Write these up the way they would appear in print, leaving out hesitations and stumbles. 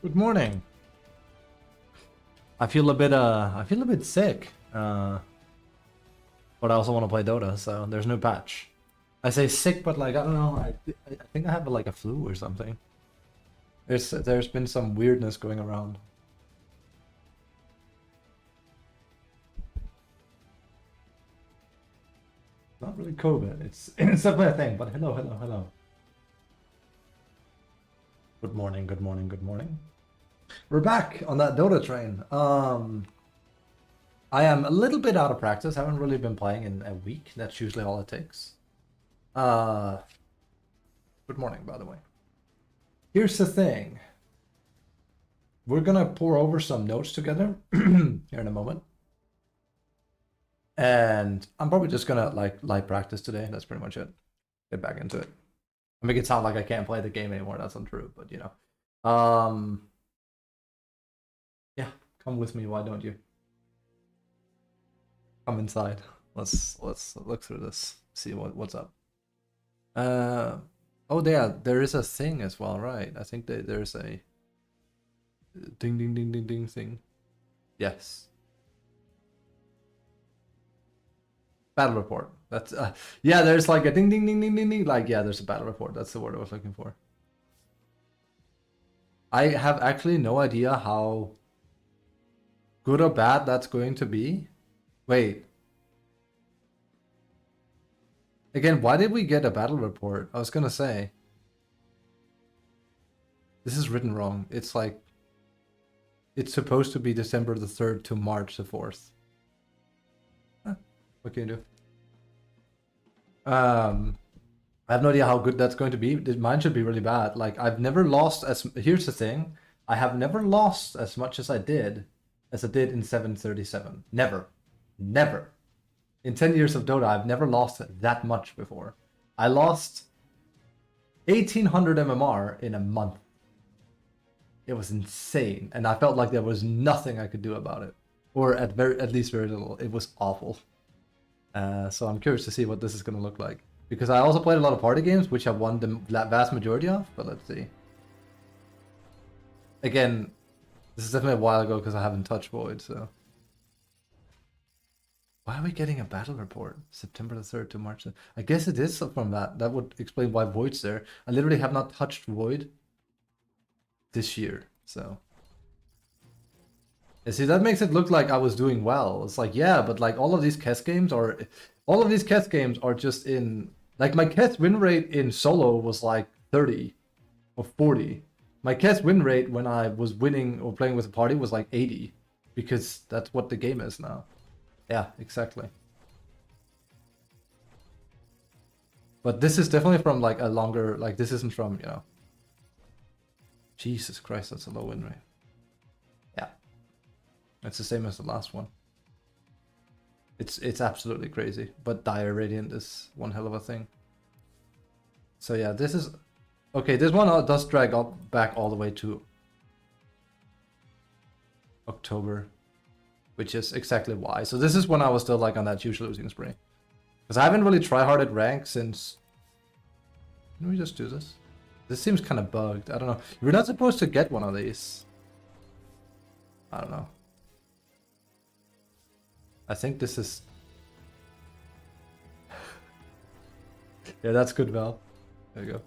Good morning. I feel a bit sick. But I also want to play Dota, so there's no patch. I say sick, but like I don't know. I think I have like a flu or something. There's been some weirdness going around. Not really COVID. It's definitely a thing. But hello. Good morning. Good morning. Good morning. We're back on that Dota train. I am a little bit out of practice. I haven't really been playing in a week. That's usually all it takes. Good morning, by the way. Here's the thing. We're gonna pour over some notes together here in a moment. And I'm probably just gonna like light practice today. That's pretty much it. Get back into it. I make it sound like I can't play the game anymore. That's untrue, but you know. Yeah, come with me, why don't you? Come inside. Let's look through this. See what's up. Oh yeah, there is a thing as well, right? I think there's a ding ding ding ding ding thing. Yes. Battle report. That's yeah, there's like a ding ding ding ding ding ding. Like yeah, there's a battle report. That's the word I was looking for. I have actually no idea how good or bad that's going to be. Wait. Again, why did we get a battle report? I was gonna say. This is written wrong. It's like it's supposed to be December the 3rd to March the 4th. Huh, what can you do? I have no idea how good that's going to be. Mine should be really bad. Like I've never lost as here's the thing. I have never lost as much as I did in 737. Never. Never. In 10 years of Dota, I've never lost that much before. I lost 1800 MMR in a month. It was insane, and I felt like there was nothing I could do about it, or at least very little. It was awful. So I'm curious to see what this is going to look like, because I also played a lot of party games, which I won the vast majority of. But let's see. Again, this is definitely a while ago because I haven't touched Void. So why are we getting a battle report? September the 3rd to March. I guess it is from that. That would explain why Void's there. I literally have not touched Void this year, so. You see, that makes it look like I was doing well. It's like, yeah, but like all of these chess games are just in, like my chess win rate in solo was like 30 or 40. My chess win rate when I was winning or playing with a party was like 80, because that's what the game is now. Yeah, exactly. But this is definitely from like a longer, like this isn't from, you know. Jesus Christ, that's a low win rate. Yeah. It's the same as the last one. It's absolutely crazy. But Dire Radiant is one hell of a thing. So yeah, this is... Okay, this one does drag up back all the way to October, which is exactly why. So this is when I was still like on that huge losing spree. Because I haven't really tryharded rank since... Can we just do this? This seems kind of bugged. I don't know. You're not supposed to get one of these. I don't know. I think this is... Yeah, that's good, Val. There you go.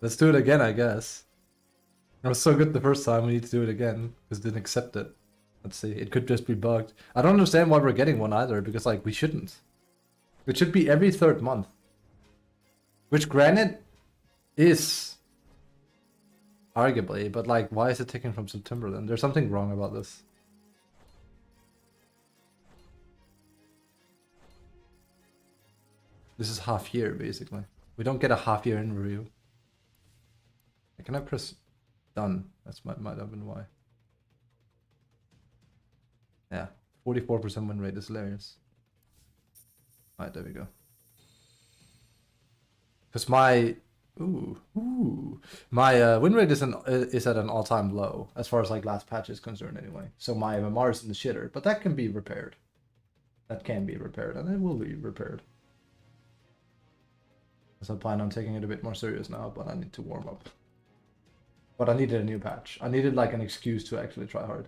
Let's do it again, I guess. It was so good the first time, we need to do it again, because it didn't accept it. Let's see, it could just be bugged. I don't understand why we're getting one either, because like, we shouldn't. It should be every 3rd month. Which granted is... Arguably, but like, why is it taken from September then? There's something wrong about this. This is half year, basically. We don't get a half year in review. Can I press done? That's might have been why. Yeah, 44% win rate is hilarious. Alright, there we go. Because my my win rate is at an all-time low as far as like last patch is concerned anyway. So my MMR is in the shitter, but that can be repaired. That can be repaired, and it will be repaired. So I plan on taking it a bit more serious now, but I need to warm up. But I needed a new patch. I needed like an excuse to actually try hard,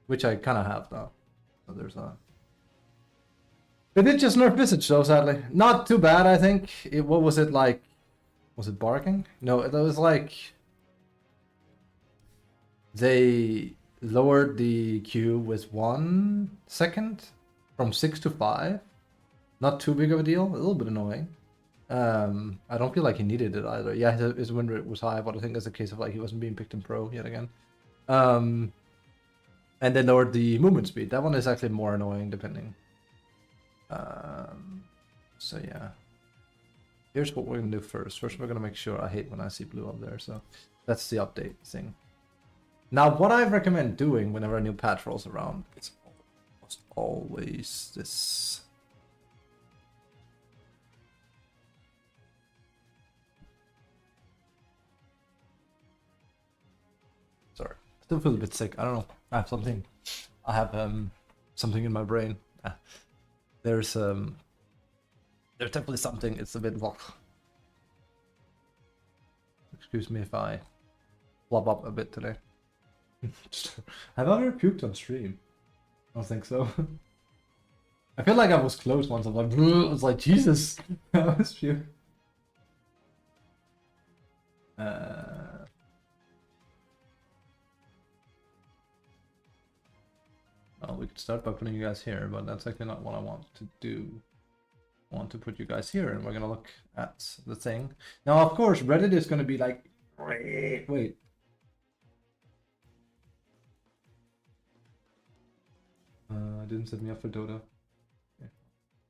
which I kind of have now. So there's that. They did just nerf Visage though, sadly. Not too bad, I think. What was it like? Was it barking? No, it was like they lowered the queue with 1 second from 6 to 5. Not too big of a deal. A little bit annoying. I don't feel like he needed it either. Yeah, his win rate was high, but I think it's a case of like he wasn't being picked in pro yet again. And then lowered the movement speed. That one is actually more annoying depending. So yeah. Here's what we're gonna do first. First, we're gonna make sure. I hate when I see blue up there, so that's the update thing. Now, what I recommend doing whenever a new patch rolls around, it's almost always this. Sorry, still feel a bit sick. I don't know. I have something. I have something in my brain. There's definitely something. It's a bit. Excuse me if I flub up a bit today. Have I ever puked on stream? I don't think so. I feel like I was close once. I was like, Jesus, I was puke. Well, we could start by putting you guys here, but that's actually not what I want to do. I want to put you guys here, and we're gonna look at the thing. Now, of course, Reddit is gonna be like, wait. Didn't set me up for DOTA. Yeah.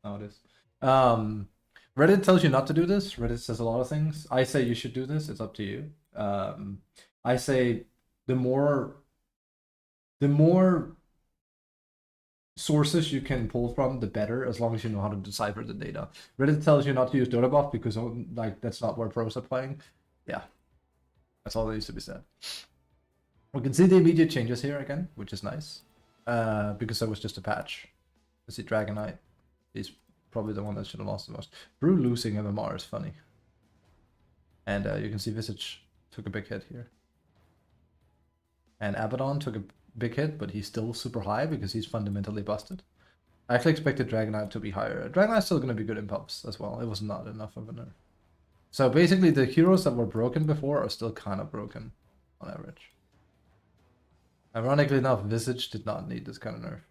Now it is. Reddit tells you not to do this. Reddit says a lot of things. I say you should do this. It's up to you. I say the more sources you can pull from, the better, as long as you know how to decipher the data. Reddit tells you not to use DOTA buff because like that's not where pros are playing. Yeah, that's all that needs to be said. We can see the immediate changes here again, which is nice. Because that was just a patch. I see Dragon Knight. He's probably the one that should have lost the most. Brew losing MMR is funny. And you can see Visage took a big hit here. And Abaddon took a big hit, but he's still super high because he's fundamentally busted. I actually expected Dragon Knight to be higher. Dragon Knight's still going to be good in pubs as well. It was not enough of a nerf. So basically the heroes that were broken before are still kind of broken on average. Ironically enough, Visage did not need this kind of nerf.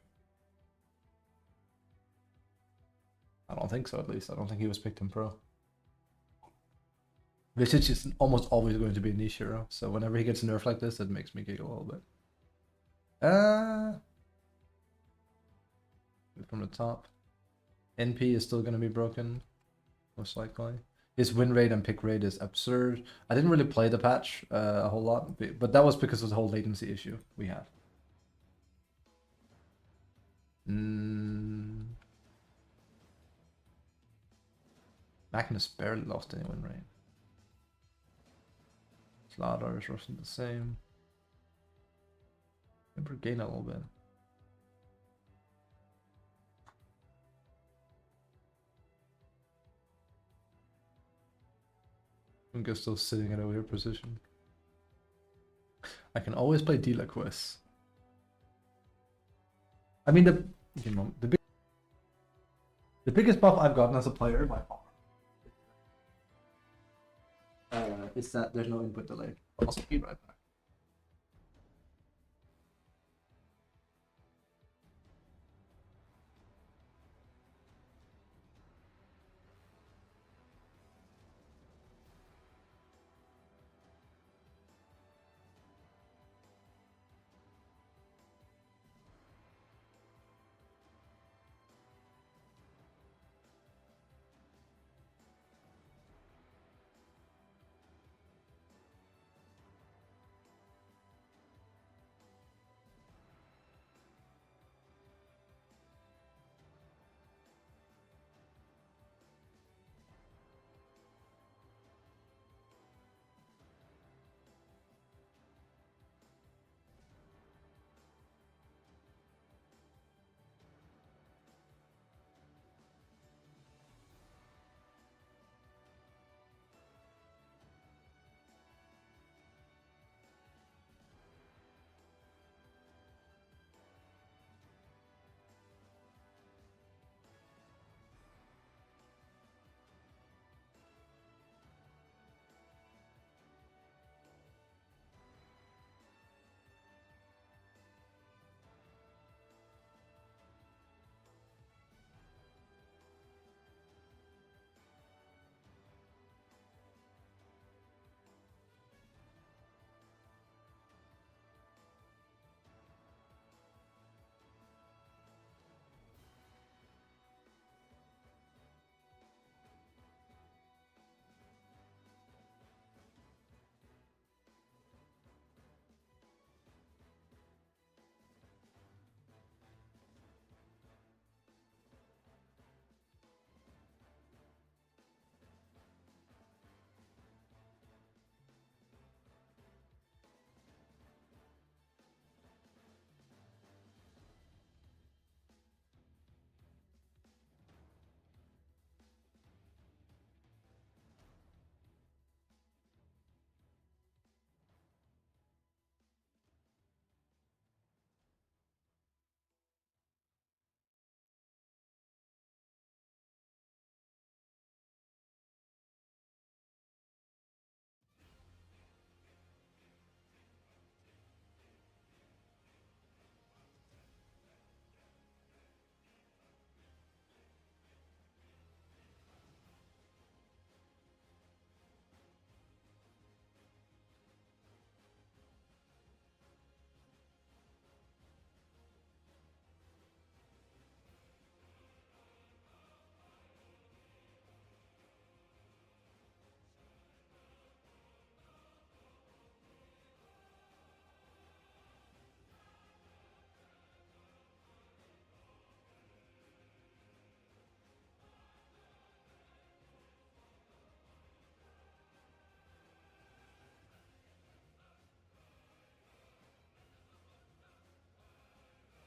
I don't think so, at least. I don't think he was picked in pro. Visage is almost always going to be a niche hero, so whenever he gets a nerf like this, it makes me giggle a little bit. From the top. NP is still going to be broken, most likely. His win rate and pick rate is absurd. I didn't really play the patch a whole lot, but that was because of the whole latency issue we had. Magnus barely lost any win rate. Slardar is roughly the same. Maybe gain a little bit. I'm just still sitting at a weird position. I can always play dealer quests. I mean, the biggest buff I've gotten as a player by far is that there's no input delay. I'll also be right back.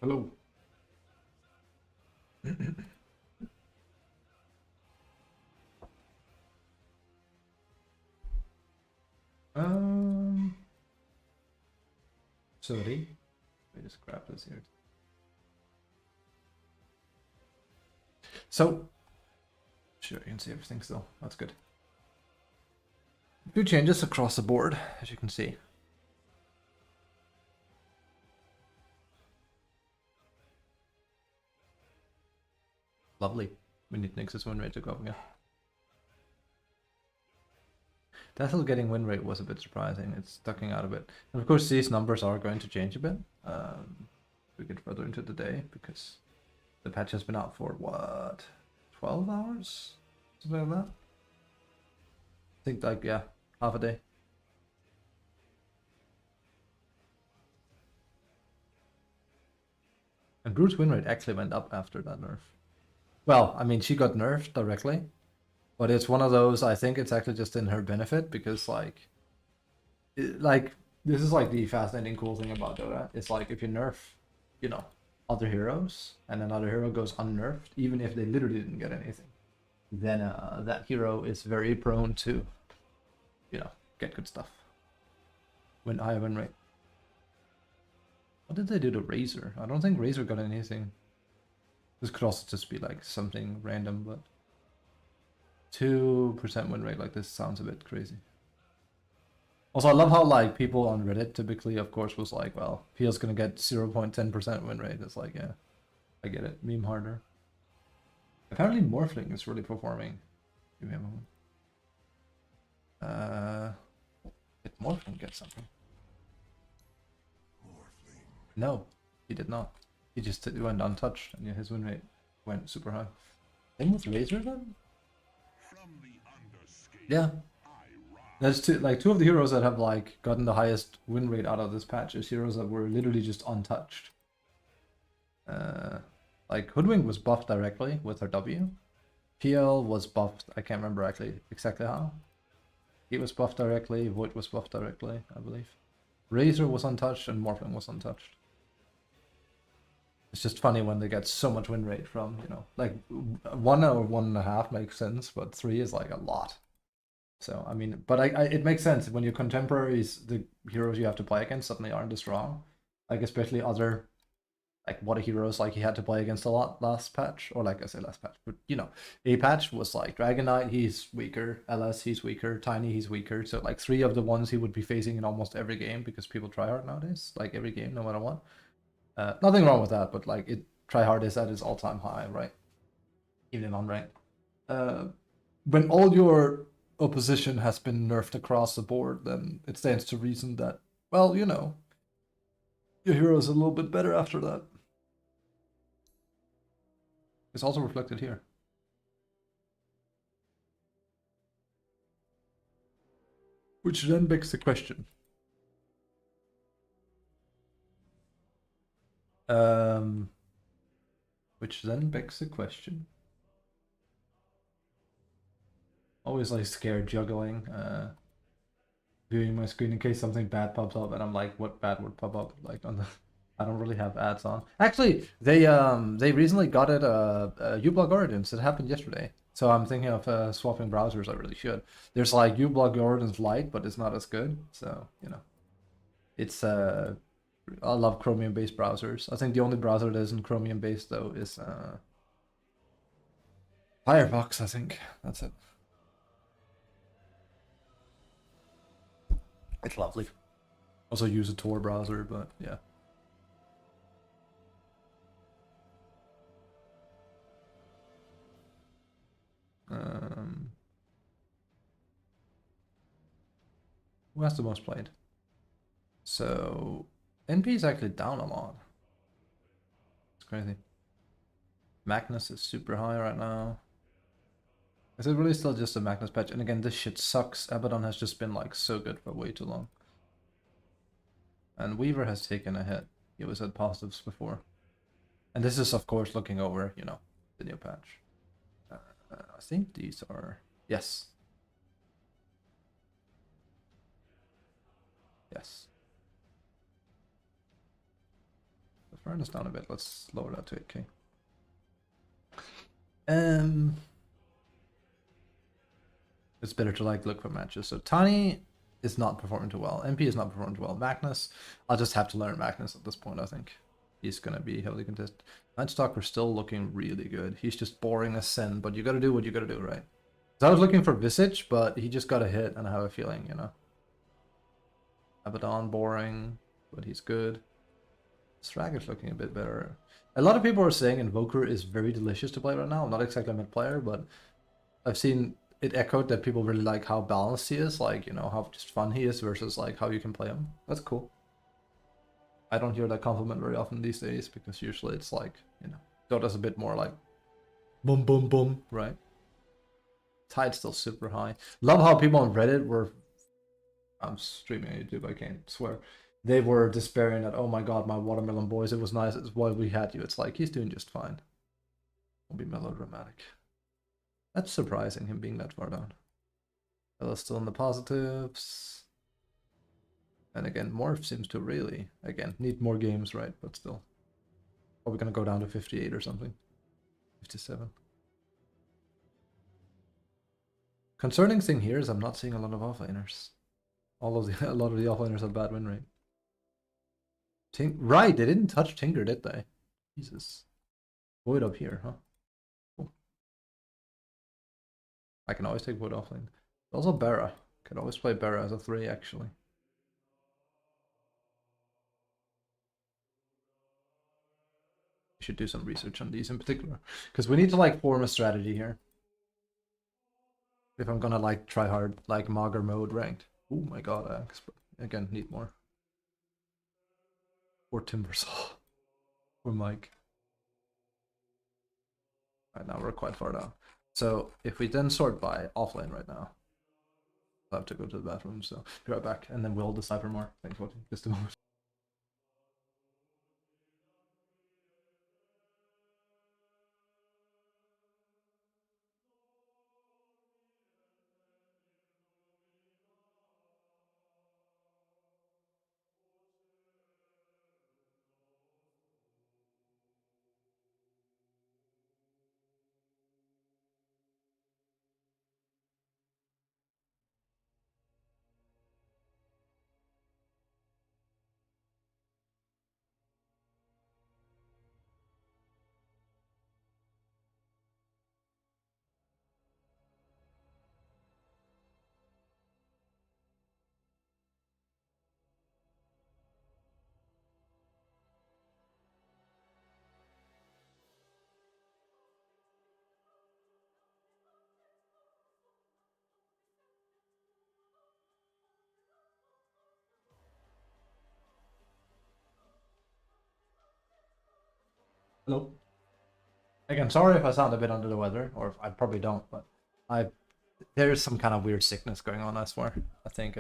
Hello. Sorry. Let me just grab this here. So, sure, you can see everything still. That's good. Few changes across the board, as you can see. Lovely. We need Nix's win rate to go up again. Dazzle getting win rate was a bit surprising. It's ducking out a bit. And of course, these numbers are going to change a bit. We get further into the day because the patch has been out for what? 12 hours? Something like that? I think, like, yeah, half a day. And Brute's win rate actually went up after that nerf. Well, I mean, she got nerfed directly, but it's one of those, I think it's actually just in her benefit because, like, this is like the fascinating cool thing about DOTA. It's like if you nerf, you know, other heroes and another hero goes unnerfed, even if they literally didn't get anything, then that hero is very prone to, you know, get good stuff. When high win rate. What did they do to Razor? I don't think Razor got anything. This could also just be like something random, but 2% win rate like this sounds a bit crazy. Also, I love how like people on Reddit typically, of course, was like, well, Peel's gonna get 0.10% win rate. It's like, yeah, I get it. Meme harder. Apparently, Morphling is really performing. Give me a moment. Did Morphling get something? No, he did not. He just went untouched, and yeah, his win rate went super high. Same with Razor then? Yeah. There's two of the heroes that have like gotten the highest win rate out of this patch is heroes that were literally just untouched. Like Hoodwink was buffed directly with her W. PL was buffed, I can't remember exactly how. He was buffed directly, Void was buffed directly, I believe. Razor was untouched and Morphling was untouched. It's just funny when they get so much win rate from, you know, like 1 or 1.5 makes sense, but 3 is like a lot. So, I mean, but it makes sense when your contemporaries, the heroes you have to play against suddenly aren't as strong. Like, especially other, like, what heroes, like, he had to play against a lot last patch, or like I say last patch, but, you know, a patch was like Dragon Knight, he's weaker, LS, he's weaker, Tiny, he's weaker. So, like, 3 of the ones he would be facing in almost every game because people try hard nowadays, like, every game, no matter what. Nothing wrong with that, but, like, try hard is at its all-time high, right? Even in unranked. When all your opposition has been nerfed across the board, then it stands to reason that, well, you know, your hero is a little bit better after that. It's also reflected here. Which then begs the question. Always like scared juggling, viewing my screen in case something bad pops up, and I'm like, what bad would pop up? Like on the, I don't really have ads on. Actually, they recently got it uBlock Origins. It happened yesterday. So I'm thinking of swapping browsers. I really should. There's like uBlock Origins Lite, but it's not as good. So you know, it's I love Chromium-based browsers. I think the only browser that isn't Chromium-based though is Firefox. I think that's it. It's lovely. Also use a Tor browser, but yeah. Who has the most played? So NP is actually down a lot. It's crazy. Magnus is super high right now. Is it really still just a Magnus patch? And again, this shit sucks. Abaddon has just been like so good for way too long. And Weaver has taken a hit. He was at positives before. And this is of course looking over, you know, the new patch. I think these are, yes. Yes. Burn us down a bit. Let's lower that to 8k. It's better to like look for matches. So Tiny is not performing too well. MP is not performing too well. Magnus, I'll just have to learn Magnus at this point, I think. He's gonna be heavily contested. Nightstalker still looking really good. He's just boring as sin, but you gotta do what you gotta do, right? So I was looking for Visage, but he just got a hit, and I have a feeling, you know. Abaddon, boring, but he's good. Strag is looking a bit better. A lot of people are saying Invoker is very delicious to play right now. I'm not exactly a mid player, but I've seen it echoed that people really like how balanced he is, like, you know, how just fun he is versus like how you can play him. That's cool. I don't hear that compliment very often these days because usually it's like, you know, Dota's a bit more like boom, boom, boom, right? Tide's still super high. Love how people on Reddit were, I'm streaming on YouTube, I can't swear. They were despairing that, oh my god, my watermelon boys, it was nice, it's why we had you. It's like, he's doing just fine. Won't be melodramatic. That's surprising, him being that far down. Ella's still in the positives. And again, Morph seems to really, again, need more games, right? But still. Probably gonna go down to 58 or something. 57. Concerning thing here is I'm not seeing a lot of offlaners. A lot of the offlaners have bad win rate. Right, they didn't touch Tinker, did they? Jesus. Void up here, huh? Cool. I can always take Void offlane. Also Barra. Could always play Barra as a 3, actually. Should do some research on these in particular. Because we need to like form a strategy here. If I'm gonna like try hard, like Mager mode ranked. Oh my god, again, need more. Or Timbersaw. Or Mike. Right now we're quite far down. So if we then sort by offlane right now, I'll have to go to the bathroom, so be right back, and then we'll decipher more. Thanks for watching. Just a moment. Hello. Again, sorry if I sound a bit under the weather, or if I probably don't, but there's some kind of weird sickness going on, I swear. I think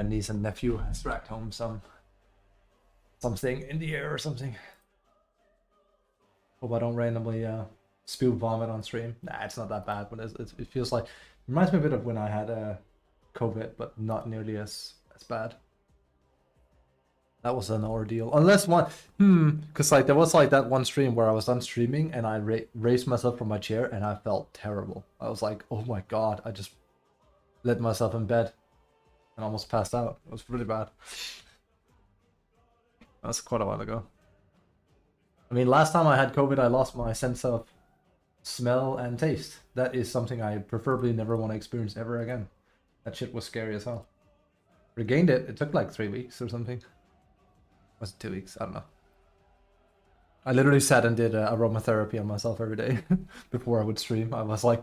niece and nephew has dragged home something in the air or something. Hope I don't randomly spew vomit on stream. Nah, it's not that bad, but it feels like, it reminds me a bit of when I had COVID, but not nearly as bad. That was an ordeal. Unless one, because like there was like that one stream where I was done streaming and I raised myself from my chair and I felt terrible. I was like, oh my god, I just let myself in bed and almost passed out. It was really bad. That was quite a while ago. I mean, last time I had COVID, I lost my sense of smell and taste. That is something I preferably never want to experience ever again. That shit was scary as hell. Regained it. It took like 3 weeks or something. Was it 2 weeks? I don't know. I literally sat and did aromatherapy on myself every day before I would stream. I was like,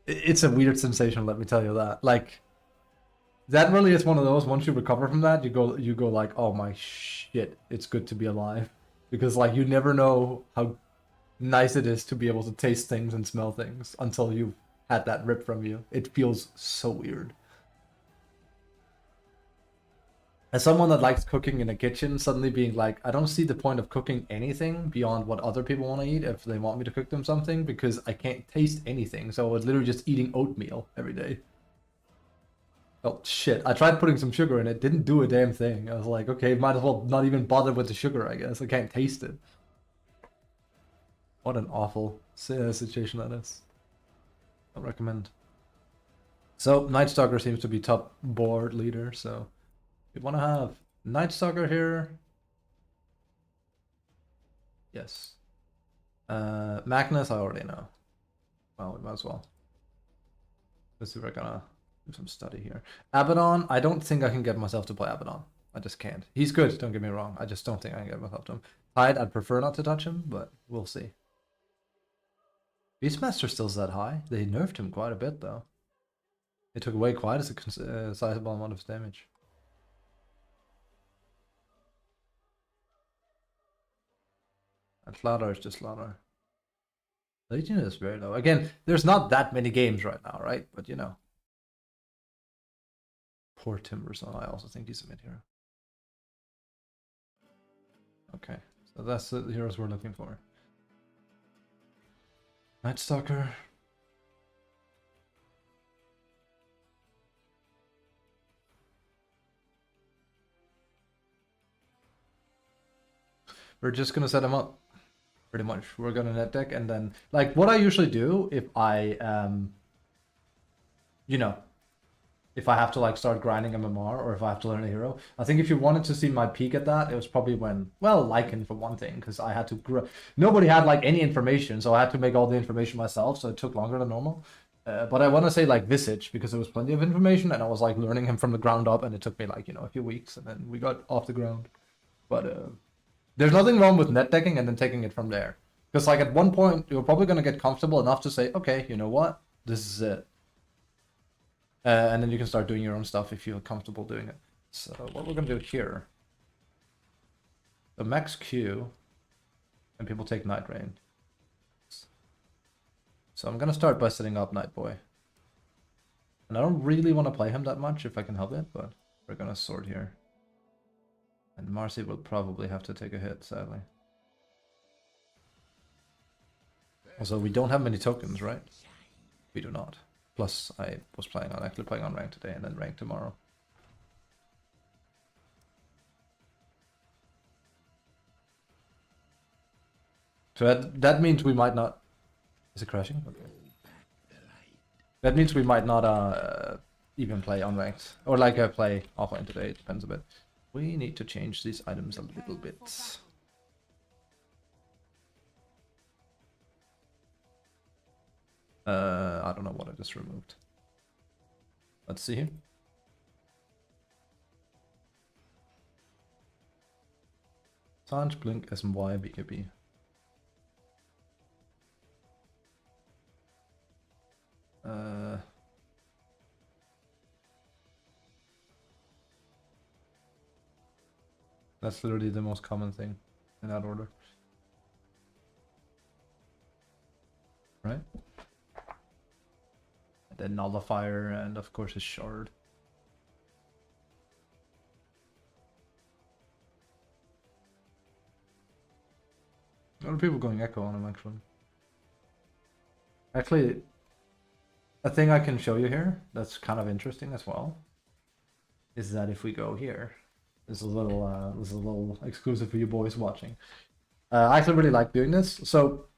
it's a weird sensation, let me tell you that. Like, that really is one of those, once you recover from that, you go like, oh my shit, it's good to be alive. Because like, you never know how nice it is to be able to taste things and smell things until you've had that ripped from you. It feels so weird. As someone that likes cooking in a kitchen, suddenly being like, I don't see the point of cooking anything beyond what other people want to eat if they want me to cook them something, because I can't taste anything. So I was literally just eating oatmeal every day. Oh shit, I tried putting some sugar in it, didn't do a damn thing. I was like, okay, might as well not even bother with the sugar, I guess. I can't taste it. What an awful situation that is. I recommend. So, Night Stalker seems to be top board leader, so we want to have Night Stalker here. Yes. Magnus, I already know. Well, we might as well. Let's see if we're gonna do some study here. Abaddon, I don't think I can get myself to play Abaddon. I just can't. He's good, don't get me wrong. I just don't think I can get myself to him. Tide, I'd prefer not to touch him, but we'll see. Beastmaster still's that high. They nerfed him quite a bit, though. They took away quite a sizable amount of his damage. And Slaughter is just Slaughter. Legion is very low. Again, there's not that many games right now, right? But you know. Poor Timberson. I also think he's a mid hero. Okay, so that's the heroes we're looking for. Night Stalker. We're just gonna set him up. Pretty much. We're gonna net deck and then like what I usually do if I you know, if I have to like start grinding MMR or if I have to learn a hero. I think if you wanted to see my peak at that, it was probably when, well, Lycan for one thing, because I had to nobody had like any information, so I had to make all the information myself, so it took longer than normal. But I want to say like Visage, because there was plenty of information and I was like learning him from the ground up, and it took me like, you know, a few weeks and then we got off the ground. But there's nothing wrong with net decking and then taking it from there. Because like at one point, you're probably going to get comfortable enough to say, okay, you know what? This is it. And then you can start doing your own stuff if you feel comfortable doing it. So what we're going to do here. The max Q. And people take Night Rain. So I'm going to start by setting up Night Boy. And I don't really want to play him that much if I can help it, but we're going to sort here. And Marcy will probably have to take a hit, sadly. Also, we don't have many tokens, right? We do not. Plus, I was actually playing on rank today and then rank tomorrow. So that means we might not... Is it crashing? Okay. That means we might not even play unranked. Or like play offline today, it depends a bit. We need to change these items a little bit. I don't know what I just removed. Let's see here. Sanj, Blink, SMY, BKB. That's literally the most common thing in that order. Right? And then Nullifier and of course his Shard. A lot of people going Echo on him actually. Actually, a thing I can show you here that's kind of interesting as well is that if we go here, this is a little exclusive for you boys watching. I actually really like doing this. So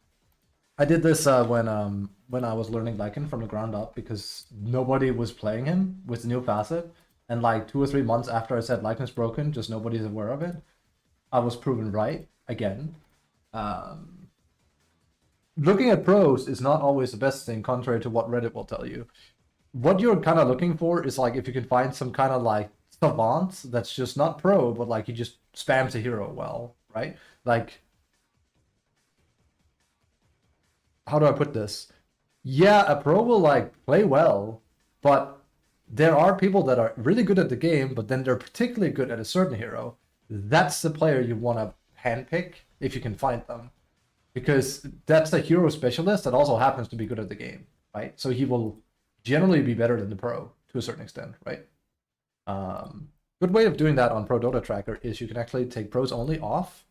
I did this when I was learning Lycan from the ground up because nobody was playing him with the new facet, and like 2 or 3 months after I said Lycan's broken, just nobody's aware of it. I was proven right again. Looking at pros is not always the best thing, contrary to what Reddit will tell you. What you're kind of looking for is like if you can find some kind of like savant that's just not pro, but like he just spams a hero well, right? Like, how do I put this? Yeah, a pro will like play well, but there are people that are really good at the game, but then they're particularly good at a certain hero. That's the player you want to handpick if you can find them, because that's the hero specialist that also happens to be good at the game, right? So he will generally be better than the pro to a certain extent, right? Good way of doing that on Pro Dota Tracker is you can actually take pros only off.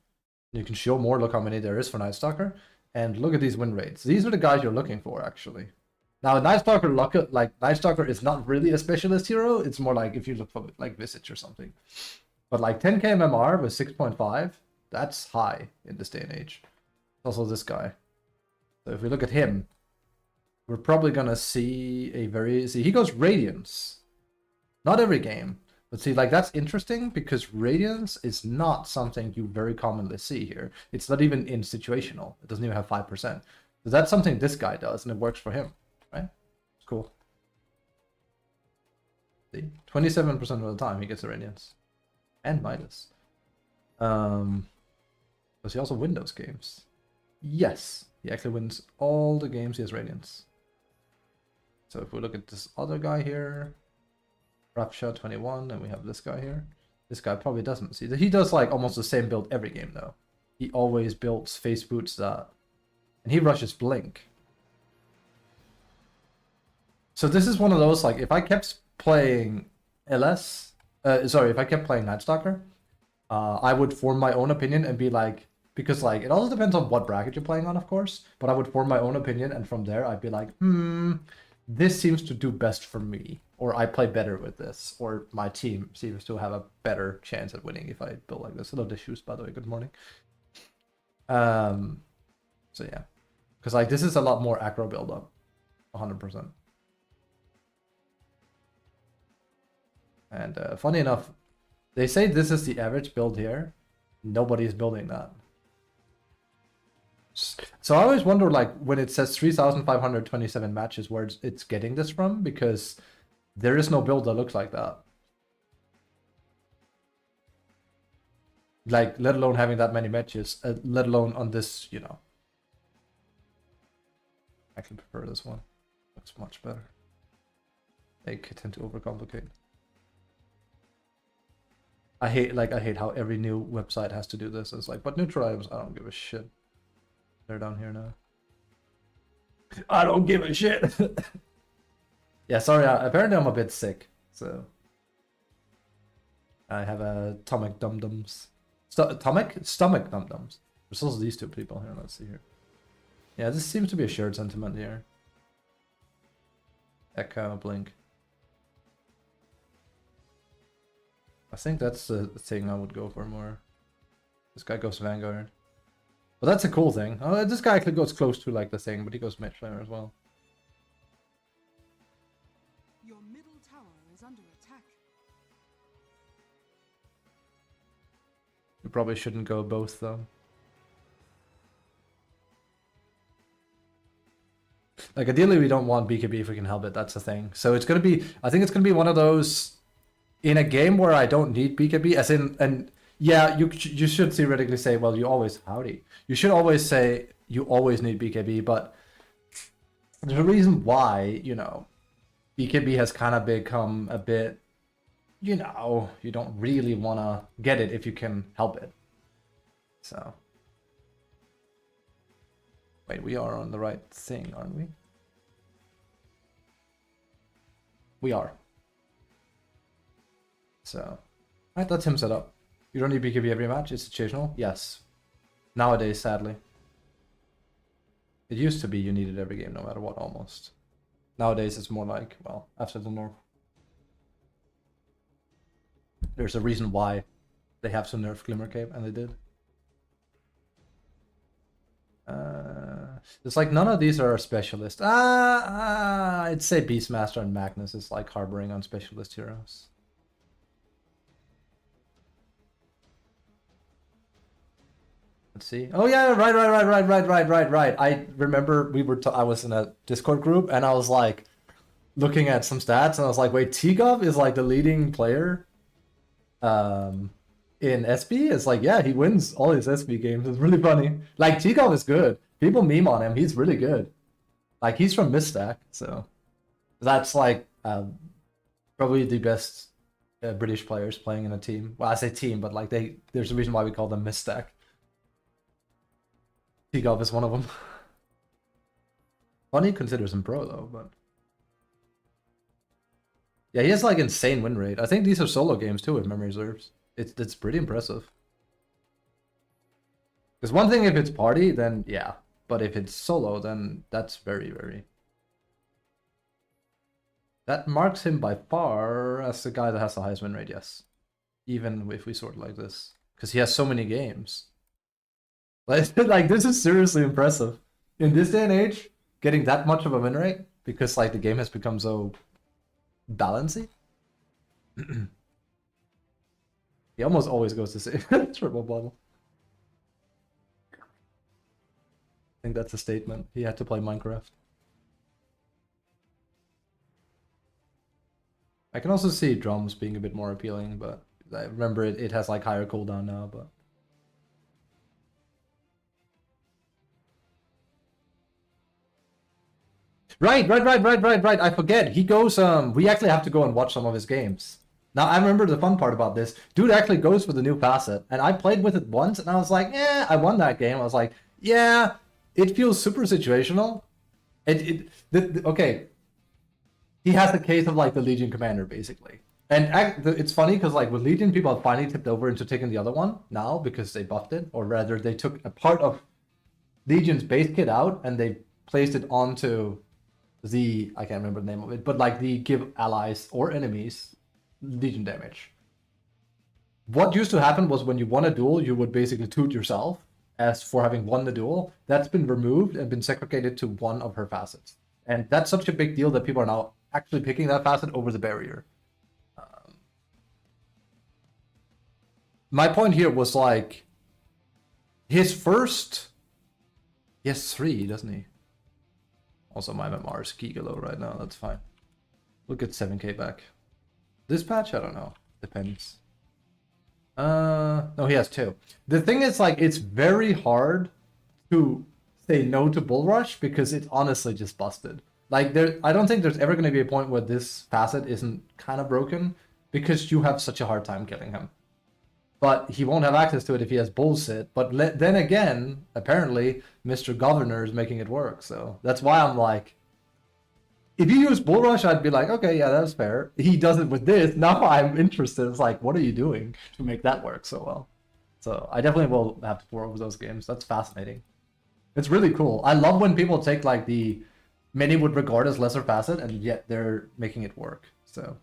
You can look how many there is for Night Stalker, and look at these win rates. These are the guys you're looking for, actually. Now, Night Stalker, Night Stalker is not really a specialist hero. It's more like if you look for like Visage or something. But like 10k MMR with 6.5, that's high in this day and age. Also this guy. So if we look at him, we're probably gonna see he goes Radiance. Not every game. But see, like, that's interesting because Radiance is not something you very commonly see here. It's not even in situational. It doesn't even have 5%. So that's something this guy does, and it works for him, right? It's cool. See, 27% of the time he gets a Radiance. And Midas. Does he also win those games? Yes, he actually wins all the games he has Radiance. So if we look at this other guy here, Rapture 21, and we have this guy here. This guy probably doesn't see that. He does like almost the same build every game though. He always builds face boots that, and he rushes Blink. So this is one of those, like, if I kept playing if I kept playing Night Stalker, I would form my own opinion and be like, because like it also depends on what bracket you're playing on, of course, but I would form my own opinion, and from there I'd be like, this seems to do best for me, or I play better with this, or my team seems to have a better chance at winning if I build like this. Hello, Dishes, by the way, good morning. So yeah, because like this is a lot more aggro build up, 100%. And funny enough, they say this is the average build here. Nobody's building that. So I always wonder, like, when it says 3,527 matches, where it's getting this from, because there is no build that looks like that. Like, let alone having that many matches, let alone on this, you know. I actually prefer this one. Looks much better. They tend to overcomplicate. I hate how every new website has to do this. It's like, but neutral items, I don't give a shit. They're down here now. I don't give a shit. Yeah, sorry. Apparently, I'm a bit sick, so I have a stomach dum-dums. Stomach dum-dums. There's also these two people here. Let's see here. Yeah, this seems to be a shared sentiment here. Echo, Blink. I think that's the thing I would go for more. This guy goes Vanguard. Well, that's a cool thing. Oh, this guy actually goes close to like the thing, but he goes Mage Flamer as well. Your middle tower is under attack. You probably shouldn't go both though. Like ideally we don't want BKB if we can help it, that's the thing. So it's gonna be, I think it's gonna be one of those in a game where I don't need BKB, as in, and yeah, you should theoretically say, well, you always, howdy. You should always say you always need BKB, but there's a reason why, you know, BKB has kind of become a bit, you know, you don't really want to get it if you can help it. So. Wait, we are on the right thing, aren't we? We are. So, alright, that's him set up. You don't need BKB every match, it's situational? Yes. Nowadays, sadly. It used to be you needed every game, no matter what, almost. Nowadays, it's more like, well, after the nerf. There's a reason why they have to nerf Glimmer Cape, and they did. It's like none of these are a specialist. I'd say Beastmaster and Magnus is like harboring on specialist heroes. Let's see. Oh yeah, right. I remember I was in a Discord group and I was like looking at some stats and I was like, wait, Tigov is like the leading player in SB? It's like, yeah, he wins all his SB games. It's really funny. Like, Tigov is good. People meme on him. He's really good. Like, he's from Mistack, so that's like probably the best British players playing in a team. Well, I say team, but like there's a reason why we call them Mistack. Tigov is one of them. Funny considers him pro though, but yeah, he has like insane win rate. I think these are solo games too, if memory serves. It's pretty impressive. Because one thing if it's party, then yeah. But if it's solo, then that's very, very That marks him by far as the guy that has the highest win rate, yes. Even if we sort like this. Because he has so many games. Like, this is seriously impressive. In this day and age, getting that much of a win rate, because like the game has become so balancy. He almost always goes to say triple bottle. I think that's a statement. He had to play Minecraft. I can also see drums being a bit more appealing, but I remember it has like higher cooldown now, but Right. I forget. He goes, we actually have to go and watch some of his games. Now, I remember the fun part about this. Dude actually goes for the new facet, and I played with it once, and I was like, yeah, I won that game. I was like, yeah, it feels super situational. Okay. He has the case of like the Legion commander, basically. And it's funny because like with Legion, people have finally tipped over into taking the other one now because they buffed it, or rather they took a part of Legion's base kit out and they placed it onto the, I can't remember the name of it, but like the give allies or enemies Legion damage. What used to happen was when you won a duel, you would basically toot yourself as for having won the duel. That's been removed and been segregated to one of her facets. And that's such a big deal that people are now actually picking that facet over the barrier. My point here was like, his first, he has 3, doesn't he? Also, my MMR is gigalow right now, that's fine. We'll get 7k back. This patch, I don't know, depends. No, he has 2. The thing is, like, it's very hard to say no to Bull Rush because it's honestly just busted. Like, I don't think there's ever going to be a point where this facet isn't kind of broken because you have such a hard time killing him. But he won't have access to it if he has bullshit. But then again, apparently, Mr. Governor is making it work. So that's why I'm like, if you use Bull Rush, I'd be like, okay, yeah, that's fair. He does it with this. Now I'm interested. It's like, what are you doing to make that work so well? So I definitely will have to pour over those games. That's fascinating. It's really cool. I love when people take like the many would regard as lesser facet and yet they're making it work. So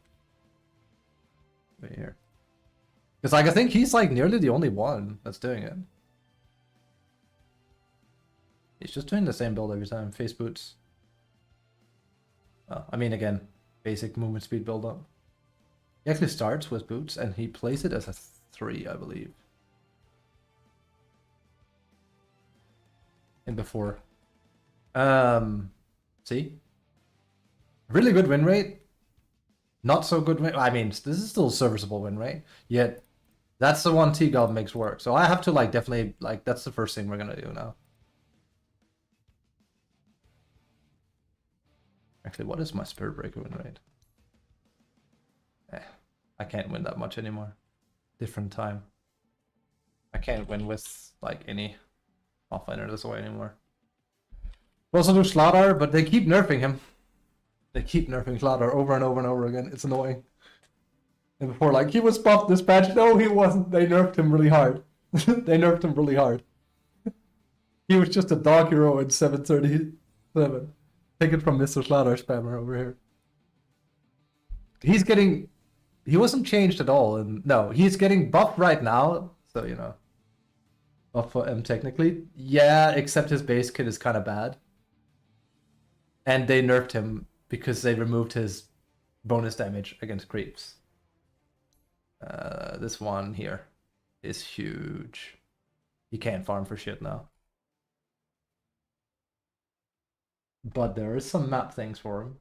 right here. Because like I think he's like nearly the only one that's doing it. He's just doing the same build every time. Face boots. Oh, I mean again, basic movement speed build up. He actually starts with boots and he plays it as a 3, I believe. And before. See? Really good win rate. Not so good win. I mean, this is still a serviceable win rate. Yet that's the one T-Gov makes work. So I have to like definitely like that's the first thing we're gonna do now. Actually, what is my Spirit Breaker win rate? I can't win that much anymore. Different time. I can't win with like any offlaner this way anymore. We also do Slardar, but they keep nerfing him. They keep nerfing Slardar over and over and over again. It's annoying. And before, like, he was buffed this patch. No, he wasn't. They nerfed him really hard. They nerfed him really hard. He was just a dog hero in 737. Take it from Mr. Slardar spammer over here. He's getting... He wasn't changed at all. And no, he's getting buffed right now. So, you know. Buff for him technically. Yeah, except his base kit is kind of bad. And they nerfed him because they removed his bonus damage against creeps. This one here is huge. He can't farm for shit now. But there is some map things for him.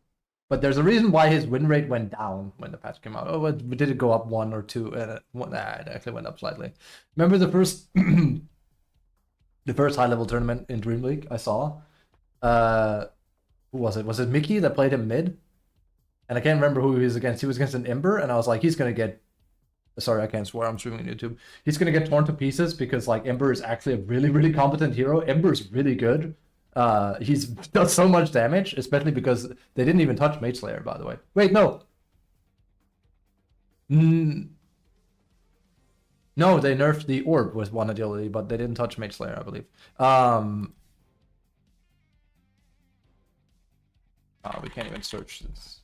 But there's a reason why his win rate went down when the patch came out. Oh, did it go up 1 or 2? It actually went up slightly. Remember the first the first high level tournament in Dream League I saw? Who was it? Was it Mickey that played him mid? And I can't remember who he was against. He was against an Ember, and I was like, he's gonna get... Sorry, I can't swear, I'm streaming on YouTube. He's gonna get torn to pieces because like Ember is actually a really, really competent hero. Ember is really good. He's does so much damage, especially because they didn't even touch Mage Slayer, by the way. Wait, no. No, they nerfed the Orb with 1 agility, but they didn't touch Mage Slayer, I believe. Oh, we can't even search this.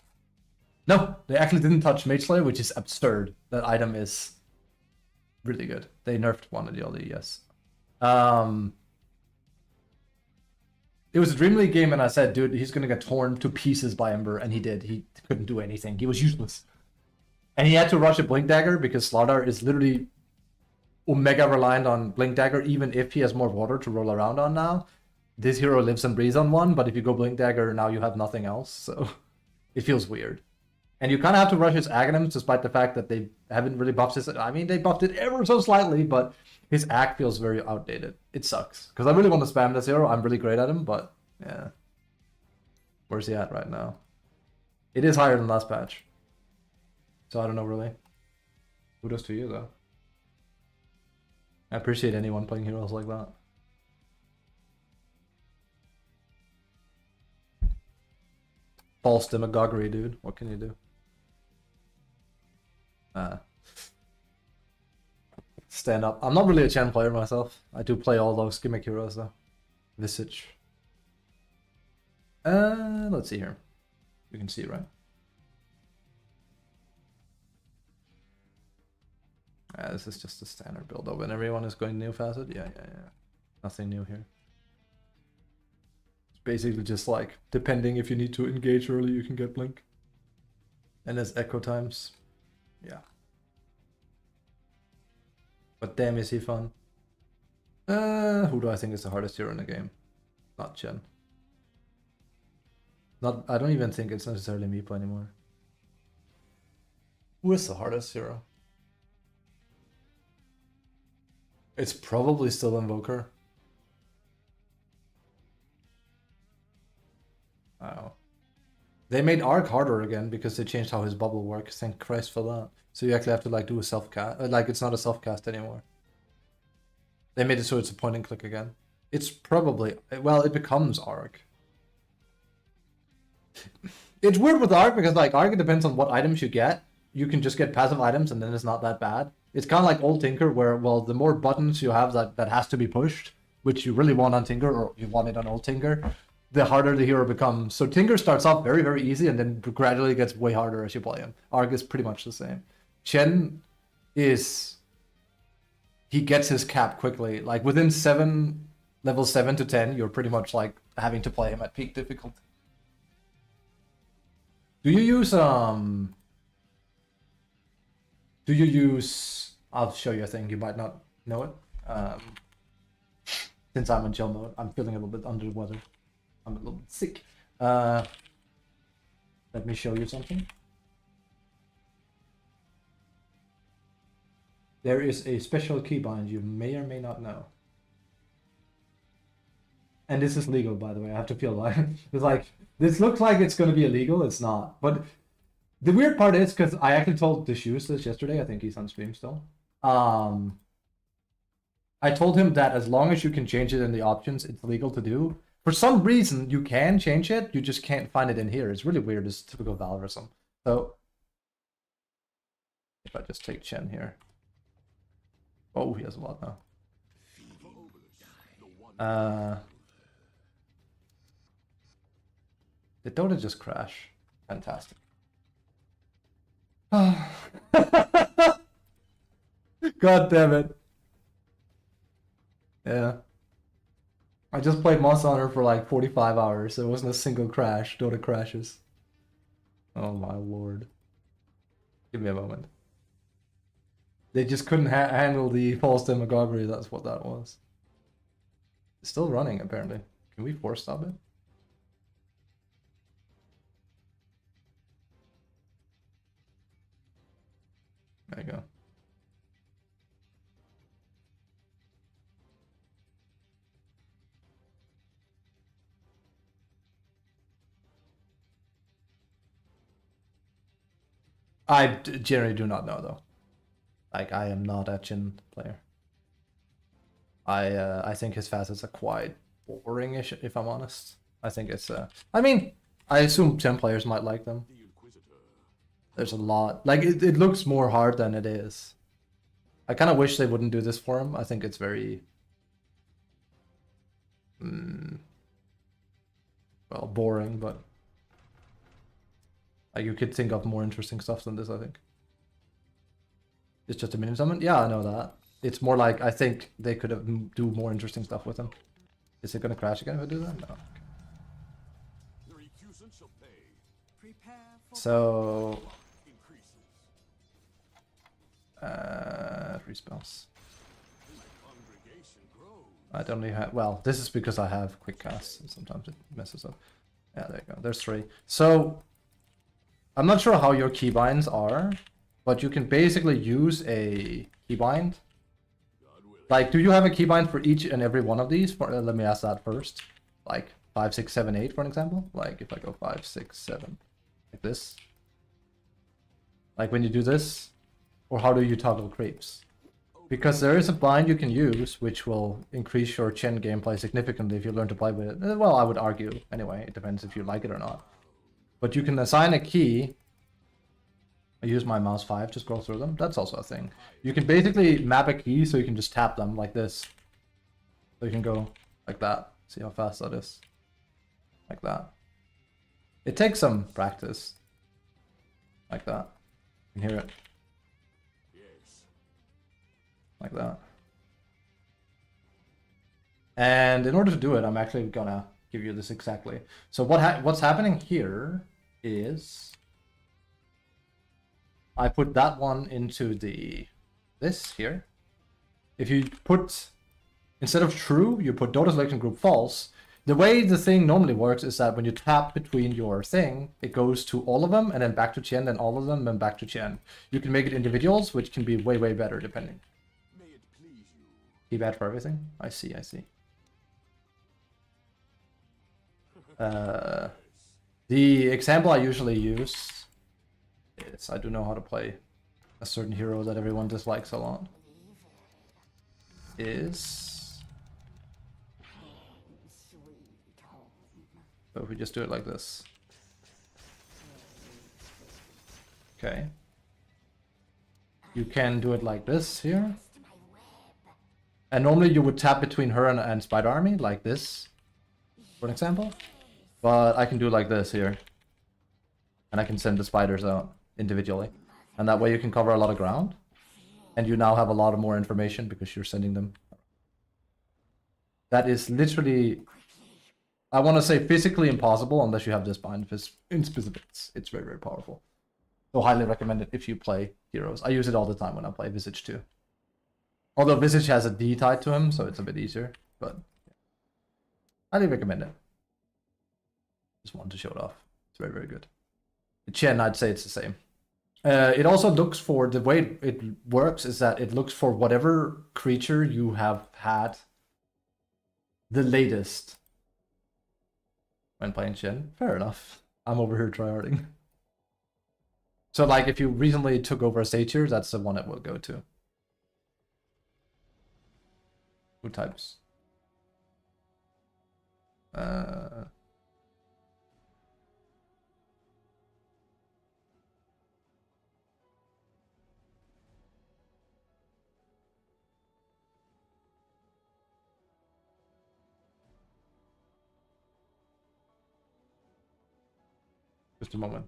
No, they actually didn't touch Mage Slayer, which is absurd. That item is really good. They nerfed one of the other, yes. It was a Dream League game, and I said, dude, he's gonna get torn to pieces by Ember, and he did. He couldn't do anything. He was useless. And he had to rush a Blink Dagger because Slardar is literally Omega reliant on Blink Dagger, even if he has more water to roll around on now. This hero lives and breathes on one, but if you go Blink Dagger, now you have nothing else, so it feels weird. And you kind of have to rush his Aghanims, despite the fact that they haven't really buffed his... I mean, they buffed it ever so slightly, but his Ag feels very outdated. It sucks. Because I really want to spam this hero. I'm really great at him, but yeah. Where's he at right now? It is higher than last patch. So I don't know, really. Kudos to you, though. I appreciate anyone playing heroes like that. False demagoguery, dude. What can you do? Stand up. I'm not really a Chen player myself. I do play all those gimmick heroes though. Visage. Let's see here. You can see, right? This is just a standard build up when everyone is going new facet. Yeah. Nothing new here. It's basically just like, depending if you need to engage early, you can get Blink. And there's echo times. Yeah. But damn, is he fun. Who do I think is the hardest hero in the game? Not Chen. I don't even think it's necessarily Meepo anymore. Who is the hardest hero? It's probably still Invoker. Wow. They made Arc harder again because they changed how his bubble works. Thank Christ for that. So you actually have to like do a self-cast. Like it's not a self-cast anymore. They made it so it's a point and click again. It's probably... Well, it becomes Arc. It's weird with Arc because like Arc, it depends on what items you get. You can just get passive items and then it's not that bad. It's kind of like old Tinker where, well, the more buttons you have that has to be pushed, which you really want on Tinker or you want it on old Tinker, the harder the hero becomes. So Tinker starts off very, very easy and then gradually gets way harder as you play him. Arc is pretty much the same. Chen is... He gets his cap quickly. Like within level 7 to 10, you're pretty much like having to play him at peak difficulty. Do you use I'll show you a thing, you might not know it. Since I'm in chill mode, I'm feeling a little bit under the weather. I'm a little bit sick. Let me show you something. There is a special keybind you may or may not know. And this is legal, by the way. I have to feel like it's like this looks like it's going to be illegal. It's not. But the weird part is because I actually told Deshoes this yesterday. I think he's on stream still. I told him that as long as you can change it in the options, it's legal to do. For some reason, you can change it. You just can't find it in here. It's really weird. It's typical Valorism. So if I just take Chen here. Oh, he has a lot now. Did DOTA just crash? Fantastic. God damn it. Yeah. I just played Monster Hunter for like 45 hours. There wasn't a single crash. DOTA crashes. Oh my lord. Give me a moment. They just couldn't handle the false demagoguery. That's what that was. It's still running, apparently. Can we force stop it? There you go. I generally do not know, though. Like, I am not a Jhin player. I think his facets are quite boring-ish, if I'm honest. I think it's, I mean, I assume Jhin players might like them. There's a lot. Like, it looks more hard than it is. I kind of wish they wouldn't do this for him. I think it's very... well, boring, but... Like you could think of more interesting stuff than this, I think. It's just a minion summon? Yeah, I know that. It's more like, I think they could have do more interesting stuff with them. Is it gonna crash again if I do that? No. The recusant shall pay. Prepare for So... Increases. 3 spells. My congregation grows. I don't really have... Well, this is because I have quick casts, and sometimes it messes up. Yeah, there you go. There's 3. So, I'm not sure how your keybinds are, but you can basically use a keybind. God willing. Like, do you have a keybind for each and every one of these? Let me ask that first. Like, 5, 6, 7, 8, for an example. Like, if I go 5, 6, 7, like this. Like, when you do this, or how do you toggle creeps? Because there is a bind you can use, which will increase your Chen gameplay significantly if you learn to play with it. Well, I would argue. Anyway, it depends if you like it or not. But you can assign a key. I use my mouse 5 to scroll through them. That's also a thing. You can basically map a key so you can just tap them like this. So you can go like that. See how fast that is. Like that. It takes some practice. Like that. You can hear it. Yes. Like that. And in order to do it, I'm actually gonna give you this exactly. So what's happening here is I put that one into this here. If you put, instead of true, you put DOTA selection group false. The way the thing normally works is that when you tap between your thing, it goes to all of them and then back to Chen, then all of them and back to Chen. You can make it individuals, which can be way, way better depending. May it please you. Key bad for everything? I see, I see. The example I usually use is I do know how to play a certain hero that everyone dislikes a lot. Is so if we just do it like this. Okay. You can do it like this here. And normally you would tap between her and Spider Army like this, for an example. But I can do like this here. And I can send the spiders out individually. And that way you can cover a lot of ground. And you now have a lot of more information because you're sending them. That is literally, I want to say physically impossible unless you have this bind in specifics. It's very, very powerful. So highly recommend it if you play heroes. I use it all the time when I play Visage too. Although Visage has a D tied to him, so it's a bit easier. But highly recommend it. Just wanted to show it off. It's very, very good. The Chen, I'd say it's the same. It also looks for, the way it works is that it looks for whatever creature you have had the latest when playing Chen. Fair enough. I'm over here tryharding. So like if you recently took over a Satyr, that's the one it will go to. Who types? Just a moment.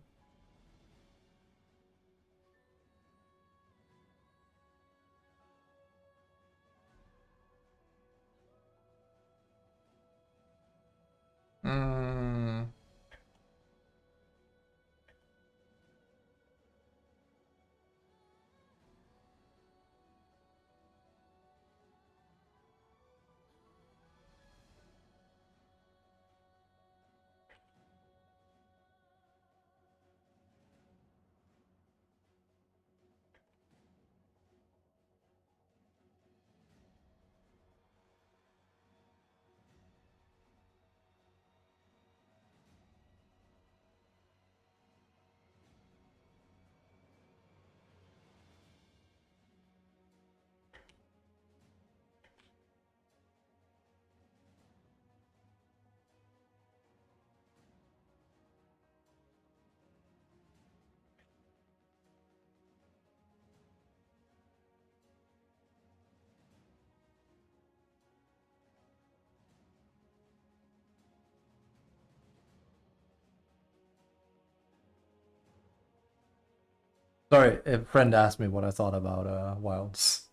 Sorry, a friend asked me what I thought about wilds.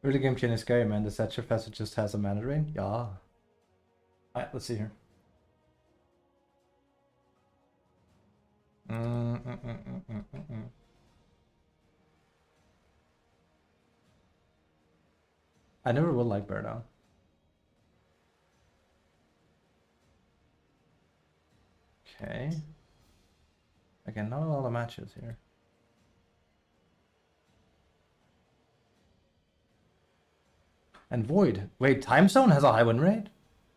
Early game chain is scary, man. The Thatcher Fest just has a mana drain? Yeah. Alright, let's see here. I never will like Bear Down. Okay. Again, not a lot of matches here. And Void. Wait, Time Zone has a high win rate?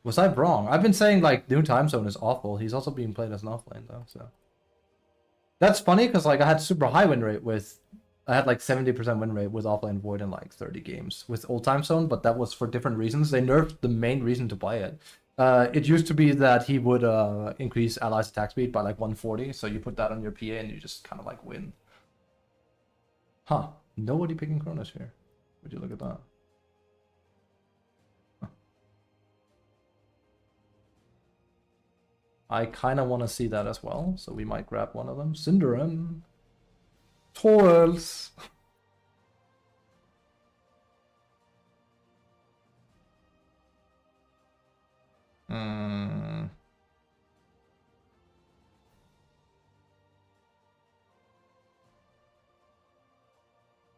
Was I wrong? I've been saying like new Time Zone is awful. He's also being played as an offlane though, so. That's funny because like I had super high win rate with I had like 70% win rate with offlane Void in like 30 games with old Time Zone, but that was for different reasons. They nerfed the main reason to play it. It used to be that he would increase allies attack speed by like 140, so you put that on your PA and you just kind of like win. Huh. Nobody picking Kronos here. Would you look at that? I kind of want to see that as well, so we might grab one of them. Cinderin. Toils.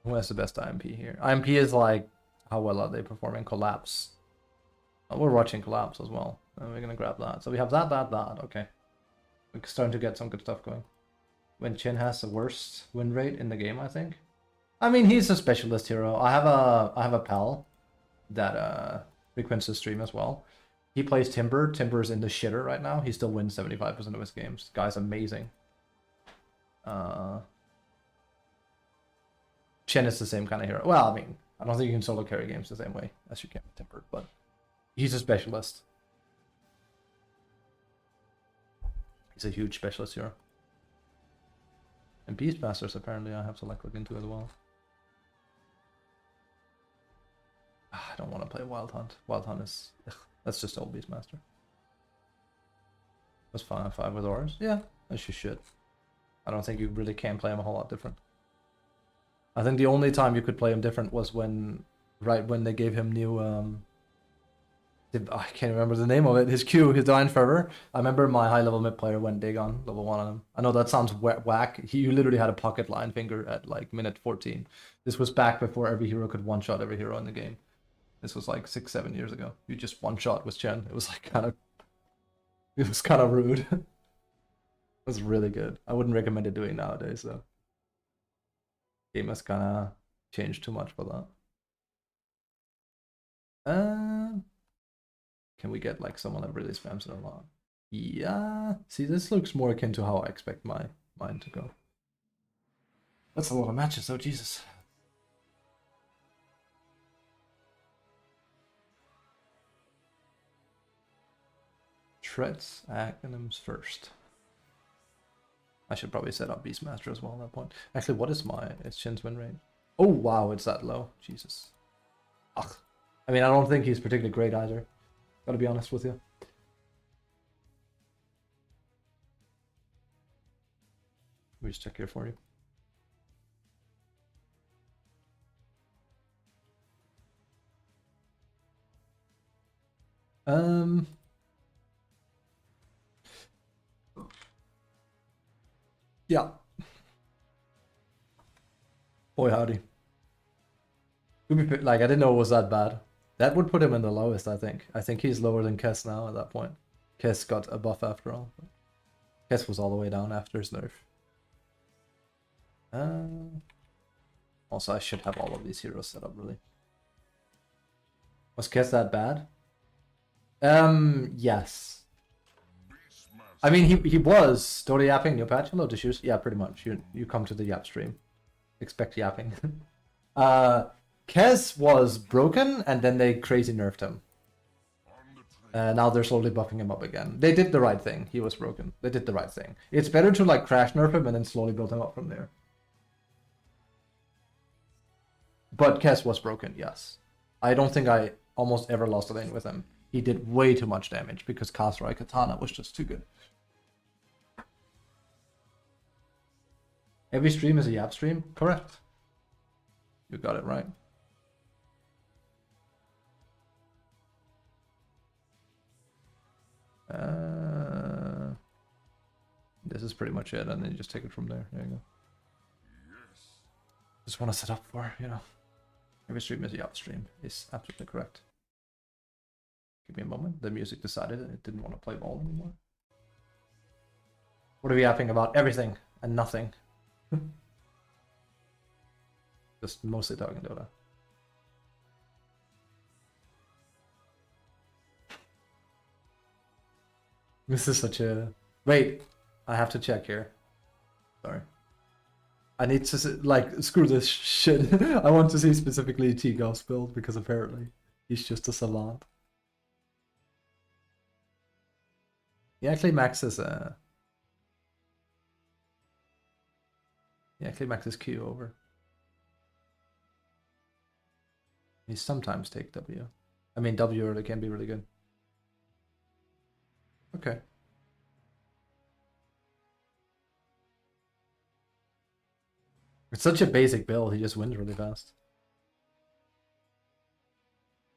Who has the best IMP here? IMP is like, how well are they performing? Collapse. Oh, we're watching Collapse as well. And we're gonna grab that. So we have that. Okay. We're starting to get some good stuff going. When Chin has the worst win rate in the game, I think. I mean, he's a specialist hero. I have a pal that frequents the stream as well. He plays Timber. Timber's in the shitter right now. He still wins 75% of his games. Guy's amazing. Chen is the same kind of hero. Well, I mean, I don't think you can solo carry games the same way as you can with Timber, but he's a specialist. He's a huge specialist hero. And Beastmasters, apparently, I have to like look into as well. I don't want to play Wild Hunt. Wild Hunt is... That's just old Beastmaster. Was 5 with Auras? Yeah, as you should. I don't think you really can play him a whole lot different. I think the only time you could play him different was when... Right when they gave him new... I can't remember the name of it. His Q, his Divine Fervor. I remember my high-level mid player went Dagon, level 1 on him. I know that sounds whack. He literally had a pocket line finger at like minute 14. This was back before every hero could one-shot every hero in the game. This was like 6-7 years ago. You just one-shot with Chen. It was like kind of... It was kind of rude. It was really good. I wouldn't recommend it doing nowadays, though. Game has kind of changed too much for that. Can we get like someone that really spams it a lot? Yeah. See, this looks more akin to how I expect mine to go. That's a lot of matches, though, Jesus. Treads acronyms first. I should probably set up Beastmaster as well at that point. Actually, what is it's Shin's win rate? Oh wow, it's that low. Jesus. Ugh. I mean, I don't think he's particularly great either. Gotta be honest with you. Let me just check here for you. Yeah. Boy howdy. Like, I didn't know it was that bad. That would put him in the lowest, I think. I think he's lower than Kess now at that point. Kess got a buff after all. Kess was all the way down after his nerf. Also, I should have all of these heroes set up, really. Was Kess that bad? Yes. I mean, he was. Story yapping, new patch? Hello, Dishes. Yeah, pretty much. You come to the yap stream. Expect yapping. Kez was broken, and then they crazy nerfed him. Now they're slowly buffing him up again. They did the right thing. He was broken. They did the right thing. It's better to like crash nerf him and then slowly build him up from there. But Kez was broken, yes. I don't think I almost ever lost a lane with him. He did way too much damage because Kasrai Katana was just too good. Every stream is a Yap stream? Correct. You got it right. This is pretty much it, and then you just take it from there. There you go. Yes. Just want to set up for, you know, every stream is a Yap stream. Is absolutely correct. Give me a moment. The music decided it didn't want to play ball anymore. What are we yapping about? Everything and nothing. Just mostly talking Dota. This is such a... Wait, I have to check here. Sorry. I need to, like, screw this shit. I want to see specifically T-Golf's build, because apparently he's just a savant. He actually maxes He actually maxes Q over. He sometimes take W. I mean, W early can be really good. Okay. It's such a basic build, he just wins really fast.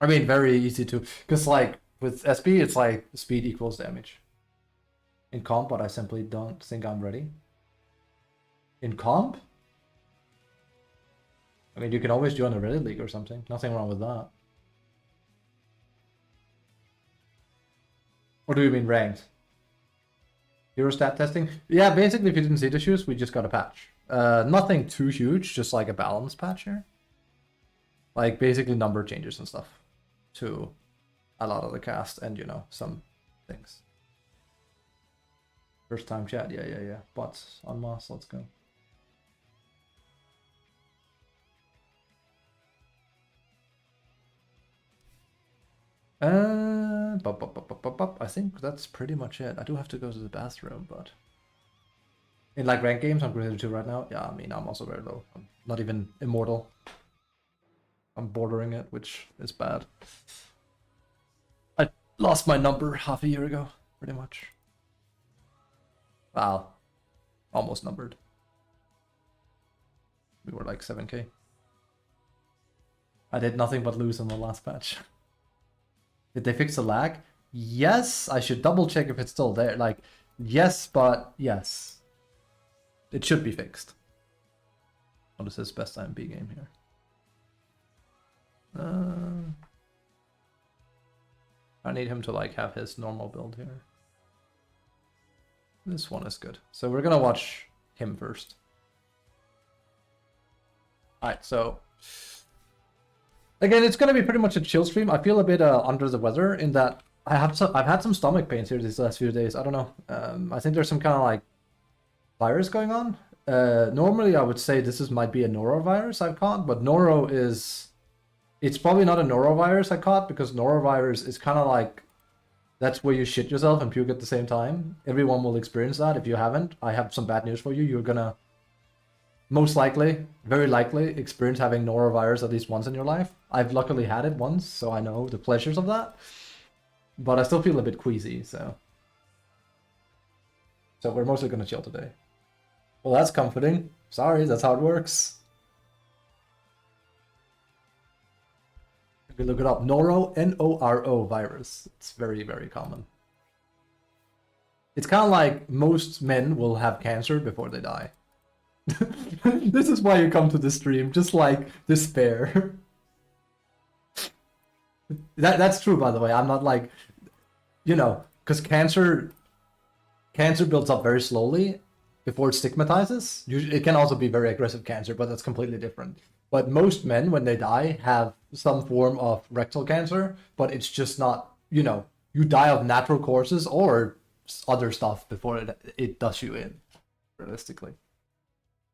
I mean, very easy to... Because, like, with SB, it's like speed equals damage. In comp, but I simply don't think I'm ready. In comp? I mean, you can always join a Reddit league or something. Nothing wrong with that. Or do you mean ranked? Hero stat testing? Yeah, basically if you didn't see the issues, we just got a patch. Nothing too huge, just like a balance patch here. Like basically number changes and stuff to a lot of the cast and, you know, some things. First time chat, yeah. Bots en masse, let's go. I think that's pretty much it. I do have to go to the bathroom, but in like ranked games, I'm Grenadier 2 right now. Yeah, I mean, I'm also very low. I'm not even immortal. I'm bordering it, which is bad. I lost my number half a year ago, pretty much. Wow. Almost numbered. We were like 7k. I did nothing but lose on the last patch. Did they fix the lag? Yes, I should double check if it's still there. Like, yes, but yes. It should be fixed. What is his best IMP game here? I need him to like have his normal build here. This one is good. So we're gonna watch him first. Alright, so again, it's gonna be pretty much a chill stream. I feel a bit under the weather in that I've had some stomach pains here these last few days. I don't know. I think there's some kind of like virus going on. Normally I would say this might be a norovirus I've caught, but noro is... It's probably not a norovirus I caught, because norovirus is kind of like... That's where you shit yourself and puke at the same time. Everyone will experience that. If you haven't, I have some bad news for you. You're gonna most likely, very likely, experience having norovirus at least once in your life. I've luckily had it once, so I know the pleasures of that. But I still feel a bit queasy, so... So we're mostly gonna chill today. Well, that's comforting. Sorry, that's how it works. You can look it up. Noro, N-O-R-O virus. It's very, very common. It's kind of like most men will have cancer before they die. This is why you come to the stream, just like despair. That's true, by the way. I'm not like, you know, because cancer builds up very slowly before it stigmatizes. Usually, it can also be very aggressive cancer, but that's completely different. But most men, when they die, have some form of rectal cancer, but it's just not, you know, you die of natural causes or other stuff before it does you in, realistically.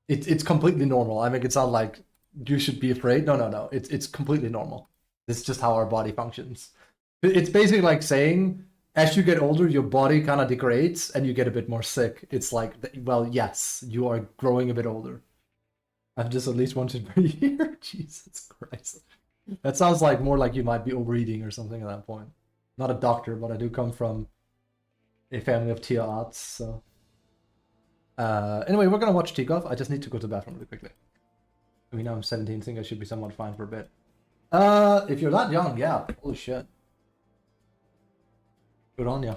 It's completely normal. I make it sound like you should be afraid. No. It's completely normal. It's just how our body functions. It's basically like saying, as you get older, your body kind of degrades and you get a bit more sick. It's like, well, yes, you are growing a bit older. I've just at least once per year. Jesus Christ. That sounds like more like you might be overeating or something at that point. Not a doctor, but I do come from a family of IIIITs, so Anyway, we're gonna watch T-Golf. I just need to go to the bathroom really quickly. I mean, I'm 17, think I should be somewhat fine for a bit. If you're that young, yeah. Holy shit. Good on ya.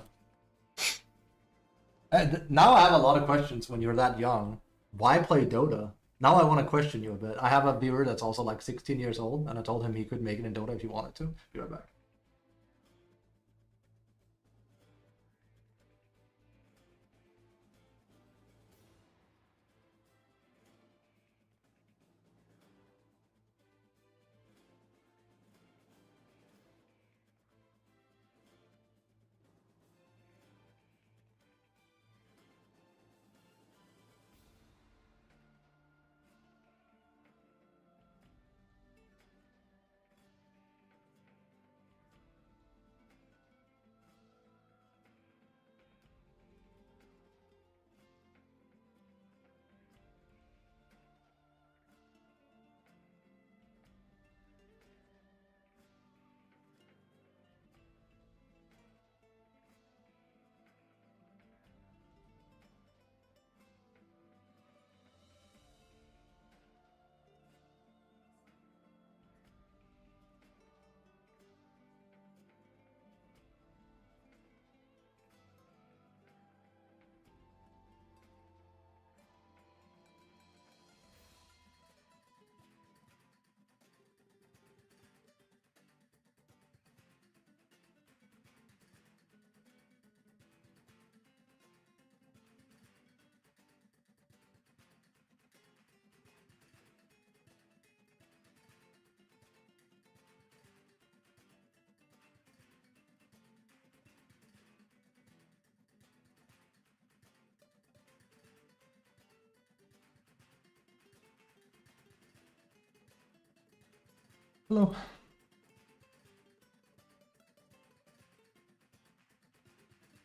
Now I have a lot of questions when you're that young. Why play Dota? Now I want to question you a bit. I have a viewer that's also like 16 years old, and I told him he could make it in Dota if he wanted to. Be right back. Hello.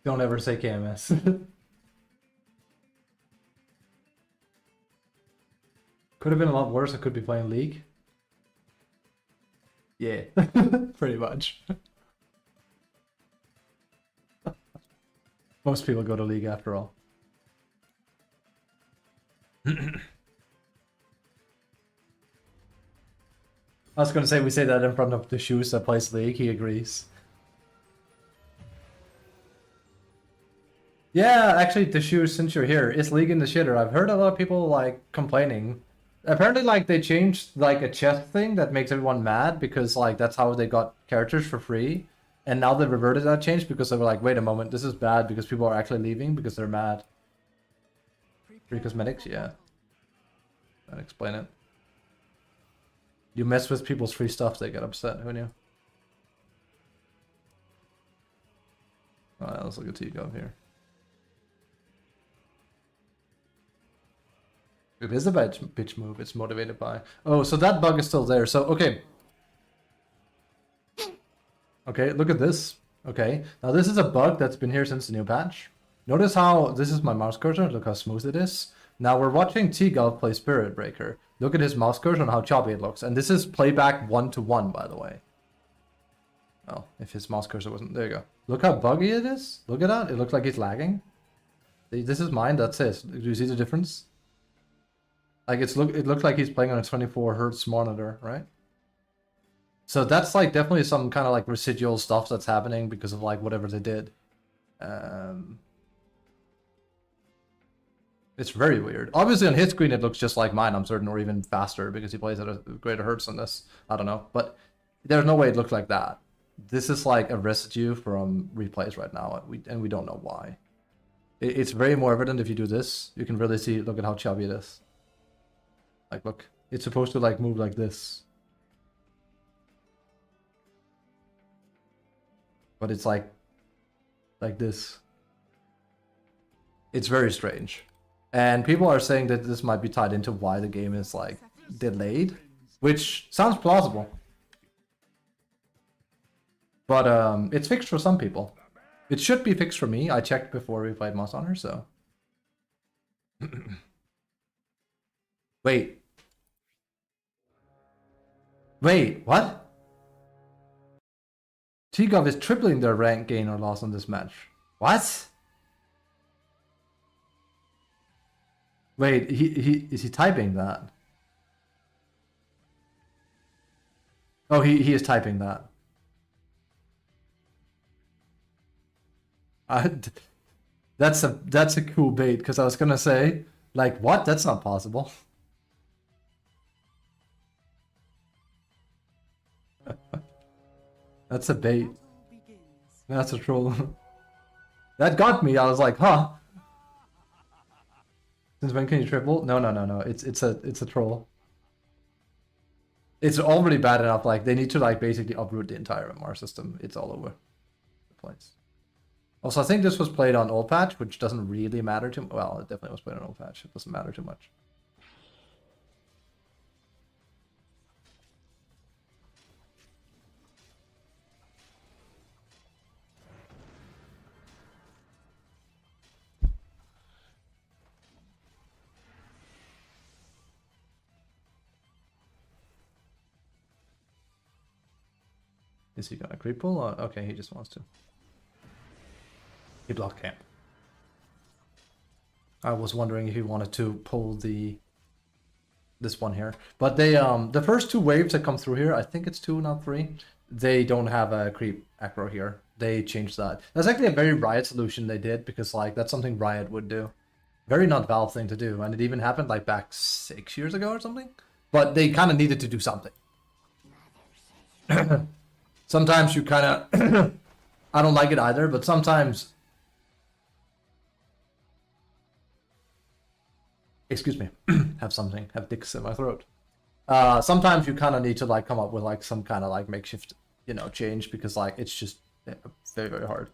Don't ever say KMS. Could have been a lot worse. I could be playing League. Yeah, pretty much. Most people go to League after all. I was going to say, we say that in front of the shoes that plays League. He agrees. Yeah, actually, the shoes, since you're here, is League in the shitter. I've heard a lot of people like complaining. Apparently, like they changed like a chest thing that makes everyone mad because like that's how they got characters for free, and now they reverted that change because they were like, wait a moment, this is bad because people are actually leaving because they're mad. Free cosmetics, yeah. I'd explain it. You mess with people's free stuff, they get upset. Who knew? Alright, let's look at T-Gov here. It is a bitch move. It's motivated by. Oh, so that bug is still there. So, okay. Okay, look at this. Okay, now this is a bug that's been here since the new patch. Notice how this is my mouse cursor. Look how smooth it is. Now we're watching T-Golf play Spirit Breaker. Look at his mouse cursor and how choppy it looks. And this is playback 1-to-1, by the way. Oh, if his mouse cursor wasn't... There you go. Look how buggy it is. Look at that. It looks like he's lagging. This is mine. That's it. Do you see the difference? Like it looks like he's playing on a 24 hertz monitor, right? So that's like definitely some kind of like residual stuff that's happening because of like whatever they did. It's very weird. Obviously on his screen it looks just like mine, I'm certain, or even faster because he plays at a greater hertz than this. I don't know, but there's no way it looked like that. This is like a residue from replays right now, and we don't know why. It's very more evident if you do this. You can really see. Look at how chubby it is. Like, look, it's supposed to like move like this. But it's like this. It's very strange. And people are saying that this might be tied into why the game is like delayed, which sounds plausible. But it's fixed for some people. It should be fixed for me. I checked before we played Monster Hunter, so. Wait. Wait, what? T-Gov is tripling their rank gain or loss on this match. What? Wait, is he typing that? Oh, he is typing that. That's a cool bait, because I was gonna say, like, what? That's not possible. That's a bait. Battle begins. That's a troll. That got me. I was like, huh. Since when can you triple? No. It's a troll. It's already bad enough. Like they need to like basically uproot the entire MR system. It's all over the place. Also, I think this was played on old patch, which doesn't really matter too. Well, it definitely was played on old patch. It doesn't matter too much. Is he gonna creep pull? Or... Okay, he just wants to. He blocked camp. I was wondering if he wanted to pull this one here. But they the first two waves that come through here, I think it's 2, not 3, they don't have a creep aggro here. They changed that. That's actually a very Riot solution they did, because like that's something Riot would do. Very not Valve thing to do, and it even happened like back 6 years ago or something. But they kind of needed to do something. Sometimes you kind of... I don't like it either, but sometimes... Excuse me. Have dicks in my throat. Sometimes you kind of need to like come up with like some kind of like makeshift, you know, change, because like it's just very, very hard.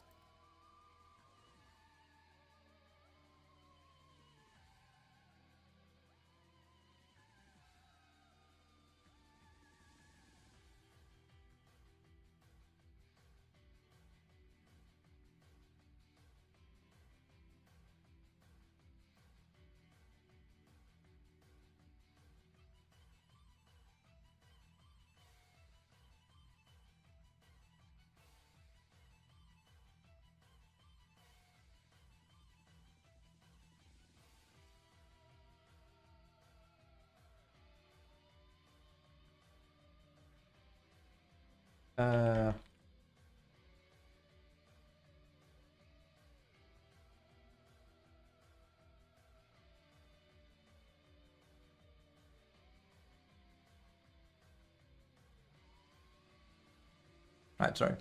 Right, sorry.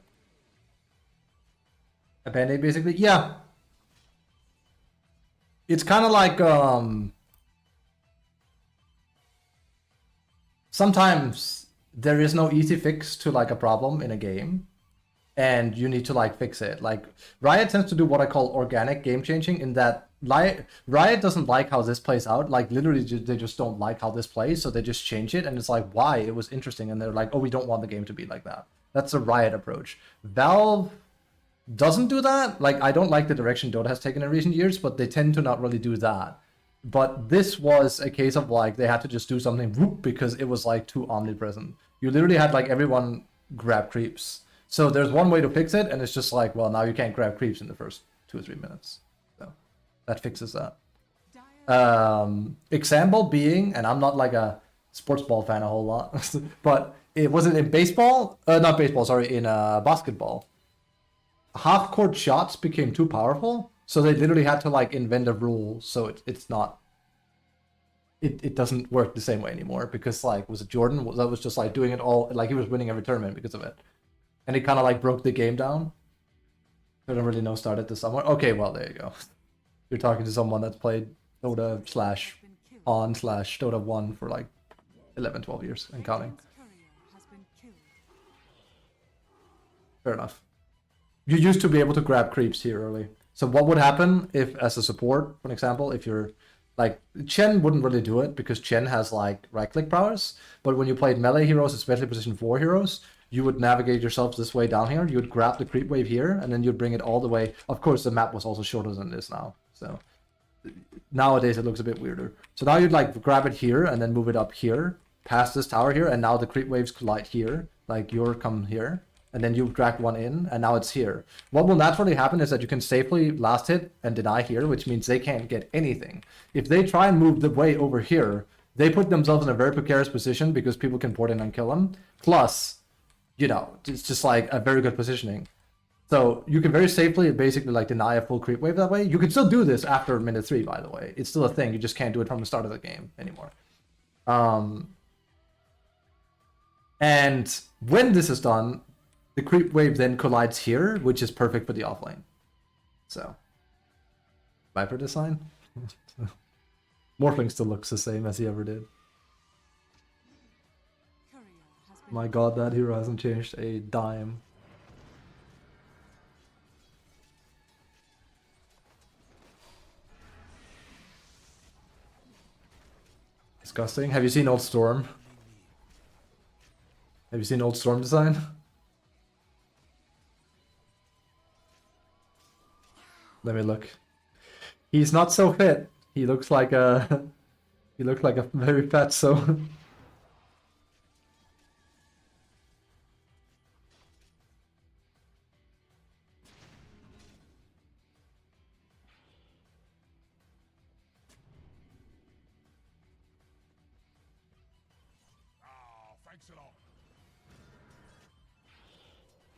A band-aid basically? Yeah. It's kind of like sometimes there is no easy fix to like a problem in a game, and you need to like fix it. Like Riot tends to do what I call organic game changing, in that Riot doesn't like how this plays out. Like literally they just don't like how this plays, so they just change it, and it's like, why? It was interesting, and they're like, oh, we don't want the game to be like that. That's a Riot approach. Valve doesn't do that. Like, I don't like the direction Dota has taken in recent years, but they tend to not really do that. But this was a case of like they had to just do something whoop, because it was like too omnipresent. You literally had like everyone grab creeps. So there's one way to fix it, and it's just like, well, now you can't grab creeps in the first 2 or 3 minutes. So that fixes that. Example being, and I'm not like a sports ball fan a whole lot, but it wasn't in baseball, not baseball, sorry, in basketball. Half-court shots became too powerful, so they literally had to like invent a rule, so it's not... It doesn't work the same way anymore, because like, was it Jordan? That was just like doing it all, like he was winning every tournament because of it. And it kind of like broke the game down. I don't really know, started this somewhere. Okay, well, there you go. You're talking to someone that's played Dota slash on slash Dota 1 for like 11, 12 years and counting. Fair enough. You used to be able to grab creeps here early. So what would happen if, as a support, for example, if you're like, Chen wouldn't really do it because Chen has like right-click prowess, but when you played melee heroes, especially position 4 heroes, you would navigate yourself this way down here, you would grab the creep wave here, and then you'd bring it all the way. Of course, the map was also shorter than this now, so nowadays it looks a bit weirder. So now you'd like grab it here and then move it up here, past this tower here, and now the creep waves collide here, like your come here. and then you drag one in, and now it's here. What will naturally happen is that you can safely last hit and deny here, which means they can't get anything. If they try and move the way over here, they put themselves in a very precarious position because people can port in and kill them. Plus, you know, it's just like a very good positioning. So you can very safely basically like deny a full creep wave that way. You can still do this after minute 3, by the way. It's still a thing. You just can't do it from the start of the game anymore. And when this is done, the creep wave then collides here, which is perfect for the offlane. So, Viper design? Morphling still looks the same as he ever did. Courier has been My god, that hero hasn't changed a dime. Disgusting. Have you seen Old Storm? Have you seen Old Storm design? Let me look. He's not so fit. He looks like a he looks like a very fat so. Ah, thanks a lot.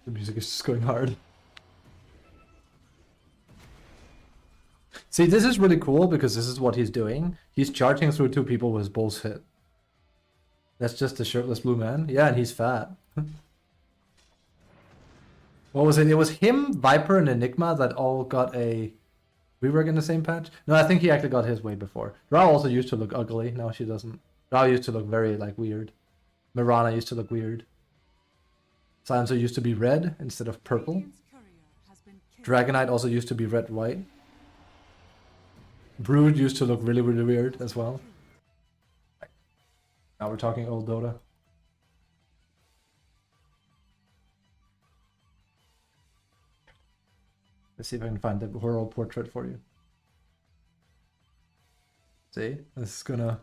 The music is just going hard. See, this is really cool because this is what he's doing. He's charging through 2 people with his bulls hit. That's just a shirtless blue man. Yeah, and he's fat. What was it? It was him, Viper, and Enigma that all got a rework in the same patch? No, I think he actually got his way before. Rao also used to look ugly. No, she doesn't. Rao used to look very, like, weird. Mirana used to look weird. Silencer used to be red instead of purple. Radiant's courier has been killed. Dragonite also used to be red-white. Brood used to look really, really weird as well. Now we're talking old Dota. Let's see if I can find the horror portrait for you. See? This is gonna...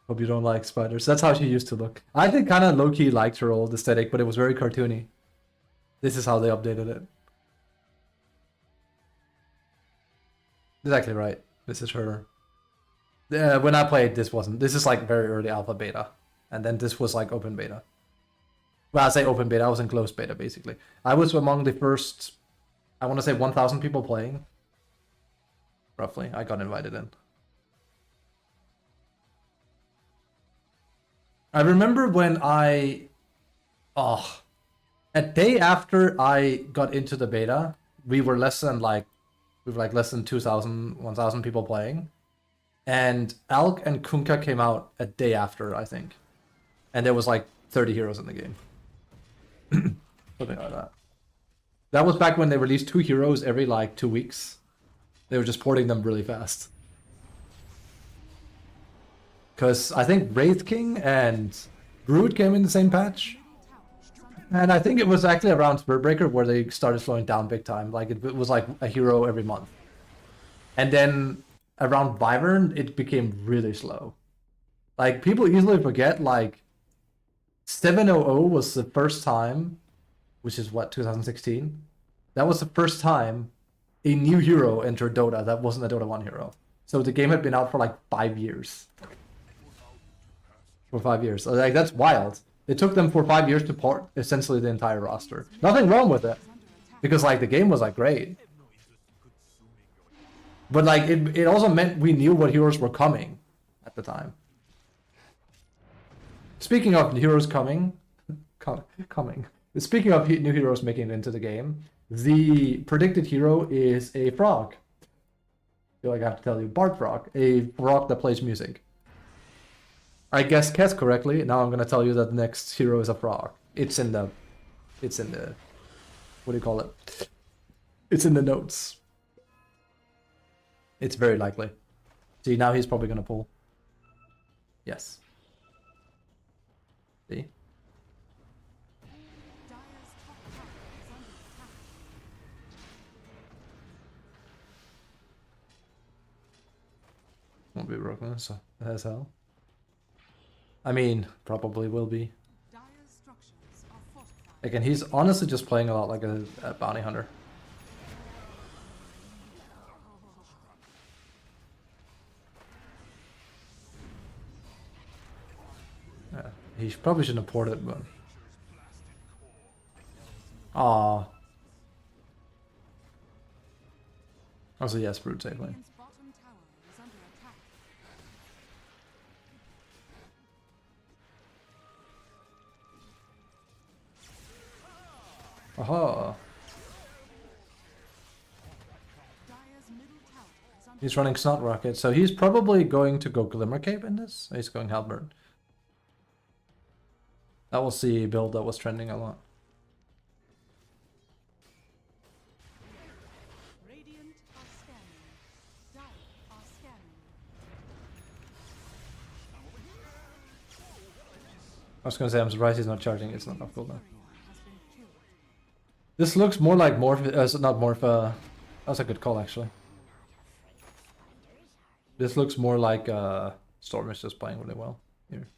Hope you don't like spiders. That's how she used to look. I think kind of low-key liked her old aesthetic, but it was very cartoony. This is how they updated it. Exactly right. This is her. When I played, this wasn't. This is like very early alpha beta. And then this was like open beta. Well, I say open beta, I was in closed beta basically. I was among the first, I want to say 1,000 people playing. Roughly. I got invited in. I remember when a day after I got into the beta, we were less than 2,000, 1,000 people playing. And Alk and Kunkka came out a day after, I think. And there was like 30 heroes in the game. Something like that. That was back when they released 2 heroes every like 2 weeks. They were just porting them really fast. Because I think Wraith King and Brood came in the same patch. And I think it was actually around Spiritbreaker where they started slowing down big time. Like it was like a hero every month. And then around Wyvern, it became really slow. Like people easily forget like 700 was the first time, which is what, 2016? That was the first time a new hero entered Dota that wasn't a Dota 1 hero. So the game had been out for like 5 years. For 5 years. So, like that's wild. It took them for 5 years to port essentially the entire roster. Nothing wrong with it. Because like the game was like great. But like it also meant we knew what heroes were coming at the time. Speaking of heroes coming. Speaking of new heroes making it into the game, the predicted hero is a frog. I feel like I have to tell you, Bard Frog. A frog that plays music. I guessed Kes correctly. Now I'm gonna tell you that the next hero is a frog. It's in the what do you call it? It's in the notes. It's very likely. See, now he's probably gonna pull. Yes. See? Dire's top tower is under attack. Won't be broken, so as hell. I mean, probably will be. Dire's Again, he's honestly just playing a lot like a bounty hunter. Yeah, he probably shouldn't have ported, but... Aww. Also, yes, brute safely. Radiant's bottom tower is under attack. Aha. Dire's middle tower is under He's running Snot Rocket, so he's probably going to go Glimmer Cape in this. He's going Halberd. That was the build that was trending a lot. Radiant are scanning. Dire are scanning. I was gonna say, I'm surprised he's not charging. It's not enough cooldown. Courier has been killed. This looks more like Morph, not Morph, that's a good call actually. This looks more like Storm is just playing really well here.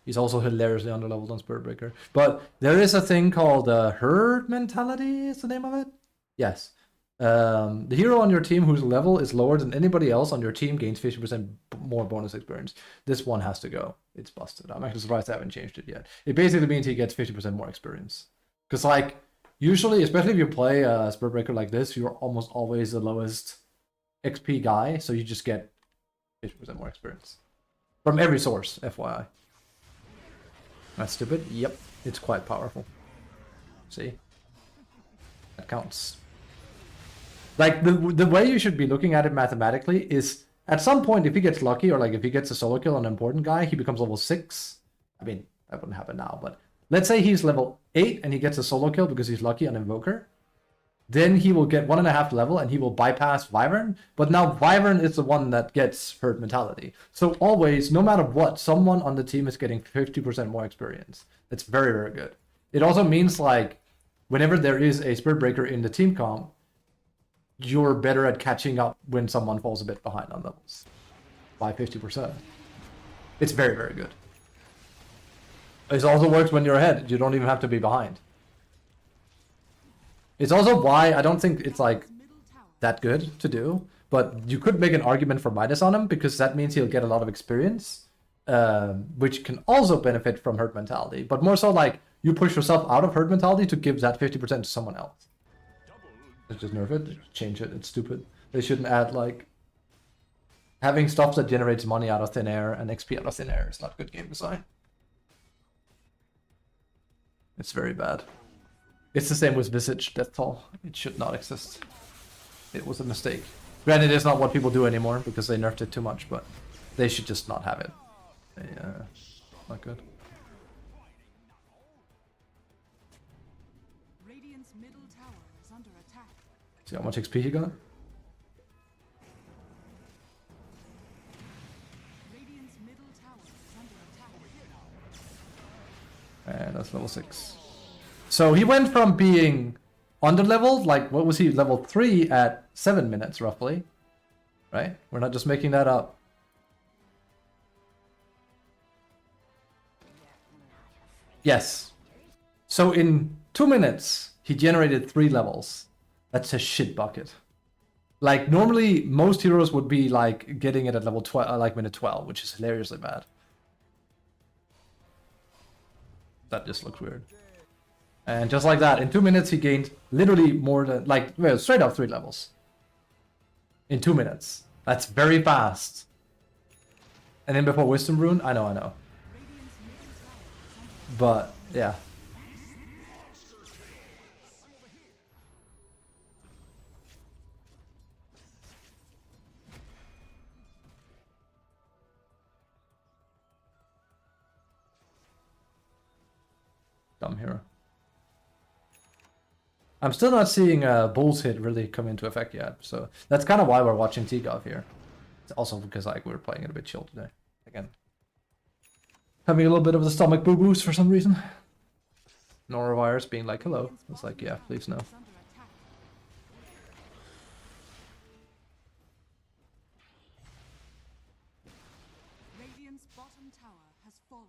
He's also hilariously underleveled on Spirit Breaker. But there is a thing called herd mentality, is the name of it? Yes. The hero on your team whose level is lower than anybody else on your team gains 50% more bonus experience. This one has to go. It's busted. I'm actually surprised I haven't changed it yet. It basically means he gets 50% more experience. Because like, usually, especially if you play a Spirit Breaker like this, you're almost always the lowest XP guy, so you just get 50% more experience. From every source, FYI. That's stupid? Yep, it's quite powerful. See? That counts. Like, the way you should be looking at it mathematically is, at some point, if he gets lucky, or like if he gets a solo kill on an important guy, he becomes level 6. I mean, that wouldn't happen now, but let's say he's level 8 and he gets a solo kill because he's lucky on Invoker. Then he will get 1.5 level and he will bypass Wyvern. But now Wyvern is the one that gets herd mentality. So always, no matter what, someone on the team is getting 50% more experience. That's very, very good. It also means like, whenever there is a Spirit Breaker in the team comp, you're better at catching up when someone falls a bit behind on levels. By 50%. It's very, very good. It also works when you're ahead. You don't even have to be behind. It's also why I don't think it's like Middle tower that good to do, but you could make an argument for Midas on him because that means he'll get a lot of experience, which can also benefit from herd mentality. But more so like you push yourself out of herd mentality to give that 50% to someone else. Let's just nerf it, change it. It's stupid. They shouldn't add like having stuff that generates money out of thin air and XP out of thin air. It's not good game design. It's very bad. It's the same with Visage Death Toll. It should not exist. It was a mistake. Granted, it's not what people do anymore because they nerfed it too much, but they should just not have it. Not good. Radiant's middle tower is under attack. See how much XP he got? Radiant's middle tower is under attack. And that's level 6. So he went from being under-leveled, like, what was he, level 3 at 7 minutes, roughly. Right? We're not just making that up. Yes. So in 2 minutes, he generated 3 levels. That's a shit bucket. Like, normally, most heroes would be, like, getting it at level 12, like minute 12, which is hilariously bad. That just looks weird. And just like that, in 2 minutes, he gained literally more than, like, well, straight up 3 levels. In 2 minutes. That's very fast. And then before Wisdom Rune, I know. Radiant's middle tower is under But, yeah. Dumb hero. I'm still not seeing Bull's hit really come into effect yet, so that's kind of why we're watching T-Gov here. It's also because like we're playing it a bit chill today. Again, having a little bit of the stomach boo-boos for some reason. Norovirus being like, hello. It's like, yeah, please no. is under attack. Radiant's bottom tower has fallen.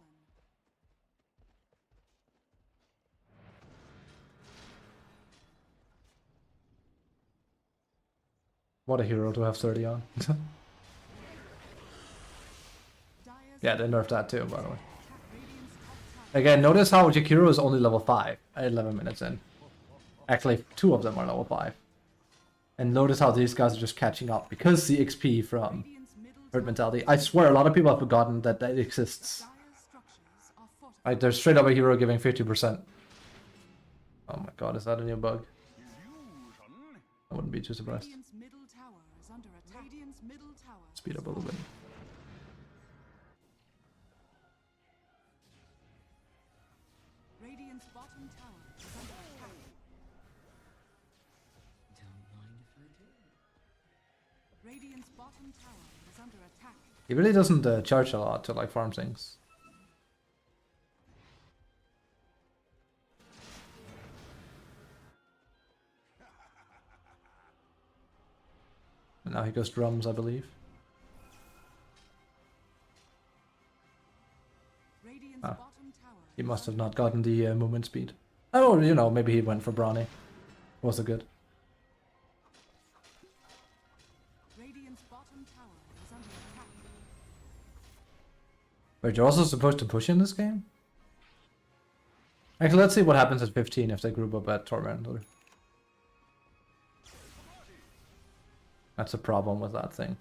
What a hero to have 30 on. Dire's Yeah, they nerfed that too, by the way. Radiant's top tower. Again, notice how Jakiro is only level 5 at 11 minutes in. Actually, 2 of them are level 5. And notice how these guys are just catching up because the XP from Radiant's middle herd tower. mentality. I swear a lot of people have forgotten that that exists. Dire's structures are fortified. Like, there's straight up a hero giving 50%. Oh my god, is that a new bug? I wouldn't be too surprised. Radiant's middle tower is under attack. Radiant's middle tower. Speed up a little bit. Radiant's bottom tower is under attack. Radiant's bottom tower is under attack. He really doesn't charge a lot to like farm things. And now he goes drums, I believe. Radiant's Ah. bottom tower. He must have not gotten the movement speed. Oh, you know, maybe he went for Brawny. Was it good? Radiant's bottom tower is under attack. Wait, you're also supposed to push in this game? Actually, let's see what happens at 15 if they group up at Tormentor. That's a problem with that thing.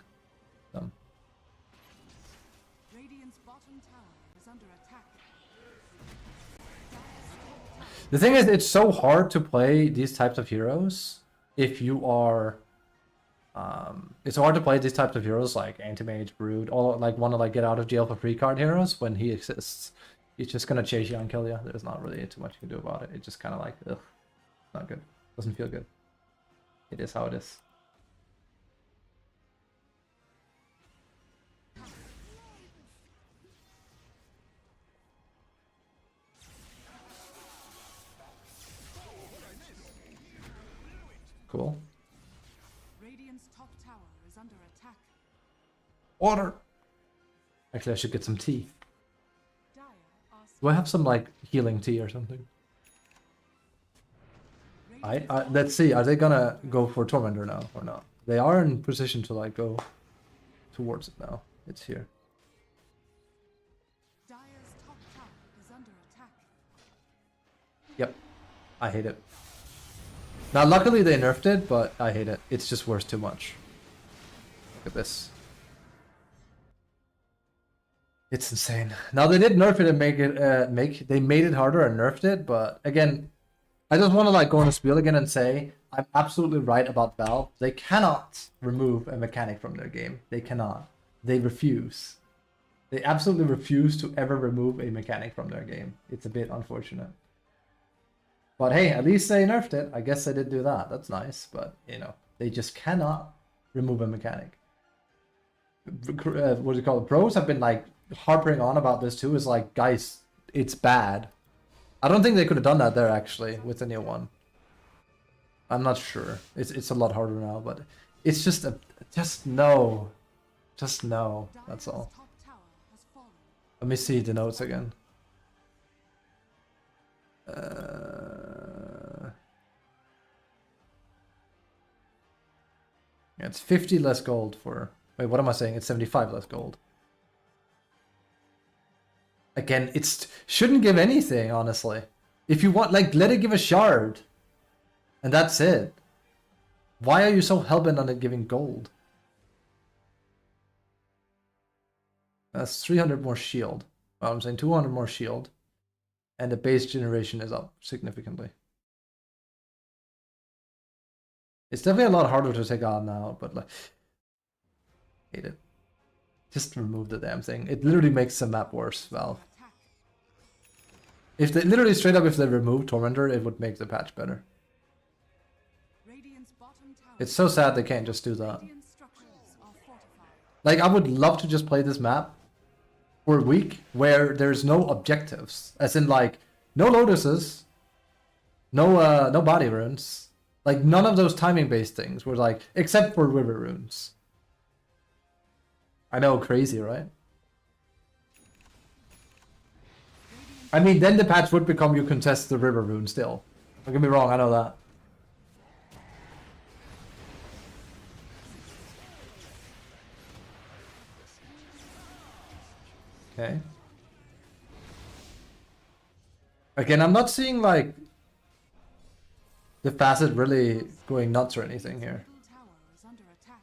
Radiant's bottom tower is under attack. The thing is, it's so hard to play these types of heroes if you are... it's hard to play these types of heroes like Anti-Mage, Brood, all like want to like get out of jail for free card heroes when he exists. He's just gonna chase you and kill you. There's not really too much you can do about it. It's just kind of like, ugh, not good. Doesn't feel good. It is how it is. Cool. Radiant's top tower is under attack. Water! Actually, I should get some tea. Dire are Do I have some like healing tea or something? Let's see. Are they gonna go for Tormentor now or not? They are in position to like go towards it now. It's here. Dire's top tower is under attack. Yep. I hate it. Now, luckily they nerfed it, but I hate it. It's just worth too much. Look at this. It's insane. Now they did nerf it and make it they made it harder and nerfed it, but again, I just want to like go on a spiel again and say I'm absolutely right about Valve. They cannot remove a mechanic from their game. They cannot. They refuse. They absolutely refuse to ever remove a mechanic from their game. It's a bit unfortunate. But hey, at least they nerfed it. I guess they did do that. That's nice. But, you know, they just cannot remove a mechanic. What do you call it? Pros have been like harping on about this too. Is like, guys, it's bad. I don't think they could have done that there actually with the new one. I'm not sure. It's a lot harder now, but it's just just no. Just no. That's all. Dire's top tower has fallen. Let me see the notes again. Yeah, it's 50 less gold for... Wait, what am I saying? It's 75 less gold. Again, it shouldn't give anything, honestly. If you want, like, let it give a shard. And that's it. Why are you so hellbent on it giving gold? That's 300 more shield. Well, I'm saying 200 more shield. And the base generation is up significantly. It's definitely a lot harder to take on now, but like, hate it. Just remove the damn thing. It literally makes the map worse, Valve. Attack. If they literally straight up, if they remove Tormentor, it would make the patch better. Radiant's bottom tower. It's so sad they can't just do that. Radiant structures are fortified. Like, I would love to just play this map for a week where there's no objectives, as in like no lotuses, no body runes, like none of those timing based things were like, except for river runes. I know, crazy, right? I mean, then the patch would become you contest the river rune still. Don't get me wrong, I know that. Okay. Again, I'm not seeing like the facet really going nuts or anything here. Middle tower is under attack.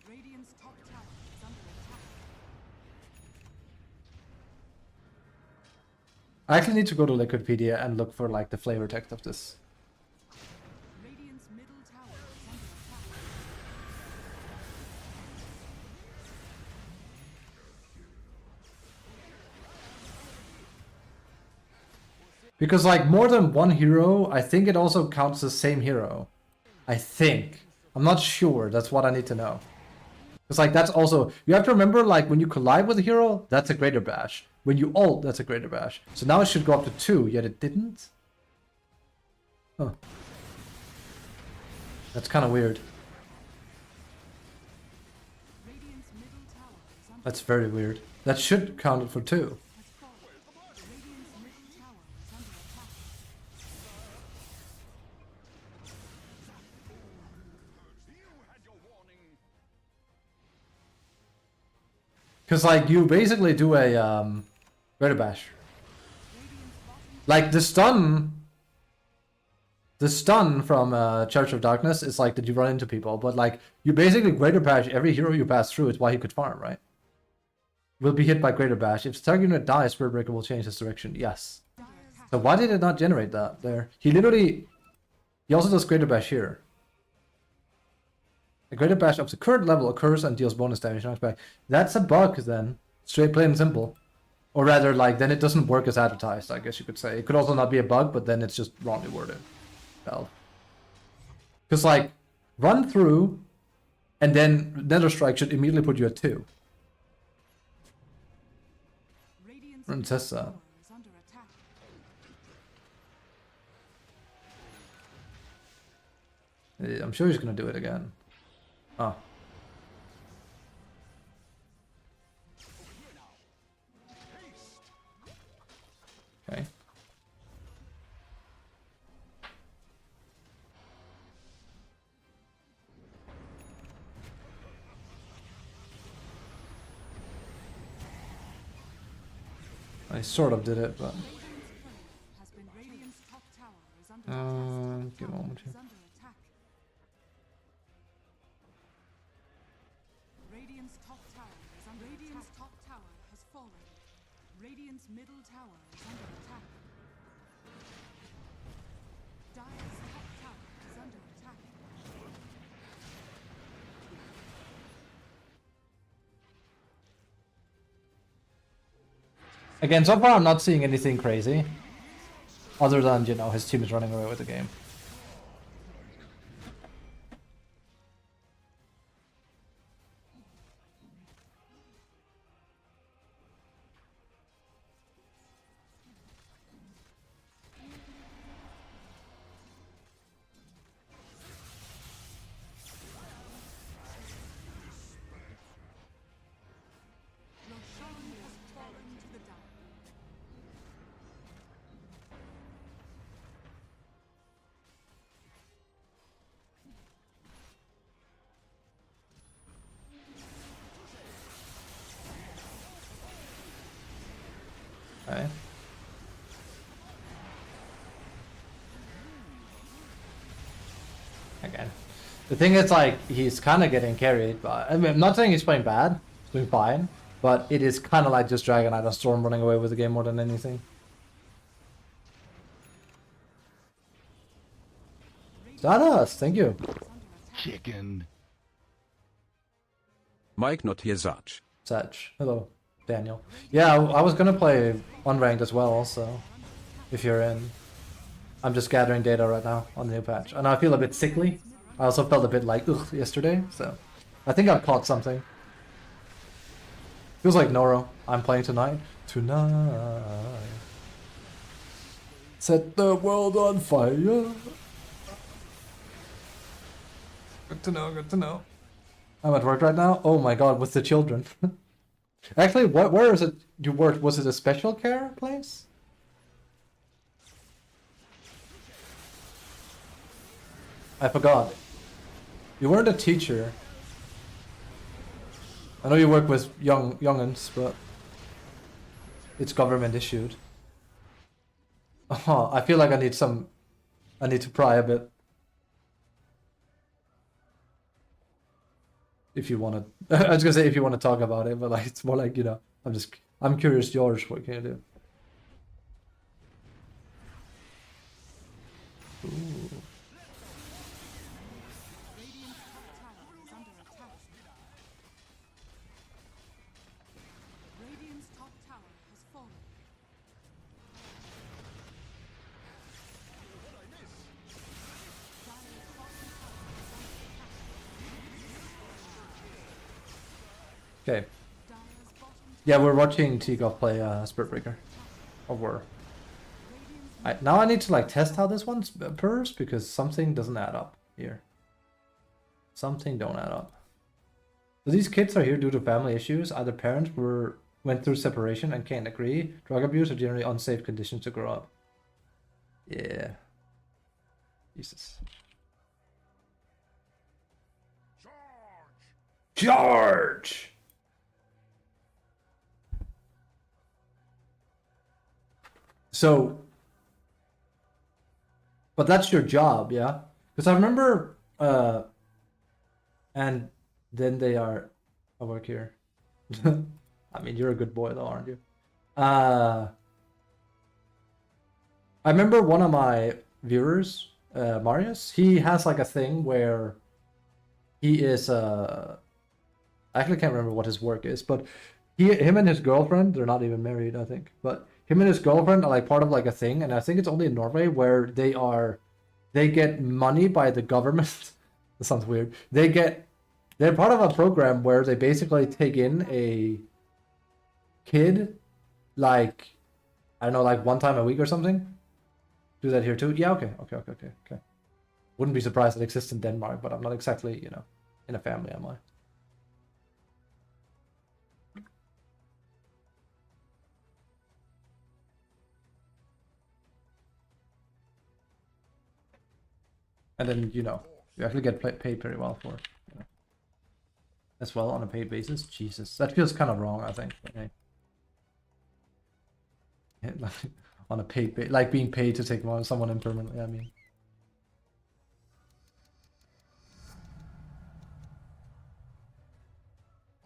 Radiant's top tower is under attack. I actually need to go to Liquipedia and look for like the flavor text of this. Radiant's middle tower is under attack. Because like more than one hero, I think it also counts the same hero. I think. I'm not sure. That's what I need to know. Because like that's also, you have to remember like when you collide with a hero, that's a greater bash. When you ult, that's a greater bash. So now it should go up to 2, yet it didn't. Huh. That's kind of weird. Radiant's middle tower is under That's very weird. That should count it for 2. has fallen. Radiant's middle tower is under attack. Because like you basically do a greater bash. Like the stun from Church of Darkness is like that you run into people, but like you basically greater bash every hero you pass through. It's why he could farm, right? Will be hit by greater bash. If the target unit dies, Spirit Breaker will change its direction. Yes. So why did it not generate that there? He also does greater bash here. A greater bash of the current level occurs and deals bonus damage knocks back. That's a bug then. Straight plain and simple. Or rather, like, then it doesn't work as advertised, I guess you could say. It could also not be a bug, but then it's just wrongly worded. Well. Because, like, run through, and then Nether Strike should immediately put you at 2. Radiant's And it says that. tower is under attack. I'm sure he's gonna do it again. Oh. Okay. I sort of did it, but Has been Radiant's top tower is under attack. give a moment here. Is under attack. Radiant's top tower is under Radiant's top tower has fallen. Radiant's middle tower is under attack. Dire's top tower is under attack. Again, so far I'm not seeing anything crazy. Other than, you know, his team is running away with the game. Roshan has fallen to the Dire. Okay. Again. The thing is, like, he's kind of getting carried, but I mean, I'm not saying he's playing bad. He's doing fine. But it is kind of like just Dragon Knight and Storm running away with the game more than anything. Stardust, thank you. Chicken. Mike not here Zach. Sag. Hello, Daniel. Yeah, I was gonna play unranked as well, so if you're in. I'm just gathering data right now on the new patch. And I feel a bit sickly. I also felt a bit like ugh yesterday, so I think I've caught something. Feels like Noro. I'm playing tonight. Tonight. Set the world on fire. Good to know, good to know. I'm at work right now. Oh my god, with the children. Actually, where is it you worked? Was it a special care place? I forgot. You weren't a teacher. I know you work with young'uns, but it's government issued. Oh, I feel like I need to pry a bit. If you want to, I was gonna say if you want to talk about it, but like it's more like, you know, I'm curious, George, what can you do? Ooh. Radiant's top tower is under attack. Radiant's top tower has fallen. Dire's bottom tower is under attack. Okay. Dire's bottom Yeah, we're watching T-Golf play Spirit Breaker. Or were. Radiant's Now I need to like test how this one purrs because something doesn't add up here. Something don't add up. So these kids are here due to family issues. Either parents went through separation and can't agree, drug abuse, or generally unsafe conditions to grow up. Yeah. Jesus. Charge! So, but that's your job, yeah? Because I remember, and then they are, I work here. I mean, you're a good boy though, aren't you? I remember one of my viewers, Marius, he has like a thing where he is, I actually can't remember what his work is, but him and his girlfriend, they're not even married, I think, but him and his girlfriend are like part of like a thing, and I think it's only in Norway where they get money by the government. That sounds weird. They're part of a program where they basically take in a kid, like, I don't know, like one time a week or something. Do that here too? Yeah, okay. Wouldn't be surprised it exists in Denmark, but I'm not exactly, you know, in a family, am I? And then, you know, you actually get paid very well for it, you know, as well on a paid basis. Jesus, that feels kind of wrong, I think. But hey. Yeah, like, on a paid like being paid to take someone in permanently, I mean.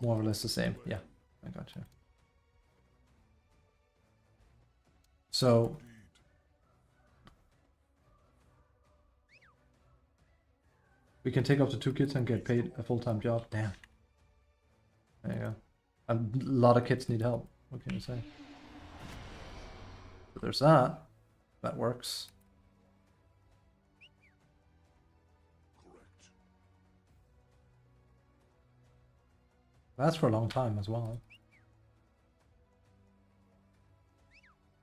More or less the same. Yeah, I got you. So we can take up to 2 kids and get paid a full-time job. Damn. There you go. A lot of kids need help. What can you say? So there's that. That works. Correct. That's for a long time as well.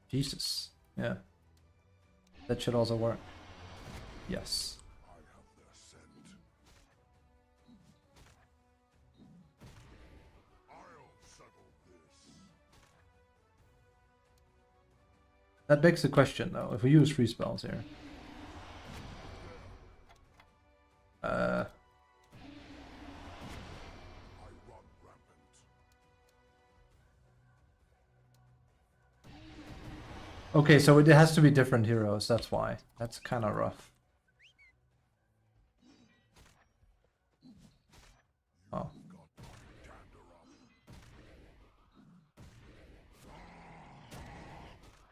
Jesus. Yeah. That should also work. Yes. I have their scent. I'll settle this. That begs the question though, if we use free spells here. I run rampant. Okay, so it has to be different heroes, that's why. That's kind of rough. Oh.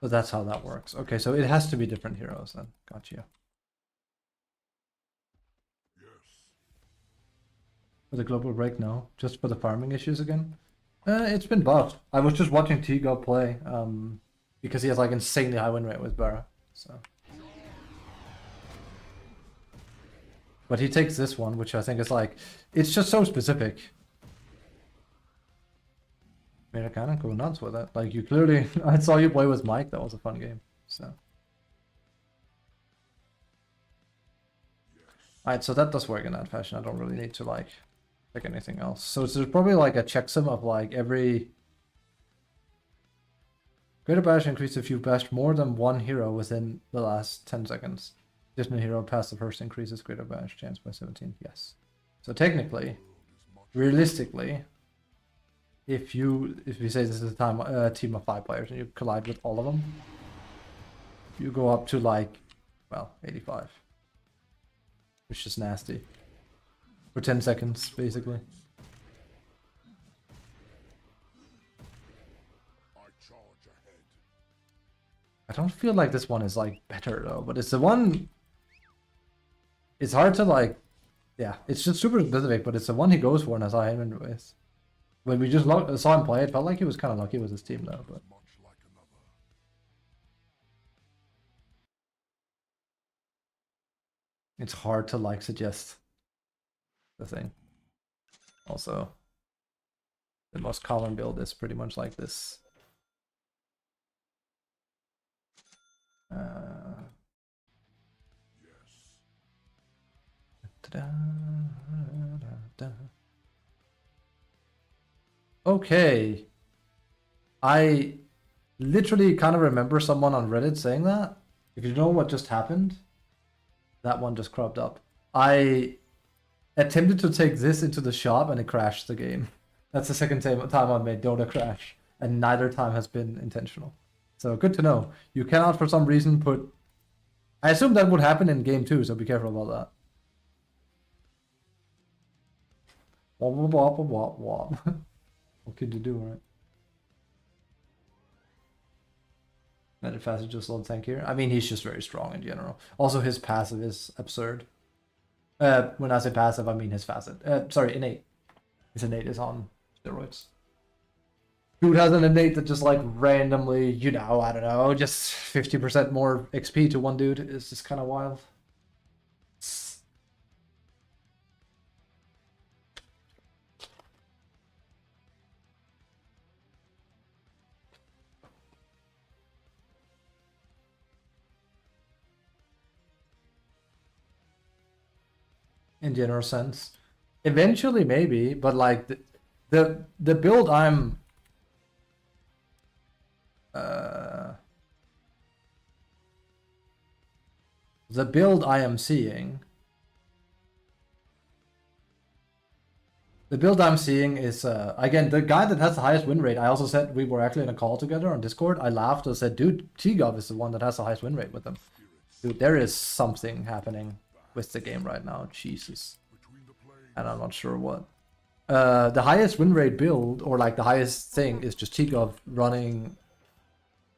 So that's how that works. Okay, so it has to be different heroes then. Gotcha. Yes. For the global break, no. Just for the farming issues again? It's been buffed. I was just watching T-Go play, because he has like insanely high win rate with Bara. So. But he takes this one, which I think is like, it's just so specific. I mean, I kind of go nuts with it. Like, you clearly, I saw you play with Mike. That was a fun game. So. Alright, so that does work in that fashion. I don't really need to, like, pick anything else. So there's probably, like, a checksum of, like, every... Greater Bash increased if you bashed more than one hero within the last 10 seconds. Additional hero past the first increases Greater Bash chance by 17. Yes. So technically, realistically, if we say this is a team of 5 players and you collide with all of them, you go up to like, well, 85, which is nasty for 10 seconds basically. I charge ahead. I don't feel like this one is like better though, but it's the one. It's hard to like, yeah, it's just super specific, but it's the one he goes for and I saw him in with. When we just saw him play, it felt like he was kind of lucky with his team though, but. Much like another. It's hard to like suggest the thing. Also, the most common build is pretty much like this. Yes. Okay. I literally kind of remember someone on Reddit saying that. If you know what just happened, that one just cropped up. I attempted to take this into the shop and it crashed the game. That's the second time I've made Dota crash, and neither time has been intentional. So good to know. You cannot for some reason put... I assume that would happen in game 2, so be careful about that. Wop, wop, wop, wop, wop. What could you do, right? Meta fast just low tank here. I mean, he's just very strong in general. Also, his passive is absurd. When I say passive, I mean his facet. Sorry, innate. His innate is on steroids. Dude has an innate that just like randomly, you know, I don't know, just 50% more XP to one dude. It's just kind of wild. In general sense, eventually maybe, but like the build I'm the build I am seeing, the build I'm seeing is again the guy that has the highest win rate. I also said we were actually in a call together on Discord. I laughed and said, dude, T-Gov is the one that has the highest win rate with them. Dude, there is something happening with the game right now. Jesus. And I'm not sure what. The highest win rate build, or like the highest thing, is just T-Gov running.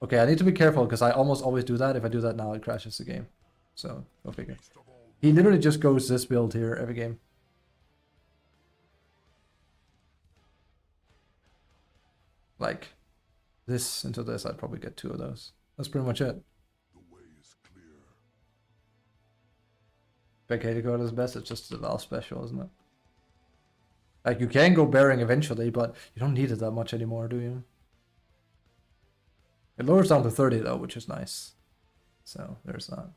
Okay, I need to be careful because I almost always do that. If I do that now, it crashes the game. So, go figure. He literally just goes this build here every game. Like, this into this, I'd probably get 2 of those. That's pretty much it. The way is clear. Spectator code is best, it's just the Val special, isn't it? Like, you can go bearing eventually, but you don't need it that much anymore, do you? It lowers down to 30 though, which is nice. So, there's that.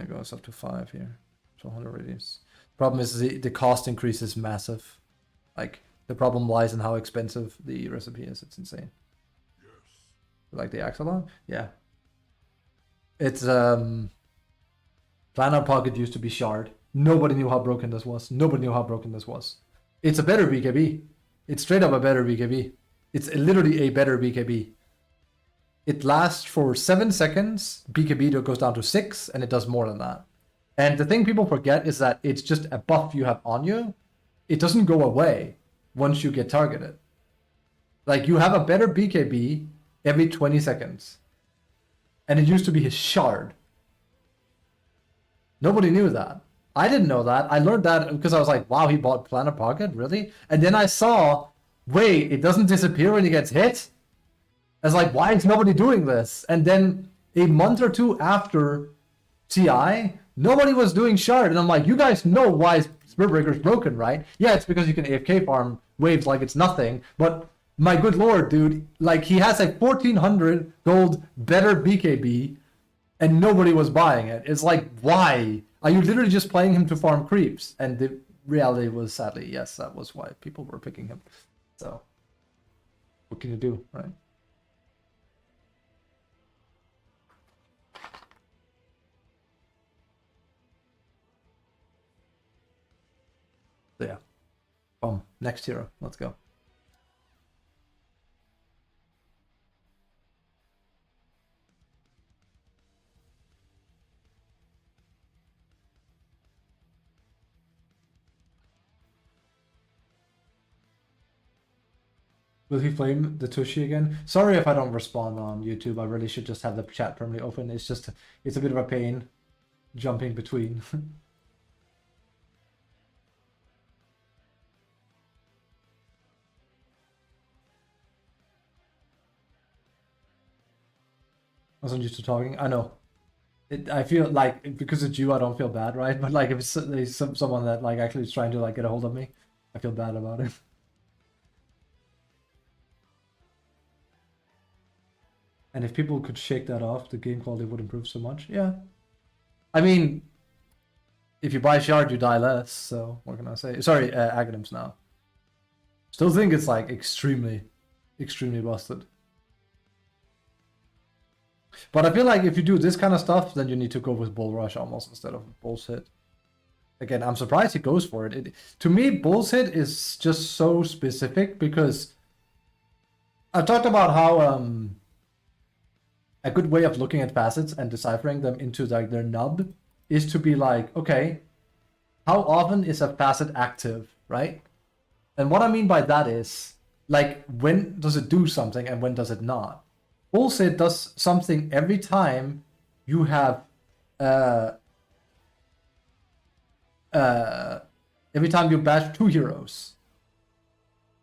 It goes up to 5 here. 100 radius. Problem is the cost increase is massive. Like, the problem lies in how expensive the recipe is. It's insane. Yes. Like the Axolotl? Yeah. It's Planar Pocket used to be shard. Nobody knew how broken this was. Nobody knew how broken this was. It's a better BKB. It's straight up a better BKB. It's literally a better BKB. It lasts for 7 seconds. BKB goes down to 6, and it does more than that. And the thing people forget is that it's just a buff you have on you. It doesn't go away once you get targeted. Like, you have a better BKB every 20 seconds. And it used to be his shard. Nobody knew that. I didn't know that. I learned that because I was like, wow, he bought Planar Pocket? Really? And then I saw, wait, it doesn't disappear when he gets hit? I was like, why is nobody doing this? And then a month or 2 after TI, nobody was doing shard. And I'm like, you guys know why Spirit Breaker is broken, right? Yeah, it's because you can AFK farm waves like it's nothing. But my good lord, dude, like, he has a 1400 gold better BKB and nobody was buying it. It's like, why? Are you literally just playing him to farm creeps? And the reality was, sadly, yes, that was why people were picking him. So, what can you do, right? Next hero. Let's go. Will he flame the Tushy again? Sorry if I don't respond on YouTube. I really should just have the chat permanently open. It's a bit of a pain jumping between. I wasn't used to talking. I know. I feel like because it's you, I don't feel bad, right? But like if it's someone that like actually is trying to like get a hold of me, I feel bad about it. And if people could shake that off, the game quality would improve so much. Yeah. I mean, if you buy Shard, you die less. So what can I say? Sorry, Aghanims now. Still think it's like extremely busted. But I feel like if you do this kind of stuff, then you need to go with Bull Rush almost instead of Bull's Hit. Again, I'm surprised he goes for it. To me, Bull's Hit is just so specific because I've talked about how a good way of looking at facets and deciphering them into like their nub is to be like, okay, how often is a facet active, right? And what I mean by that is like when does it do something and when does it not? Bull's Hit does something every time you have every time you bash 2 heroes.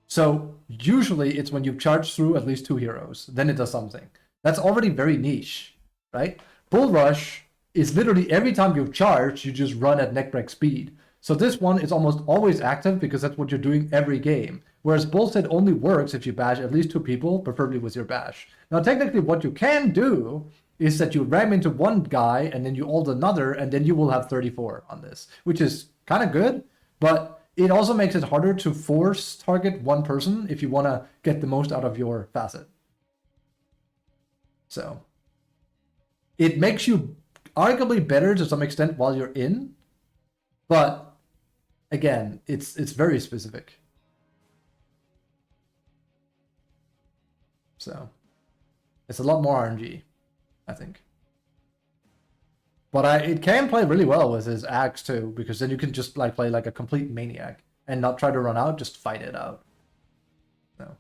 So usually it's when you charge through at least 2 heroes, then it does something. That's already very niche, right? Bull Rush is literally every time you charge, you just run at neckbreak speed. So this one is almost always active because that's what you're doing every game. Whereas Bull's Hit only works if you bash at least 2 people, preferably with your bash. Now technically what you can do is that you ram into one guy and then you ult another and then you will have 34 on this, which is kind of good, but it also makes it harder to force target one person if you want to get the most out of your facet. So it makes you arguably better to some extent while you're in, but again, it's very specific. So it's a lot more RNG, I think. But it can play really well with his axe too, because then you can just like play like a complete maniac and not try to run out, just fight it out. So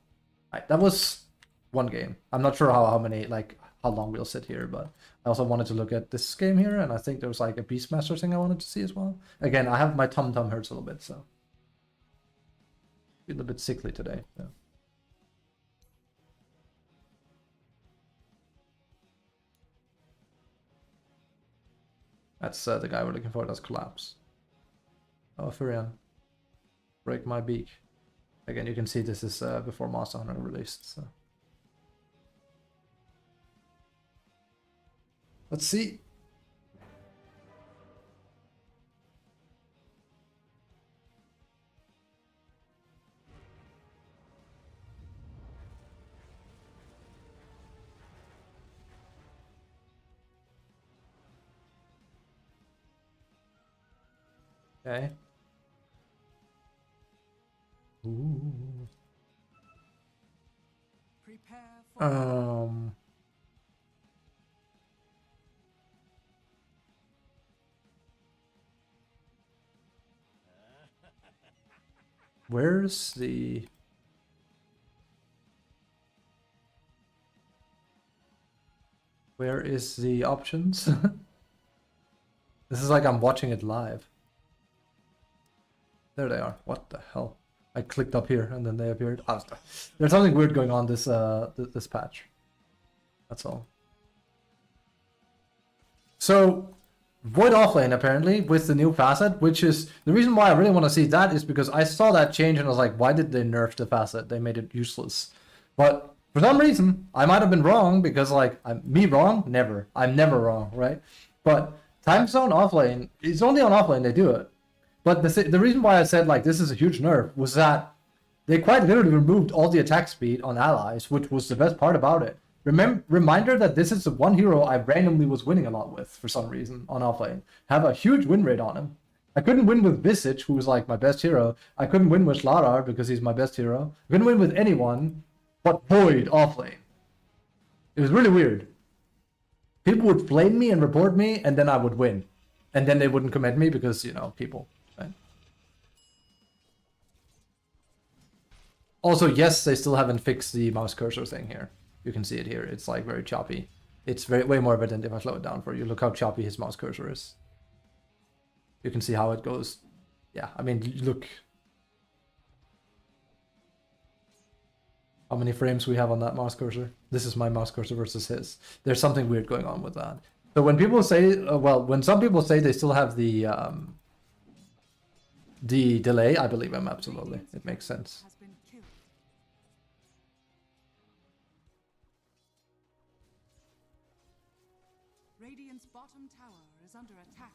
that was one game. I'm not sure how many, like how long we'll sit here, but I also wanted to look at this game here, and I think there was like a Beastmaster thing I wanted to see as well. Again, I have my tum hurts a little bit, so feel a bit sickly today. So. That's the guy we're looking for. That's Collapse. Oh, Furion. Break my beak. Again, you can see this is before Monster Hunter released. So. Let's see. Okay. Ooh. Prepare for Where's the... Where is the options? This is like I'm watching it live. There they are. What the hell? I clicked up here and then they appeared. Oh, there's something weird going on this this patch. That's all. So Void Offlane apparently with the new facet, which is the reason why I really want to see that is because I saw that change and I was like, why did they nerf the facet? They made it useless. But for some reason, I might have been wrong because like me wrong? Never. I'm never wrong, right? But Time Zone Offlane, it's only on Offlane they do it. But the reason why I said like this is a huge nerf was that they quite literally removed all the attack speed on allies, which was the best part about it. Reminder that this is the one hero I randomly was winning a lot with for some reason on offlane. Have a huge win rate on him. I couldn't win with Visage, who's like my best hero. I couldn't win with Sladar because he's my best hero. I couldn't win with anyone but Void offlane. It was really weird. People would flame me and report me, and then I would win. And then they wouldn't comment me because, you know, people. Right? Also, yes, they still haven't fixed the mouse cursor thing here. You can see it here. It's like very choppy. It's way more evident if I slow it down for you. Look how choppy his mouse cursor is. You can see how it goes. Yeah, I mean, look. How many frames we have on that mouse cursor? This is my mouse cursor versus his. There's something weird going on with that. So when people say, well, when some people say they still have the delay, I believe them absolutely. It makes sense. Has been killed. Radiant's bottom tower is under attack.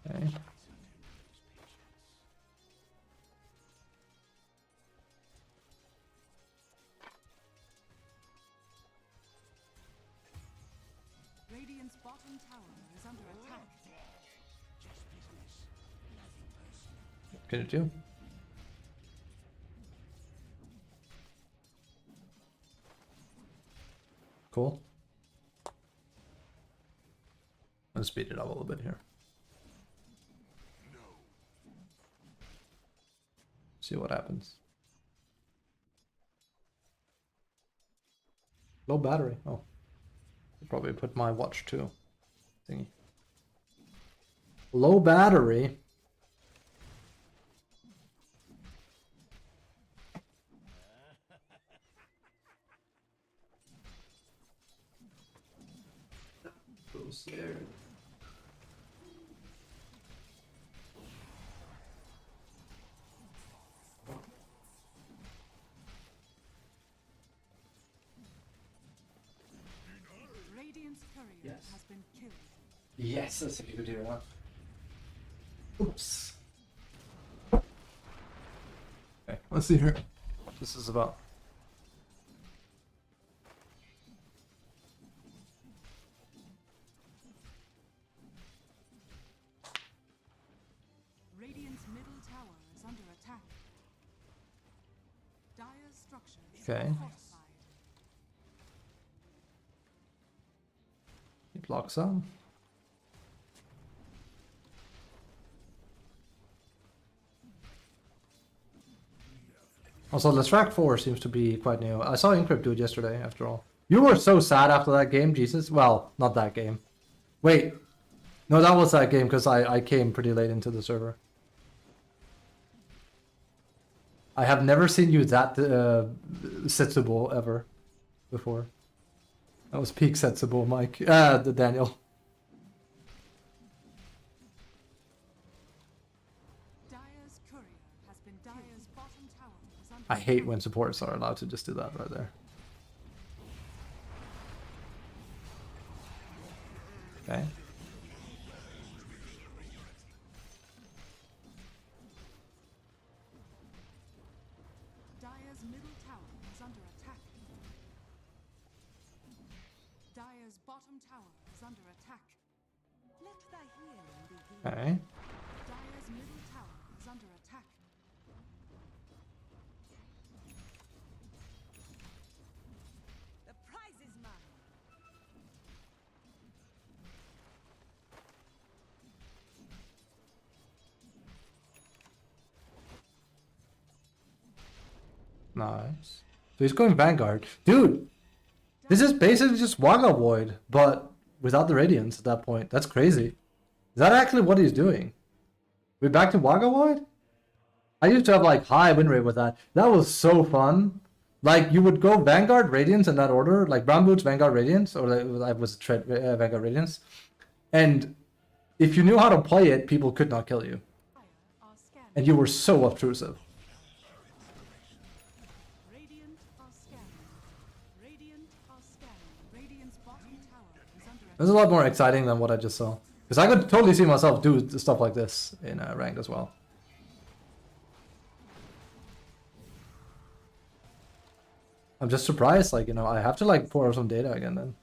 Okay. Radiant's bottom tower is under attack. What can it do? Cool. Let's speed it up a little bit here. See what happens. Low battery. Oh. I'll probably put my watch too. Thingy. Low battery. So scared. Radiant's courier Yes. has been killed. Yes, that's a good hero. Oops. Okay, let's see here. What this is about. Radiant's middle tower is under attack. Dire's structures Okay. are fortified. He blocks some. Also, Lestrak 4 seems to be quite new. I saw Encrypt do it yesterday, after all. You were so sad after that game, Jesus. Well, not that game. Wait. No, that was that game, because I came pretty late into the server. I have never seen you that sensible ever before. That was peak sensible, Mike. The Daniel. Dire's courier has been Dire's bottom tower is under I hate when supporters are allowed to just do that right there. Okay. Dire's middle tower is under attack. Dire's bottom tower is under attack. Let thy healing be healed. Okay. Dire's middle tower is under attack. The prize is mine. Nice. So he's going Vanguard. Dude, this is basically just Waga Void, but without the Radiance at that point. That's crazy. Is that actually what he's doing? We're back to Waga Void? I used to have like high win rate with that. That was so fun. Like you would go Vanguard Radiance in that order, like Brown Boots Vanguard Radiance, or I was Tread Vanguard Radiance. And if you knew how to play it, people could not kill you. Dire are scanning. And you were so obtrusive. Radiant are scanning. Radiant are scanning. Radiant's bottom tower is under attack. This is a lot more exciting than what I just saw. Because I could totally see myself do stuff like this in ranked as well. I'm just surprised, like, you know, I have to like pour some data again then.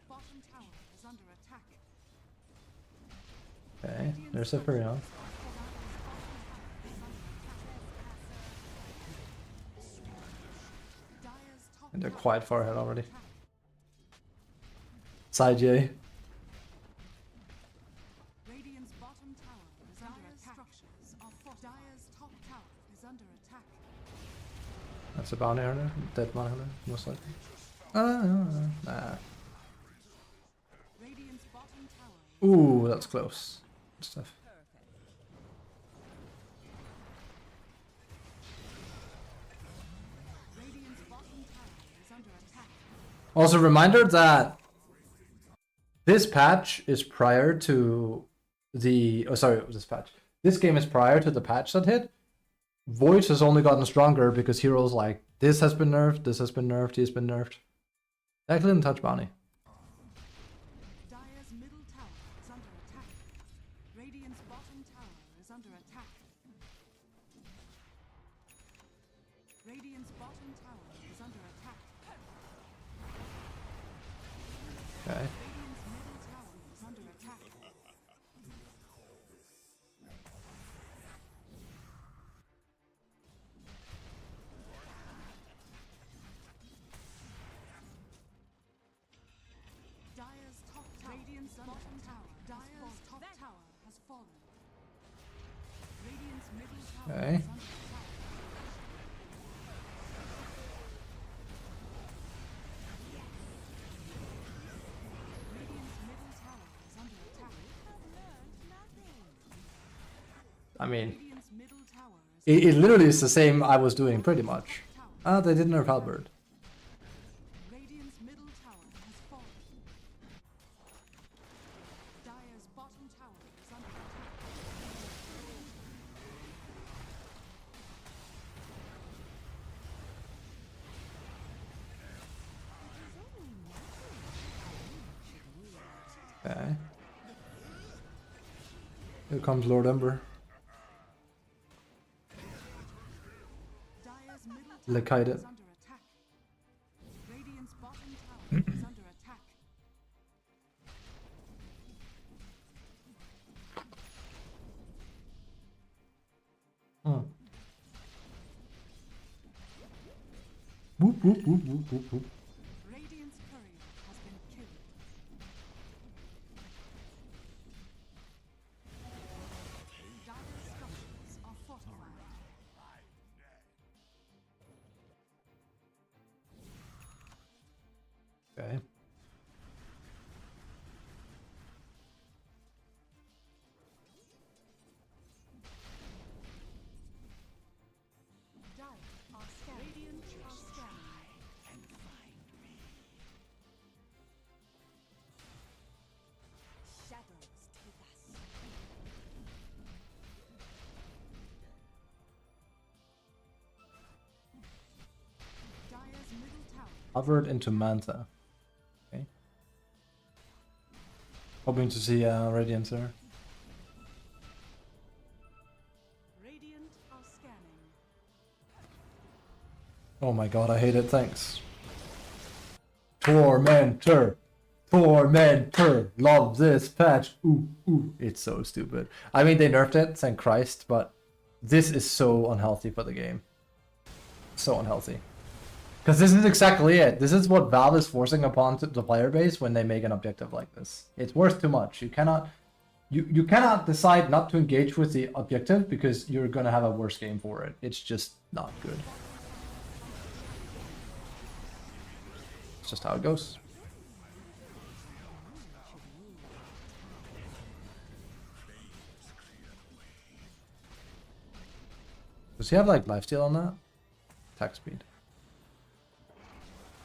bottom tower is under attack. Okay, there's a Furion. Dire's top And they're tower quite far is ahead under already. attack. Side J. Radiant's bottom tower is under attack. Structures are fortified. Dire's top tower is under attack. That's a bounty hunter. Dead bounty hunter, most likely. Nah. Radiant's bottom tower. Ooh, that's close. Good stuff. Radiant's bottom tower is under attack. Also, reminder that this patch is prior to the. Oh, sorry, this patch. This game is prior to the patch that hit. Void has only gotten stronger because heroes like this has been nerfed, this has been nerfed, he's been nerfed. I didn't touch bounty. Dire's middle tower is under attack. Radiant's bottom tower is under attack. Radiant's bottom tower is under attack. Okay. Radiant's middle tower is under attack. Dire's top tower. Radiant's bottom tower. Dire's top tower has fallen. Radiant's middle tower Okay. is under attack. Radiant's middle tower is under attack. I mean, Radiant's middle tower is it literally is the same I was doing pretty much. Ah, they didn't nerf Halberd. Radiant's middle tower has fallen. Dire's bottom tower is under attack. Okay. Here comes Lord Ember. Dire's middle Look tower at it. is under attack. Radiant's bottom tower is under attack. Hmm. Whoop, whoop, whoop, whoop, whoop, whoop. Radiant's courier has been killed. Dire's structures are fortified. Okay. Dire are scanning. Radiant are scanning. Shadows take us. Dire's middle tower. Hovered into Manta. Okay. Hoping to see Radiant there. Radiant are scanning. Oh my god, I hate it, thanks. Tormentor! Tormentor! Love this patch! Ooh, ooh, it's so stupid. I mean, they nerfed it, thank Christ, but this is so unhealthy for the game. So unhealthy. Because this is exactly it. This is what Valve is forcing upon the player base when they make an objective like this. It's worth too much. You cannot decide not to engage with the objective because you're gonna have a worse game for it. It's just not good. It's just how it goes. Does he have like lifesteal on that? Attack speed.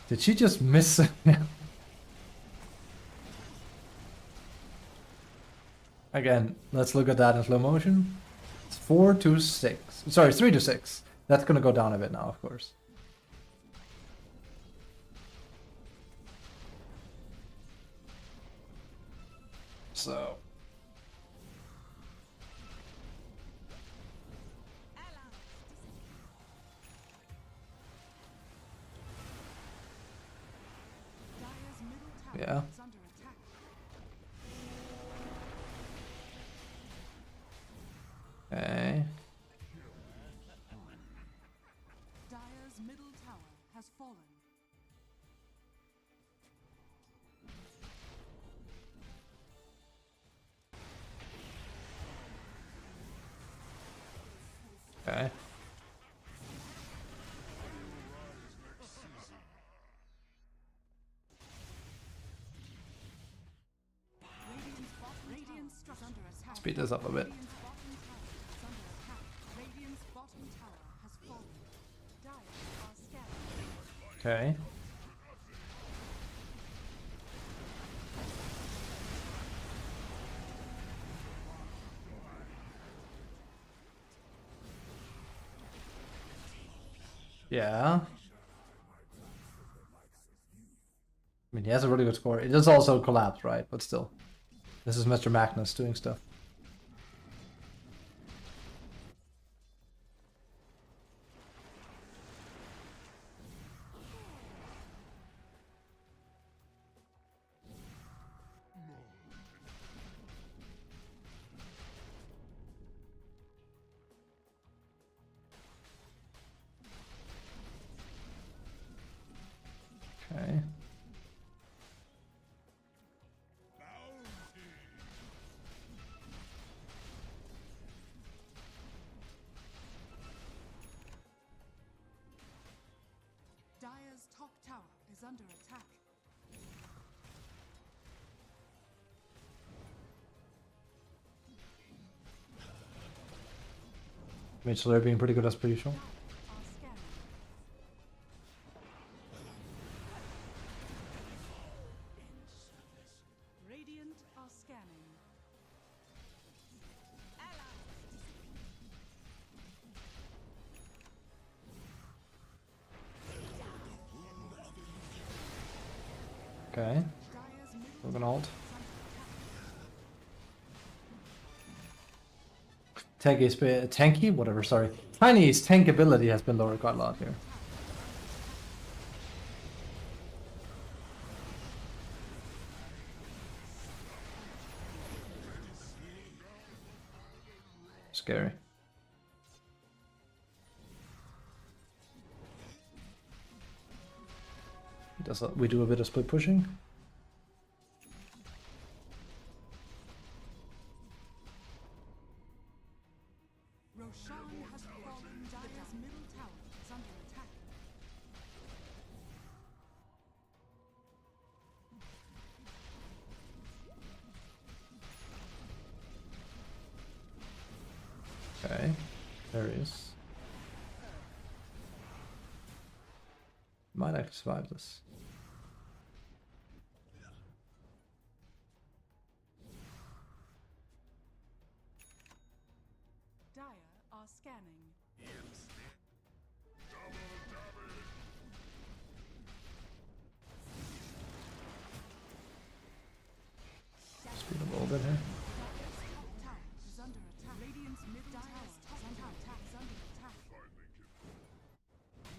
Did she just miss? Again, let's look at that in slow motion. It's 4 to 6. Sorry, 3 to 6. That's gonna go down a bit now, of course. So. Dire's middle tower Yeah. is under Radiant's middle tower has fallen. Okay. Radiant's structure under attack. Speed this up a bit. Radiant's bottom tower is under attack. Radiant's bottom tower has fallen. Dire are scattering. Okay. Yeah. I mean, he has a really good score. It does also collapse, right? But still. This is Mr. Magnus doing stuff. Okay. Dire's top tower is under attack. Mitchell are being pretty good as per usual. Are scanning. Radiant are scanning. Okay. Dire's middle We're gonna ult. Tanky's tanky? Whatever, sorry. Tiny's tank ability has been lowered quite a lot here. Scary. We do a bit of split pushing. Roshan has fallen. Dire's middle tower is under attack. Okay, there he is. Might actually survive this. Dire are scanning. Speed up a little bit here. Top tower is under attack. Radiant's middle tower is under attack.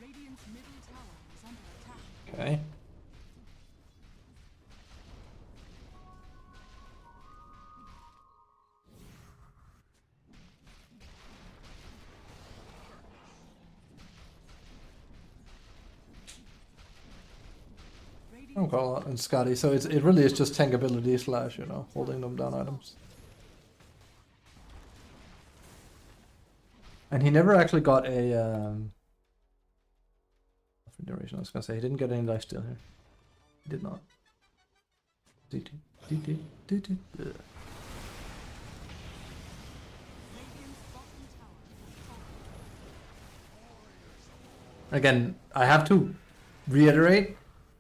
Radiant's middle tower is under attack. Okay. Oh, Carl and Scotty. So it really is just tank ability slash, you know, holding them down items. And he never actually got a duration. I was gonna say he didn't get any lifesteal here. He did not. Radiant's bottom tower has fallen. Again, I have to reiterate,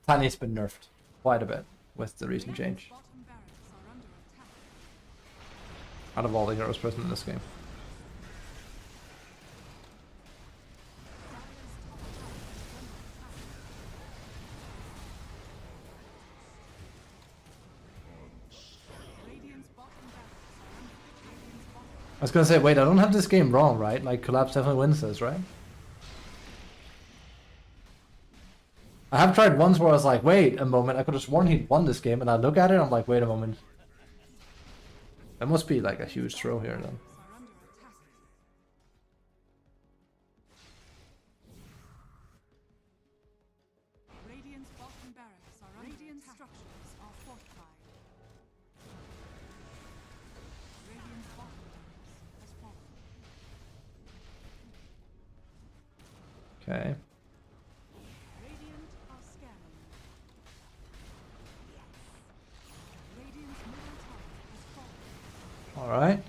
Tiny's been nerfed quite a bit with the recent change. Bottom barracks are under attack. Out of all the heroes present in this game. Radiant's bottom barracks are under Radiant's bottom. I was gonna say, wait, I don't have this game wrong, right? Like, Collapse definitely wins this, right? I have tried once where I was like, wait a moment, I could have sworn he'd won this game, and I look at it, I'm like, wait a moment. That must be like a huge throw here then. Are under attack. structures are fortified. Radiant's bottom barracks has fallen. Okay. Radiant are scanning. Radiant's middle tower has fallen. All right.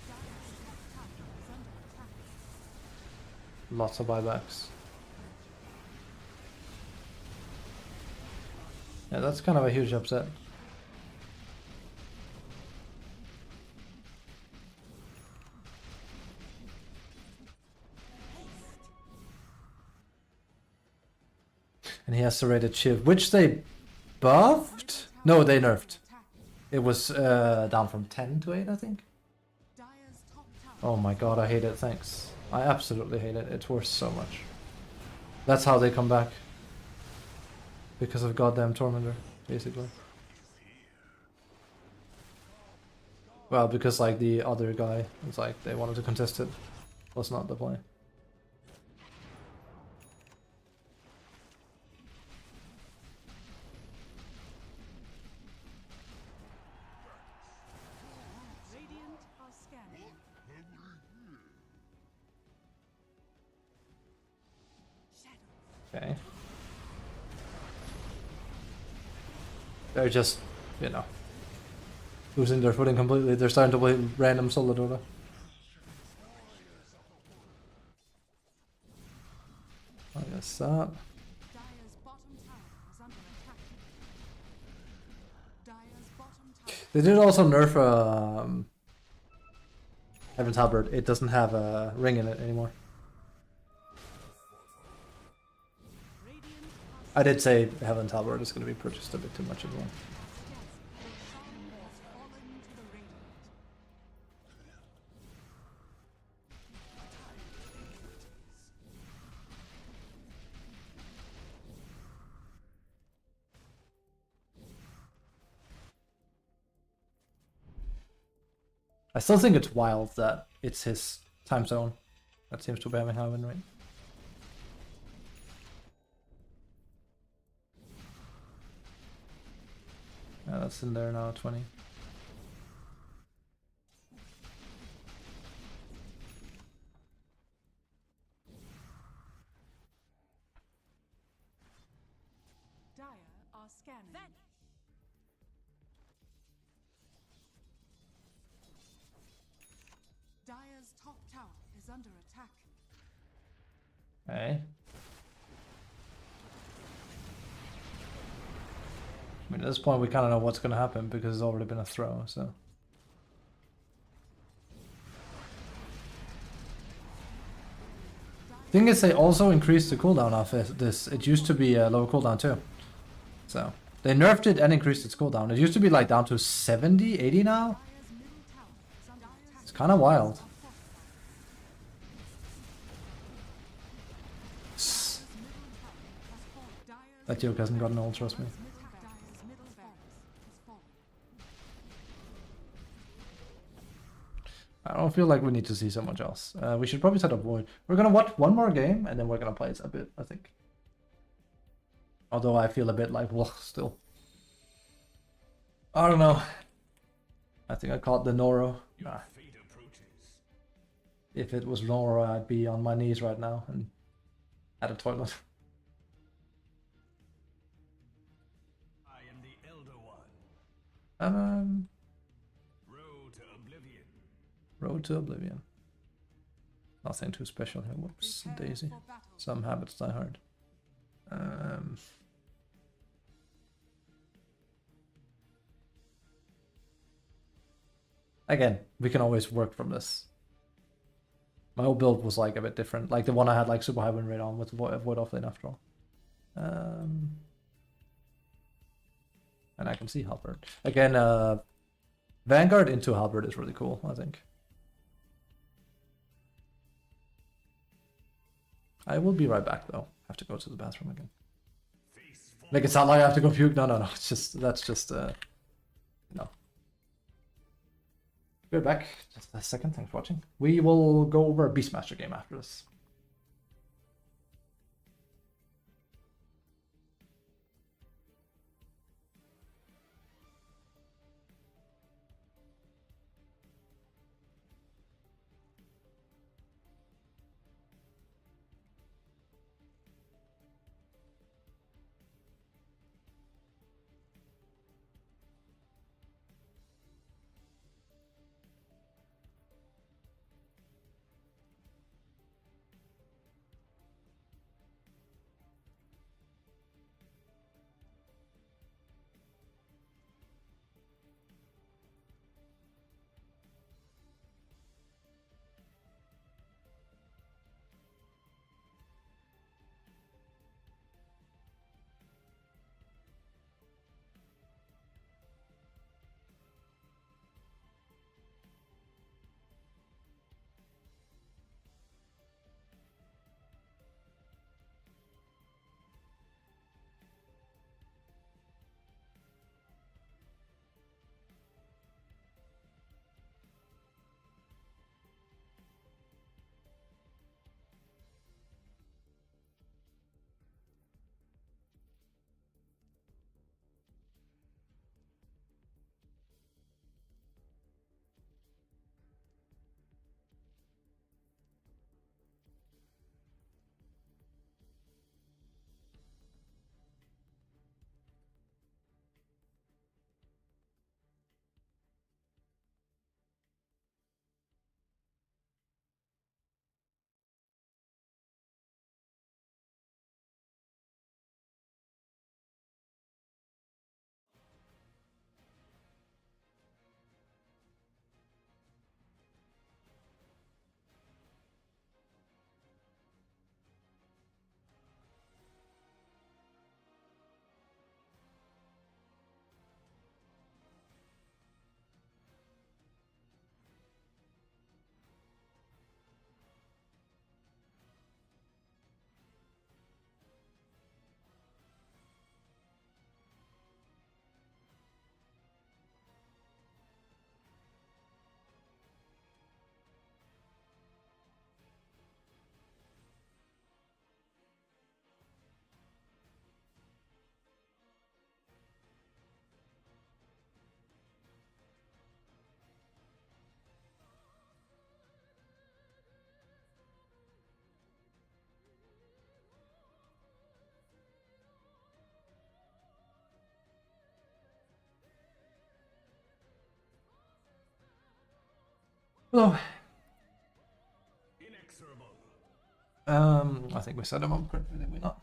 Dire's top tower is under attack. Lots of buybacks. Yeah, that's kind of a huge upset. And he has serrated shield, which they buffed? No, they nerfed. Attack. It was down from 10 to 8, I think. Dire's top tower. Oh my god, I hate it, thanks. I absolutely hate it, it's worth so much. That's how they come back. Because of goddamn Tormentor, basically. Well, because like the other guy, it's like they wanted to contest it. Was not the play. Radiant are scanning. Shadows. Okay. They're just, you know, losing their footing completely. They're starting to play random solo DOTA. I guess that. Dire's bottom tower is under attack. Dire's bottom tower. They did also nerf Heaven's Halberd. It doesn't have a ring in it anymore. Radiant are I did say Heaven's Halberd is going to be purchased a bit too much as well. yes. The sun has fallen to the radiant. I still think it's wild that it's his time zone that seems to be having high win rate. Yeah, that's in there now, 20. Dire are scanning. Dire's top tower is under attack. Okay. I mean, at this point we kind of know what's going to happen because it's already been a throw, so. Thing is, they also increased the cooldown of this. It used to be a lower cooldown too. So, they nerfed it and increased its cooldown. It used to be like down to 70, 80 now. Dire's middle tower is under attack. It's kind of wild. That joke hasn't gotten old, trust me. Dire's middle barracks has fallen. I don't feel like we need to see so much else. We should probably set up Void. We're gonna watch one more game and then we're gonna play it a bit, I think. Although I feel a bit like, well, still. I don't know. I think I caught the Noro. Nah. Fate approaches. If it was Noro, I'd be on my knees right now and at a toilet. I am the Elder One. Road to Oblivion. Road to Oblivion. Nothing too special here. Whoops, Prepare Daisy. for battle. Some habits die hard. Again, we can always work from this. My old build was like a bit different. Like the one I had like super high win rate on with Void offlane after all. And I can see Halberd. Again, Vanguard into Halberd is really cool, I think. I will be right back though. Have to go to the bathroom again. Face Make it sound like I have to go puke. No. It's just that's just no. We're back. Just a second. Thanks for watching. We will go over a Beastmaster game after this. Hello. Inexorable. I think we set him up correctly, did we not?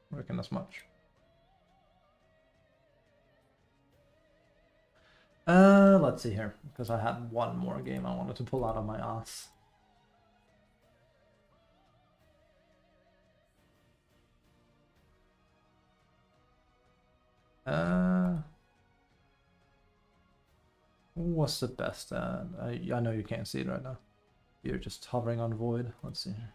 Reckon as much. Let's see here, because I had one more game I wanted to pull out of my ass. What's the best? I know you can't see it right now. You're just hovering on void. Let's see here.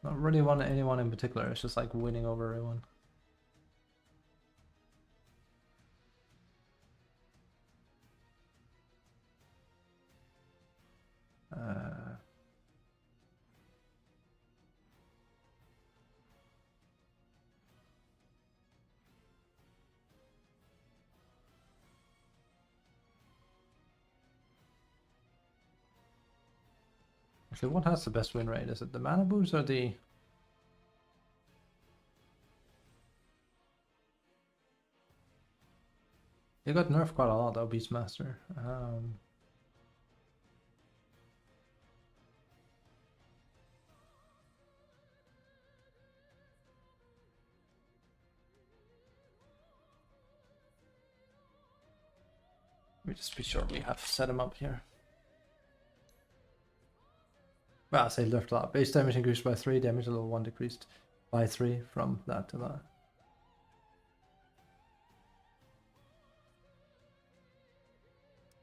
Not really want anyone in particular. It's just like winning over everyone. Actually, what has the best win rate? Is it the mana boost or the... They got nerfed quite a lot though, Beastmaster. Let me just be sure we have set him up here. Well, I say nerfed a lot. Base damage increased by 3, damage level 1 decreased by 3 from that to that.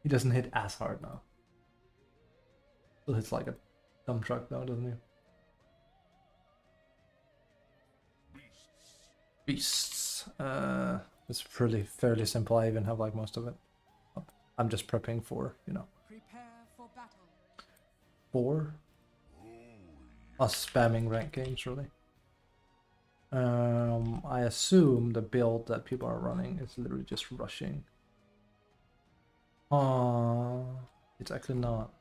He doesn't hit as hard now. Still hits like a dump truck though, doesn't he? Beasts. It's pretty fairly simple. I even have like most of it. I'm just prepping for, you know. Prepare for battle. For us spamming rank games, really. I assume the build that people are running is literally just rushing. It's actually not.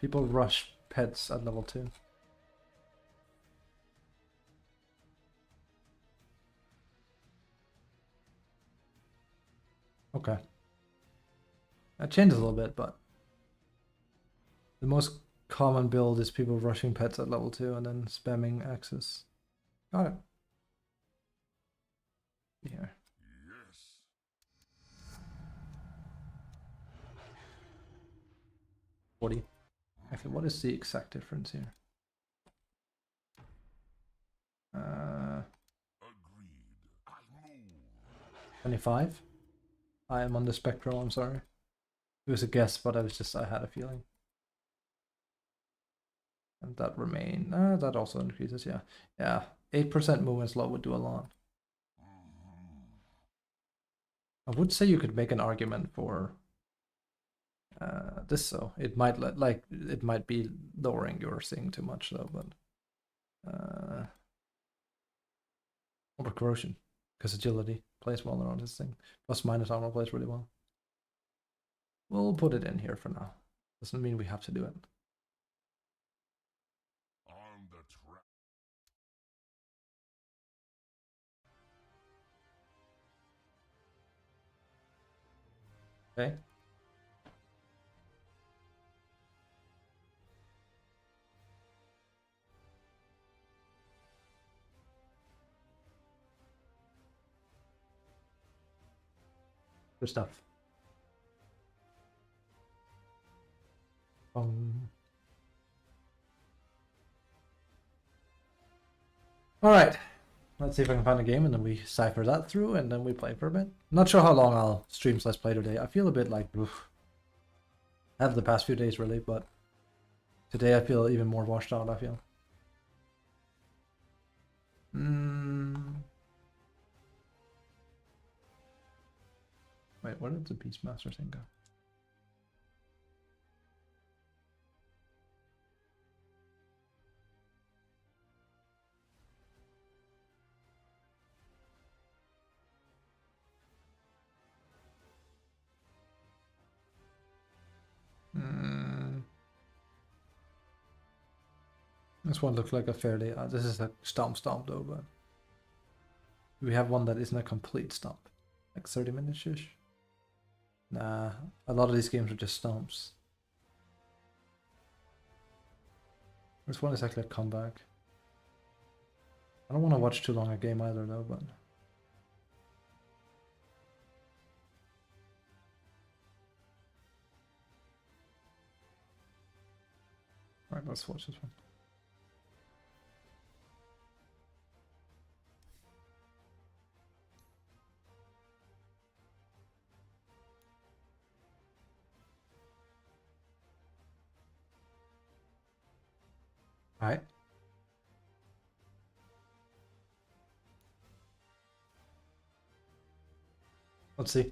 People rush pets at level 2. Okay. That changes a little bit, but the most common build is people rushing pets at level 2 and then spamming axes. Got it. Here. Yes. 40. Actually, what is the exact difference here? Agreed. I move. 25? I am on the spectrum, I'm sorry. It was a guess, but I had a feeling. And that remain, that also increases, yeah. Yeah, 8% movement slow would do a lot. I would say you could make an argument for this, so it might it might be lowering your thing too much though, but over corrosion, because agility plays well around this thing. Plus minus armor plays really well. We'll put it in here for now. Doesn't mean we have to do it. On the track. Okay. Good stuff. All right, let's see if I can find a game and then we cipher that through and then we play for a bit. Not sure how long I'll stream/play today. I feel a bit like oof. I have the past few days really, but today I feel even more washed out. I feel. Wait, where did the Beastmaster thing go? This one looks like a fairly. This is a stomp though, but we have one that isn't a complete stomp, like 30 minutes ish. Nah, a lot of these games are just stomps. This one is actually a comeback. I don't want to watch too long a game either though, but. Alright, let's watch this one. Alright. Let's see.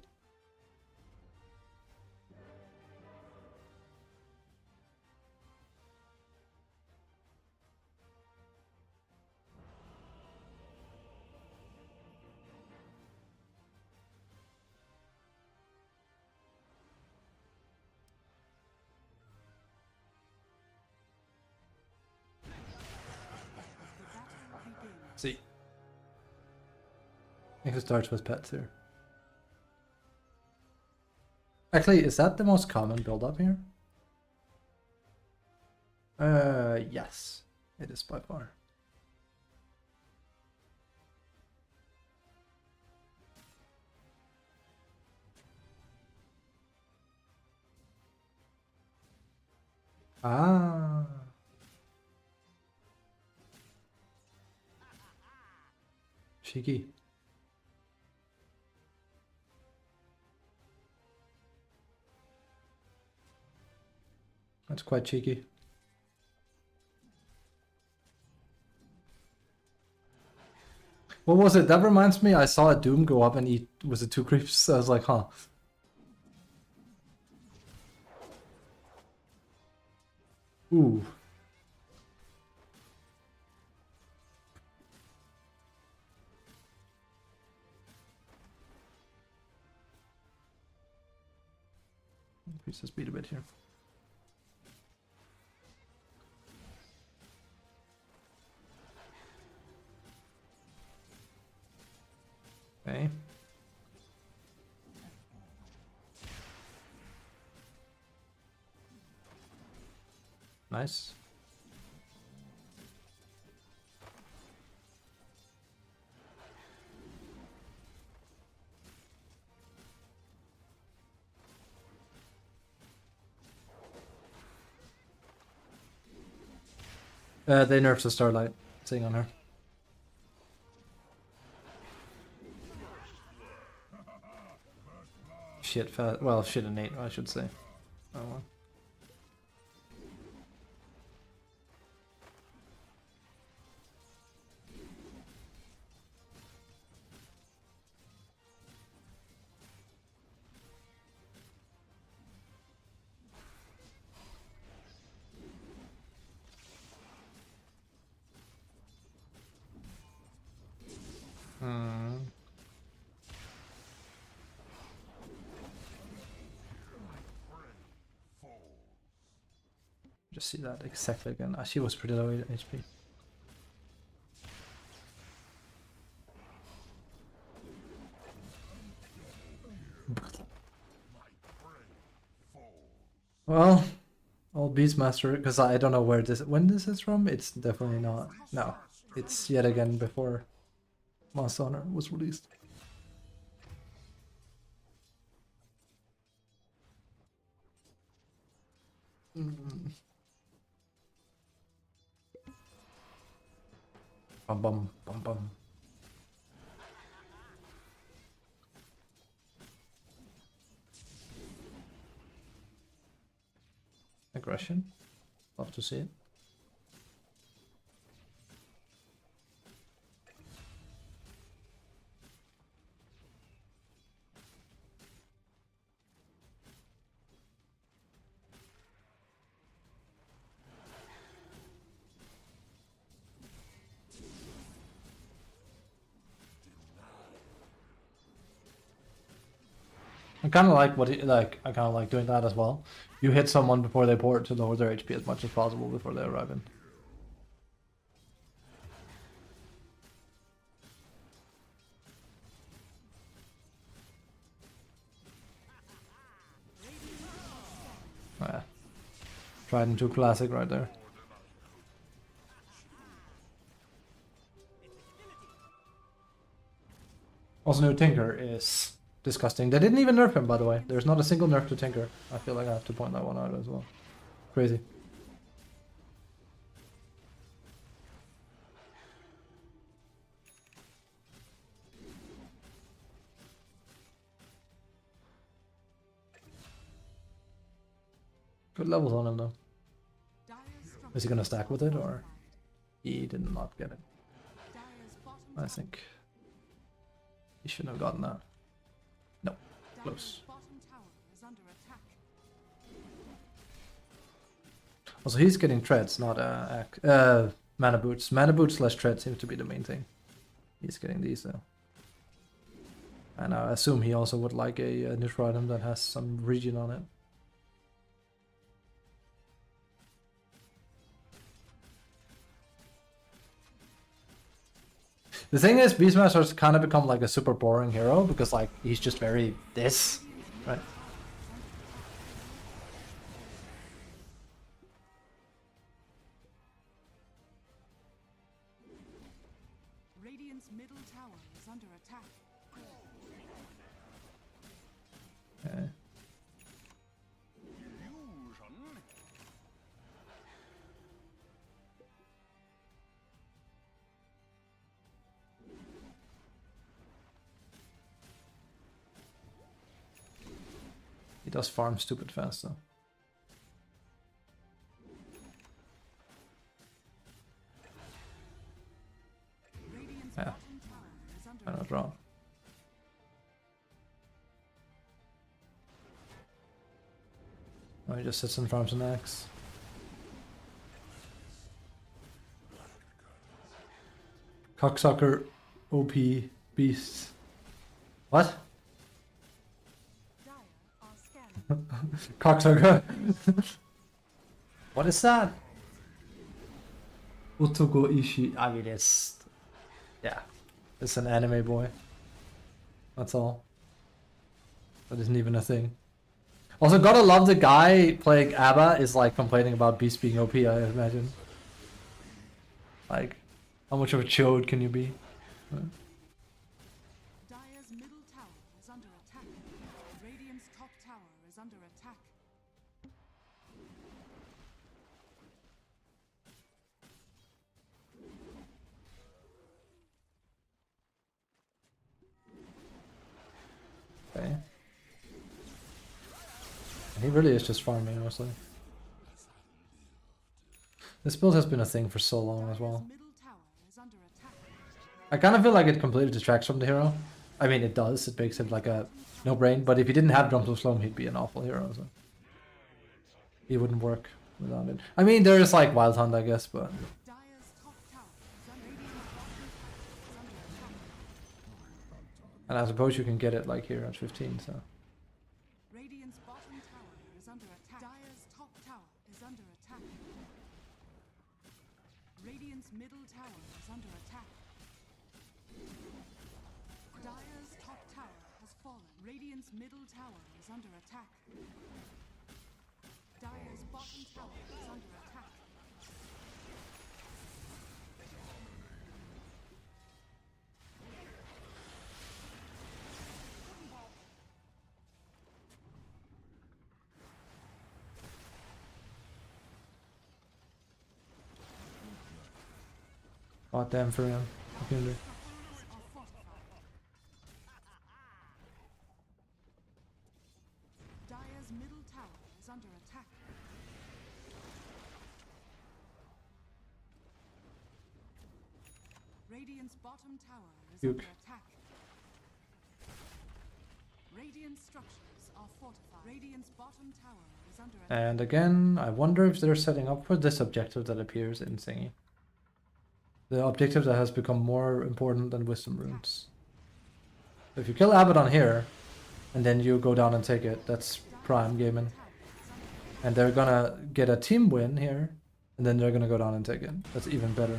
See. I think it starts with pets here. Actually, is that the most common build up here? Yes. It is by far. Ah. Cheeky. That's quite cheeky. What was it? That reminds me, I saw a Doom go up and eat, was it 2 creeps? So I was like, huh. Ooh. Increase the speed a bit here. Okay. Nice. They nerfed the Starlight thing on her. Shit, well, shit innate, I should say. Oh well. Just see that exactly again. She was pretty low HP. Well, old Beastmaster, because I don't know when this is from. It's definitely not. No, it's yet again before Monster Hunter was released. Bum bum bum bum. Aggression. Love to see it. I kind of like what he, like. I kind of like doing that as well. You hit someone before they port to lower their HP as much as possible before they arrive in. Oh, yeah. Tried and true classic right there. Also, new Tinker is disgusting. They didn't even nerf him, by the way. There's not a single nerf to Tinker. I feel like I have to point that one out as well. Crazy. Good levels on him though. Is he gonna stack with it or he did not get it? I think he shouldn't have gotten that. No, close. Also, he's getting treads, not mana boots. Mana boots slash tread seems to be the main thing. He's getting these though. And I assume he also would like a neutral item that has some region on it. The thing is, Beastmaster's kind of become like a super boring hero because like he's just very this, right? Radiant's middle tower is under attack. Okay. He does farm stupid fast though. Yeah, bottom tower is under I was attack. wrong. Oh, he just sits in farms an axe. Cocksucker, OP, beast. What? Dire are scanning. Cocksucker. What is that? Otoko Ishi. I mean, yeah, it's an anime boy. That's all. That isn't even a thing. Also, gotta love the guy playing ABBA is like complaining about Beast being OP, I imagine. Like, how much of a chode can you be? Dire's middle tower is under attack. Radiant's top tower is under attack. Okay. And he really is just farming, honestly. This build has been a thing for so long as well. Middle tower is under attack. I kind of feel like it completely detracts from the hero. I mean, it does. It makes him like a no-brain. But if he didn't have Drums of Sloam, he'd be an awful hero. So he wouldn't work without it. I mean, there's like Wild Hunt, I guess, but Dire's top tower is under Radiant's bottom tower is under attack. and I suppose you can get it like here at 15. So Radiant's bottom tower is under attack. Dire's top tower is under attack. Radiant's middle tower is under attack. Dire's top tower has fallen. Radiant's middle tower is under attack. Dire's bottom tower is under attack. god damn for him. What can you do? Are fortified. Dire's middle tower is under attack. Radiant's bottom tower is Duke. under attack. Radiant structures are fortified. Radiant's bottom tower is under attack. And again, I wonder if they're setting up for this objective that appears in Thingy. The objective that has become more important than Wisdom Runes. If you kill Abaddon here, and then you go down and take it, that's prime gaming. And they're gonna get a team win here, and then they're gonna go down and take it. That's even better.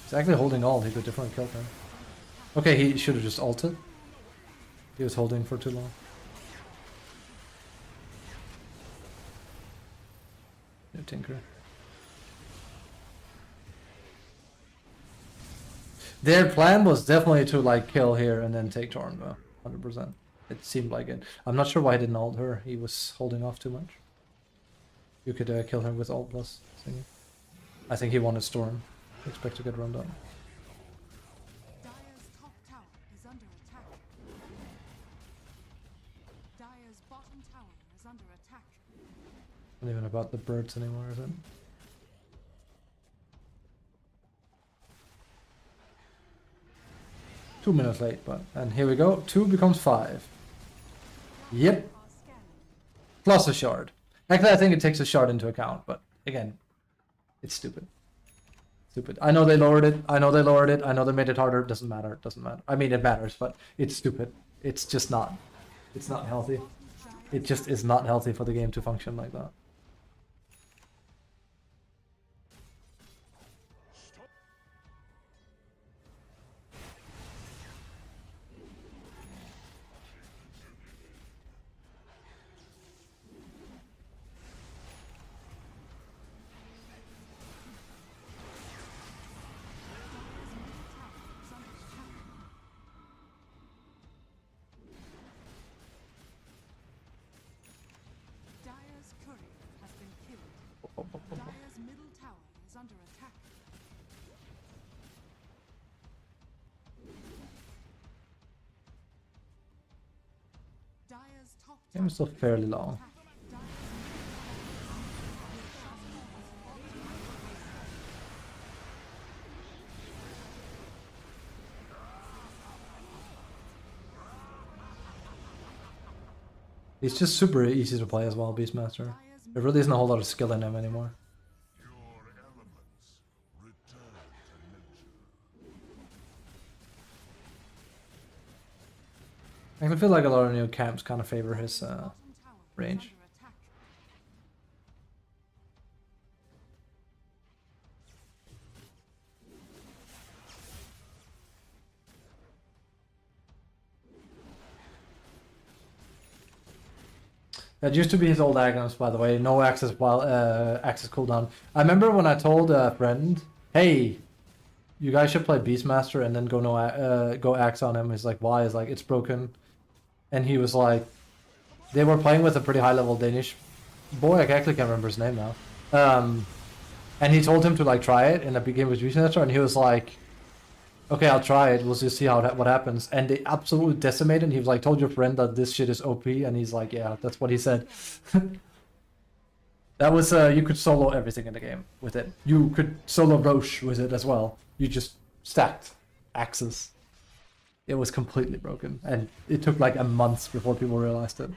He's actually holding ult, he could definitely kill him. Okay, he should have just ulted. He was holding for too long. Yeah, Tinker. Their plan was definitely to like kill here and then take Torn, though. 100%. It seemed like it. I'm not sure why he didn't ult her. He was holding off too much. You could kill her with ult plus thingy. I think he wanted Storm. Expect to get run down. Dire's top tower is under attack. Dire's bottom tower is under attack. Not even about the birds anymore, is it? Two minutes late, but and here we go. 2 becomes 5. Yep. Are scanning. Plus a shard. Actually, I think it takes a shard into account, but again, it's stupid. Stupid. I know they lowered it. I know they lowered it. I know they made it harder. It doesn't matter. It doesn't matter. I mean, it matters, but it's stupid. It's just not. It's not healthy. It just is not healthy for the game to function like that. Dire's courier has been killed. Dire's middle tower is under attack. Dire's top Game is still fairly long. He's just super easy to play as well, Beastmaster. There really isn't a whole lot of skill in him anymore. Your elements return to nature. I feel like a lot of new camps kind of favor his range. That used to be his old Agnes, by the way. No access while access cooldown. I remember when I told a friend, "Hey, you guys should play Beastmaster and then go go axe on him." He's like, "Why?" He's like, "It's broken," and he was like, they were playing with a pretty high level Danish boy. I actually can't remember his name now. And he told him to like try it in a big game with Beastmaster, and he was like, "Okay, I'll try it. We'll just see what happens." And they absolutely decimated. And he was like, "Told your friend that this shit is OP," and he's like, "Yeah, that's what he said." That was you could solo everything in the game with it. You could solo Roche with it as well. You just stacked axes. It was completely broken, and it took like a month before people realized it.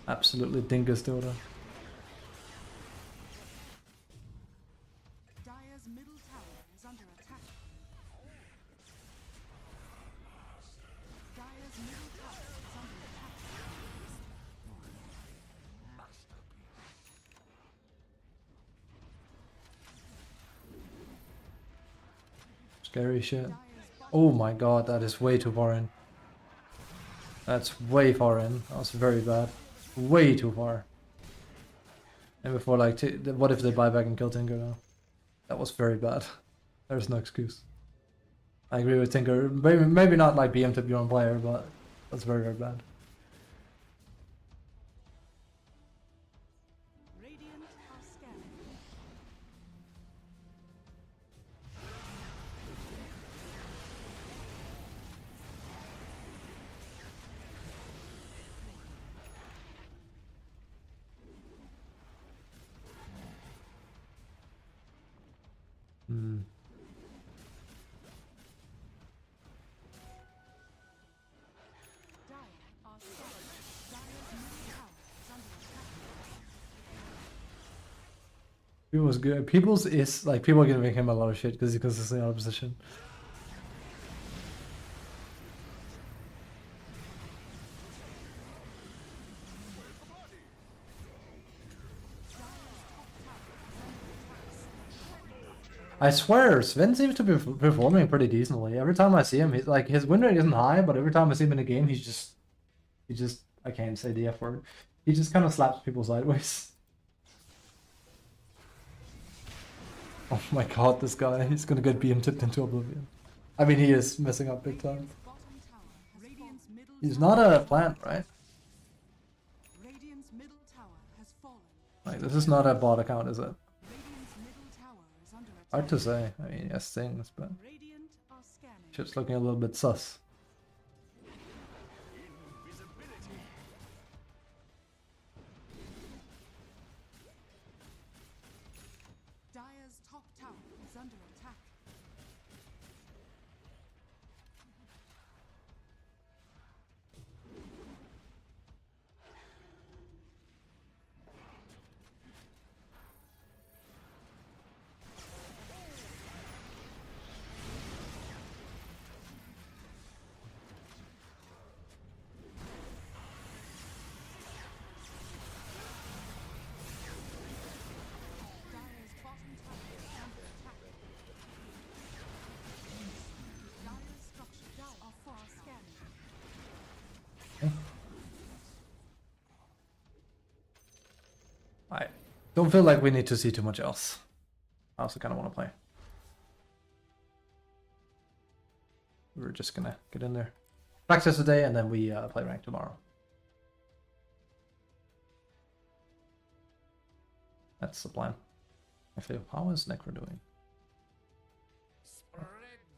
Absolutely dingus DOTA. Dire's middle tower is under attack. Dire's middle tower is under attack. Scary shit. Oh my god, that is way too far in. That's way far in. That was very bad. Way too far. And before, like, what if they buy back and kill Tinker now? That was very bad. There's no excuse. I agree with Tinker. Maybe not like BM to your own player, but that's very, very bad. Radiant are scanning. Hmm. Dire are scanning. Dire's middle tower is under attack. People's good. People's is like people are giving him a lot of shit because he's consistently out of position. I swear, Sven seems to be performing pretty decently. Every time I see him, he's like his win rate isn't high, but every time I see him in a game, he just I can't say the F word. He just kind of slaps people sideways. Oh my god, this guy, he's gonna get BM tipped into oblivion. I mean, he is messing up big time. Bottom tower has Radiant's middle He's tower. not a plant, right? Radiant's middle tower has fallen. Like, this is not a bot account, is it? Radiant's middle tower is under attack. Hard to say. I mean, yes, things, but Radiant are scanning. shit's looking a little bit sus. Dire's top tower is under attack. Dire's bottom tower is under attack. Dire's structures are far scanning. I don't feel like we need to see too much else. I also kind of want to play. We're just gonna get in there, practice today, and then we play rank tomorrow. That's the plan. I feel. How is Necro doing?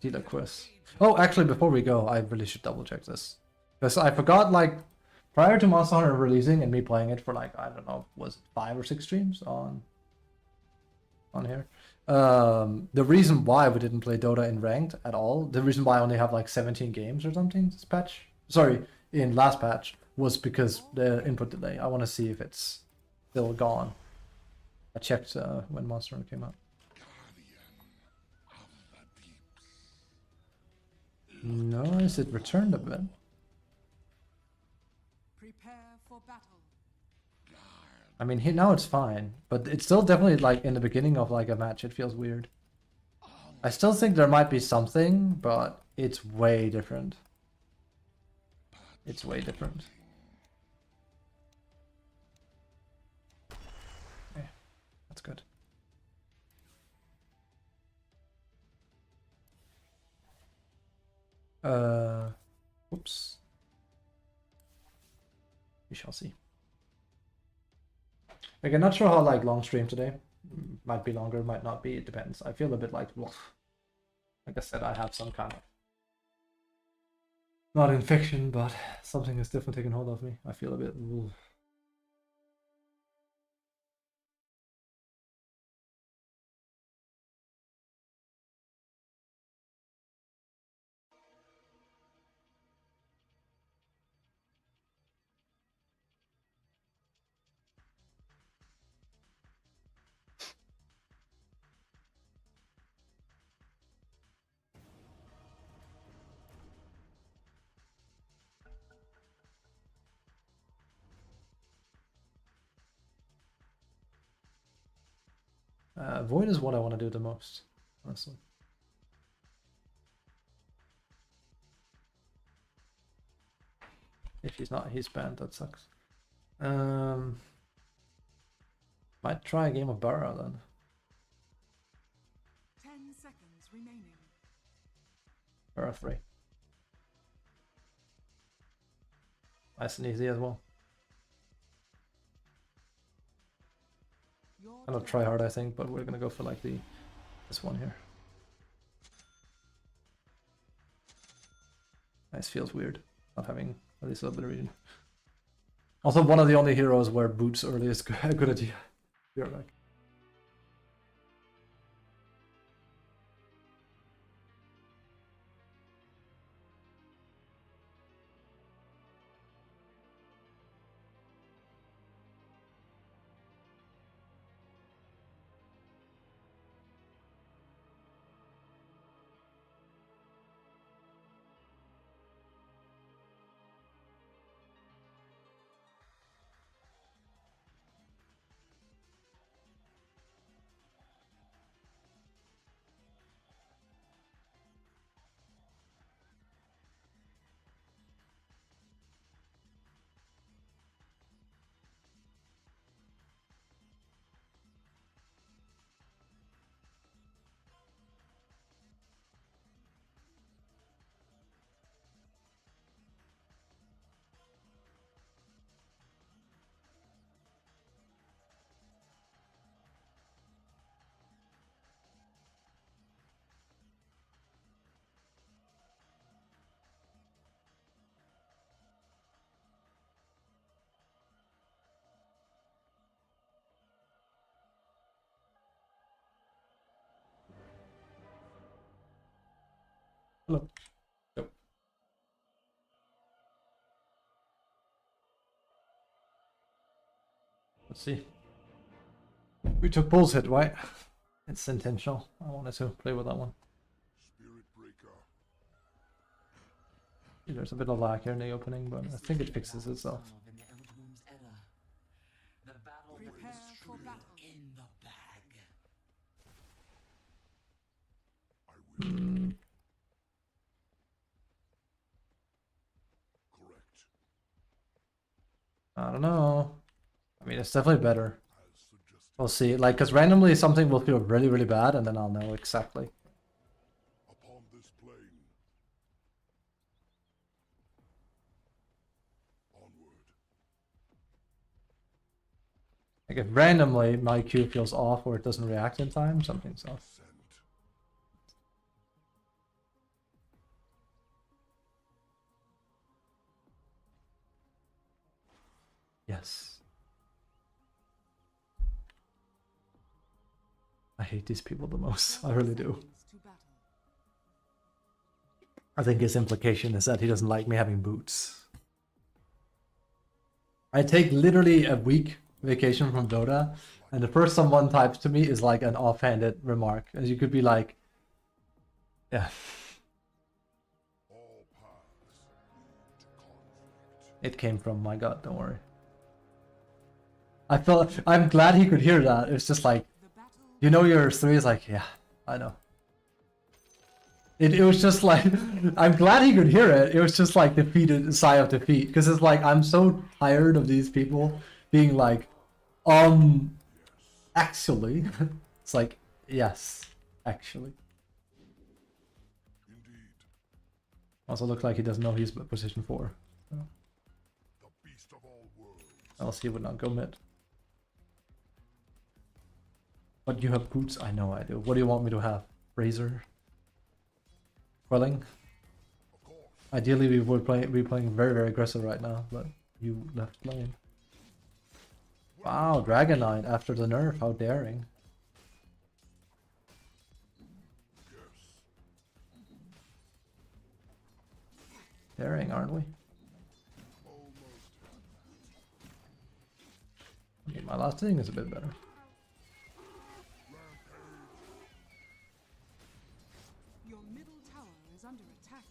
Dealer quest. Oh, actually, before we go, I really should double check this because I forgot. Like, prior to Monster Hunter releasing and me playing it for like, I don't know, was it 5 or 6 streams on here? The reason why we didn't play Dota in ranked at all, the reason why I only have like 17 games or something this patch, sorry, in last patch was because the input delay. I want to see if it's still gone. I checked when Monster Hunter came out. No, is it returned a bit? Prepare for battle. I mean, now it's fine, but it's still definitely like in the beginning of like a match, it feels weird. I still think there might be something, but it's way different. It's way different. Okay, that's good. Whoops. We shall see. Like, I'm not sure how like long stream today. Might be longer, might not be. It depends. I feel a bit like, well, like I said, I have some kind of not infection, but something has definitely taken hold of me. I feel a bit. Ugh. Void is what I want to do the most, honestly. If he's not, he's banned. That sucks. Might try a game of Burrow then. 10 seconds remaining. Burrow 3. Nice and easy as well. Your Kind of try hard, I think, but we're gonna go for like this one here. Nice, feels weird not having at least a little bit of region. Also, one of the only heroes where boots early is a good idea. You're like. Hello. Yep. Let's see. We took Bull's hit, right? It's intentional. I wanted to play with that one. Spirit Breaker. There's a bit of lag here in the opening, but I think it fixes itself. prepare for battle. Correct. I don't know. I mean, it's definitely better. As suggested. We'll see. Like, because randomly something will feel really, really bad, and then I'll know exactly. Upon this plane. Onward. Like, if randomly my Q feels off or it doesn't react in time, something's off. Ascent. Yes. I hate these people the most. I really do. Seconds to battle. I think his implication is that he doesn't like me having boots. I take literally a week vacation from Dota, and the first someone types to me is like an offhanded remark. As you could be like, yeah. All paths lead to conflict. It came from my gut, don't worry. I'm glad he could hear that. It's just like, The battle you know, your 3 is like, yeah, I know. It was just like, I'm glad he could hear it. It was just like defeated, sigh of defeat. Because it's like, I'm so tired of these people being like, actually. It's like, yes, actually. Indeed, Also looks like he doesn't know he's position 4. the beast of all worlds. Else he would not go mid. But you have boots? I know I do. What do you want me to have? Razor? Quelling? Of course, Ideally we would be playing very, very aggressive right now, but you left lane. Wow, Dragon Knight after the nerf, how daring. yes. Daring, aren't we? Almost had that. I mean, my last thing is a bit better. Your middle tower is under attack.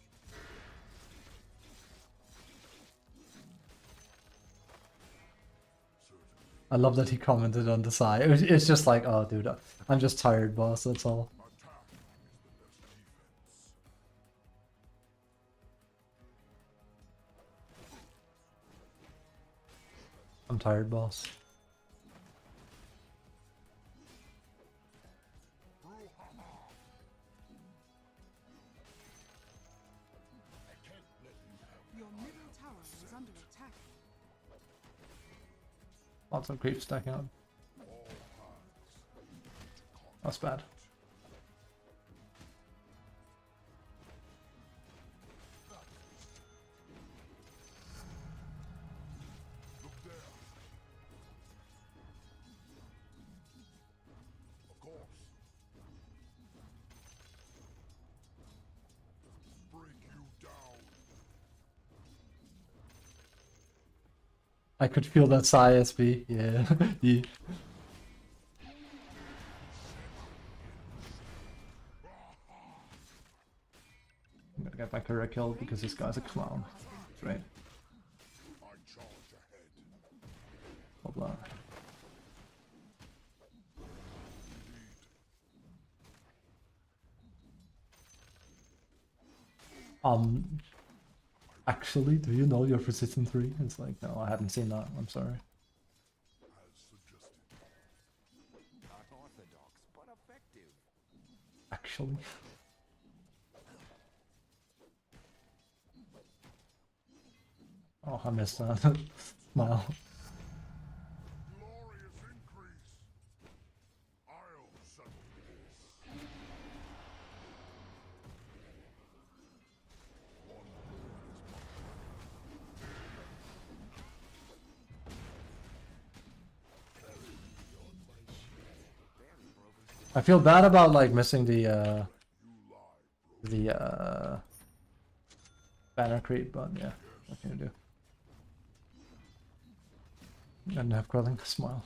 I love that he commented on the side. It's just like, oh dude, I'm just tired, boss, that's all. Attack is the best defense. I'm tired, boss. Your middle tower is under attack. Lots of creeps stacking up. That's bad. Look there. Of course. Break you down. I could feel that sigh, SB. Yeah. Yeah. I'm gonna get my career killed because this guy's a clown. That's right. I charge ahead. Hold on. Actually, do you know you're for season 3? It's like, no, I haven't seen that. I'm sorry. As suggested. Unorthodox, but effective. Actually. Oh, I missed that. Smile. Glorious increase. I'll settle this. I feel bad about like missing the banner creep, but yeah, what can you do? And have Quelling smile.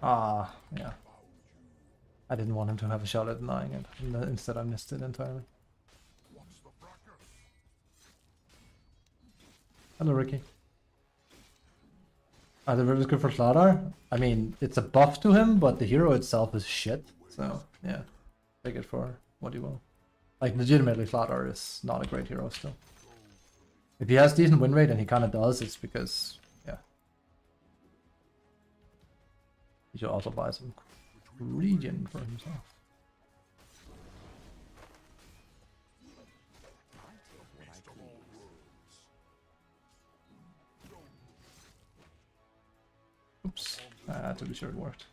Ah, yeah. I didn't want him to have a shot at denying it. Instead, I missed it entirely. What's the fracas? Hello, Ricky. Are the rivers good for Slardar? I mean, it's a buff to him, but the hero itself is shit. So, yeah. Take it for what you will. Like, legitimately, Slardar is not a great hero still. If he has decent win rate, and he kind of does, it's because, yeah. He should also buy some regen for himself. Oops, to be sure it worked.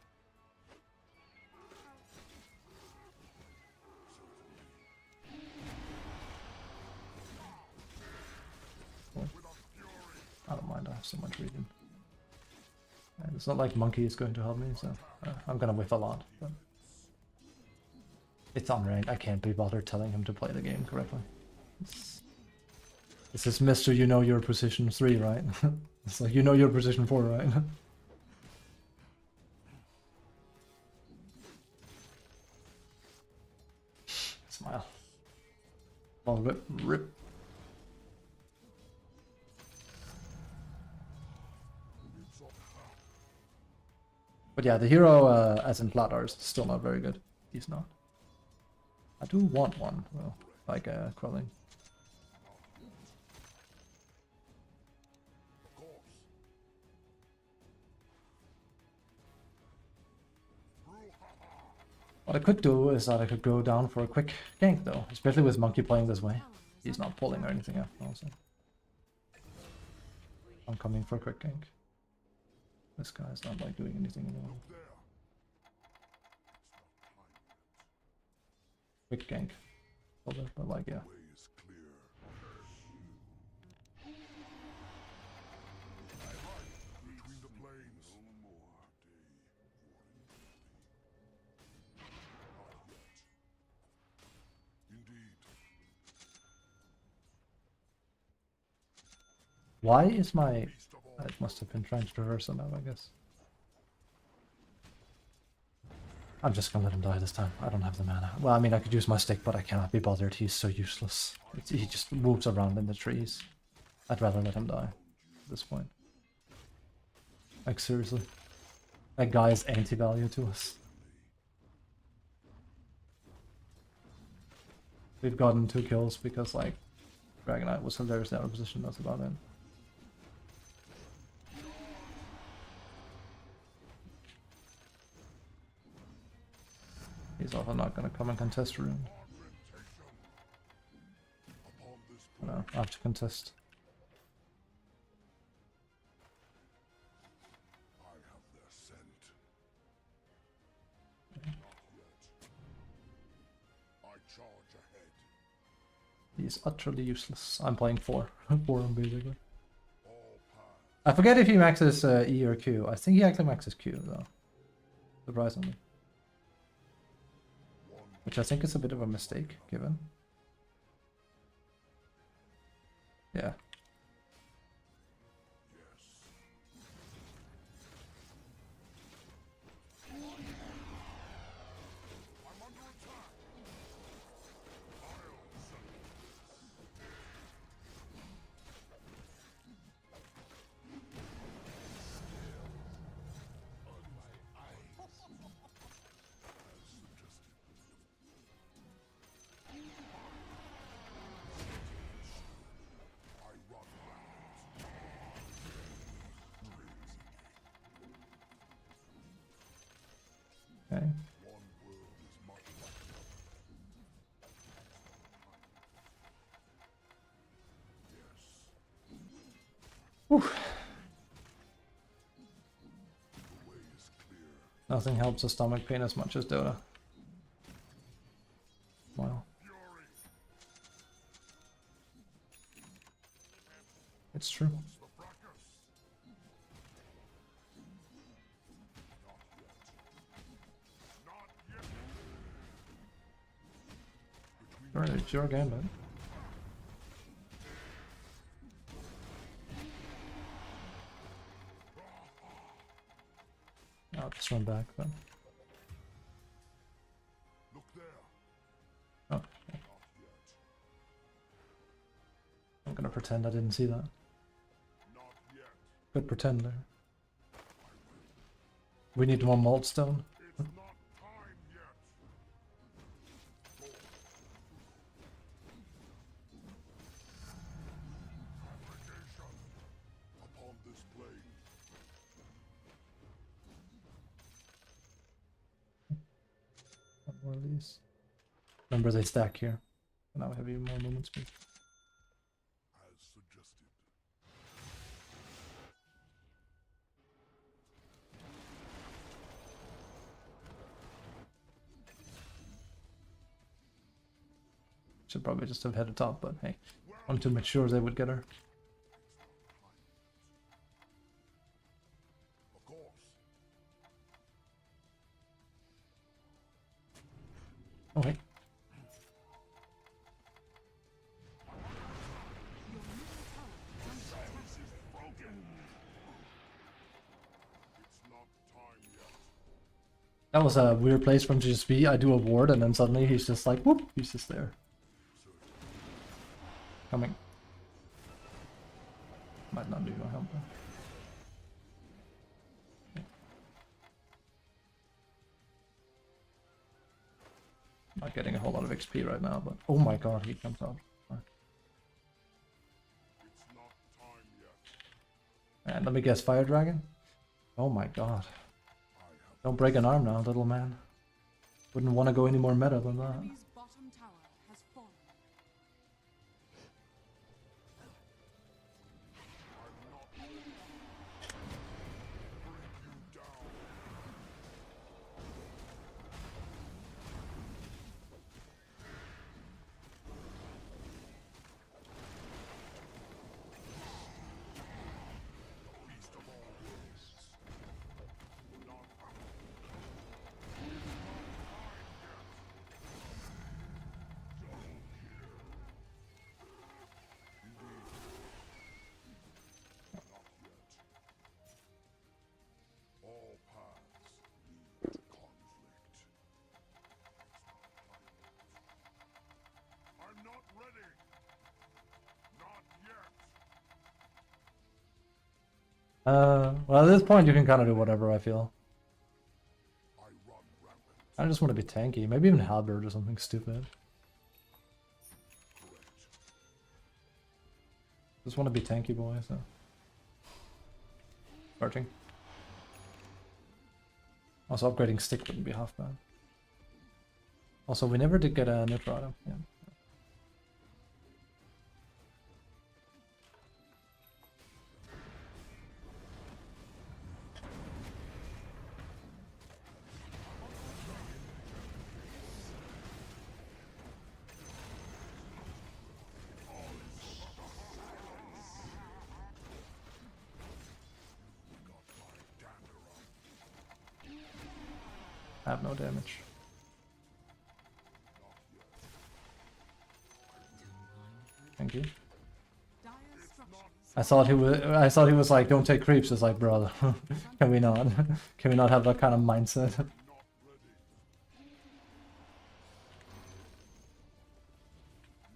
Cool. I don't mind, I have so much regen. And it's not like Monkey is going to help me, so I'm gonna whiff a lot. But it's unranked, I can't be bothered telling him to play the game correctly. This is Mr. You know your position 3, right? It's like you know your position 4, right? Smile. Oh, rip. But yeah, the hero as in Vladar is still not very good. He's not. I do want one, well, like Quelling. What I could do is that I could go down for a quick gank though, especially with Monkey playing this way. He's not pulling or anything after all, so. I'm coming for a quick gank. This guy's not like doing anything anymore. Quick gank. Hold it, but like, yeah. Why is my... I must have been trying to traverse on that, I guess. I'm just gonna let him die this time. I don't have the mana. Well, I mean, I could use my stick, but I cannot be bothered. He's so useless. He just moves around in the trees. I'd rather let him die at this point. Like, seriously. That guy is anti-value to us. We've gotten 2 kills because, like, Dragonite was hilariously out of position. That's about it. He's also not going to come and contest rune. No, I have to contest. He's utterly useless. I'm playing 4. 4 on basically. I forget if he maxes E or Q. I think he actually maxes Q though. Surprisingly. Which I think is a bit of a mistake, given. Yeah. Okay. Whew. Nothing helps a stomach pain as much as DOTA. Wow. It's true. Alright, it's your game, man. I'll just run back then. Oh. Okay. I'm gonna pretend I didn't see that. Good pretend there. We need more malt stone. One of these. Remember they stack here. Now I have even more movement speed. As suggested. Should probably just have headed top, but hey. Want to make sure they would get her. Of course. Oh wait. That was a weird place from GSP. I do a ward and then suddenly he's just like, whoop, he's just there. Coming. Might not do no help though. Not getting a whole lot of XP right now, but oh my god, he comes out. Fuck. It's not time yet. And let me guess, Fire Dragon? Oh my god. Don't break an arm now, little man. Wouldn't want to go any more meta than that. Enemy's bottom tower has fallen. All paths lead to conflict. I'm not ready. Not yet. Well, at this point you can kind of do whatever, I feel. I run rampant. I just want to be tanky, maybe even halberd or something stupid. Correct. Just want to be tanky, boy, so. Starting. Also, upgrading stick wouldn't be half bad. Also, we never did get a neutral item. Yeah. I have no damage. Thank you. Dire structures I thought he was like, don't take creeps. It's like, brother, can we not? Can we not have that kind of mindset? Not ready.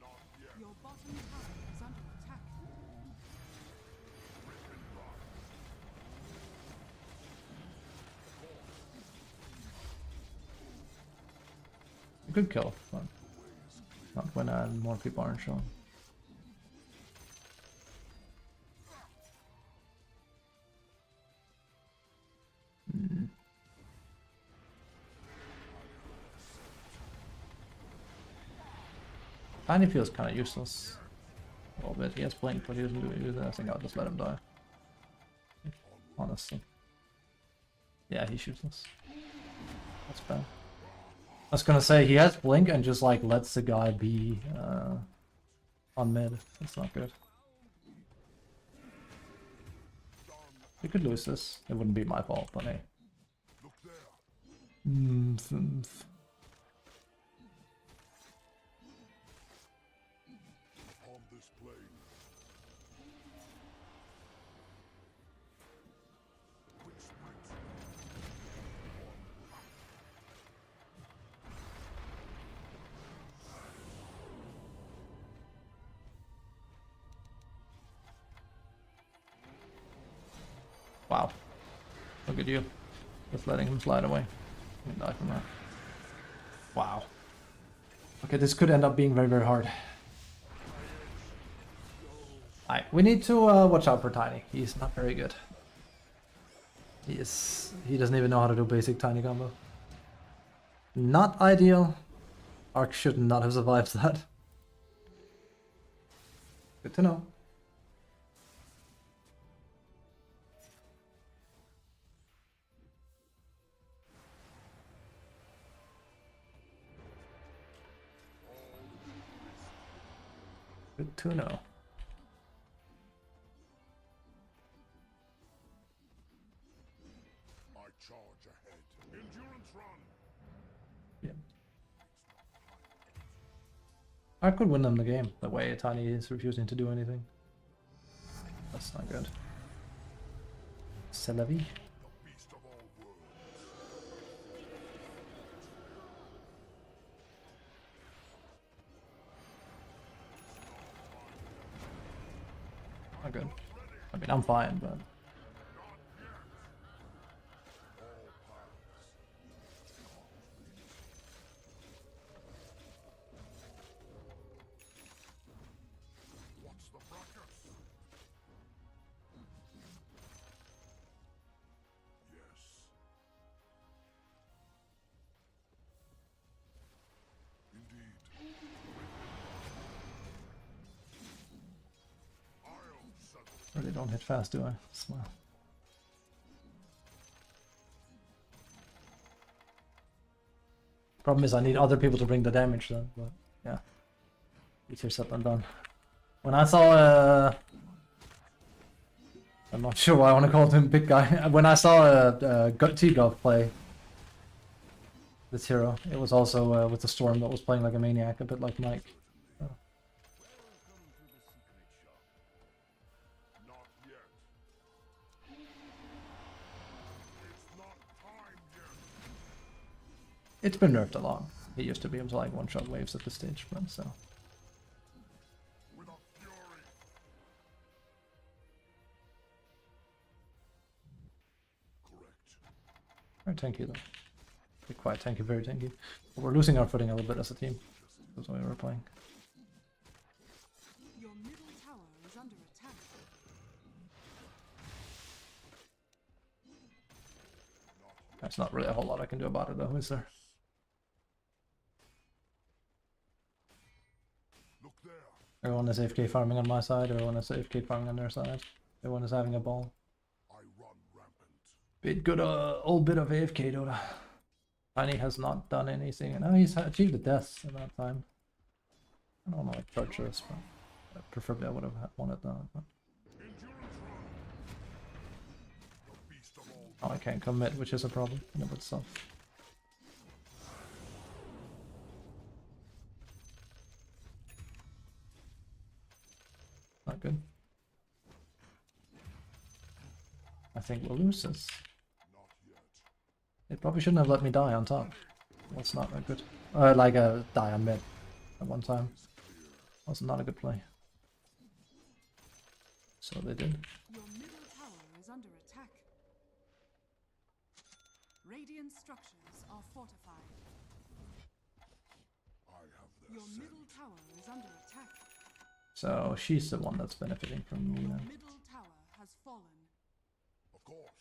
Not yet. your bottom tower is under attack. Good kill, but not when more people aren't shown. Tiny feels kind of useless. A little bit. He has blink, but he doesn't do anything. I think I'll just let him die. Honestly. Yeah, he's useless. That's bad. I was gonna say, he has blink and just like lets the guy be on mid. That's not good. We could lose this. It wouldn't be my fault, but hey. Look there. On this plane. Quick sprint. Wow. Look at you. Just letting him slide away. Die from that. Wow. Okay, this could end up being very, very hard. Alright, we need to watch out for Tiny. He's not very good. He doesn't even know how to do basic Tiny combo. Not ideal. Arc should not have survived that. Good to know. Good to know. I charge ahead. Endurance run. Yeah. I could win them the game, the way Tiny is refusing to do anything. That's not good. C'est la vie. The beast of all worlds. I mean, I'm fine, but What's the ruckus? Yes. Indeed. I'll settle. really don't hit fast, do I? Smile. Problem is, I need other people to bring the damage then, but yeah. Easier said than done. When I saw I'm not sure why I want to call him big guy. When I saw T-Gov play this hero, it was also with the Storm that was playing like a maniac, a bit like Mike. Welcome to the secret shop. Not yet. It's not time yet. It's been nerfed a lot. He used to be able to like one-shot waves at this stage, but so. With a fury. Correct. Very tanky though. Be quite tanky, very tanky. But we're losing our footing a little bit as a team. That's why we're playing. Your middle tower is under attack. There's not really a whole lot I can do about it though, is there? Look there. Everyone is AFK farming on my side, everyone is AFK farming on their side. Everyone is having a ball. I run rampant. Bit good old bit of AFK Dota. Tiny has not done anything, and he's achieved a death in that time. I don't want to like torture this, but preferably I would have wanted that. But... The beast of all. Oh, I can't commit, which is a problem in of itself. Not good. I think we'll lose this. Not yet. It probably shouldn't have let me die on top. That's not that good. Like a die on mid at one time. Was not a good play. So they did. Your middle tower is under attack. Radiant structures are fortified. I have their Your scent. middle tower is under attack. So she's the one that's benefiting from me Your now. middle tower has fallen. Of course.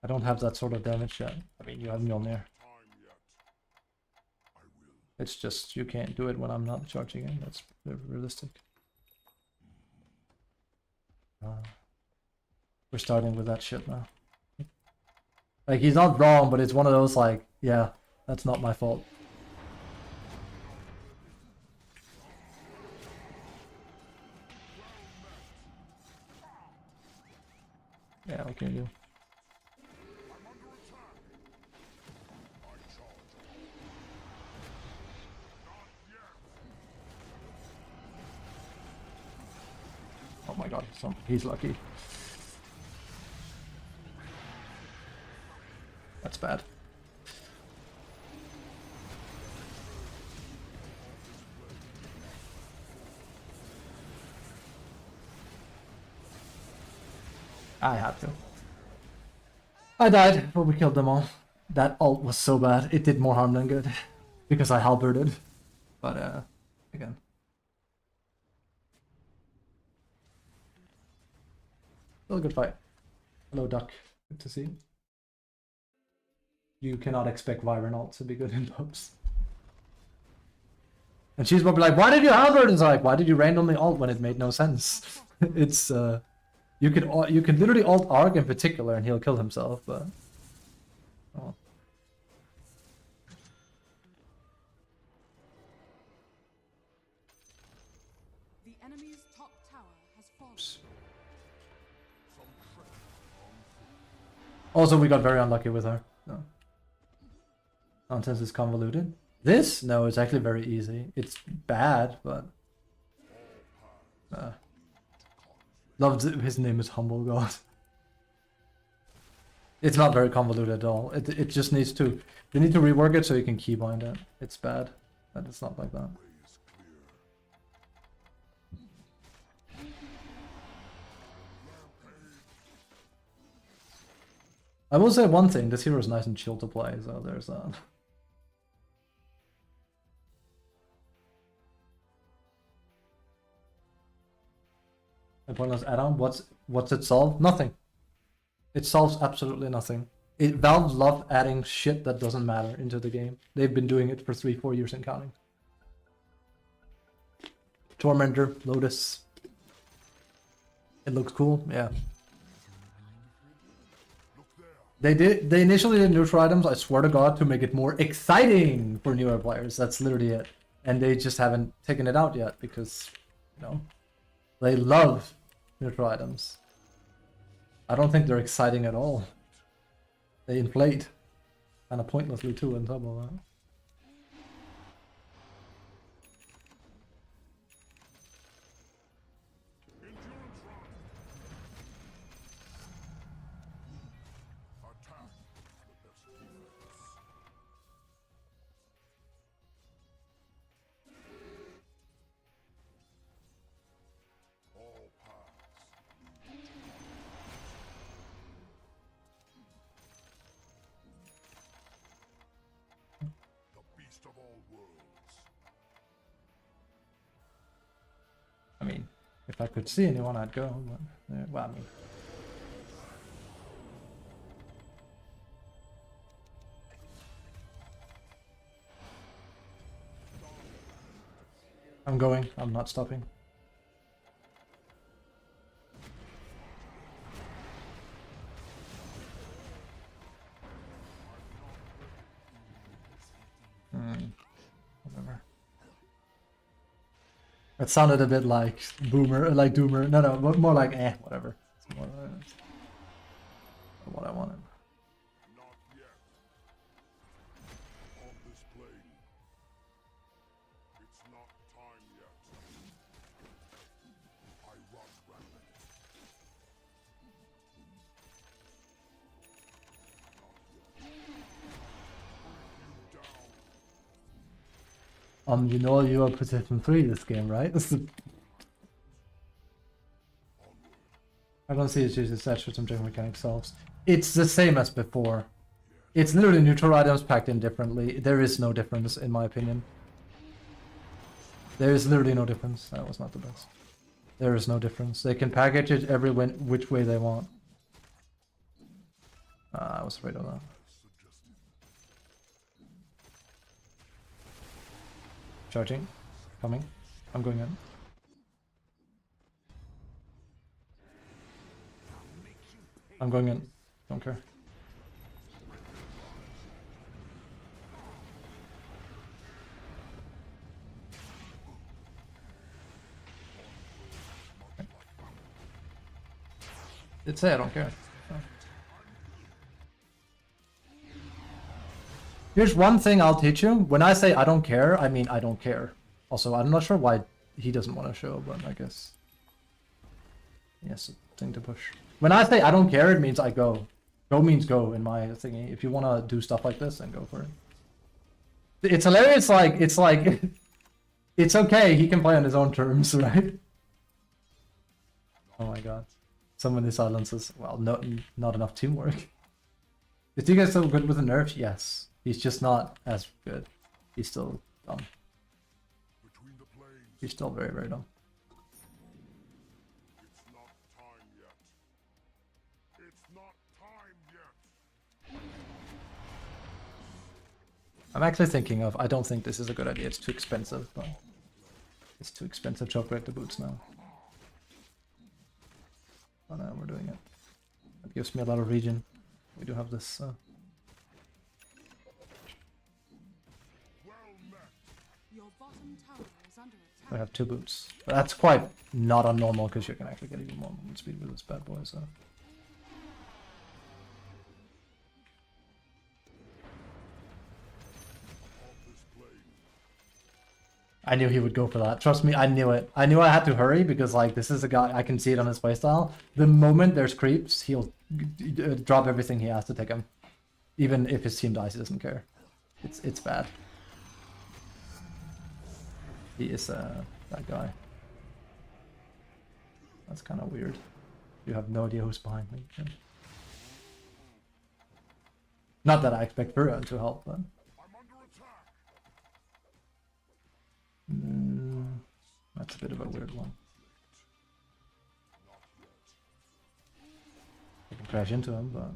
I don't have that sort of damage yet. I mean, you have Mjolnir. Time yet. I will. It's just you can't do it when I'm not charging in. That's realistic. We're starting with that shit now. Like, he's not wrong, but it's one of those like, yeah, that's not my fault. Yeah, okay, you. I'm under attack. I charge. Not yet. Oh my god, he's lucky. That's bad. I had to. I died, but we killed them all. That ult was so bad. It did more harm than good. Because I halberded. But, again. Still a good fight. Hello, Duck. Good to see you. You cannot expect Vibrant ult to be good in pubs. And she's probably like, why did you halberd? It's like, why did you randomly ult when it made no sense? It's, you can literally ult Arg in particular and he'll kill himself, but... Oh. The enemy's top tower has fallen. Also, we got very unlucky with her. No. Nonsense is convoluted. This? No, it's actually very easy. It's bad, but... Loved his name is Humble God. It's not very convoluted at all. It just needs to... They need to rework it so you can keybind it. It's bad, but it's not like that. Way is clear. Rampage. I will say one thing, this hero is nice and chill to play, so there's that. A pointless add-on, what's it solve? Nothing. It solves absolutely nothing. Valve love adding shit that doesn't matter into the game. They've been doing it for 3-4 years and counting. Tormentor, Lotus. It looks cool, yeah. They initially did neutral items, I swear to God, to make it more exciting for newer players. That's literally it. And they just haven't taken it out yet because, you know, they love neutral items. I don't think they're exciting at all. They inflate. Kind of pointlessly too on top of that. I mean, if I could see anyone, I'd go. But, well, I mean, I'm going. I'm not stopping. Whatever. It sounded a bit like Boomer, like Doomer. No, more like whatever. It's more, what I wanted. Not yet. On this plane. It's not time yet. I run rapid. You know you are position 3 this game, right? I don't see it's usually set for some general mechanic solves. It's the same as before. It's literally neutral items packed in differently. There is no difference, in my opinion. There is literally no difference. That was not the best. There is no difference. They can package it every which way they want. I was afraid of that. Charging. Coming. I'm going in. I'm going in. Don't care. Okay. Did say I don't care. So. Here's one thing I'll teach you. When I say I don't care, I mean I don't care. Also, I'm not sure why he doesn't want to show, but I guess he has a thing to push. When I say I don't care, it means I go. Go means go in my thingy. If you want to do stuff like this, then go for it. It's hilarious, it's like, it's okay, he can play on his own terms, right? Oh my god. So many silences. Well, not enough teamwork. Is he guys so good with the nerfs? Yes. He's just not as good. He's still dumb. He's still very, very dumb. It's not time yet. It's not time yet. I'm actually thinking of, I don't think this is a good idea. It's too expensive, but it's too expensive to upgrade the boots now. But we're doing it. It gives me a lot of regen. We do have this. Your bottom tower is under attack. We have 2 boots. But that's quite not unnormal because you can actually get even more movement speed with this bad boy. So. I knew he would go for that. Trust me, I knew it. I knew I had to hurry because, like, this is a guy, I can see it on his playstyle. The moment there's creeps, he'll drop everything he has to take him. Even if his team dies, he doesn't care. It's bad. He is that guy. That's kind of weird. You have no idea who's behind me. Not that I expect Furion to help, but... that's a bit of a weird one. I can crash into him, but...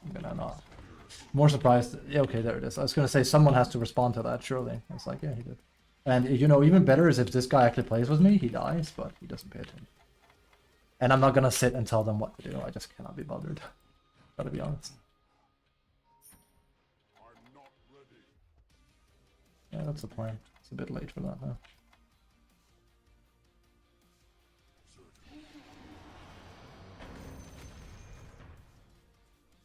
I'm gonna not. More surprised. Yeah, okay, there it is. I was gonna say someone has to respond to that, surely. It's like, yeah, he did. And, you know, even better is if this guy actually plays with me, he dies, but he doesn't pay attention. And I'm not gonna sit and tell them what to do. I just cannot be bothered. Gotta be honest. Yeah, that's the plan. It's a bit late for that now.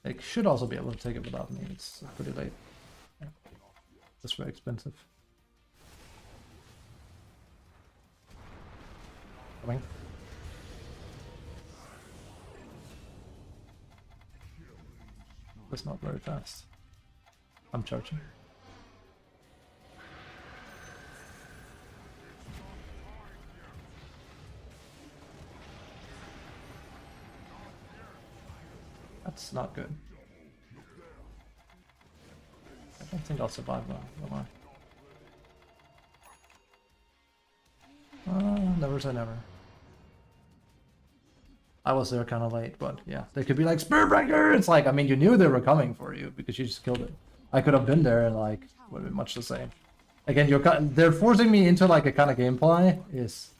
They should also be able to take it without me. It's pretty late. Yeah. That's very expensive. Coming. That's not very fast. I'm charging. That's not good. I don't think I'll survive that, will I? Never say never. I was there kind of late, but yeah. They could be like, Spirit Breaker! It's like, I mean, you knew they were coming for you because you just killed it. I could have been there and like, would have been much the same. Again, they're forcing me into like a kind of gameplay. Is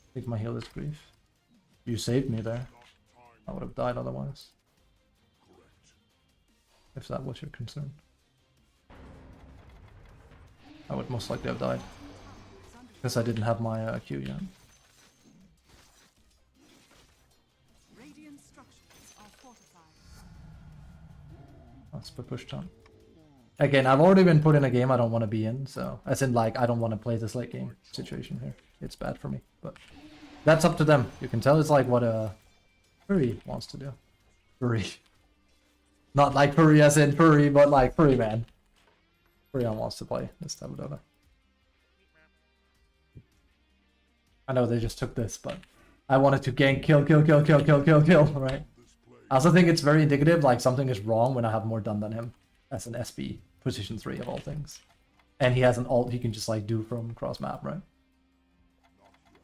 I think my heal is grief. You saved me there. I would have died otherwise. If that was your concern. I would most likely have died. Because I didn't have my Q yet. Radiant structures are fortified. That's for push time. Again, I've already been put in a game I don't want to be in, so as in like I don't want to play this late game situation here. It's bad for me, but that's up to them. You can tell it's like what Furry wants to do. Furry. Not like Furry as in furry, but like Furry man. Furion wants to play this type of Dota. I know they just took this, but I wanted to gank, kill, right? I also think it's very indicative, like something is wrong when I have more done than him as an SB, position 3 of all things. And he has an ult he can just like do from cross map, right?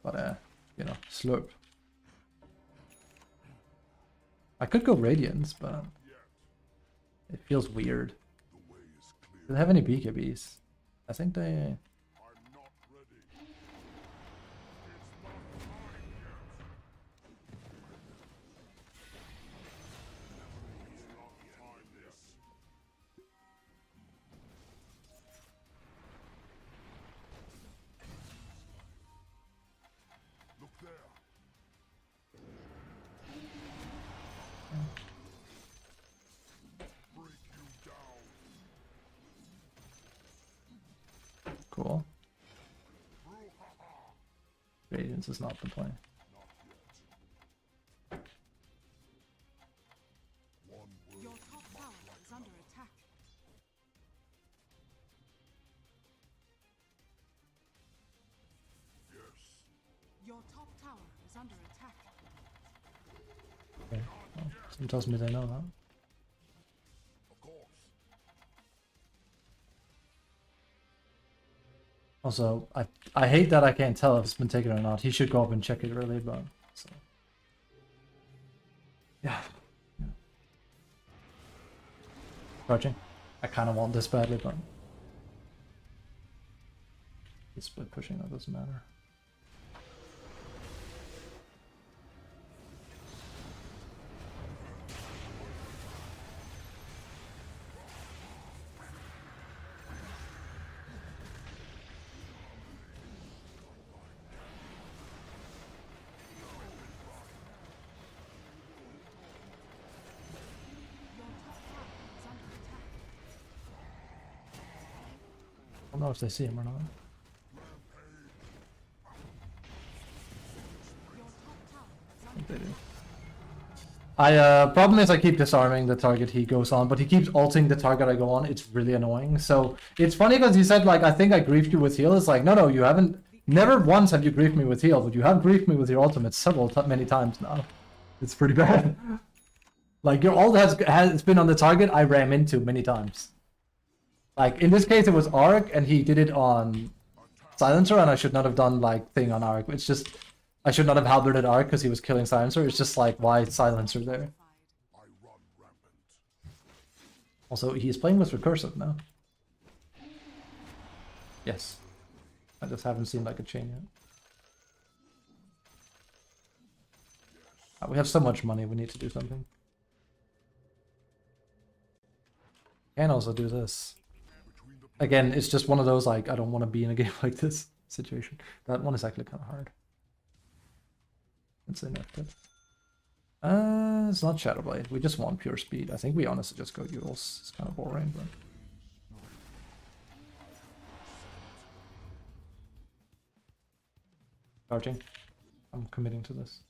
But you know, slurp. I could go Radiance, but it feels weird. Do they have any BKBs? I think they... Cool. Radiance is not the play. Your top tower is under attack. Your top tower is under attack. Okay. Well, someone tells me they know that. Also, I hate that I can't tell if it's been taken or not. He should go up and check it really, but so. Yeah. Charging. I kind of want this badly, but he's split pushing. That doesn't matter. I don't know if they see him or not. I think they do. Problem is I keep disarming the target he goes on, but he keeps ulting the target I go on. It's really annoying. So it's funny because he said like, I think I griefed you with heal. It's like, no, you haven't Never once have you griefed me with heal, but you have griefed me with your ultimate many times now. It's pretty bad. Like, your ult has been on the target I ram into many times. Like, in this case it was Arc, and he did it on Silencer, and I should not have done, like, thing on Arc. It's just, I should not have halberded Arc because he was killing Silencer. It's just like, why is Silencer there? I run rampant. Also, he's playing with Recursive now. Yes. I just haven't seen, like, a chain yet. We have so much money, we need to do something. Can also do this. Again, it's just one of those, like, I don't want to be in a game like this situation. That one is actually kind of hard. It's inactive. It's not Shadowblade. We just want pure speed. I think we honestly just go Yules. It's kind of boring, but... Charging. I'm committing to this.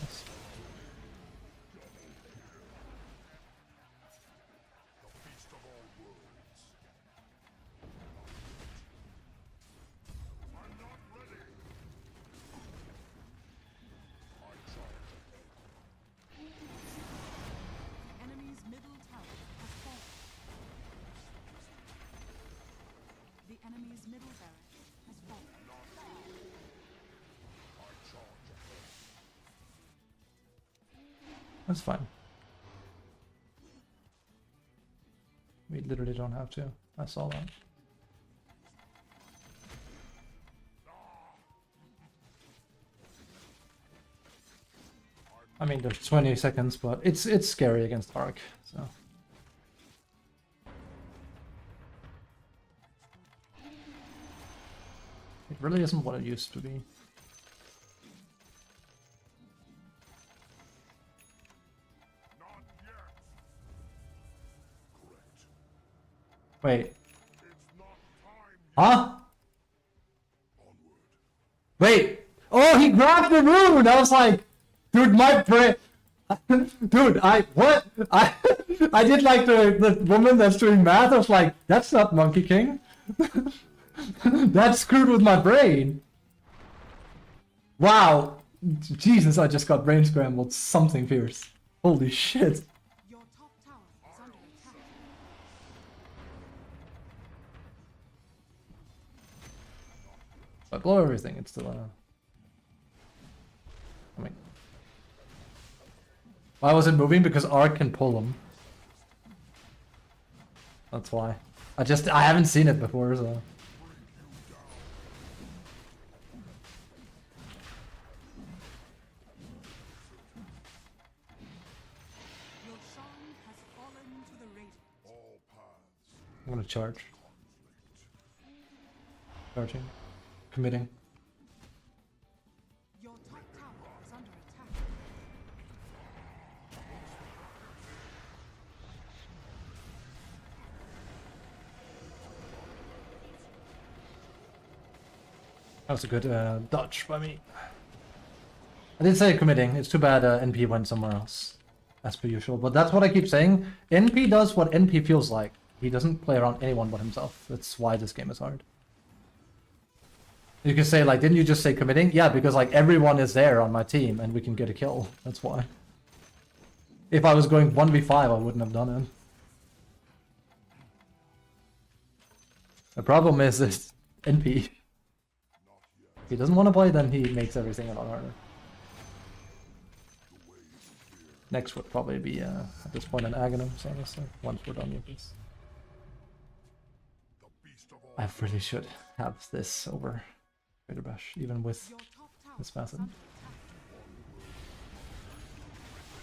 Yes. Enemy's middle tower has fallen. The enemy's middle barracks has fallen. That's fine. We literally don't have to. I saw that. I mean, there's 20 seconds, but it's scary against Arc, so. It really isn't what it used to be. Wait. Huh? Wait. Oh, he grabbed the rune! I was like, dude, my brain... Dude, what? I did like the woman that's doing math. I was like, that's not Monkey King. That screwed with my brain. Wow. Jesus, I just got brain scrambled. Something fierce. Holy shit. Your top tower is under attack. If I blow everything, it's still I mean... Why was it moving? Because Arc can pull them. That's why. I haven't seen it before, so... Your song has fallen to the radiant. I'm gonna charge. Charging. Committing. Your top tower is under attack. That was a good dodge by me. I did say committing. It's too bad NP went somewhere else, as per usual. But that's what I keep saying. NP does what NP feels like. He doesn't play around anyone but himself. That's why this game is hard. You can say, like, didn't you just say committing? Yeah, because, like, everyone is there on my team and we can get a kill. That's why. If I was going 1v5, I wouldn't have done it. The problem is this NP. If he doesn't want to play, then he makes everything a lot harder. Next would probably be, at this point, an Aghanim, honestly, once we're done with this. I really should have this over Greater Bash, even with Your top tower this is facet. under attack.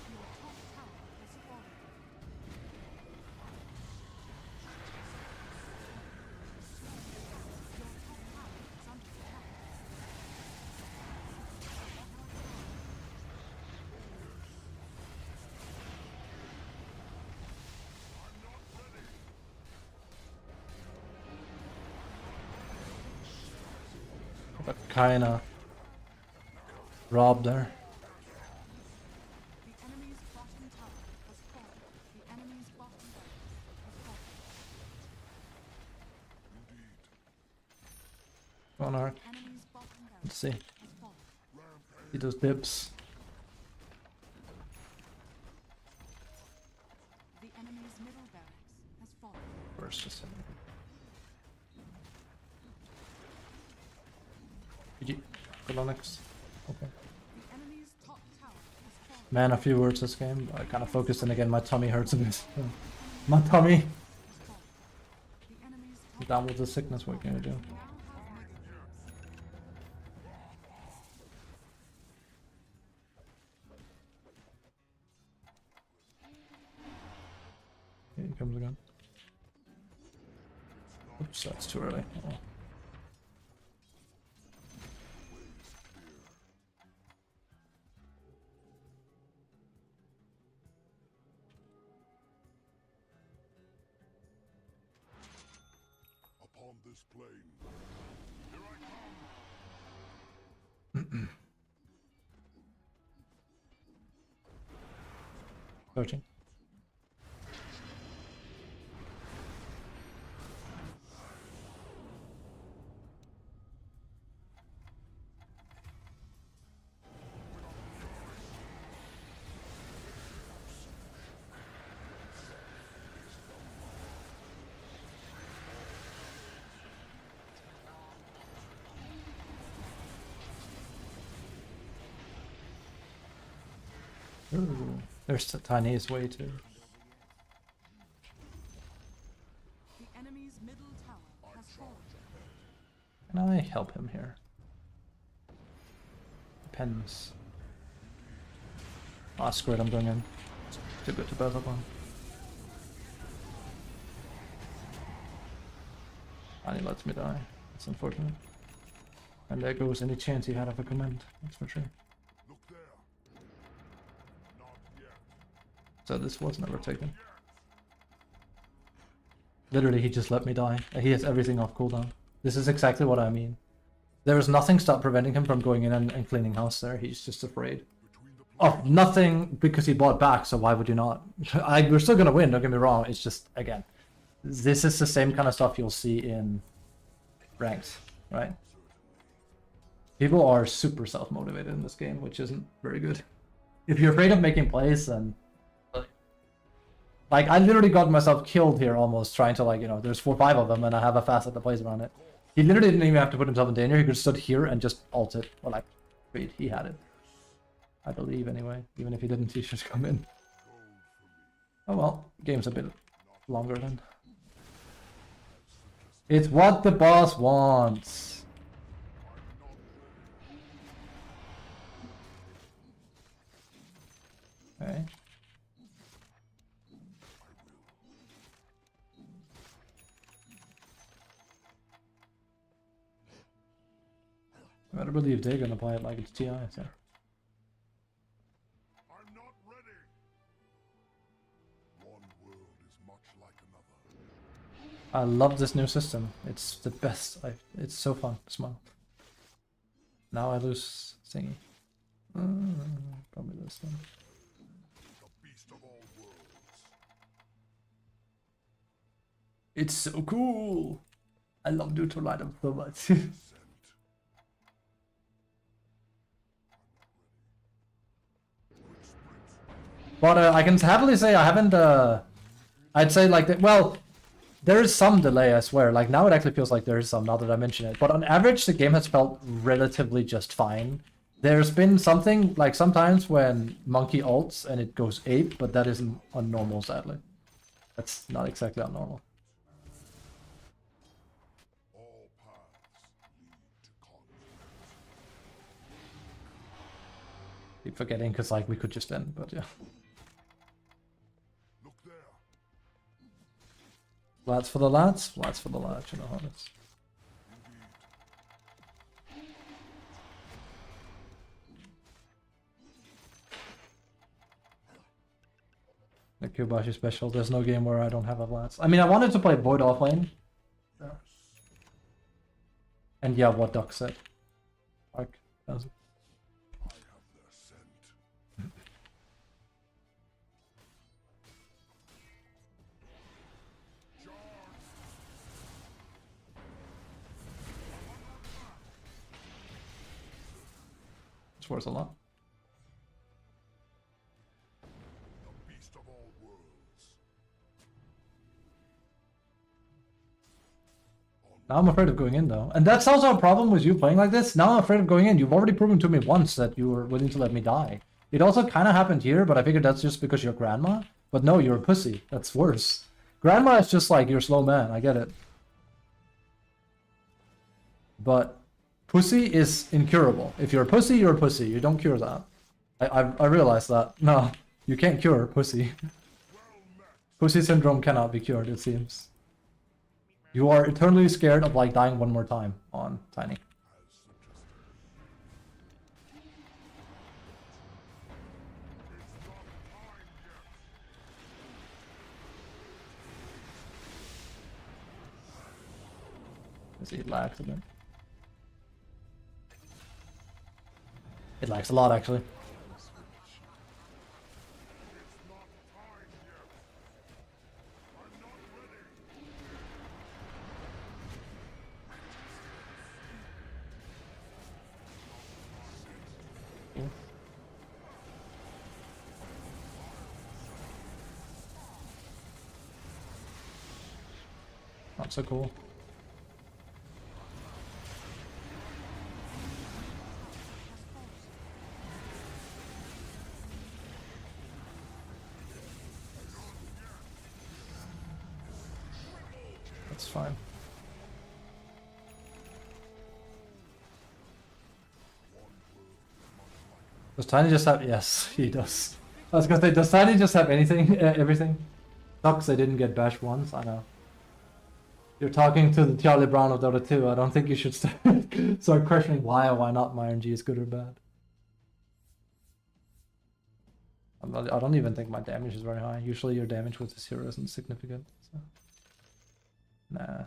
Your top tower has fallen. Your top tower is under attack. But kinda robbed there. The enemy's bottom tower has fallen. The on arc. Enemy's bottom barracks Let's see. has fallen. See those dips. The enemy's middle barracks has fallen. First, just hit me. GG. Good luck next. Okay. The enemy's top tower has fallen. Man, a few words this game. I kind of focused, and again, my tummy hurts a bit. My tummy. The enemy's top Down with the sickness. What can you do? now have mega cubes. Here he comes again. Oops, that's too early. Oh. Upon this plane. Coaching. Ooh, there's the tiniest way too. The enemy's middle tower has fallen. Can I help him here? Depends. Ah, screw it, I'm going in. It's too good to pass up on. And he lets me die. That's unfortunate. And there goes any chance he had of a command, that's for sure. Look there. Not yet. So this was never taken. Literally, he just let me die. He has everything off cooldown. This is exactly what I mean. There is nothing stop preventing him from going in and cleaning house there. He's just afraid. Of nothing because he bought back, so why would you not? We're still gonna win, don't get me wrong. It's just, again, this is the same kind of stuff you'll see in ranked, right? People are super self-motivated in this game, which isn't very good. If you're afraid of making plays, then... Like, I literally got myself killed here almost, trying to, like, you know, there's 4 or 5 of them, and I have a fast at the plays around it. He literally didn't even have to put himself in danger. He could have stood here and just ulted. Or, like, wait, he had it. I believe, anyway. Even if he didn't, he should come in. Oh well, game's a bit longer then. It's what the boss wants. Okay. I better believe they're gonna play it like it's TI, so. I'm not ready. One world is much like another. I love this new system. It's the best. It's so fun. Smile. Now I lose thingy. Probably this one. The beast of all worlds. It's so cool. I love neutral items so much. Sent. But I can happily say I haven't. I'd say like that. Well, there is some delay, I swear. Like now, it actually feels like there is some. Now that I mention it, but on average, the game has felt relatively just fine. There's been something like sometimes when Monkey ults and it goes ape, but that isn't on normal, sadly. That's not exactly abnormal. All paths lead to conflict. Keep forgetting because like we could just end, but yeah. Look there. Lads for the lads, lads for the lads. You know how it is. The Kubashi special. There's no game where I don't have a Vlads. I mean, I wanted to play Void offlane. Yeah. And yeah, what Duck said. Arc does it. I have their scent. It's worth a lot. The beast of all worlds. Now I'm afraid of going in though. And that's also a problem with you playing like this. Now I'm afraid of going in. You've already proven to me once that you were willing to let me die. It also kind of happened here, but I figured that's just because you're grandma. But no, you're a pussy. That's worse. Grandma is just like, you're a slow man. I get it. But pussy is incurable. If you're a pussy, you're a pussy. You don't cure that. I realize that. No, you can't cure pussy. Pussy syndrome cannot be cured, it seems. You are eternally scared of like dying one more time on Tiny. Let's see, it lags a bit. It lags a lot, actually. Cool. Not so cool. That's fine. Does Tiny just have... Yes, he does. I was gonna say, does Tiny just have anything? Everything? Sucks they didn't get bashed once, I know. You're talking to the Charlie Brown of Dota 2. I don't think you should start questioning why or why not my RNG is good or bad. I don't even think my damage is very high. Usually your damage with this hero isn't significant. So. Nah.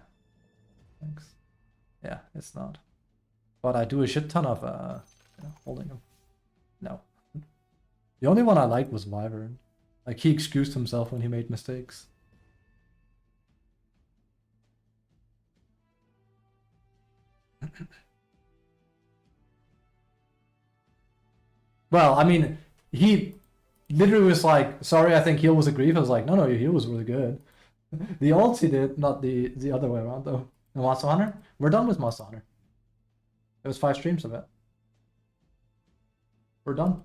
Thanks. Yeah, it's not. But I do a shit ton of holding him. No. The only one I liked was Wyvern. Like, he excused himself when he made mistakes. Well, I mean, he literally was like, sorry, I think heal was a grief. I was like, no, your heal was really good. The ults he did, not the other way around, though. And Monster Hunter? We're done with Monster Hunter. It was 5 streams of it. We're done.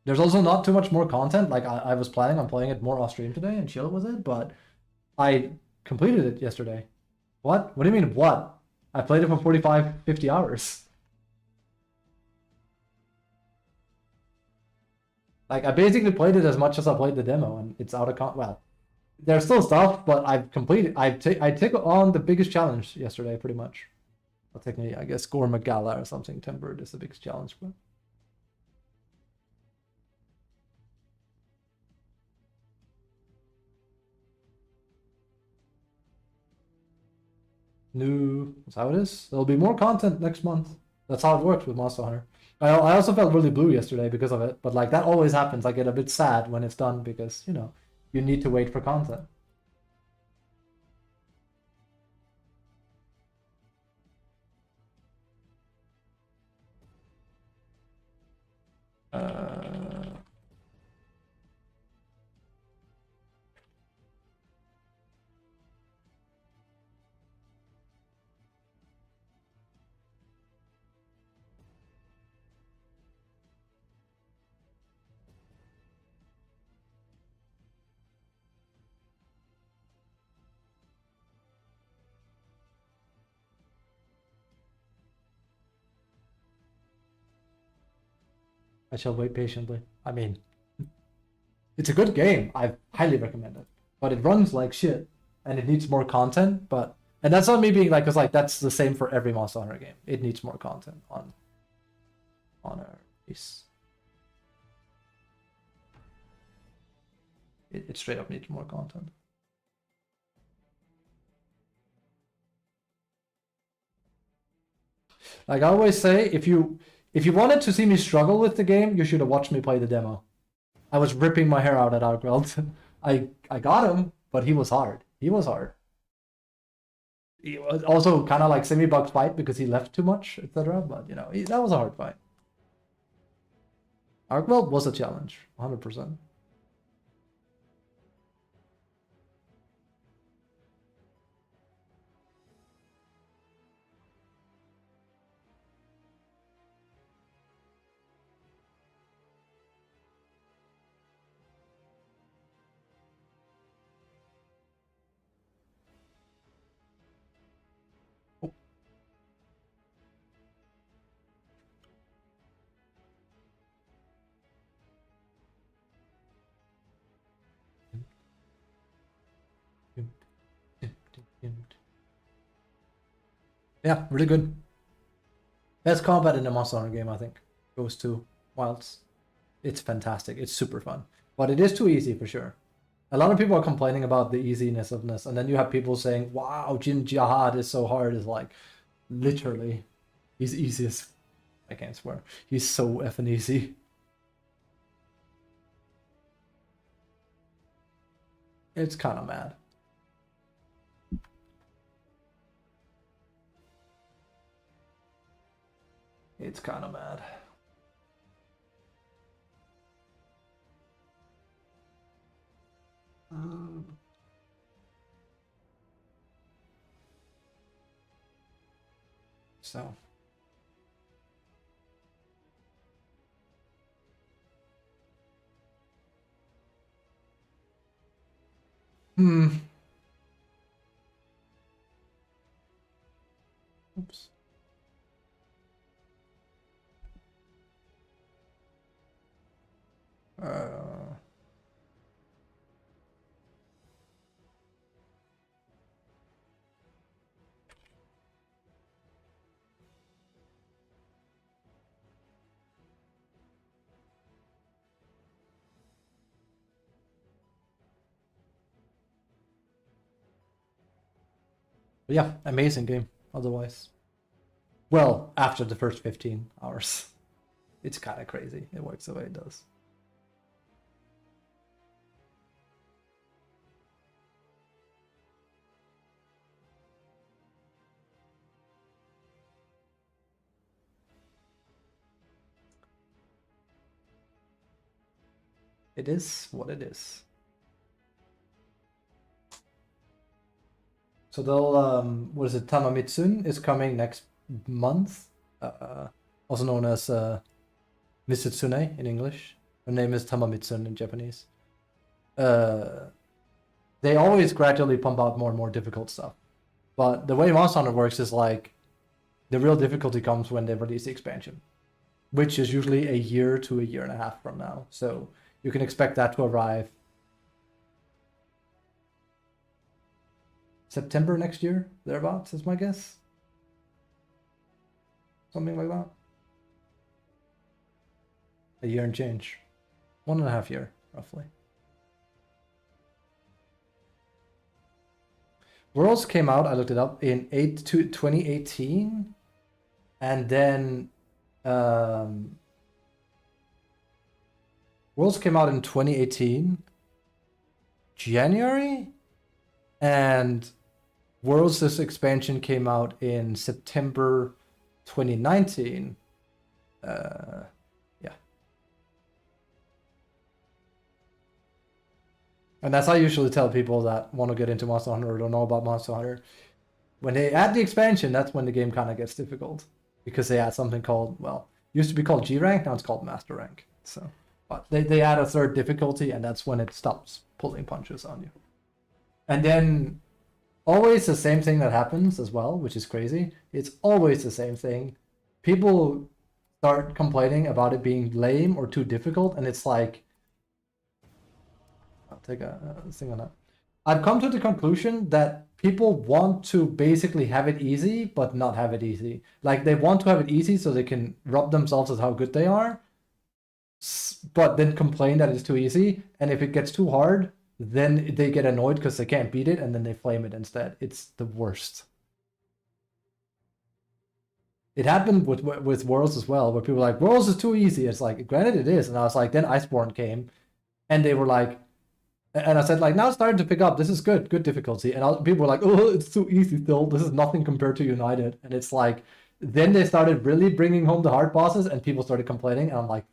There's also not too much more content. Like, I was planning on playing it more off stream today and chill with it, but I completed it yesterday. What? What do you mean, what? I played it for 45, 50 hours. Like, I basically played it as much as I played the demo, and it's out of well, there's still stuff, but I've completed. I take on the biggest challenge yesterday, pretty much. Well, technically, I guess Gore Magala or something tempered is the biggest challenge, but. No, that's how it is. There'll be more content next month. That's how it works with Monster Hunter. I also felt really blue yesterday because of it, but like that always happens. I get a bit sad when it's done because, you know, you need to wait for content. I shall wait patiently. I mean, it's a good game. I highly recommend it. But it runs like shit. And it needs more content. And that's not me being like, because like that's the same for every Monster Hunter game. It needs more content on a release. It straight up needs more content. Like I always say, if you wanted to see me struggle with the game, you should have watched me play the demo. I was ripping my hair out at Outworld. I got him, but he was hard. He was hard. He was also kind of like semi-bug fight because he left too much, etc. But you know, that was a hard fight. Arc World was a challenge, 100%. Yeah, really good. Best combat in the Monster Hunter game, I think, goes to Wilds. It's fantastic. It's super fun. But it is too easy for sure. A lot of people are complaining about the easiness of this, and then you have people saying, wow, Jin Jihad is so hard. It's like, literally, he's easy as... I can't swear. He's so effing easy. It's kind of mad. It's kind of mad. So. Oops. But yeah, amazing game, otherwise. Well, after the first 15 hours. It's kind of crazy. It works the way it does. It is what it is. So they'll, what is it, Tamamitsun is coming next month, also known as Mitsune in English. Her name is Tamamitsun in Japanese. They always gradually pump out more and more difficult stuff. But the way Monster Hunter works is like, the real difficulty comes when they release the expansion, which is usually a year to a year and a half from now. So you can expect that to arrive September next year, thereabouts, is my guess. Something like that. A year and change. 1.5 years, roughly. Worlds came out, I looked it up, in 2018. And then Worlds came out in 2018, January, and Worlds this expansion came out in September 2019. Yeah. And that's how I usually tell people that want to get into Monster Hunter or don't know about Monster Hunter. When they add the expansion, that's when the game kind of gets difficult. Because they add something called, well, used to be called G rank, now it's called Master rank. So, but they add a third difficulty, and that's when it stops pulling punches on you. And then always the same thing that happens as well, which is crazy. It's always the same thing. People start complaining about it being lame or too difficult, and it's like, I'll take a thing on that. I've come to the conclusion that people want to basically have it easy, but not have it easy. Like, they want to have it easy so they can rub themselves as how good they are, but then complain that it's too easy. And if it gets too hard, then they get annoyed because they can't beat it, and then they flame it instead. It's the worst. It happened with Worlds as well, where people were like, Worlds is too easy. It's like, granted it is. And I was like, then Iceborne came, and they were like, and I said, like, now it's starting to pick up. This is good difficulty. And people were like, oh, it's too easy still. This is nothing compared to United. And it's like, then they started really bringing home the hard bosses, and people started complaining. And I'm like,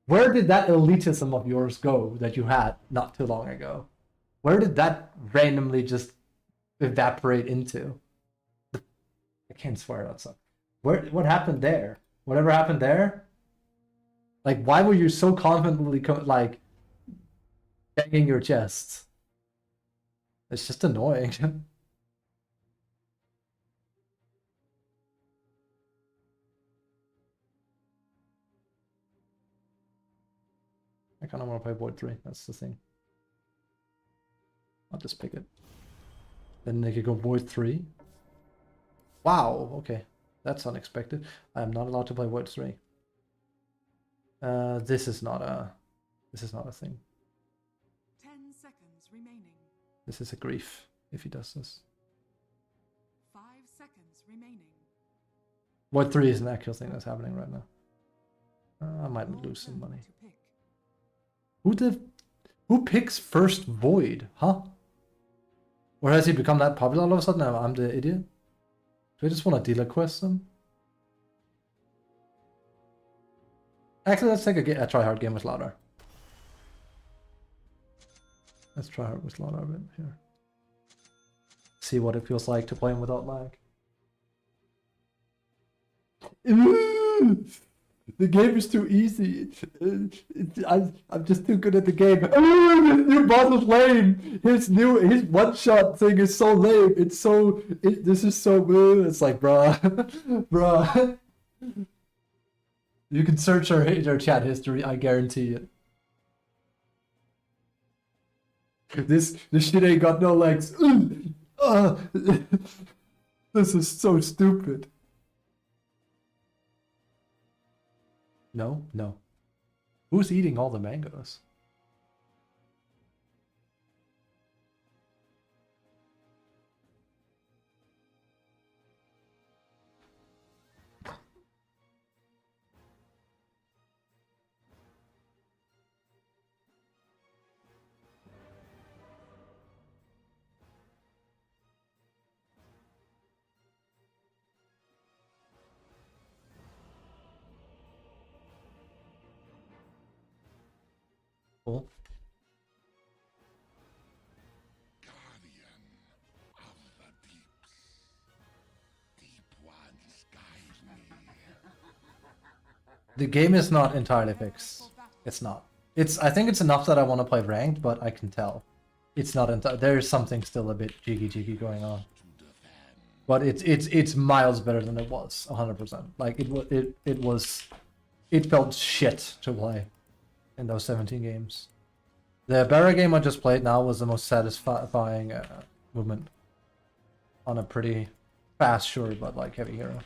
Where did that elitism of yours go that you had not too long ago? Where did that randomly just evaporate into? I can't swear that stuff. What happened there? Whatever happened there? Like, why were you so confidently like banging your chest? It's just annoying. I kind of want to play Void 3. That's the thing. I'll just pick it. Then they could go Void 3. Wow, okay. That's unexpected. I'm not allowed to play Void 3. This is not a thing. 10 seconds remaining. This is a grief if he does this. 5 seconds remaining. Void 3 is an actual thing that's happening right now. I might Your lose some turn money. to pick. Who picks first Void? Huh? Or has he become that popular all of a sudden? I'm the idiot. Do I just want to dealer quest them? Actually, let's take a try hard game with Louder. Let's try hard with Louder a bit here. See what it feels like to play him without lag. The game is too easy. I'm just too good at the game. His new boss is lame. His one shot thing is so lame. This is so. It's like, bruh, bruh. You can search our chat history. I guarantee it. This shit ain't got no legs. This is so stupid. No, no. Who's eating all the mangoes? Cool. Guardian of the deeps. Deep ones guide me. The game is not entirely fixed. It's not. I think it's enough that I want to play ranked, but I can tell. It's not there's something still a bit jiggy going on. But it's miles better than it was, 100%. Like it felt shit to play in those 17 games. The Barra game I just played now was the most satisfying movement on a pretty fast, sure, but like heavy hero.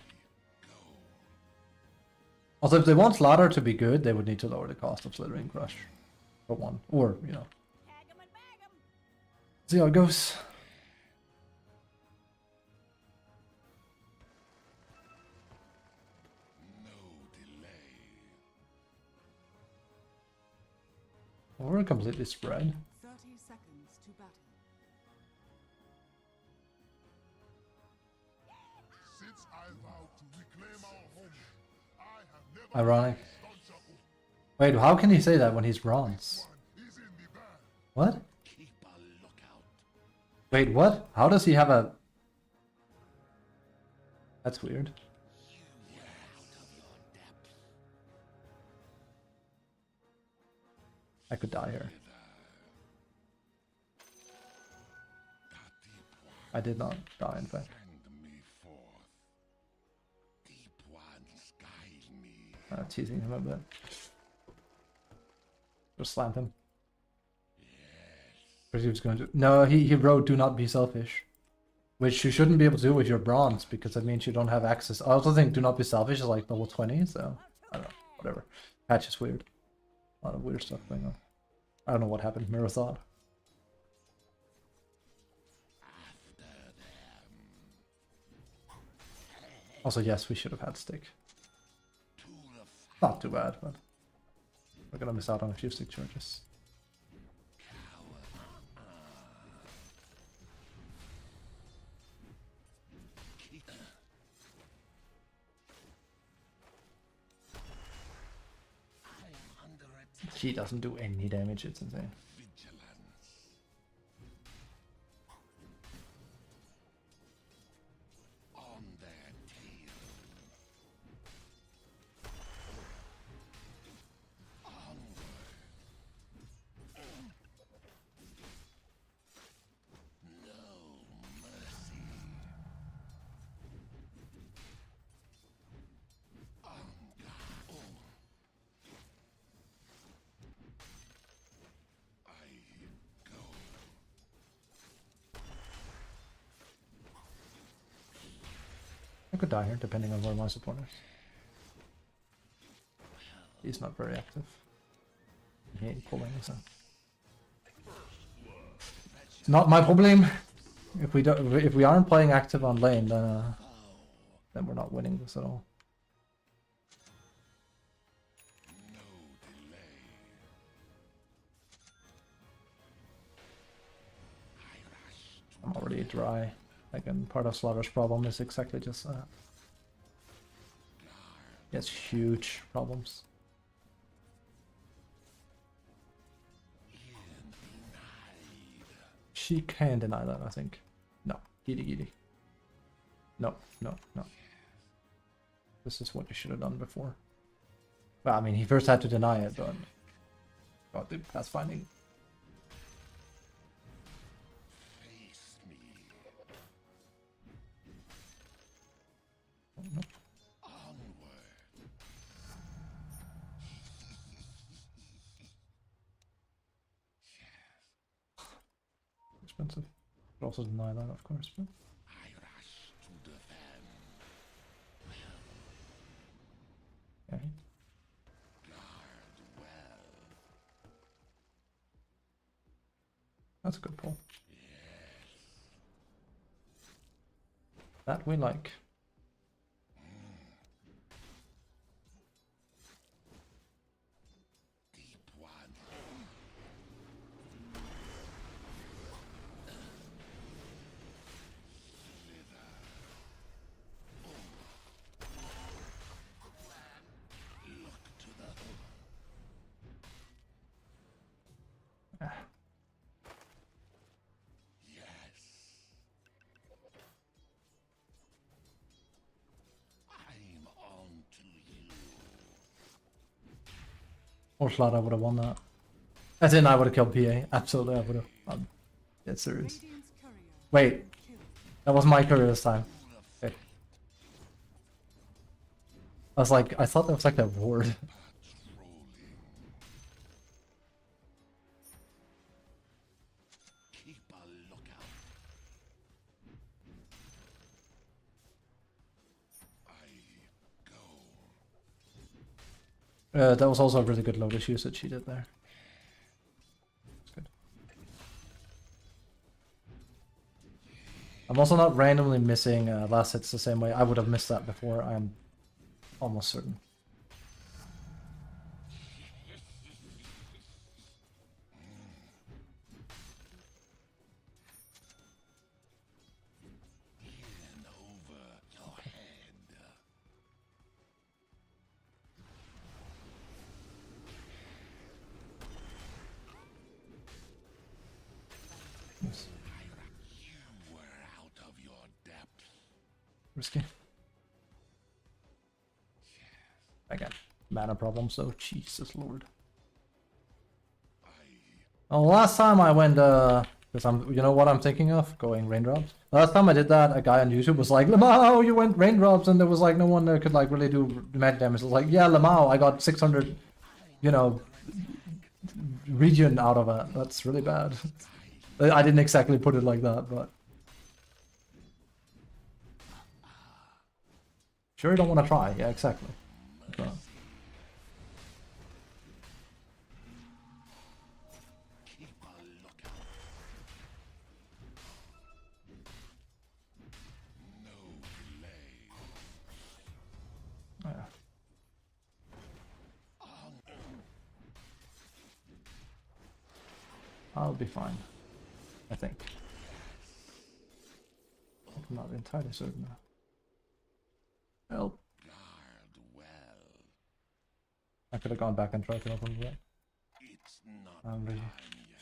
Also, if they want Slaughter to be good, they would need to lower the cost of Slithering Crush for one, or you know, see how it goes. We're completely spread. 30 seconds to battle. Since I vowed to reclaim our home, I have never Ironic. been untouchable. Wait, how can he say that when he's bronze? He's in the bag. What? Keep a lookout. Wait, what? How does he have a... That's weird. You're out of your depth. I could die here. The deep ones I did not die, in fact. send me forth. Deep ones guide me. Teasing him a bit. Just slam him. Or he was going to... No, he wrote "Do not be selfish," which you shouldn't be able to do with your bronze because that means you don't have access. I also think "Do not be selfish" is like level 20, so I don't know. Whatever. Patch is weird. A lot of weird stuff going on. I don't know what happened. Mirror thought. Also, yes, we should have had stick. Not too bad, but we're gonna miss out on a few stick charges. I am under She doesn't do any damage, it's insane. Vigilance. On their tail. Onward. No mercy. On guard. I go. I could die here, depending on where my support is. He's not very active. He ain't pulling us out. It's not my problem. If we aren't playing active on lane, then we're not winning this at all. No delay. I rush to I'm already dry. Again, part of Slaughter's problem is exactly just that. He has huge problems. She can deny that, I think. No, giddy giddy. No, no, no. This is what you should have done before. Well, I mean, he first had to deny it, but... God, dude, that's finding. face me. Onward. Expensive. Could also deny that, of course, but... I rush to defend. Yeah. Guard well. That's a good pull. That we like. Deep one. Look to the Ah, yes. I'm on to you. or Slaughter would have won that. As in, I would have killed PA. Absolutely, I would have. I'm dead serious. Radiant's courier Wait, killed. that was my career this time. Okay. I was like, I thought that was like a ward. Patrolling. Keep a lookout. I go. That was also a really good Lotus use that she did there. That's good. I'm also not randomly missing last hits the same way. I would have missed that before, I'm almost certain. In over your head. Yes. You were out of your depth. Risky. Again, mana problems though, Jesus Lord. Oh, last time I went, because you know what I'm thinking of? Going raindrops. Last time I did that, a guy on YouTube was like, Lamau, you went raindrops, and there was like no one that could like really do magic damage. It was like, yeah, Lamau, I got 600, you know, region out of it. That's really bad. I didn't exactly put it like that, but... Sure you don't want to try? Yeah, exactly. So. Keep a lookout. No delay. Oh, yeah. I'll be fine. I think. I'm not entirely certain now. Help. Guard well. I could have gone back and tried to open that. Really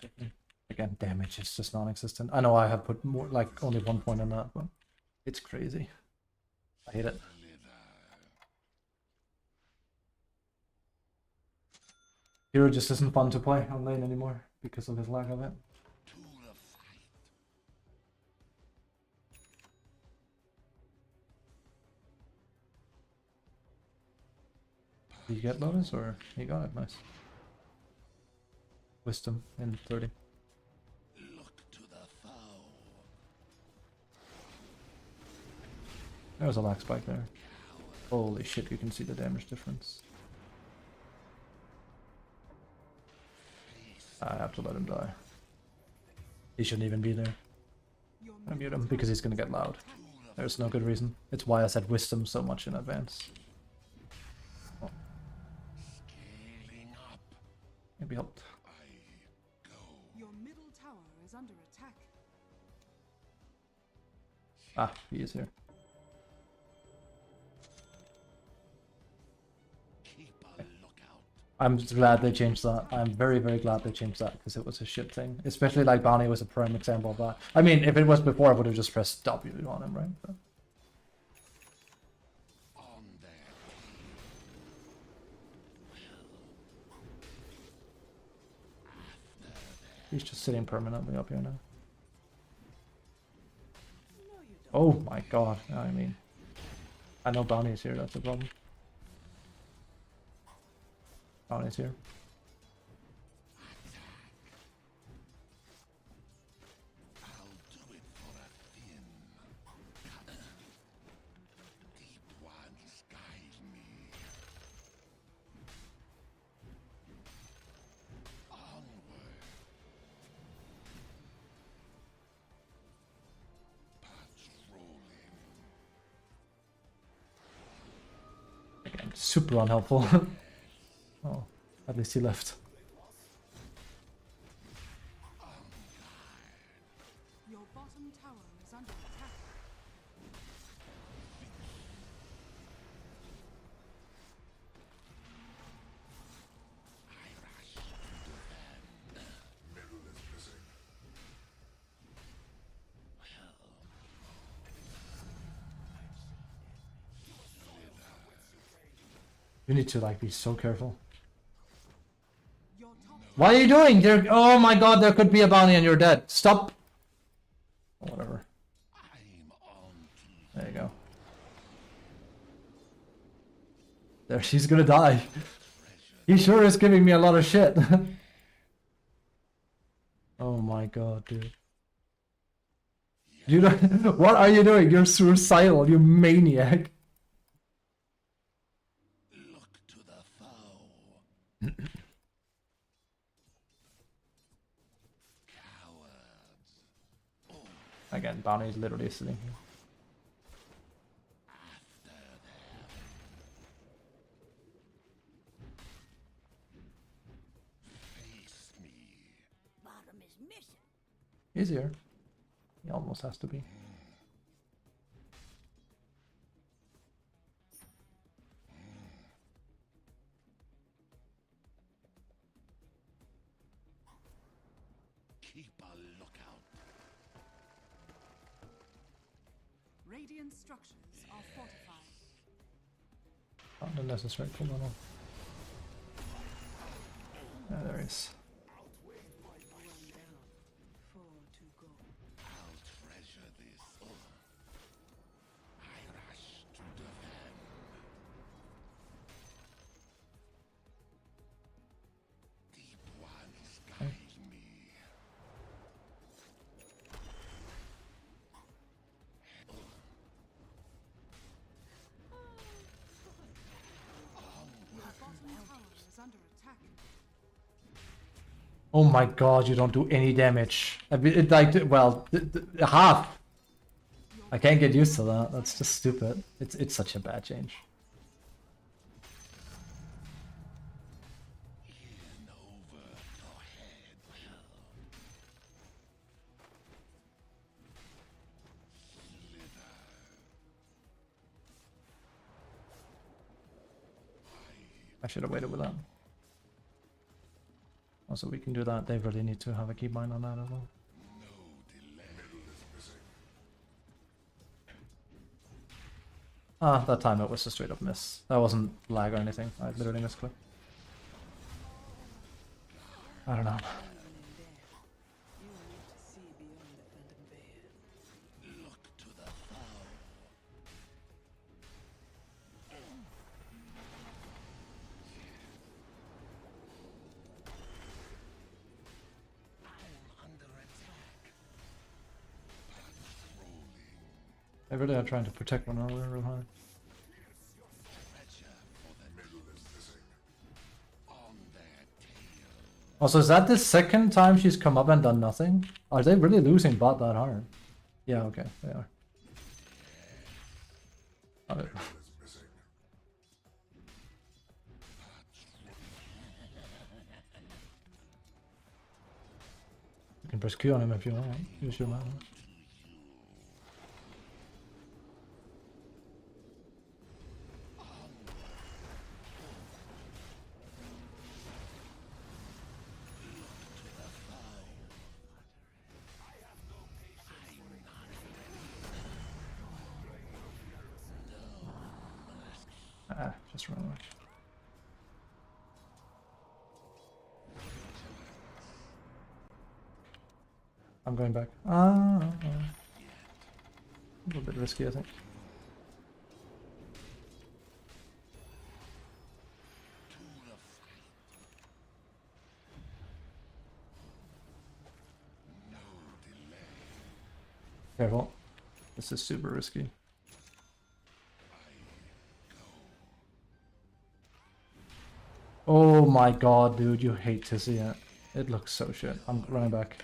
checking. Again, damage is just non-existent. I know I have put more, like only 1 point on that, but it's crazy. I hate it. Hero just isn't fun to play on lane anymore because of his lack of it. Did you get Lotus or he got it? Nice. Wisdom in 30. There was a lag spike there. Holy shit, you can see the damage difference. I have to let him die. He shouldn't even be there. I mute him because he's gonna get loud. There's no good reason. It's why I said wisdom so much in advance. Oh. Maybe helped. Your middle tower is under attack. Ah, he is here. I'm glad they changed that. I'm very, very glad they changed that because it was a shit thing. Especially like Bounty was a prime example of that. I mean, if it was before, I would have just pressed W on him, right? But... he's just sitting permanently up here now. Oh my god, I mean... I know Bounty is here, that's the problem. Bounty's here. Again, super unhelpful. Oh, at least he left. Your bottom tower is under attack. Middle is missing. You need to like be so careful. Your top What are you doing? There. Oh my god, there could be a bounty and you're dead. Stop. Oh, whatever. There you go. There, she's gonna die. He sure is giving me a lot of shit. Oh my god, dude. You don't, what are you doing? You're suicidal, you maniac. Again, Bounty is literally sitting here. Bottom is missing. He's here. He almost has to be. Keep a lookout. radiant structures are fortified. Not unnecessary pull that off. Yeah, there he is. I'll treasure this. I rush to defend. Deep ones guide me. Your bottom tower is under attack. Oh my god, you don't do any damage. I mean, it like, well, half. I can't get used to that. That's just stupid. It's such a bad change. In over your head. I should have waited with that. Also, we can do that. They really need to have a keybind on that as well. Ah, that time it was a straight up miss. That wasn't lag or anything. I literally misclicked. I don't know. They really are trying to protect one another real hard. Also, is that the second time she's come up and done nothing? Are they really losing bot that hard? Yeah, okay, they are. Okay. You can press Q on him if you want. Use your mana. Just run away. I'm going back. A little bit risky, I think. Careful. This is super risky. Oh my god, dude, you hate to see it. It looks so shit. I'm running back.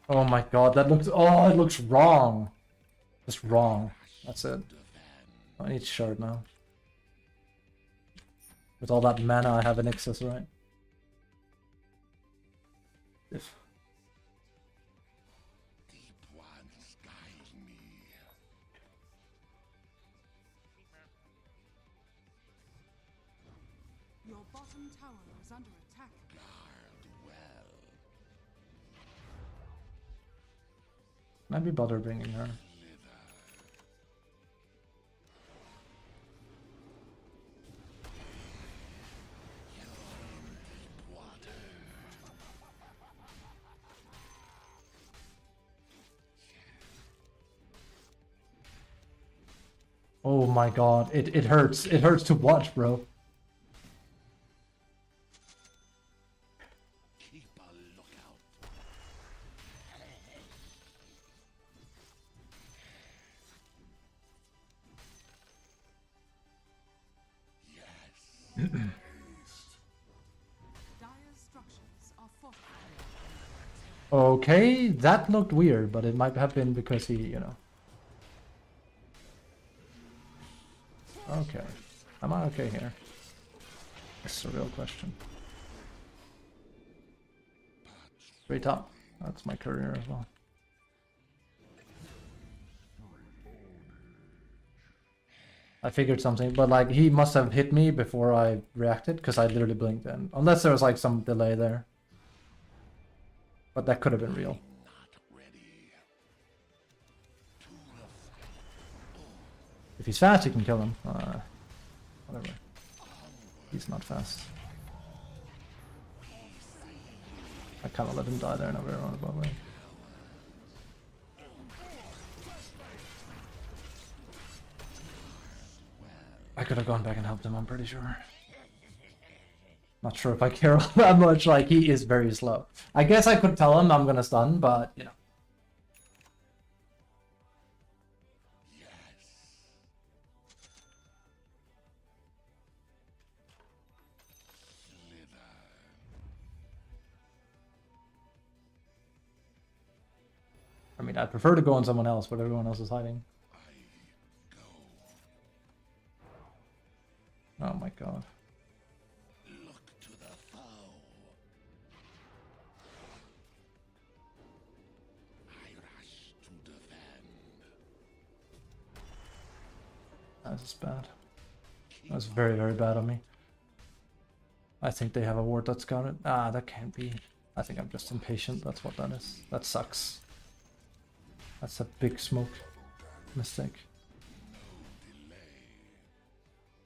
Oh my god, that looks... Oh, it looks wrong. Just wrong. That's it. I need shard now. With all that mana I have in excess, right? If... Your bottom tower is under attack. Might be bother bringing her. Oh my god, it hurts. It hurts to watch, bro. Dire's structures are fortified. Okay, that looked weird, but it might have been because he, you know. Okay. Am I okay here? That's a real question. Straight up. That's my career as well. I figured something, but like he must have hit me before I reacted because I literally blinked in. Unless there was like some delay there. But that could have been real. If he's fast, you can kill him. Whatever. He's not fast. I kind of let him die there in a very roundabout way. I could have gone back and helped him, I'm pretty sure. Not sure if I care all that much, like he is very slow. I guess I could tell him I'm gonna stun, but you know. I mean, I'd prefer to go on someone else, but everyone else is hiding. Oh my god. Look to the foe. I rush to defend. That was bad. That was very, very bad on me. I think they have a ward that's got it. Ah, that can't be. I think I'm just impatient. That's what that is. That sucks. That's a big smoke mistake.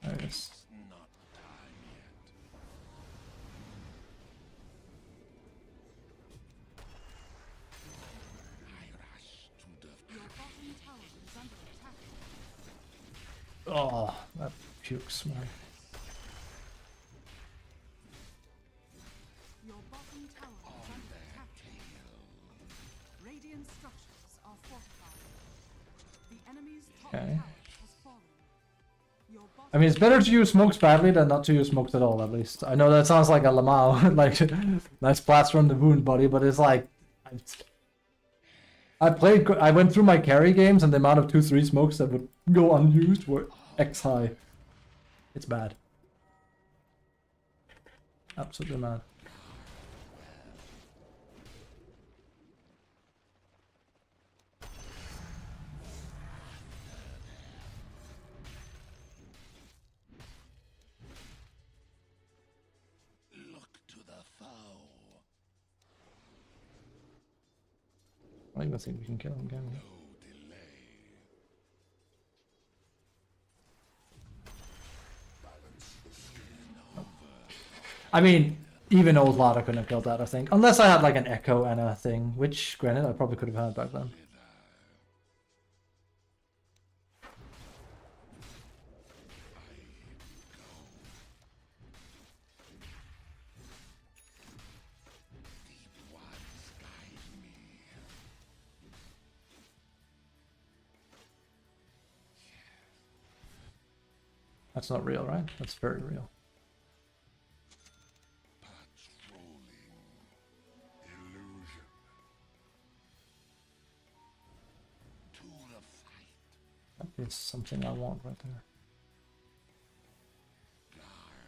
There it is. Your bottom tower is under attack. Oh, that pukes, man. Your bottom tower is under attack. Radiant structures are fortified. The enemy's top Okay. tower has fallen. Your I mean, it's better to use smokes badly than not to use smokes at all, at least. I know that sounds like a Lamau, like, nice plaster on the wound, buddy, but it's like... I went through my carry games, and the amount of 2-3 smokes that would go unused were X high. It's bad. Absolutely mad. I don't even think we can kill him, can we? I mean, even old Lada couldn't have killed that, I think. Unless I had like an echo and a thing, which, granted, I probably could have had back then. That's not real, right? That's very real. That is something I want right there.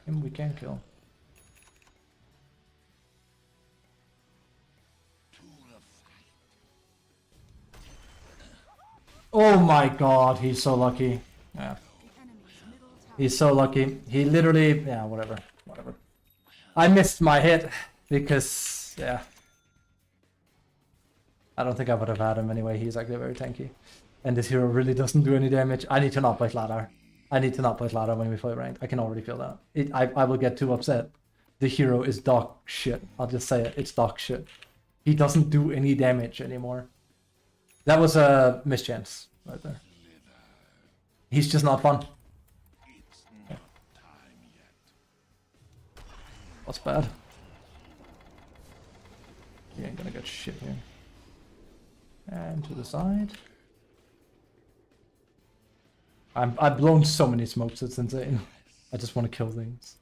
Him we can kill. Oh my god, he's so lucky. Yeah. He's so lucky. He literally... yeah, whatever. Whatever. I missed my hit because... yeah. I don't think I would have had him anyway. He's actually very tanky. And this hero really doesn't do any damage. I need to not play Sladar. I need to not play Sladar when we play ranked. I can already feel that. I will get too upset. The hero is dog shit. I'll just say it. It's dog shit. He doesn't do any damage anymore. That was a mischance right there. He's just not fun. Okay. That's bad. He ain't gonna get shit here. And to the side. I've blown so many smokes, it's insane. I just want to kill things.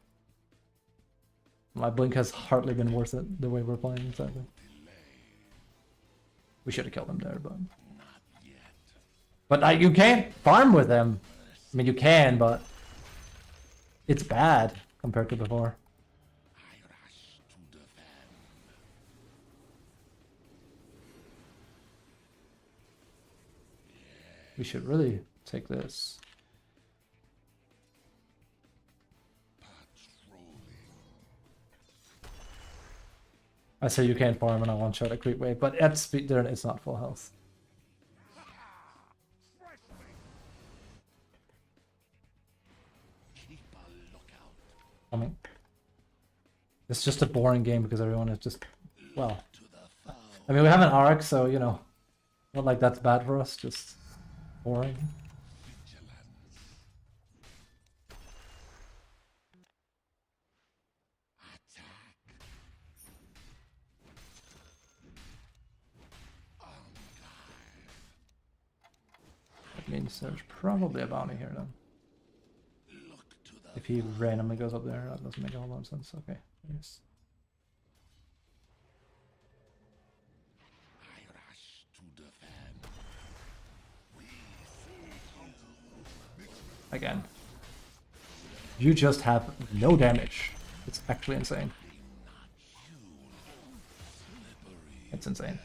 My blink has hardly been worth it, the way we're playing, exactly. We should have killed him there, but... but you can't farm with them. I mean, you can, but... it's bad compared to before. We should really take this. I say you can't farm and I one shot a creep wave, but at speed there it's not full health. I mean, it's just a boring game because everyone is just, well, I mean we have an arc, so you know, not like that's bad for us, just boring. That means there's probably a bounty here then. If he randomly goes up there, that doesn't make a whole lot of sense. Okay, yes. Again, you just have no damage. It's actually insane. It's insane.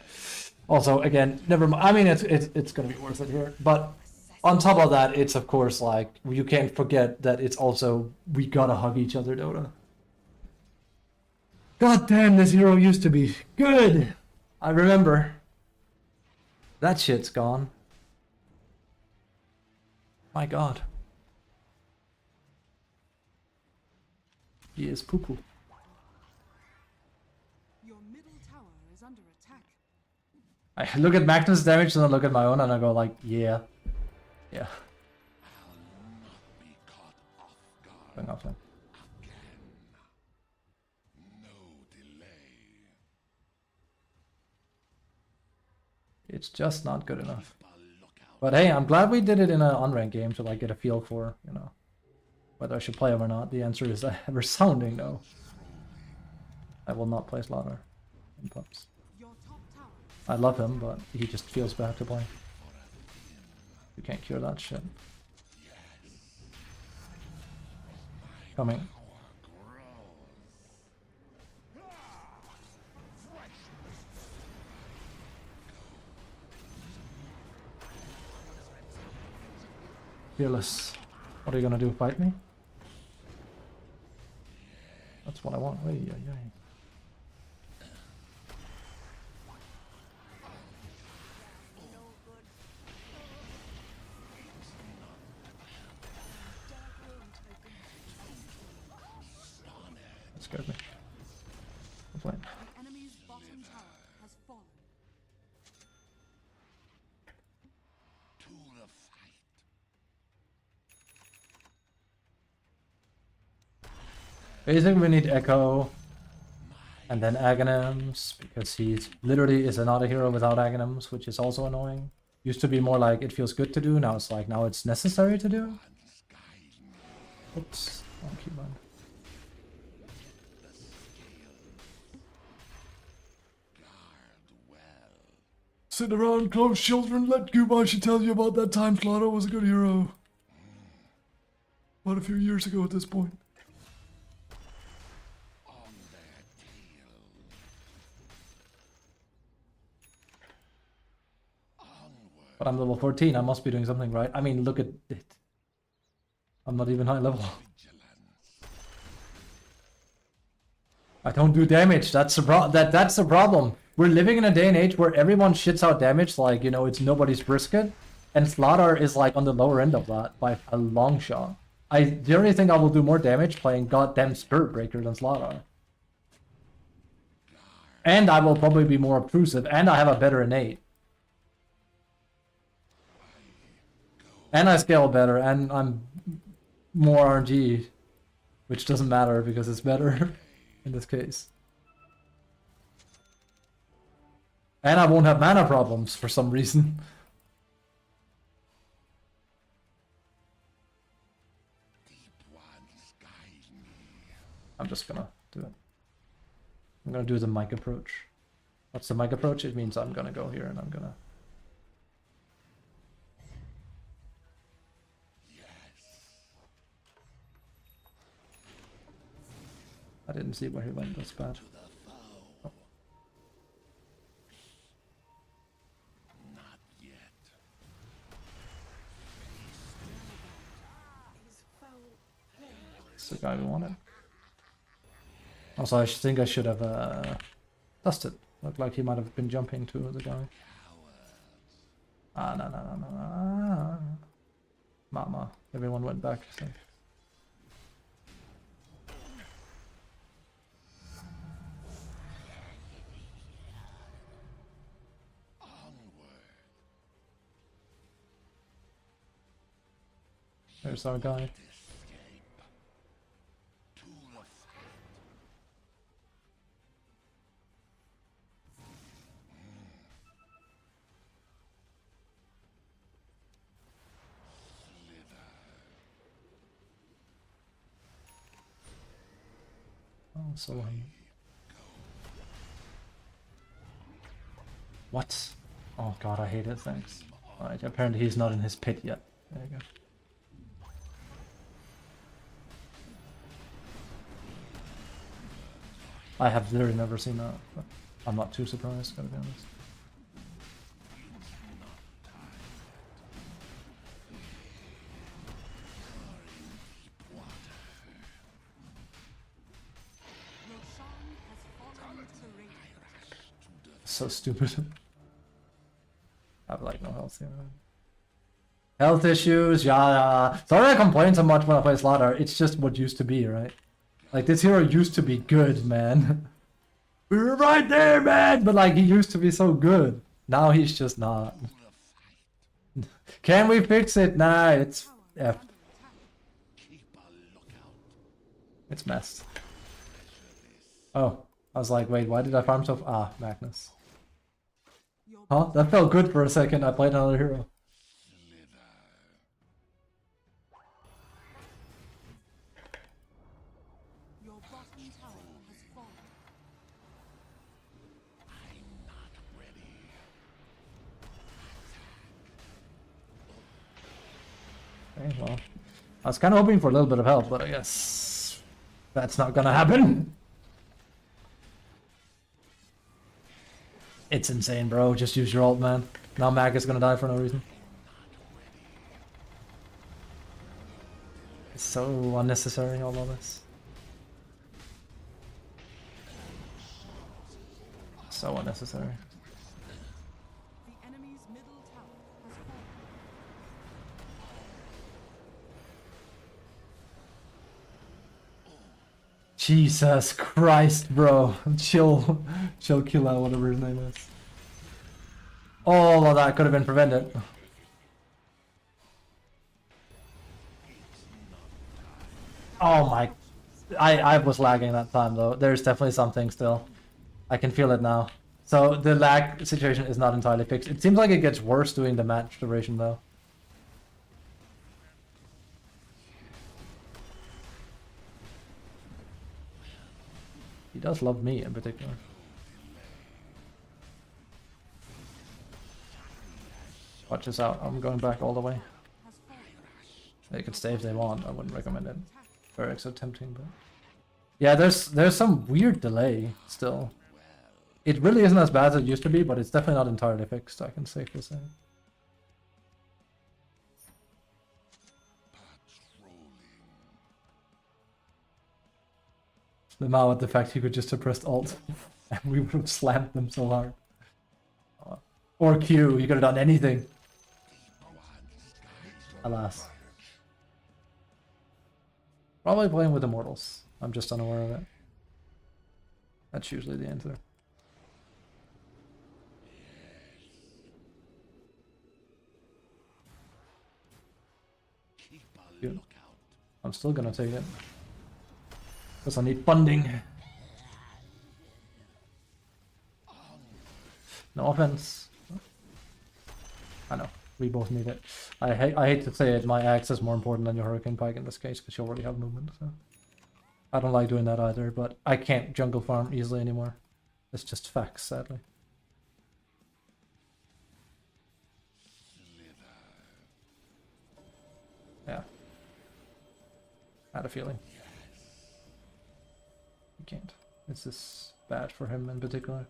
Also, again, never mind. I mean, it's gonna be worth it here. But on top of that, it's of course like you can't forget that it's also we gotta hug each other, Dota. God damn, this hero used to be good. I remember. That shit's gone. My god. He is poo-poo. Your middle tower is under attack. I look at Magnus' damage and I look at my own and I go like, yeah. Yeah. Going off then. It's just not good enough. But hey, I'm glad we did it in an unranked game to like get a feel for, you know, whether I should play him or not. The answer is a resounding no. I will not play Slaughter in pubs. Your top tower is I love him, but he just feels bad to play. You can't cure that shit. Coming. Fearless. What are you gonna do? Fight me? That's what I want. Ay, ay, ay. That scared me. Complain. an enemy's bottom tower has fallen. Basically, we need Echo and then Aghanims because he literally is not a hero without Aghanims, which is also annoying. Used to be more like it feels good to do, now it's like now it's necessary to do. Oops, I'll keep on. Sit around, close children, let Gubashi tell you about that time Slaughter was a good hero. What a few years ago at this point. But I'm level 14, I must be doing something right. I mean, look at it. I'm not even high level. I don't do damage, that's the problem. We're living in a day and age where everyone shits out damage like, you know, it's nobody's brisket. And Slaughter is like on the lower end of that by a long shot. I generally think I will do more damage playing goddamn Spirit Breaker than Slaughter. And I will probably be more obtrusive, and I have a better innate. And I scale better, and I'm more RNG, which doesn't matter because it's better in this case. And I won't have mana problems for some reason. I'm just gonna do it. I'm gonna do the mic approach. What's the mic approach? It means I'm gonna go here and I'm gonna... I didn't see where he went, that's bad. Oh. It's the guy we wanted. Also, I think I should have dusted. Looked like he might have been jumping to the guy. Ah, no. Mama. Everyone went back. Safe. There's our guy. Oh, so what? Oh god, I hate it, thanks. Alright, apparently he's not in his pit yet. There you go. I have literally never seen that, but I'm not too surprised, gotta be honest. Roshan has So stupid. I have like no health here. Health issues, yeah. Sorry I complain so much when I play Slaughter. It's just what used to be, right? Like this hero used to be good, man. We were right there, man. But like he used to be so good. Now he's just not. Can we fix it? Nah, it's F. It's messed. Oh, I was like, wait, why did I farm so? Ah, Magnus. Huh? That felt good for a second. I played another hero. Your bottom tower has fallen. Okay, well, I was kind of hoping for a little bit of help, but I guess that's not gonna happen. It's insane, bro. Just use your ult, man. Now Mag is gonna die for no reason. It's so unnecessary, all of this. So unnecessary. The enemy's middle tower has fallen. Jesus Christ, bro. Chill kill out, whatever his name is. All of that could have been prevented. Oh my... I was lagging that time though. There's definitely something still. I can feel it now. So the lag situation is not entirely fixed. It seems like it gets worse during the match duration though. He does love me in particular. Watch this out, I'm going back all the way. They could stay if they want, I wouldn't recommend it. Very so tempting, but... Yeah, there's some weird delay still. It really isn't as bad as it used to be, but it's definitely not entirely fixed, I can safely say. The Mao at the fact he could just have pressed Alt and we would have slammed them so hard. Or Q, he could have done anything. Alas. Probably playing with Immortals. I'm just unaware of it. That's usually the answer. Good. I'm still gonna take it. Because I need funding. No offense. I know. We both need it. I hate to say it, my axe is more important than your Hurricane Pike in this case, because you already have movement, so... I don't like doing that either, but I can't jungle farm easily anymore. It's just facts, sadly. Yeah. I had a feeling. You can't. This is bad for him in particular.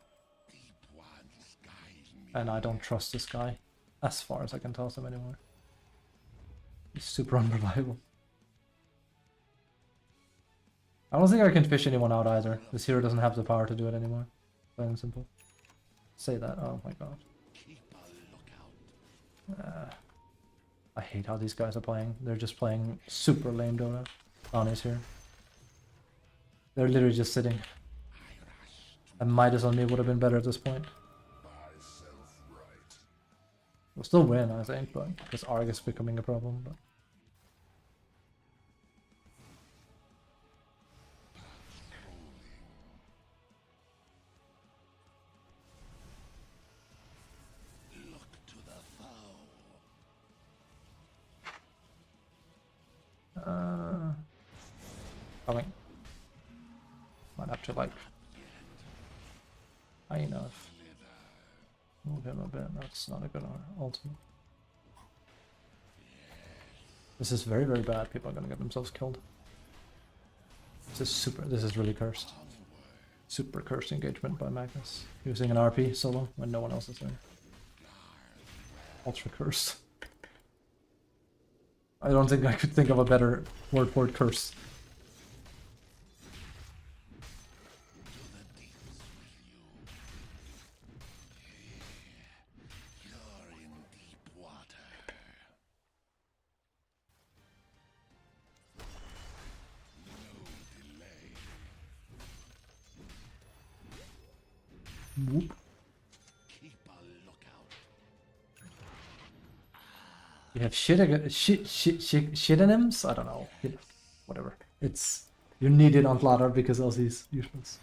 And I don't trust this guy. As far as I can toss him anymore. He's super unreliable. I don't think I can fish anyone out either. This hero doesn't have the power to do it anymore. Plain and simple. Say that. Oh my god. I hate how these guys are playing. They're just playing super lame DOTA. Donnie's here. They're literally just sitting. And Midas on me would have been better at this point. We'll still win, I think, but because Argus is becoming a problem. But coming. Might have to like high enough. Move him a bit, that's not a good ultimate. This is very, very bad. People are gonna get themselves killed. This is really cursed. Super cursed engagement by Magnus. Using an RP solo when no one else is there. Ultra cursed. I don't think I could think of a better word for it, curse. Whoop. Keep a lookout. You have shitonyms? I don't know. Whatever. It's you need it on ladder because of these useless.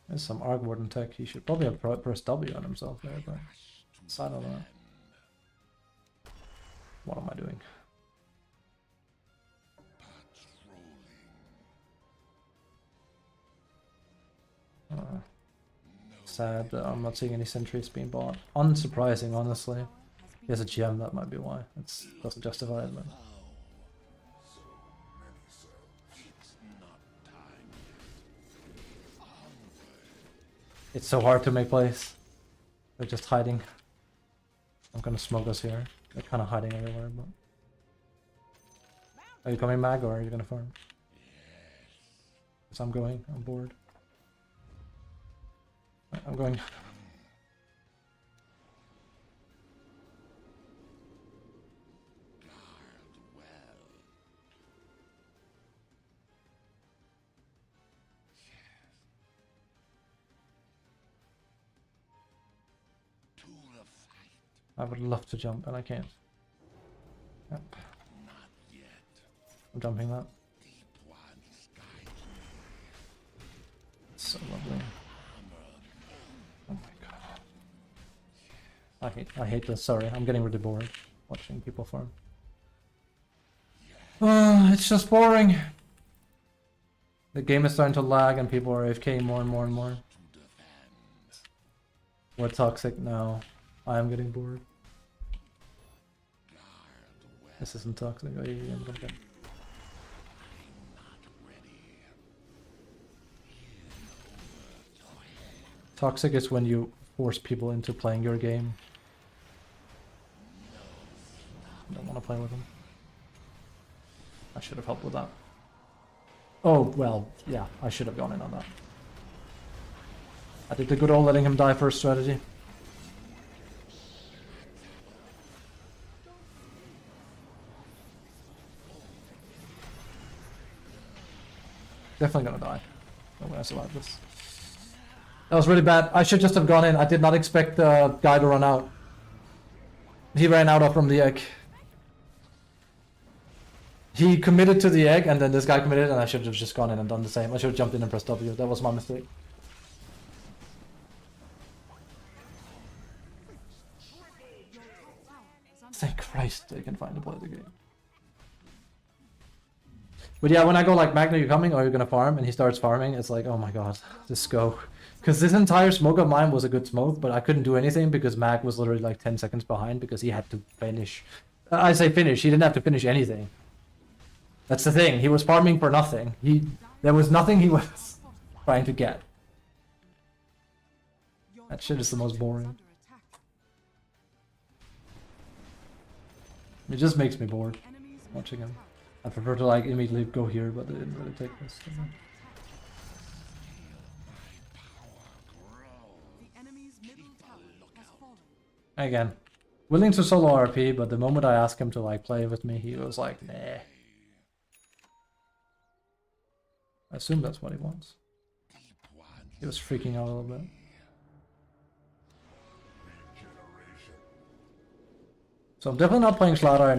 There's some Arc Warden tech. He should probably have pressed W on himself there, but I don't know. What am I doing? Sad that I'm not seeing any sentries being bought. Unsurprising, honestly. He has a gem, that might be why. It doesn't justify it, but... It's so hard to make plays. They're just hiding. I'm gonna smoke us here. They're kind of hiding everywhere, but... Are you coming, Mag, or are you gonna farm? Because I'm going. I'm bored. I'm going. I would love to jump, and I can't. Yep. I'm jumping that. It's so lovely. Oh my god. I hate this. Sorry, I'm getting really bored watching people farm. It's just boring. The game is starting to lag and people are AFK more and more and more. We're toxic now. I am getting bored. This isn't toxic. Oh, yeah, I'm gonna get... Toxic is when you force people into playing your game. I don't want to play with them. I should have helped with that. Oh, well, yeah, I should have gone in on that. I did the good old letting him die first strategy. Definitely gonna die. I'm gonna survive this. That was really bad. I should just have gone in. I did not expect the guy to run out. He ran out from the egg. He committed to the egg and then this guy committed and I should have just gone in and done the same. I should have jumped in and pressed W. That was my mistake. Thank Christ they can find to play the game. But yeah, when I go like, Magna, you coming or you're gonna farm? And he starts farming, it's like, oh my god, just go. Because this entire smoke of mine was a good smoke, but I couldn't do anything because Mag was literally like 10 seconds behind because he had to finish. I say finish, he didn't have to finish anything. That's the thing, he was farming for nothing. There was nothing he was trying to get. That shit is the most boring. It just makes me bored watching him. I prefer to like immediately go here, but they didn't really take this. Again, willing to solo RP, but the moment I asked him to like play with me, he was like, nah. I assume that's what he wants. He was freaking out a little bit. So I'm definitely not playing Slardar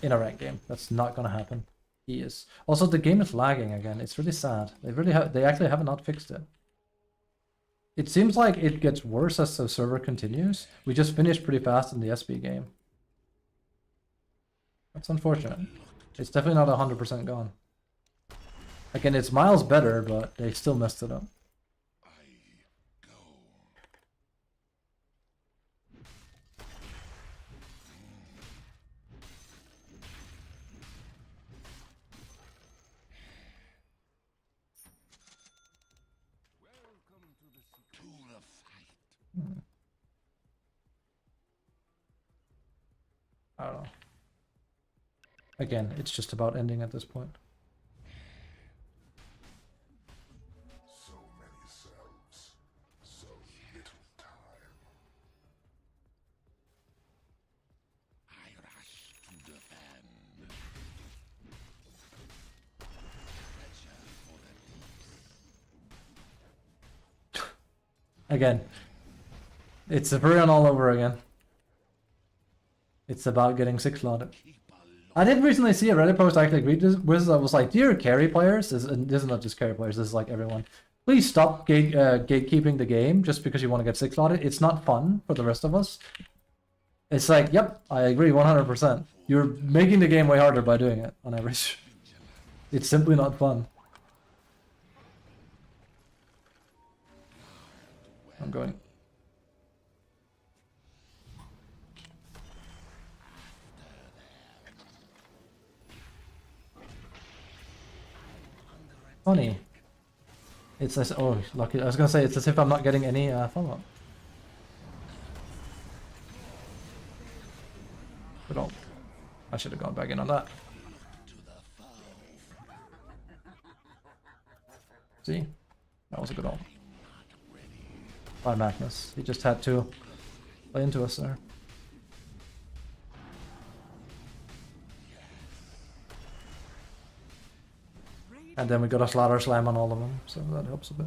in a ranked game. That's not gonna happen. He is. Also, the game is lagging again. It's really sad. They actually have not fixed it. It seems like it gets worse as the server continues. We just finished pretty fast in the SB game. That's unfortunate. It's definitely not 100% gone. Again, it's miles better, but they still messed it up. I don't know. Again, it's just about ending at this point. So many selves, so little time. I rush to defend. Again, it's a Vaporeon all over again. It's about getting 6 slotted. I did recently see a Reddit post I actually agreed with. I was like, dear carry players, and this is not just carry players, this is like everyone. Please stop gatekeeping the game just because you want to get 6 slotted. It's not fun for the rest of us. It's like, yep, I agree 100%. You're making the game way harder by doing it, on average. It's simply not fun. I'm going. Funny. It's as oh lucky. I was gonna say it's as if I'm not getting any follow-up. But oh, I should have gone back in on that. See, that was a good ult. By Magnus, he just had to play into us there. And then we got a slaughter slam on all of them, so that helps a bit.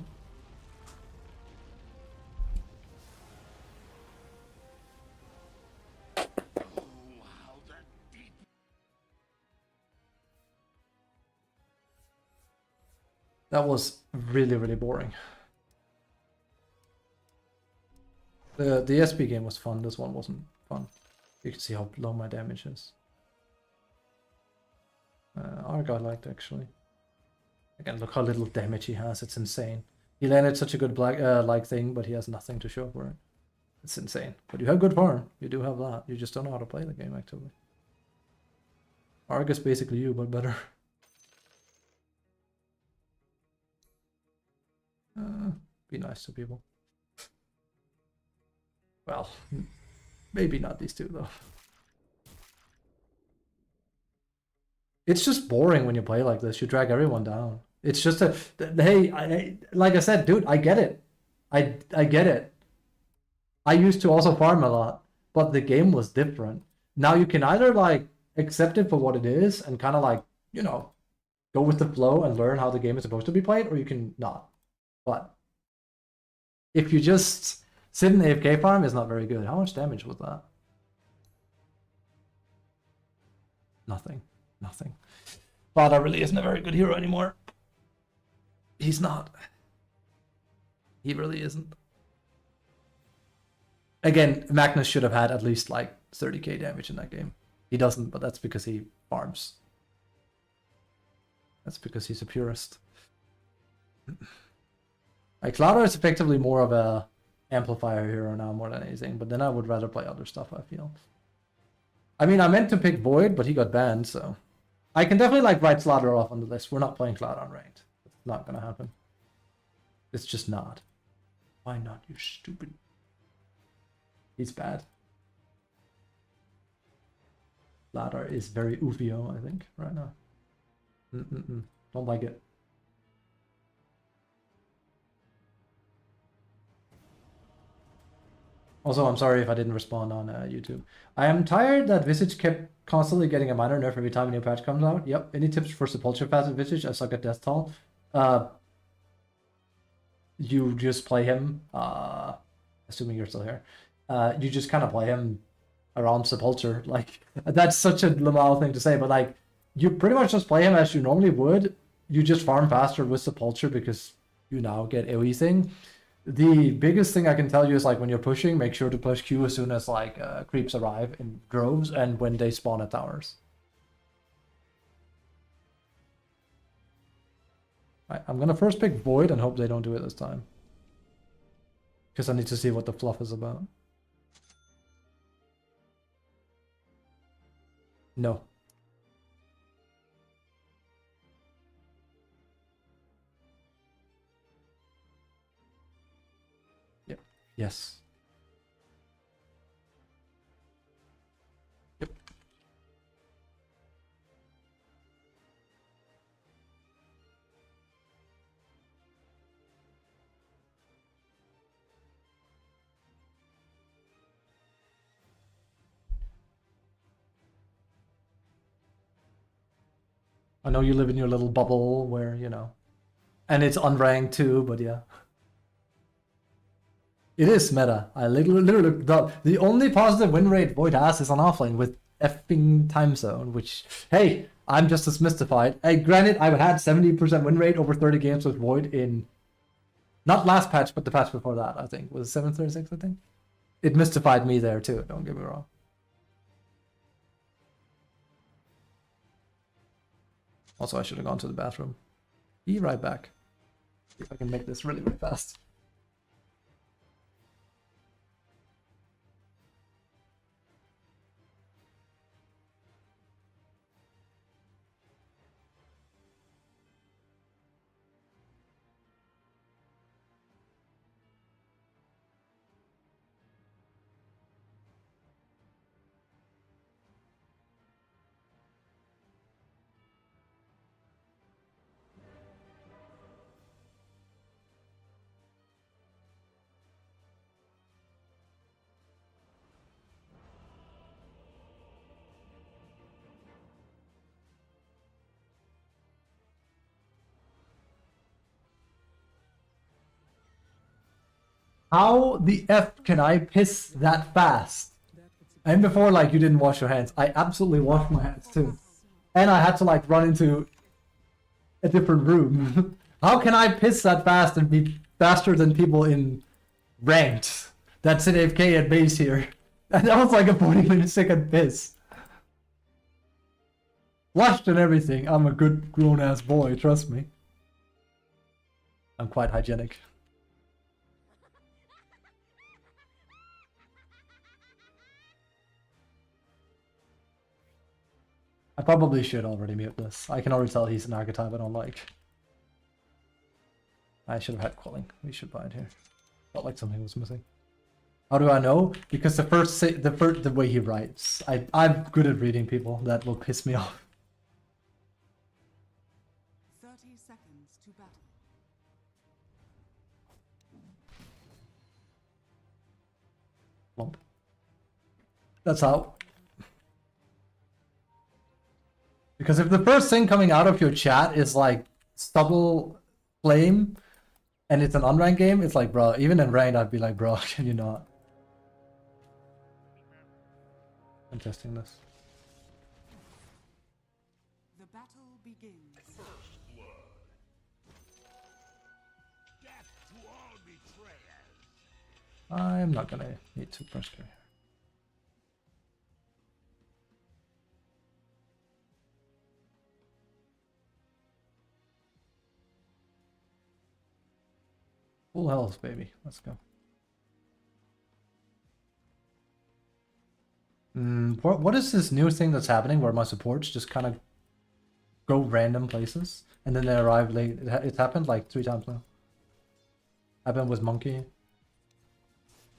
That was really, really boring. The SP game was fun, this one wasn't fun. You can see how low my damage is. Arg I liked actually. Again, look how little damage he has, it's insane. He landed such a good black like thing, but he has nothing to show for it. It's insane. But you have good farm, you do have that. You just don't know how to play the game actively. Arg is basically you, but better. Be nice to people. Well, maybe not these two though. It's just boring when you play like this. You drag everyone down. It's just a hey, like I said, dude, I get it. I get it. I used to also farm a lot, but the game was different. Now you can either like accept it for what it is and kind of like, you know, go with the flow and learn how the game is supposed to be played, or you can not. But if you just sit in AFK farm, is not very good. How much damage was that? Nothing. Nothing. Vada really isn't a very good hero anymore. He's not. He really isn't. Again, Magnus should have had at least like 30k damage in that game. He doesn't, but that's because he farms. That's because he's a purist. Like, Cloudar is effectively more of a amplifier hero now more than anything, but then I would rather play other stuff, I feel. I mean, I meant to pick Void, but he got banned, so... I can definitely, like, write Slaughter off on the list. We're not playing Cloudar ranked. It's not gonna happen. It's just not. Why not, you stupid... He's bad. Cloudar is very Ufio, I think, right now. Don't like it. Also, I'm sorry if I didn't respond on YouTube. I am tired that Visage kept constantly getting a minor nerf every time a new patch comes out. Yep. Any tips for Sepulture passive Visage? I suck at Death Toll. You just play him, assuming you're still here. You just kind of play him around Sepulture. Like, that's such a Lamau thing to say, but like, you pretty much just play him as you normally would. You just farm faster with Sepulture because you now get AoE thing. The biggest thing I can tell you is, like, when you're pushing, make sure to push Q as soon as, like, creeps arrive in droves and when they spawn at towers. I'm gonna first pick Void and hope they don't do it this time. Because I need to see what the fluff is about. No. Yes. Yep. I know you live in your little bubble where, you know, and it's unranked too, but yeah. It is meta. I literally the only positive win rate Void has is on offlane with effing time zone, which, hey, I'm just as mystified. Granted, I've had 70% win rate over 30 games with Void in, not last patch, but the patch before that, I think. Was it 736, I think? It mystified me there too, don't get me wrong. Also, I should have gone to the bathroom. Be right back. See if I can make this really, really fast. How the F can I piss that fast? And before, like, you didn't wash your hands. I absolutely washed my hands too. And I had to, like, run into a different room. How can I piss that fast and be faster than people in ranked? That's an AFK at base here. And that was like a 40-second piss. Flushed and everything. I'm a good grown-ass boy, trust me. I'm quite hygienic. I probably should already mute this. I can already tell he's an archetype I don't like. I should have had quelling. We should buy it here. Felt like something was missing. How do I know? Because the way he writes. I'm good at reading people. That will piss me off. 30 seconds to battle. Lump. That's how. Because if the first thing coming out of your chat is like stubble flame and it's an unranked game, it's like, bro, even in ranked I'd be like, bro, can you not? I'm testing this. The battle begins. Death to all betrayers. I'm not gonna need to press carry. Full health, baby. Let's go. What is this new thing that's happening where my supports just kind of go random places and then they arrive late? It's happened like 3 times now. Happened with Monkey. I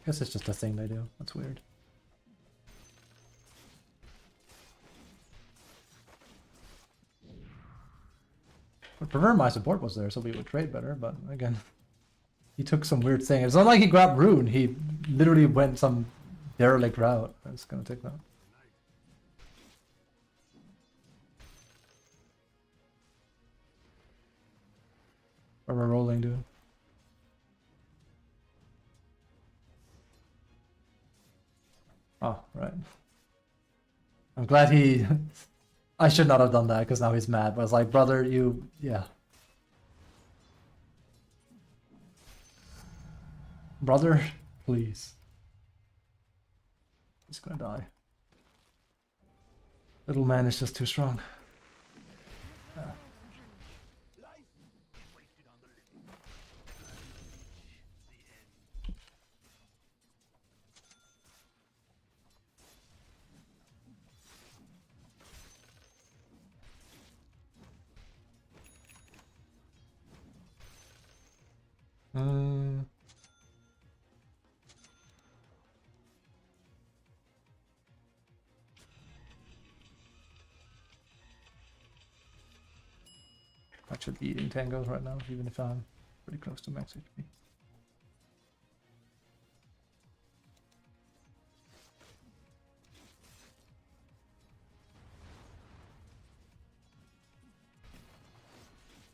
guess it's just a thing they do. That's weird. I prefer my support was there so we would trade better, but again, he took some weird thing. It's not like he grabbed Rune. He literally went some derelict route. It's gonna take that. Or we're rolling, dude. Oh, right. I'm glad he... I should not have done that because now he's mad. But I was like, brother, you... Yeah. Brother, please. He's gonna die. Little man is just too strong. Yeah. I should be eating tangos right now, even if I'm pretty close to max HP.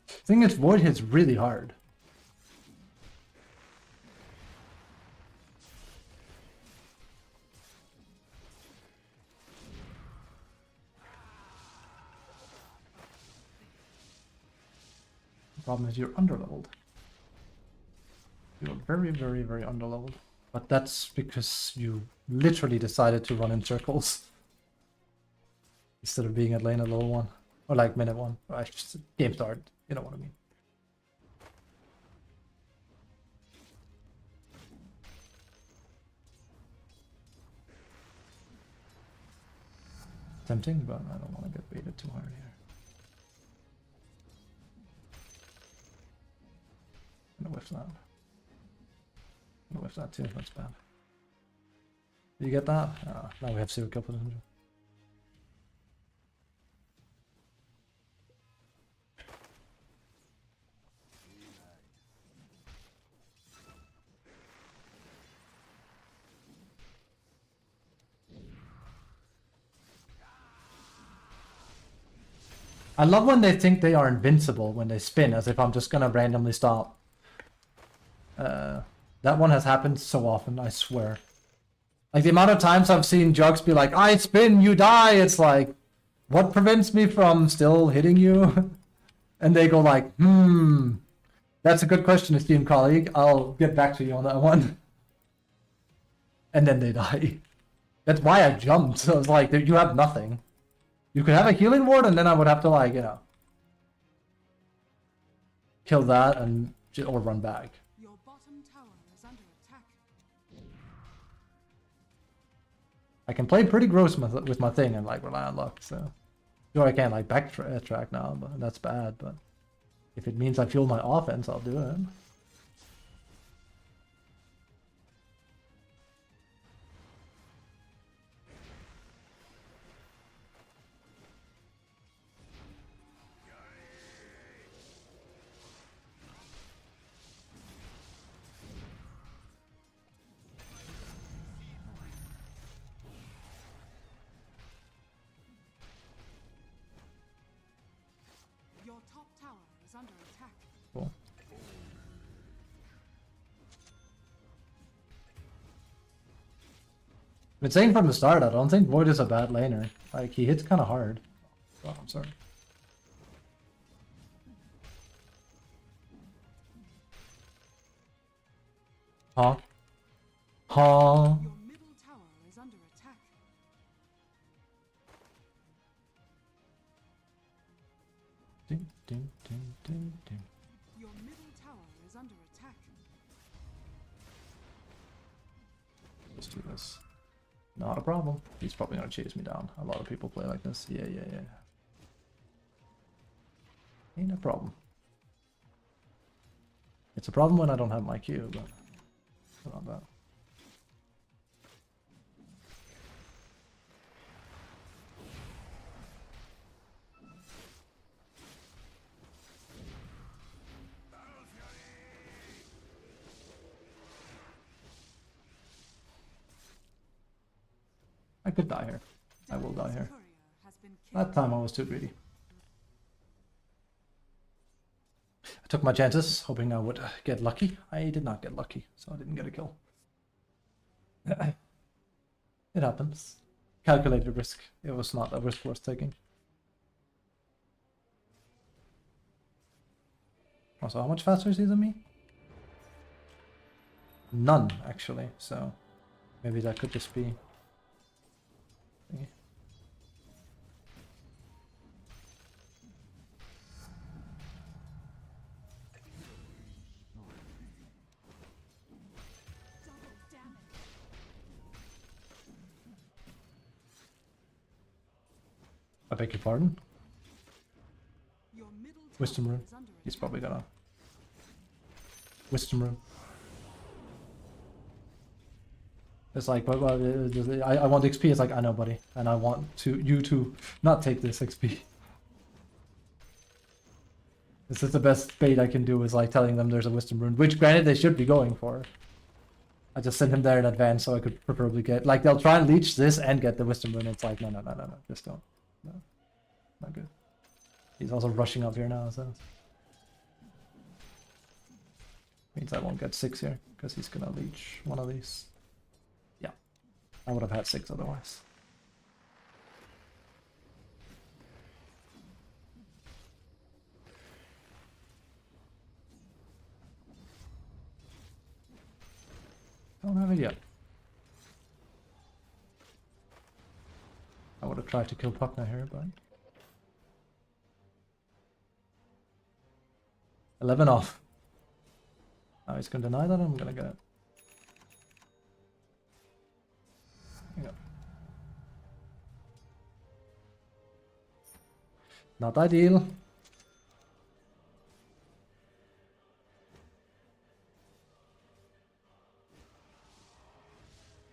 Thing is, Void hits really hard. The problem is you're underleveled. You're very, very, very underleveled. But that's because you literally decided to run in circles. Instead of being at lane at level 1. Or like minute 1. Or just game start. You know what I mean. Tempting, but I don't want to get baited too hard here. I'm gonna whiff that. I'm gonna whiff that too, that's bad. Did you get that? Now we have 0 kill potential. I love when they think they are invincible when they spin, as if I'm just gonna randomly stop. That one has happened so often, I swear. Like the amount of times I've seen Jugs be like, I spin, you die! It's like, what prevents me from still hitting you? And they go like, that's a good question, esteemed colleague. I'll get back to you on that one. And then they die. That's why I jumped. So it's like, you have nothing. You could have a healing ward, and then I would have to, like, you know, kill that and or run back. Your bottom tower is under attack. I can play pretty gross with my thing and like rely on luck. So sure, I can't like backtrack now, but that's bad. But if it means I fuel my offense, I'll do it. Your top tower is under attack. Cool. Been saying from the start, I don't think Void is a bad laner. Like, he hits kind of hard. Oh, I'm sorry. Huh? Huh? Your middle tower is under attack. Ding, ding, ding, ding, ding. Your middle tower is under attack. Let's do this. Not a problem. He's probably gonna chase me down. A lot of people play like this. Yeah. Ain't a problem. It's a problem when I don't have my Q, but not bad. I could die here. I will die here. Courier has been killed. That time I was too greedy. I took my chances, hoping I would get lucky. I did not get lucky, so I didn't get a kill. It happens. Calculated risk. It was not a risk worth taking. Also, how much faster is he than me? None, actually, so maybe that could just be... I beg your pardon? Your middle tower Wisdom rune. is under He's attack. probably gonna... Wisdom rune. It's like, but I want XP. It's like, I know, buddy, and I want you to not take this XP. This is the best bait I can do, is like telling them there's a wisdom rune, which granted they should be going for. I just sent him there in advance so I could preferably get, like, they'll try and leech this and get the wisdom rune. It's like, no, just don't. No, not good. He's also rushing up here now, so means I won't get 6 here because he's gonna leech one of these. Yeah, I would have had 6 otherwise. Don't have it yet. I would have tried to kill Puckner here, but 11 off. Now he's gonna deny that. I'm gonna get it. There you go. Not ideal.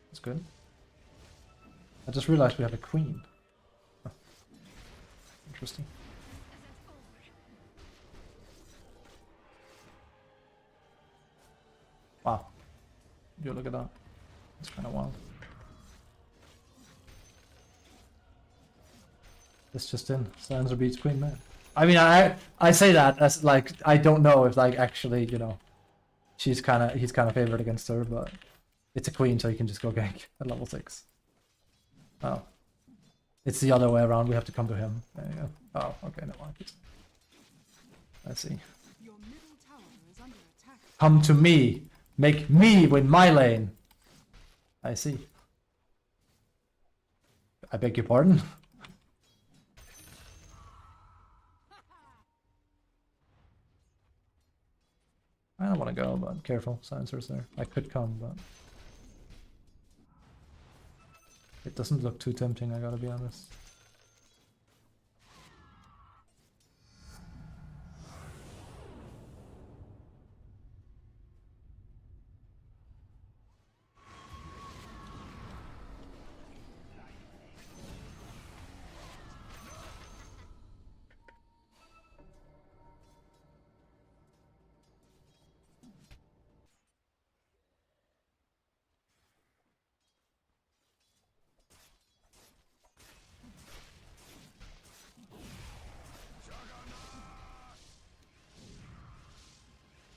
That's good. I just realized we have a queen. Huh. Interesting. Wow. You look at that. It's kind of wild. It's just in. Sansa beats Queen Man. I mean, I say that as like I don't know if like actually, you know, he's kind of favored against her, but it's a queen, so you can just go gank at level 6. Oh, it's the other way around. We have to come to him. There you go. Oh, okay, no mind. Let's see. Your middle tower is under attack. Come to me. Make me win my lane. I see. I beg your pardon. I don't want to go, but careful, silencer's there. I could come, but it doesn't look too tempting, I gotta be honest.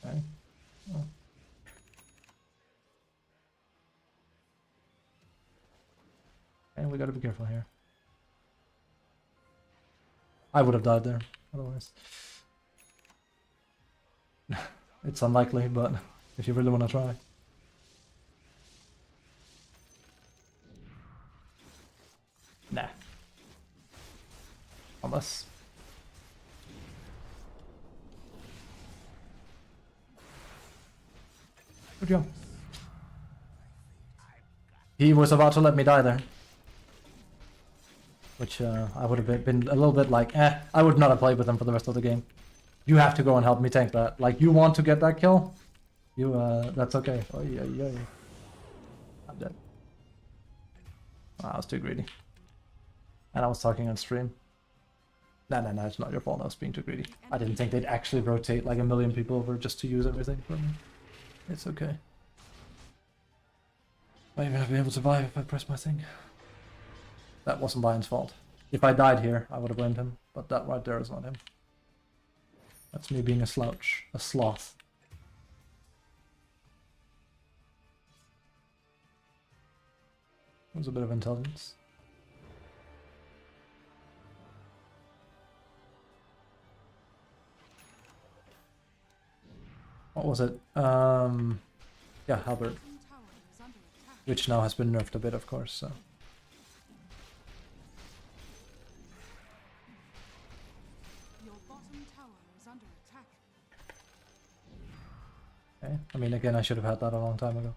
Okay. Oh. And we gotta be careful here. I would have died there, otherwise. It's unlikely, but if you really want to try. Nah. Unless. Good job. He was about to let me die there. Which I would have been a little bit like, I would not have played with him for the rest of the game. You have to go and help me tank that. Like, you want to get that kill? You, that's okay. Oh, yeah, yeah. I'm dead. I was too greedy. And I was talking on stream. No, it's not your fault. I was being too greedy. I didn't think they'd actually rotate like a million people over just to use everything for me. It's okay. I'm even gonna be able to survive if I press my thing. That wasn't Bayern's fault. If I died here, I would have blamed him. But that right there is not him. That's me being a slouch. A sloth. It was a bit of intelligence. What was it? Yeah, Halberd. Which now has been nerfed a bit, of course, so. Your bottom tower is under attack. Okay. I mean, again, I should have had that a long time ago.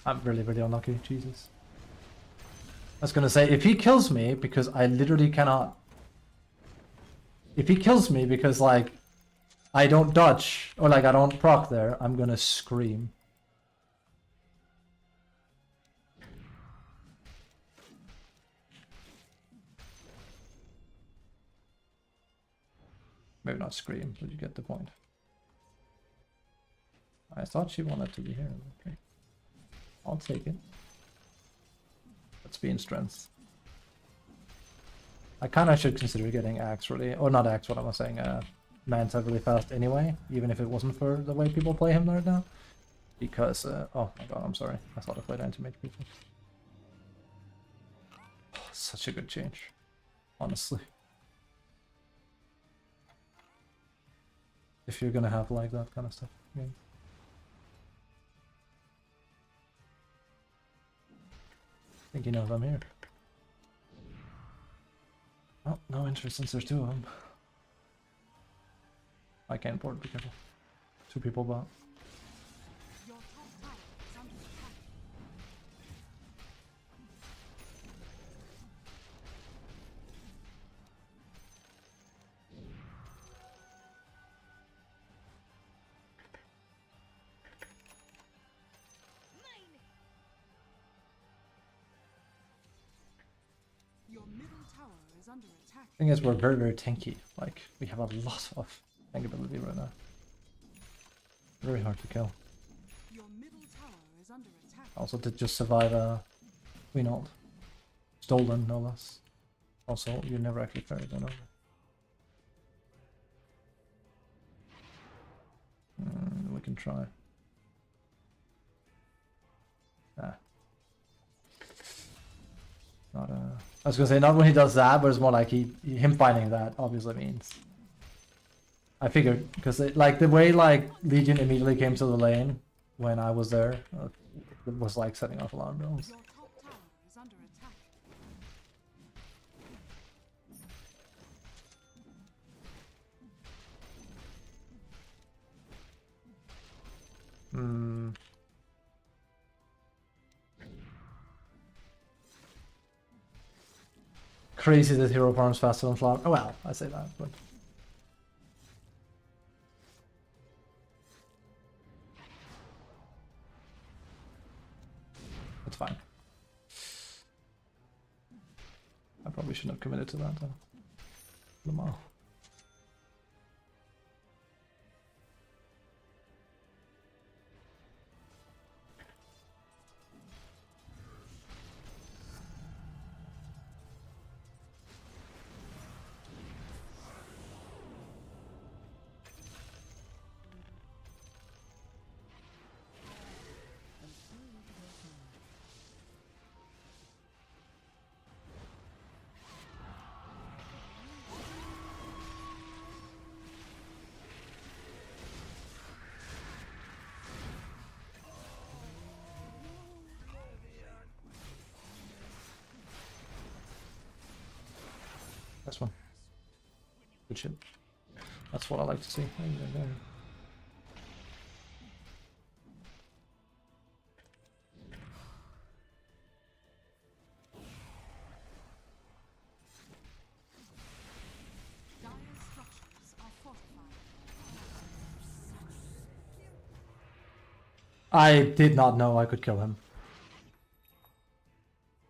I'm really, really unlucky. Jesus. I was gonna say, if he kills me, because I literally cannot... If he kills me because, like, I don't dodge, or like I don't proc there, I'm gonna scream. Maybe not scream, but you get the point. I thought she wanted to be here. Okay. I'll take it. Let's be in strength. I kinda should consider getting Axe really, or not Axe, what am I saying, Manta really fast anyway, even if it wasn't for the way people play him right now. Because, oh my god, I'm sorry. I thought I played anti-mage people. Such a good change, honestly. If you're gonna have like that kind of stuff. Yeah. I think he knows I'm here. Oh, no interest since there's 2 of them. I can't board, be careful. 2 people bot. Your top tower is under attack. Your middle tower is under attack. Thing is, we're very, very tanky. Like, we have a lot of tankability right now. Very hard to kill. Your middle tower is under attack. Also, did just survive a Queen ult. Stolen, no less. Also, you never actually carried that over. We can try. Ah. Not I was gonna say, not when he does that, but it's more like him finding that obviously means. I figured, because like the way like Legion immediately came to the lane when I was there, it was like setting off alarm bells. Your top tower is under attack. Crazy that hero farms faster than flower. Oh well, I say that, but it's fine. I probably shouldn't have committed to that though. Lamar. This one. Good shit. That's what I like to see. Dire structures are fortified. I did not know I could kill him.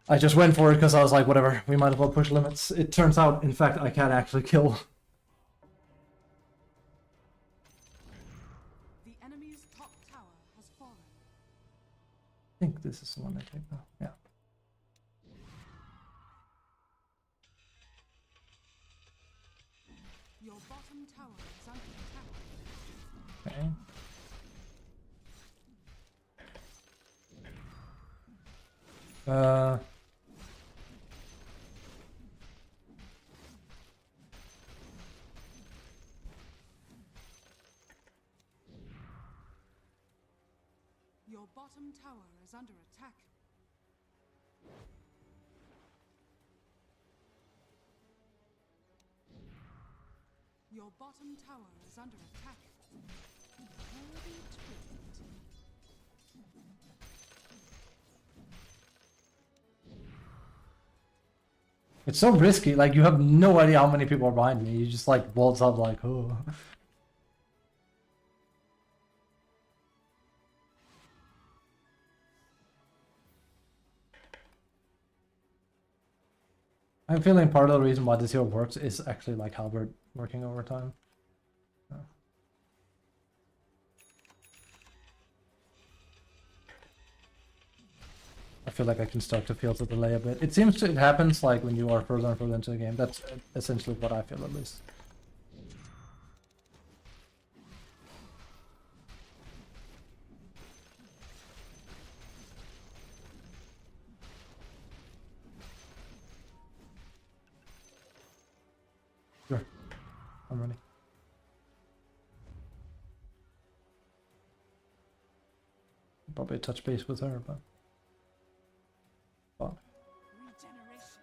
I just went for it because I was like, whatever, we might as well push limits. It turns out, in fact, I can't actually kill. The enemy's top tower has fallen. I think this is the one I take now. Yeah. Your bottom tower is under attack. Okay. Your bottom tower is under attack. Your bottom tower is under attack. It's so risky, like you have no idea how many people are behind me. You just like waltz up like, oh. I'm feeling part of the reason why this hero works is actually like Halberd working overtime. I feel like I can start to feel the delay a bit. It seems to, it happens like when you are further and further into the game. That's essentially what I feel at least. Sure, I'm ready. Probably touch base with her, but Regeneration.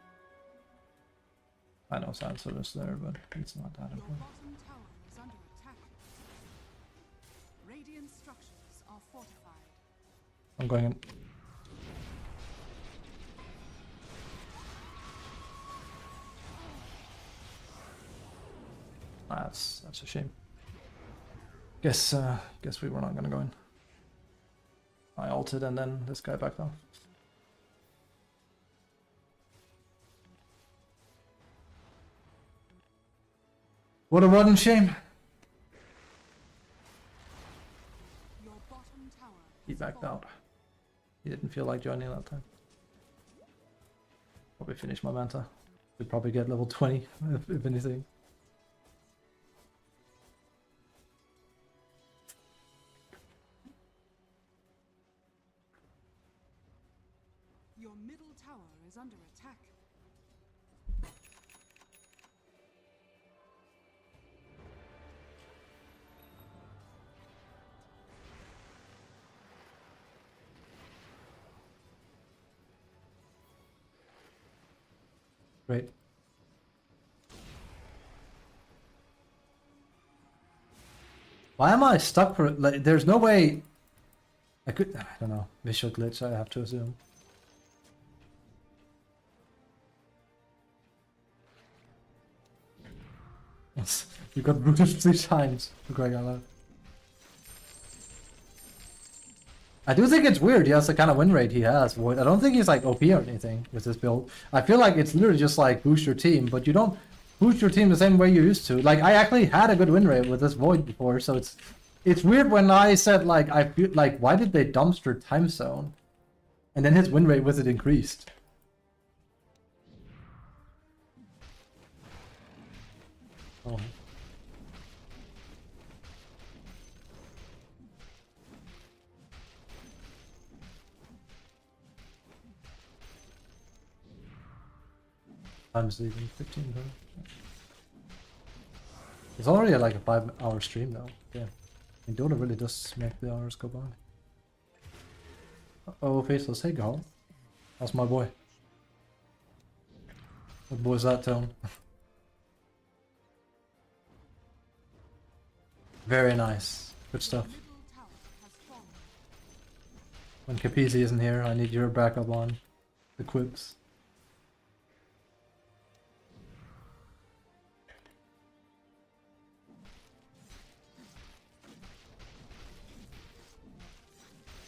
I know Sansa is there, but it's not that Your important. bottom tower is under attack. Radiant structures are fortified. I'm going in. That's a shame. Guess we were not gonna go in. I ulted and then this guy backed off. What a rotten shame. Your bottom tower He has backed fallen. out. He didn't feel like joining that time. Probably finish my Manta. Could probably get level 20 if anything. Your middle tower is under attack. Great. Why am I stuck for like there's no way I could I don't know, visual glitch I have to assume. You got rooted 3 times for crying out loud. I do think it's weird he has the kind of win rate he has. Void. I don't think he's like OP or anything with this build. I feel like it's literally just like boost your team, but you don't boost your team the same way you used to. Like I actually had a good win rate with this Void before, so it's weird when I said like I feel like why did they dumpster time zone? And then his win rate with it increased. Oh. Times even 15 though. It's already like a 5-hour stream though. Yeah. And DOTA really does make the hours go by. Oh, Faceless, hey Carl. That's my boy. What boy is that, Tone? Very nice. Good stuff. Middle tower has fallen. When Capizzi isn't here, I need your backup on the quips.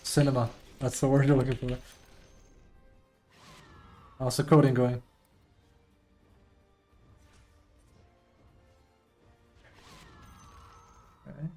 Cinema. That's the word you're looking for. How's the coding going? Okay.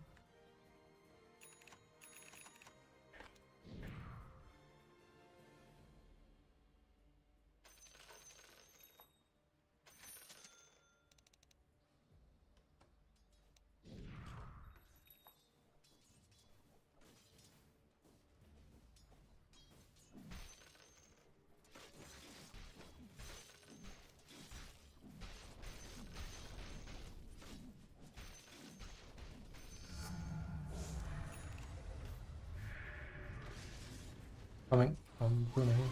Coming. I'm running here.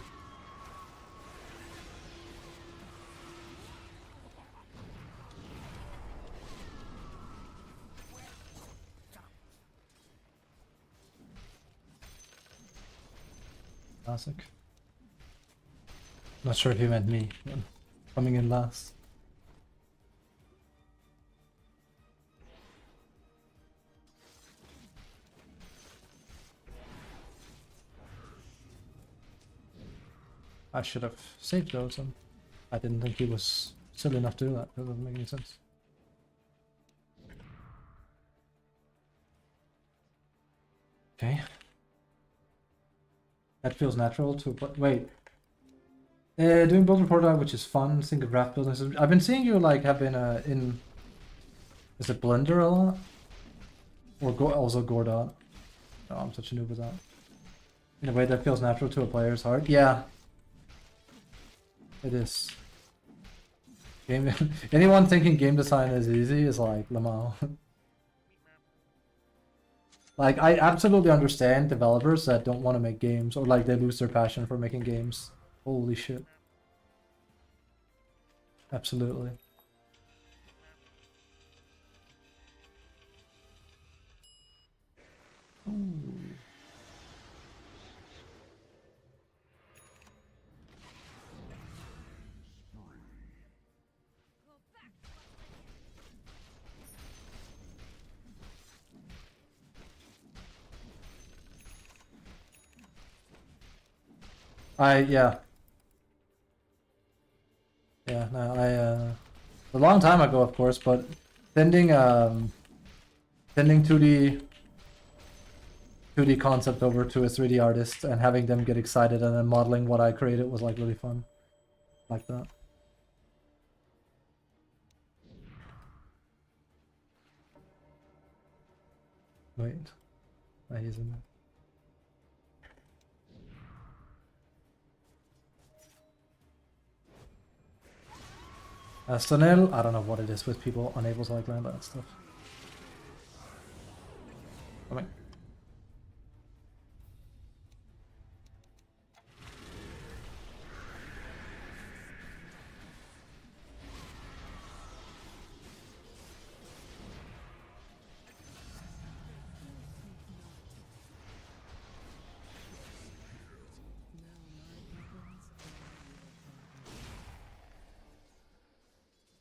Classic. Not sure if he meant me. But coming in last. I should have saved those, and I didn't think he was silly enough to do that. That doesn't make any sense. Okay. That feels natural to wait. Doing build report out, which is fun. Think of draft building system. I've been seeing you like have been in. Is it Blender a lot? Or also Gordot? Oh, I'm such a noob with that. In a way that feels natural to a player's heart. Yeah. It is. Game. Anyone thinking game design is easy is like Lamau. Like, I absolutely understand developers that don't want to make games, or like they lose their passion for making games. Holy shit. Absolutely. Ooh. Yeah. Yeah, no, a long time ago, of course, but sending 2D concept over to a 3D artist and having them get excited and then modeling what I created was like really fun. Like that. Wait. He's in there. Stonel, I don't know what it is with people unable to like land that stuff. Coming.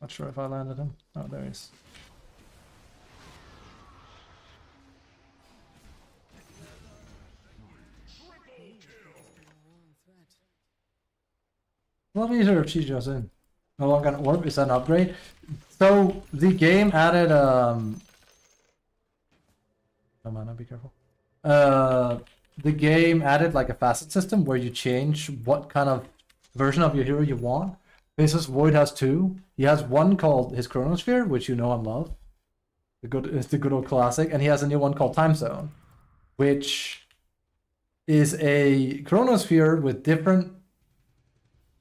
Not sure if I landed him. Oh, there he is. A lot easier if she goes in. No longer an orb, is that an upgrade? So the game added oh man, I'll be careful. The game added like a facet system where you change what kind of version of your hero you want. Basis Void has two. He has one called his Chronosphere, which you know and love. It's the good old classic, and he has a new one called Time Zone, which is a Chronosphere with different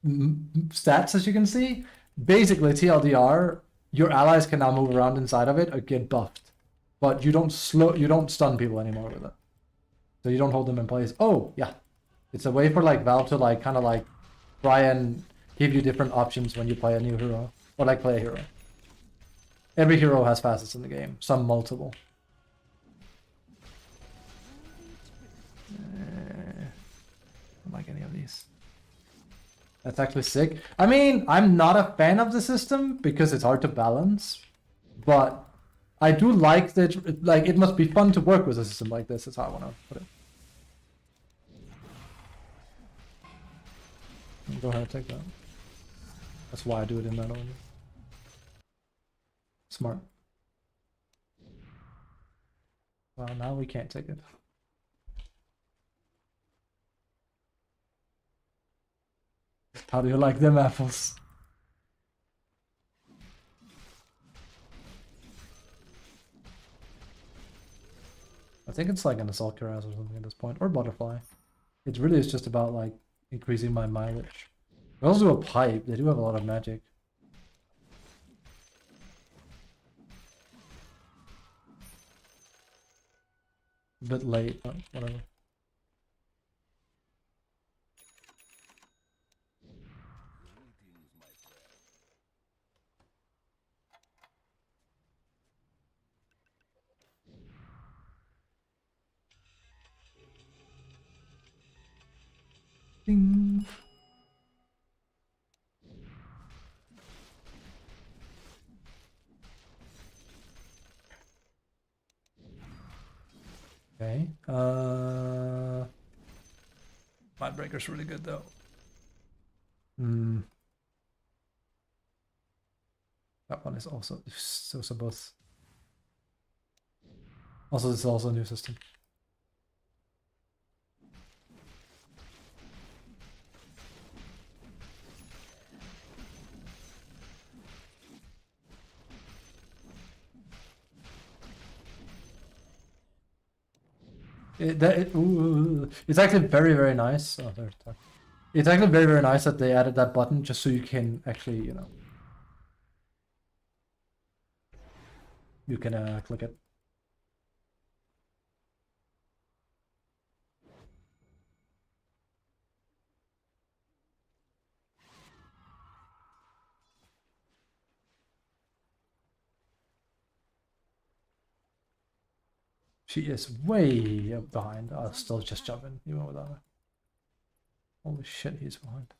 stats, as you can see. Basically, TLDR, your allies can now move around inside of it or get buffed, but you don't stun people anymore with it, so you don't hold them in place. Oh yeah, it's a way for like Valve to like kind of like try and give you different options when you play a new hero or like play a hero. Every hero has facets in the game, some multiple. Don't like any of these. That's actually sick. I mean, I'm not a fan of the system because it's hard to balance, but I do like that. Like, it must be fun to work with a system like this. Is how I want to put it. Go ahead, take that. That's why I do it in that order. Smart. Well, now we can't take it. How do you like them apples? I think it's like an assault cuirass or something at this point, or butterfly. It really is just about like increasing my mileage. They also do a pipe. They do have a lot of magic. A bit late, but whatever. Ding. Okay. Mindbreaker's really good though. That one is also so both. Also, this is also a new system. It's actually very, very nice. Oh, there's that. It's actually very, very nice that they added that button just so you can actually, you know, you can click it. She is way up behind. I'll still just jump in, even without her. Holy shit, he's behind.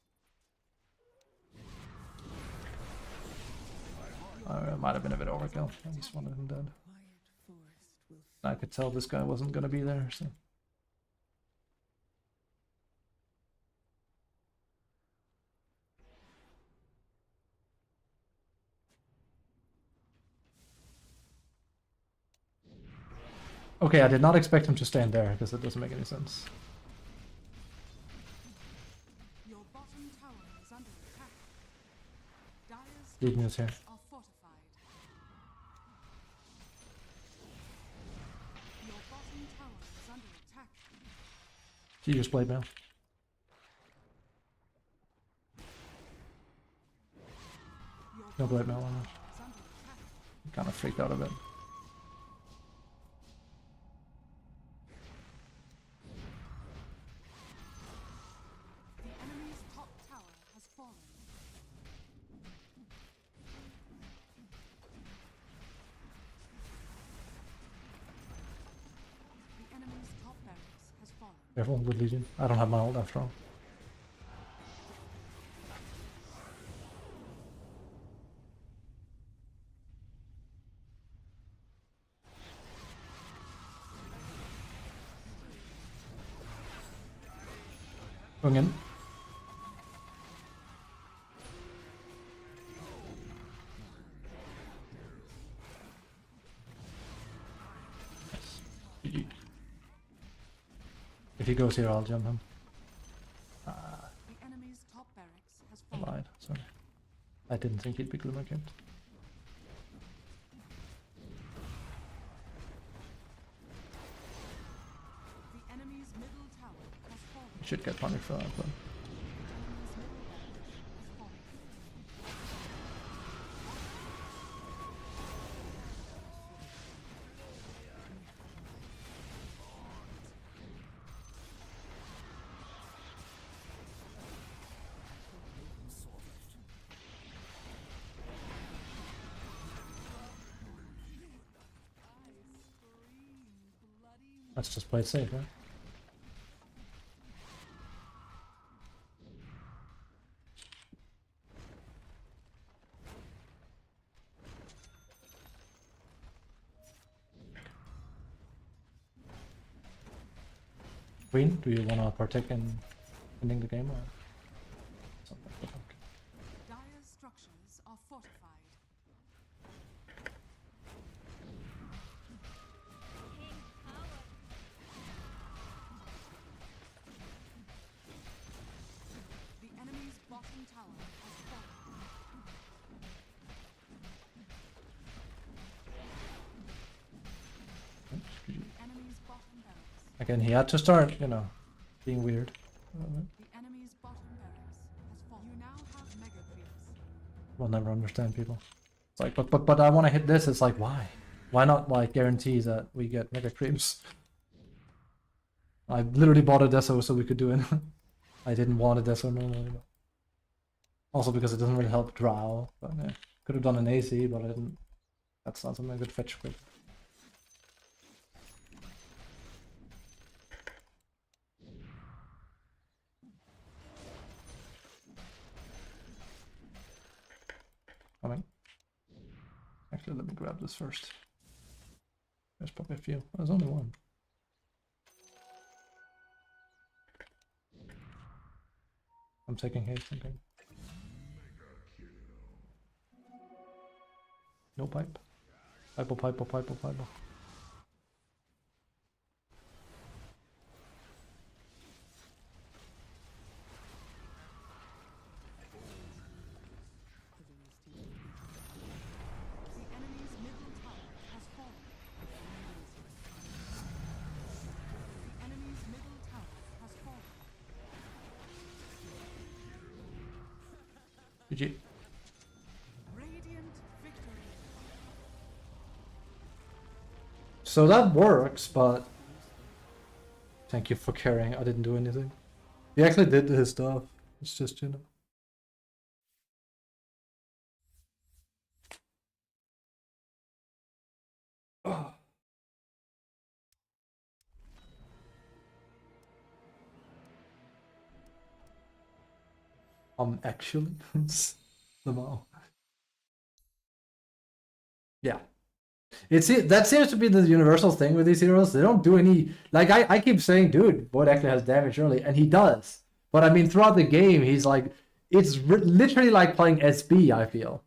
It might have been a bit overkill. I just wanted him dead. I could tell this guy wasn't gonna be there, so. Okay, I did not expect him to stand there because it doesn't make any sense. Your bottom tower is under attack. Dire's Lead news here. are fortified. Your bottom tower is under attack. She just played now. Your No blade mail on tower her. is under attack. Kind of freaked out a bit. The enemy's top tower has fallen. The enemy's top barracks has fallen. Careful with Legion. I don't have my ult after all. Going in. GG. If he goes here, I'll jump him. The enemy's top barracks has I fallen. lied. Sorry. I didn't think he'd be Glimmer Kid. The enemy's middle tower has fallen. You should get punished for that, but. The enemy's middle barracks has fallen. Let's just play it safe, right? Queen, do you want to partake in ending the game or something? Okay. Dire's structures are fortified. The enemy's bottom tower has fallen. The enemy's bottom barracks. Again, he had to start, you know, being weird. The enemy's bottom barracks has fallen. You now have mega creeps. We'll never understand people. It's like, but I want to hit this. It's like, why? Why not like guarantee that we get mega creeps? I literally bought a Deso so we could do it. I didn't want a Deso normally. But also because it doesn't really help Drow. But yeah, could have done an AC, but I didn't. That's not something I could fetch quick. Coming. Actually, let me grab this first. There's probably a few. There's only one. I'm taking haste, thinking. No pipe. Pipe, pipe, pipe, pipe. The enemy's middle tower has fallen. GG. Radiant victory. So that works, but thank you for caring. I didn't do anything. He actually did his stuff. It's just, you know. Oh. Actually, somehow. Yeah. That seems to be the universal thing with these heroes. They don't do any, like I keep saying, dude, Void actually has damage early, and he does. But I mean, throughout the game, he's like, it's literally like playing SB. I feel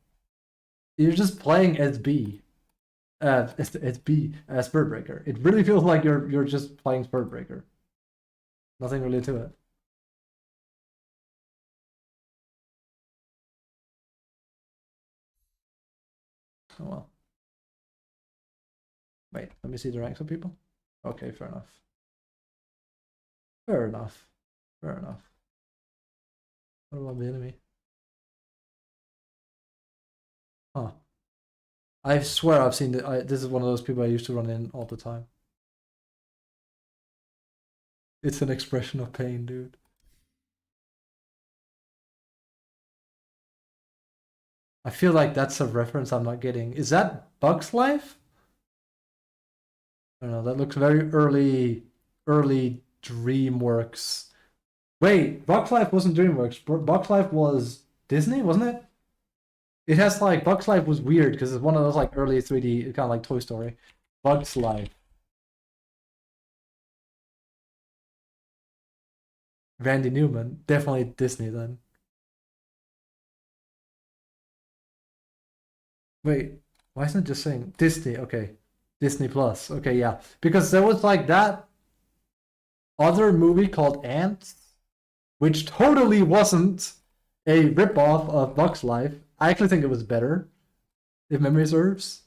you're just playing SB, SB, Spirit Breaker. It really feels like you're just playing Spirit Breaker. Nothing really to it. Oh well. Wait, let me see the ranks of people. Okay, fair enough. Fair enough. Fair enough. What about the enemy? Huh. I swear I've seen this is one of those people I used to run in all the time. It's an expression of pain, dude. I feel like that's a reference I'm not getting. Is that Bugs Life? I don't know, that looks very early DreamWorks. Wait, Bugs Life wasn't DreamWorks. Bugs Life was Disney, wasn't it? It has like, Bugs Life was weird because it's one of those like early 3D, kind of like Toy Story. Bugs Life. Randy Newman, definitely Disney then. Wait, why isn't it just saying Disney? Okay, Disney Plus. Okay, yeah, because there was like that other movie called Ants, which totally wasn't a ripoff of Bugs Life. I actually think it was better, if memory serves.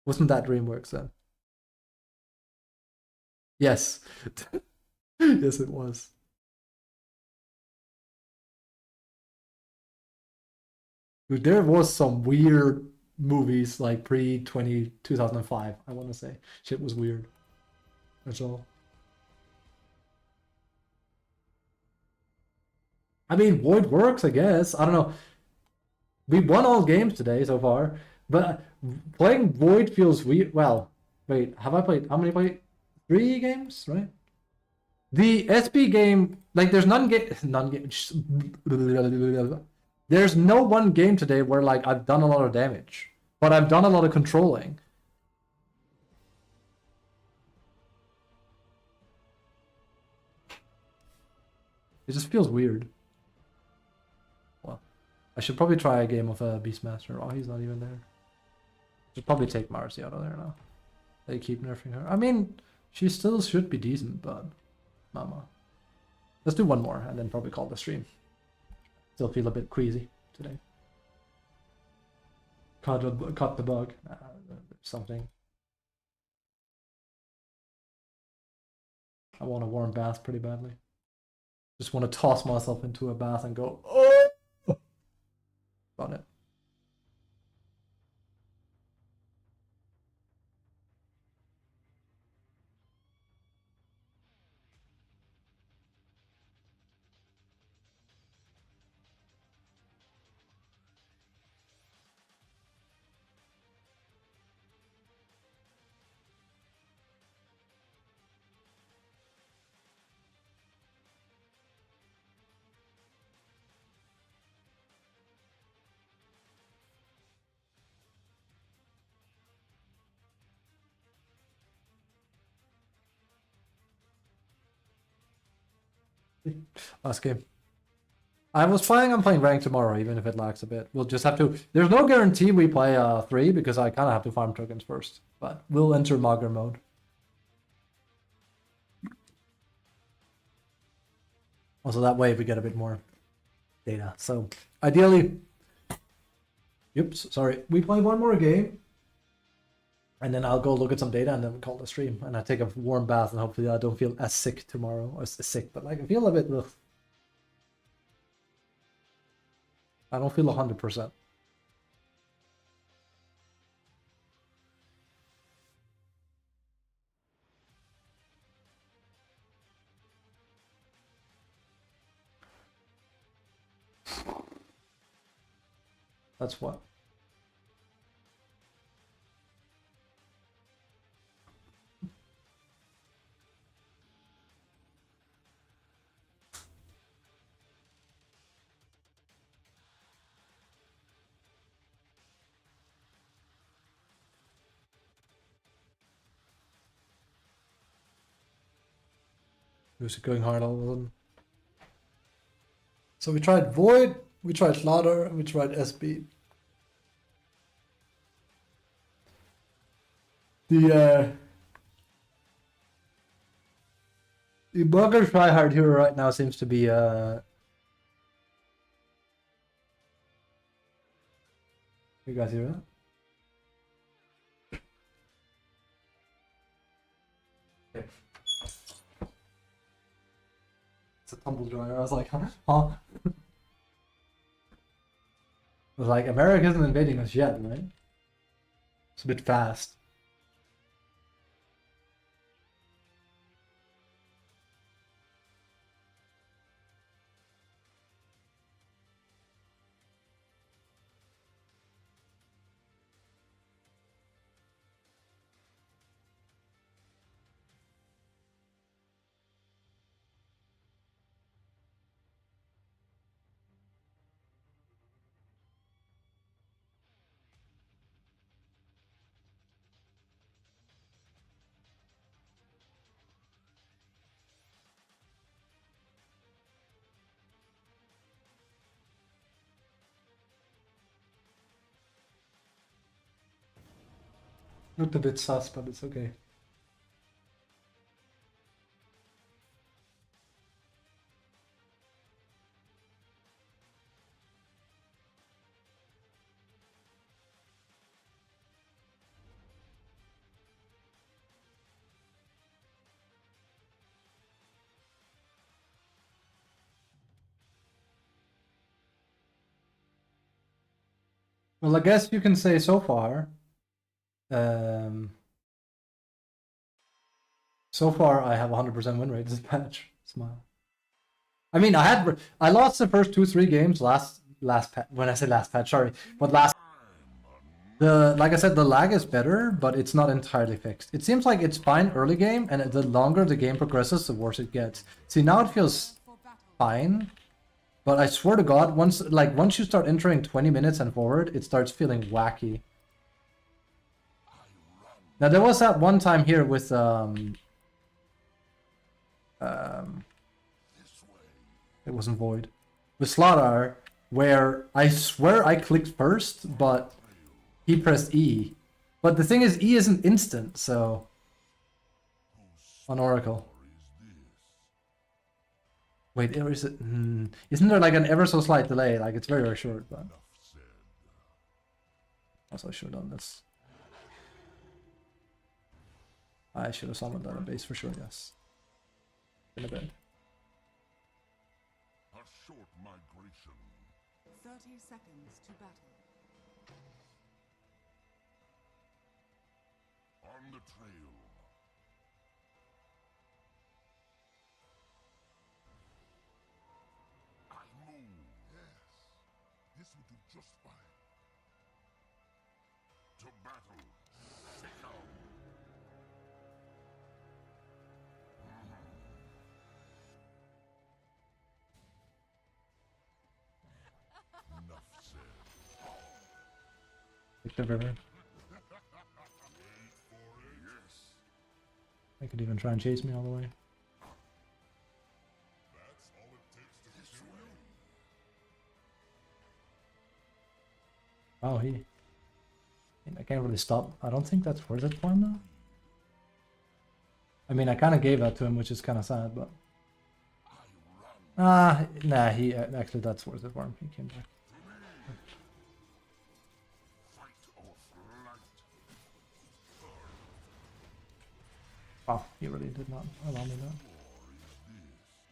Wasn't that DreamWorks then? Yes. Yes, it was. Dude, there was some weird movies like pre-2005, I want to say. Shit was weird. That's all. I mean, Void works, I guess. I don't know. We won all games today so far, but playing Void feels weird. Well, wait, have I played? How many played? 3 games, right? The SB game, like, there's there's no one game today where like I've done a lot of damage, but I've done a lot of controlling. It just feels weird. Well, I should probably try a game of a Beastmaster. Oh, he's not even there. Should probably take Marcy out of there now. They keep nerfing her. I mean, she still should be decent, but mama. Let's do one more and then probably call the stream. Still feel a bit queasy today. Caught the bug. Something. I want a warm bath pretty badly. Just want to toss myself into a bath and go, oh! Got it. Last game. I was planning on playing ranked tomorrow, even if it lags a bit. We'll just have to. There's no guarantee we play 3 because I kind of have to farm tokens first. But we'll enter Mager mode. Also, that way we get a bit more data. So ideally, sorry, we play one more game, and then I'll go look at some data and then call the stream. And I take a warm bath and hopefully I don't feel as sick tomorrow. Or sick, but like I feel a bit. Ugh. I don't feel 100%. That's what. Who's going hard all of a sudden? So we tried Void, we tried Slaughter, and we tried SB. The bugger tryhard hero right now seems to be you guys hear that? Okay. It's a tumble dryer. I was like, huh? I was like, America isn't invading us yet, right? It's a bit fast. Looked a bit sus, but it's okay. Well, I guess you can say so far. So far, I have 100% win rate this patch. Smile. I mean, I lost the first 2-3 games last patch. When I say last patch, sorry, but like I said, the lag is better, but it's not entirely fixed. It seems like it's fine early game, and the longer the game progresses, the worse it gets. See, now it feels fine. But I swear to God, once you start entering 20 minutes and forward, it starts feeling wacky. Now there was that one time here with it wasn't Void, with Slaughter, where I swear I clicked first, but he pressed E. But the thing is, E isn't instant, so on Oracle. Wait, or is it? Isn't there like an ever so slight delay? Like it's very, very short, but also I should have done this. I should have summoned that on base for sure. Yes. In a bed. A short migration. 30 seconds to battle. On the trail. I move. Yes. This will do just fine. To battle. Signal. Enough said. Victor River. Wait for it. Yes. They could even try and chase me all the way. That's all it takes to kill you. Oh, I can't really stop. I don't think that's worth it for him though. I mean, I kind of gave that to him, which is kind of sad, but nah, he actually that's worth it for him. He came back. Fight or flight. Oh, he really did not allow me that.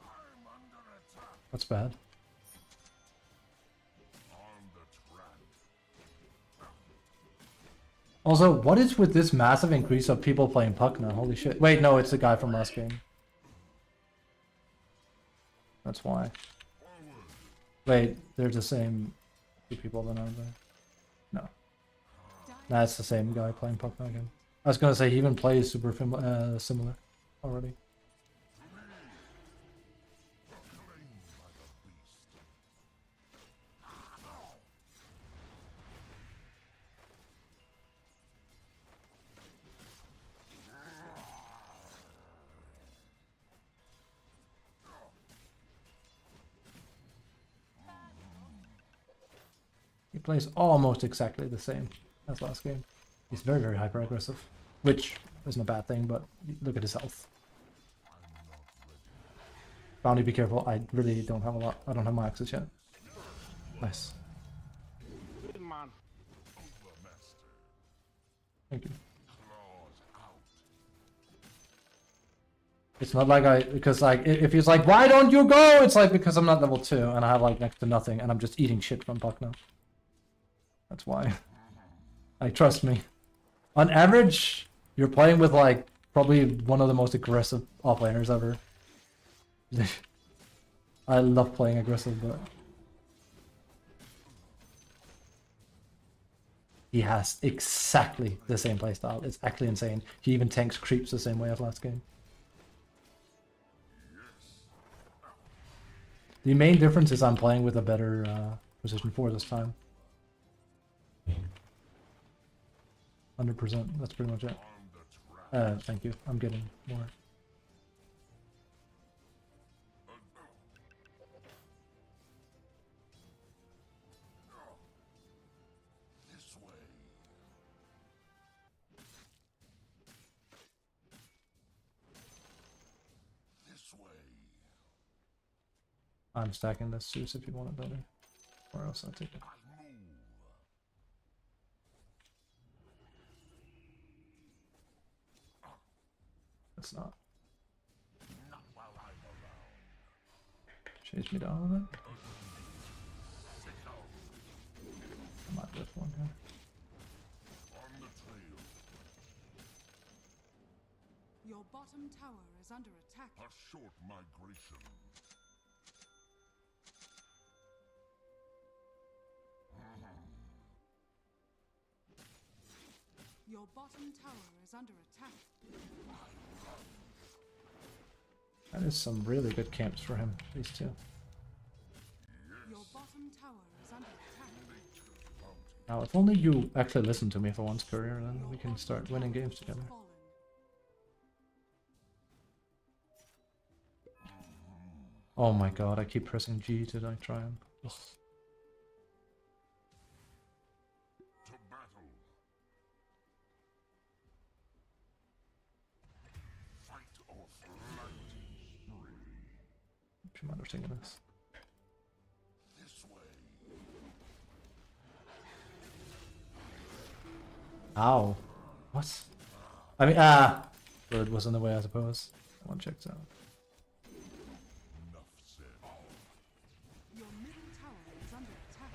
I'm under attack. That's bad. I'll Also, what is with this massive increase of people playing Puck now? Holy shit. Wait, no, it's the guy from last game. That's why. Wait, they're the same two people then, aren't they? No. That's the same guy playing Puck now again. I was gonna say he even plays super similar already. He plays almost exactly the same as last game. He's very, very hyper aggressive, which isn't a bad thing, but look at his health. Bounty, be careful. I really don't have a lot. I don't have my axes yet. Nice. Thank you. It's not like because like, if he's like, why don't you go? It's like, because I'm not level 2 and I have like next to nothing and I'm just eating shit from Puck now. That's why. Like, trust me. On average, you're playing with like, probably one of the most aggressive offlaners ever. I love playing aggressive, but... he has exactly the same playstyle. It's actually insane. He even tanks creeps the same way as last game. The main difference is I'm playing with a better position 4 this time. 100%, that's pretty much it. Thank you, I'm getting more. This way. This way. I'm stacking this Zeus if you want it better. Or else I'll take it. It's not. Chase me down a bit. I might lift one here. On the trail. Your bottom tower is under attack. A short migration. Your bottom tower is under attack. That is some really good camps for him, these two. Your bottom tower is under attack. Now, if only you actually listen to me for once, Courier, then we can start winning games together. Fallen. Oh my god, I keep pressing G to like try and... To battle. Fight or flight. She might have taken this. This way. Ow. What? I mean, Bird was in the way, I suppose. One checks out. Enough said. Your middle tower is under attack.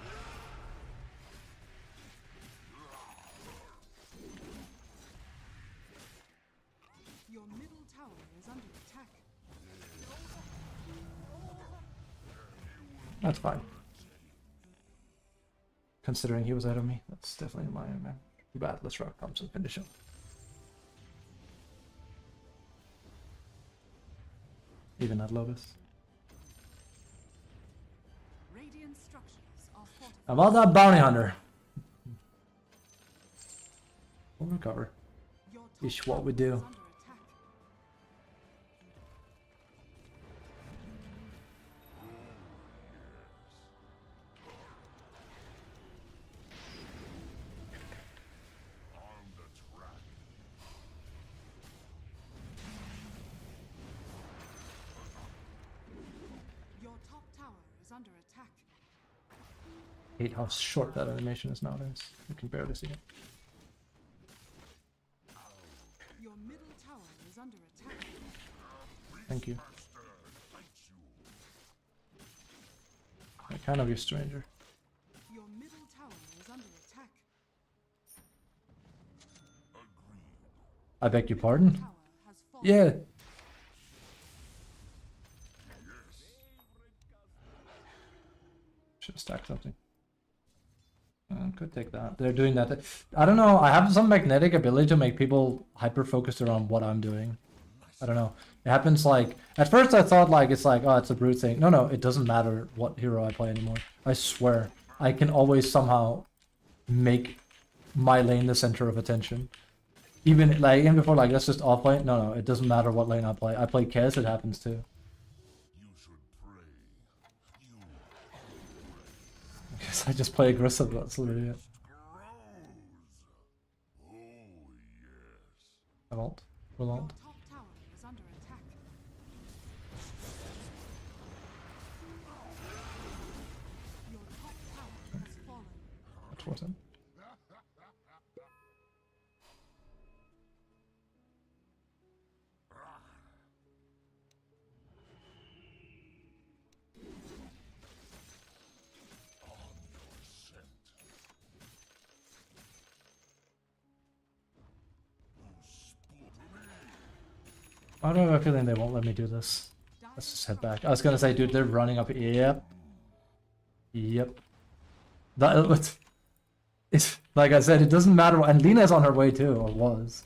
Your middle tower is under attack. That's fine. Considering he was ahead of me, that's definitely my man. Too bad. Let's rock comes and finish him. Even at Lotus. Radiant structures are fortified. How about that bounty hunter? We'll recover. Your top Is what tower we do. is under attack. On the track. Your top tower is under attack. Hate how short that animation is nowadays. You can barely see it. Your middle tower is under attack. Thank you. Master, thank you. I kind of you, stranger. Your middle tower is under attack. I beg your pardon? Tower has fallen. Yeah. Should stack something. Could take that. They're doing that. I don't know. I have some magnetic ability to make people hyper focused around what I'm doing. I don't know. It happens like at first I thought like it's like, oh, it's a brute thing. No, it doesn't matter what hero I play anymore. I swear. I can always somehow make my lane the center of attention. Even before, like, let's just off lane. No, it doesn't matter what lane I play. I play Kez, it happens too. You should pray. Because I just play aggressive, that's literally it. Oh, yes. I won't. Will Your not. top tower is under attack. Your top tower has fallen. That's worth it. Why do I have a feeling they won't let me do this? Let's just head back. I was gonna say, dude, they're running up. Yep. That it's like I said, it doesn't matter. And Lena's on her way too, or was.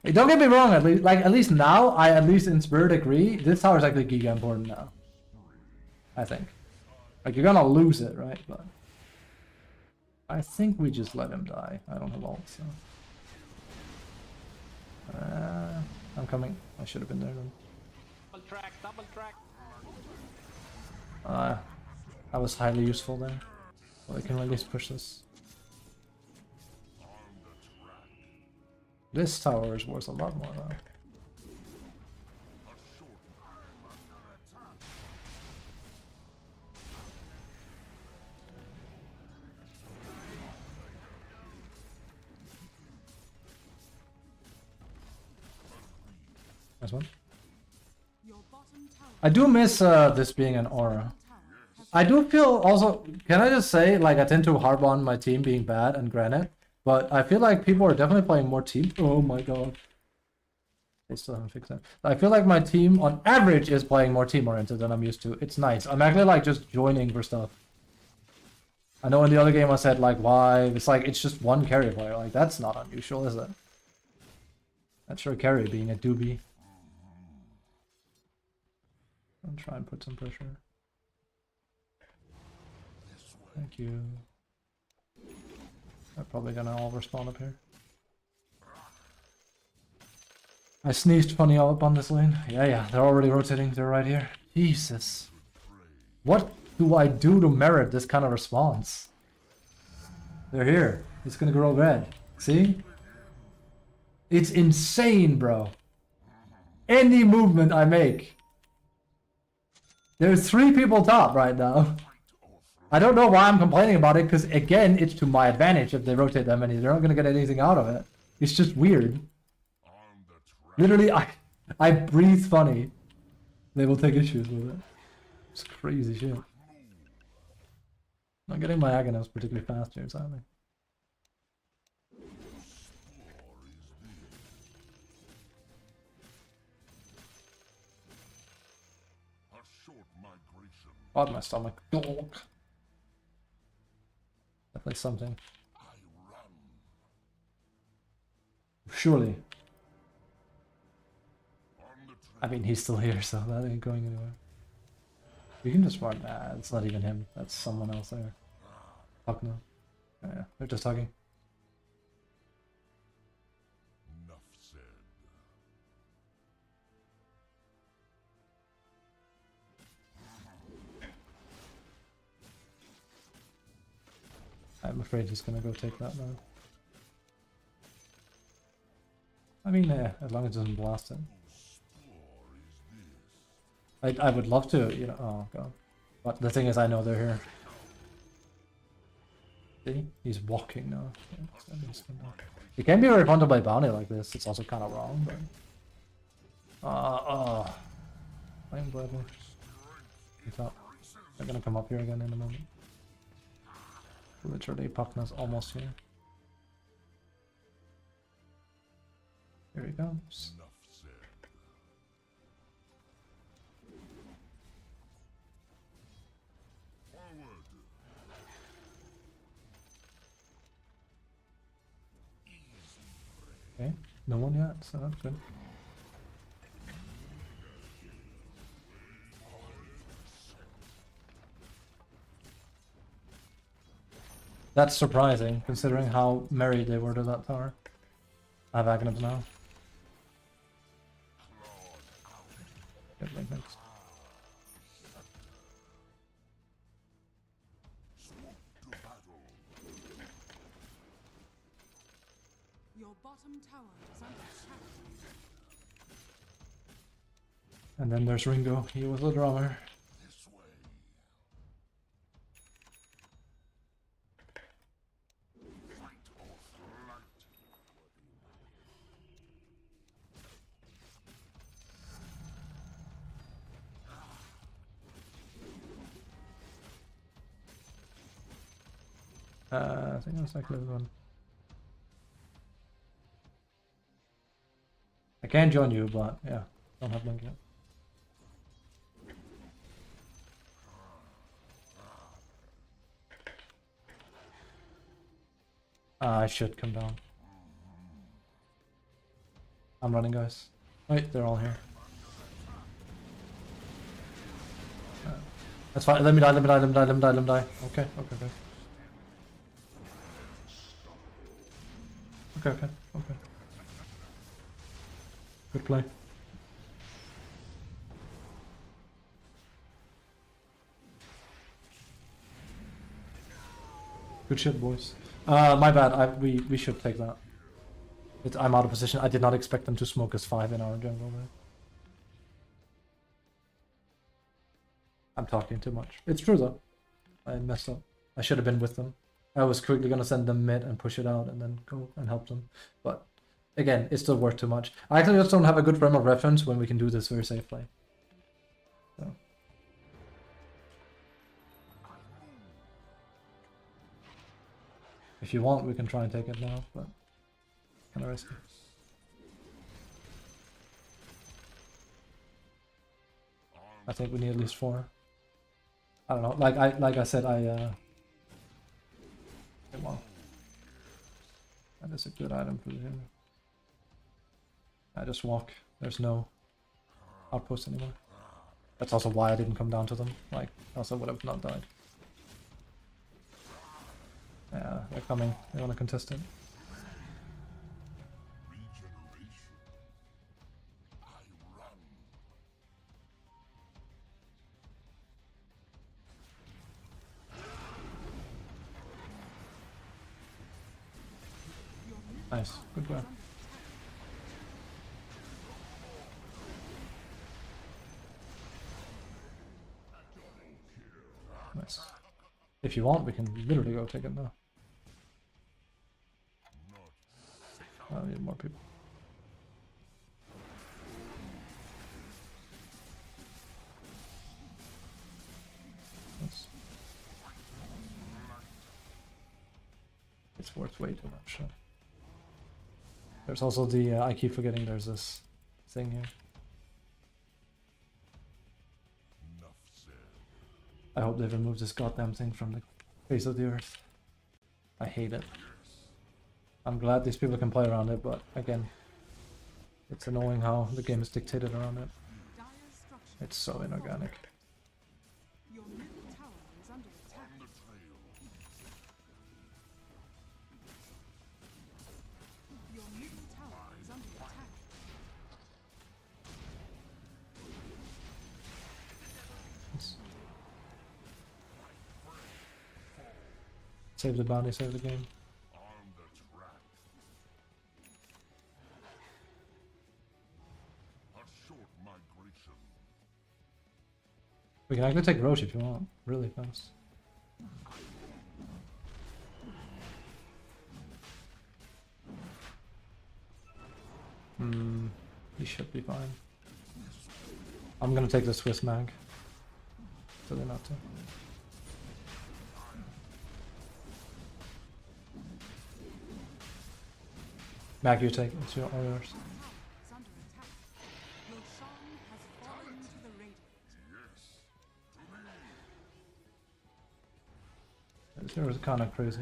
Hey, don't get me wrong. At least now, I at least in spirit agree. This tower is actually giga important now. I think. Like you're gonna lose it, right? But I think we just let him die. I don't have ult, so. I'm coming. I should have been there then. Double track. That was highly useful there. Well, I can at least push this. This tower is worth a lot more though. Nice one. Your bottom tower I do miss this being an aura. I do feel also, can I just say, like I tend to harp on my team being bad and granite, but I feel like people are definitely playing more team. Oh my god. They still haven't fixed that. I feel like my team on average is playing more team oriented than I'm used to. It's nice. I'm actually like just joining for stuff. I know in the other game I said like why, it's like it's just one carry player. Like that's not unusual, is it? That's sure carry being a doobie. I'll try and put some pressure. Thank you. They're probably gonna all respawn up here. I sneezed funny all up on this lane. Yeah, they're already rotating. They're right here. Jesus. What do I do to merit this kind of response? They're here. It's gonna grow red. See? It's insane, bro. Any movement I make. There's 3 people top right now. I don't know why I'm complaining about it, because again, it's to my advantage if they rotate that many. They're not gonna get anything out of it. It's just weird. Literally, I breathe funny. They will take issues with it. It's crazy shit. Not getting my Aghanos particularly fast here, sadly. God, my stomach. Dog. Definitely something. Surely. I mean, he's still here, so that ain't going anywhere. We can just run. Nah, it's not even him. That's someone else there. Fuck no. Yeah, they're just talking. Enough said. I'm afraid he's gonna go take that now. I mean, as long as it doesn't blast him. I would love to, you know. Oh god. But the thing is, I know they're here. See? He's walking now. It can be very fun to play bounty like this. It's also kind of wrong, but. Flame Bladder. They're gonna come up here again in a moment. Literally, Puckna's almost here. Here he comes. Enough said. Forward. Okay, no one yet, so that's good. That's surprising, considering how married they were to that tower. I have Agnus now. Good link next. Your bottom tower is under attack. And then there's Ringo, he was the drummer. This way. Fight or flight. I think that's like this one. I can join you, but yeah, don't have link yet. I should come down. I'm running, guys. Wait, they're all here. That's fine. Let me die, let me die, let me die, let me die, let me die. Okay, okay, okay. Okay, okay, okay. Good play. Good shit, boys. My bad. We should take that. I'm out of position. I did not expect them to smoke us 5 in our jungle. Right? I'm talking too much. It's true though. I messed up. I should have been with them. I was quickly gonna send them mid and push it out and then go and help them. But again, it still worked too much. I actually just don't have a good frame of reference when we can do this very safely. So. If you want, we can try and take it now, but kind of risky. I think we need at least 4. I don't know. Like I said, okay, well, that is a good item for him. I just walk. There's no outpost anymore. That's also why I didn't come down to them. Like, also would have not died. Yeah, they're coming. They want to contest it. Regeneration. I run. Nice. Good work. Nice. If you want, we can literally go take it now. I need more people. Nice. It's worth way too much. So. There's also the, I keep forgetting there's this thing here. Enough said. I hope they remove this goddamn thing from the face of the earth. I hate it. I'm glad these people can play around it, but again, it's annoying how the game is dictated around it. Dire structures It's so inorganic. Your middle tower is under attack. On the trail. Your middle tower is under attack. Let's save the bounty, save the game. On the track. A short migration. We can actually take Roche if you want, really fast. He should be fine. I'm gonna take the Swiss mag. So they're not to. Mac, you take it. It's all yours. Is under attack. Roshan has fallen to the Radiant. This here was kind of crazy.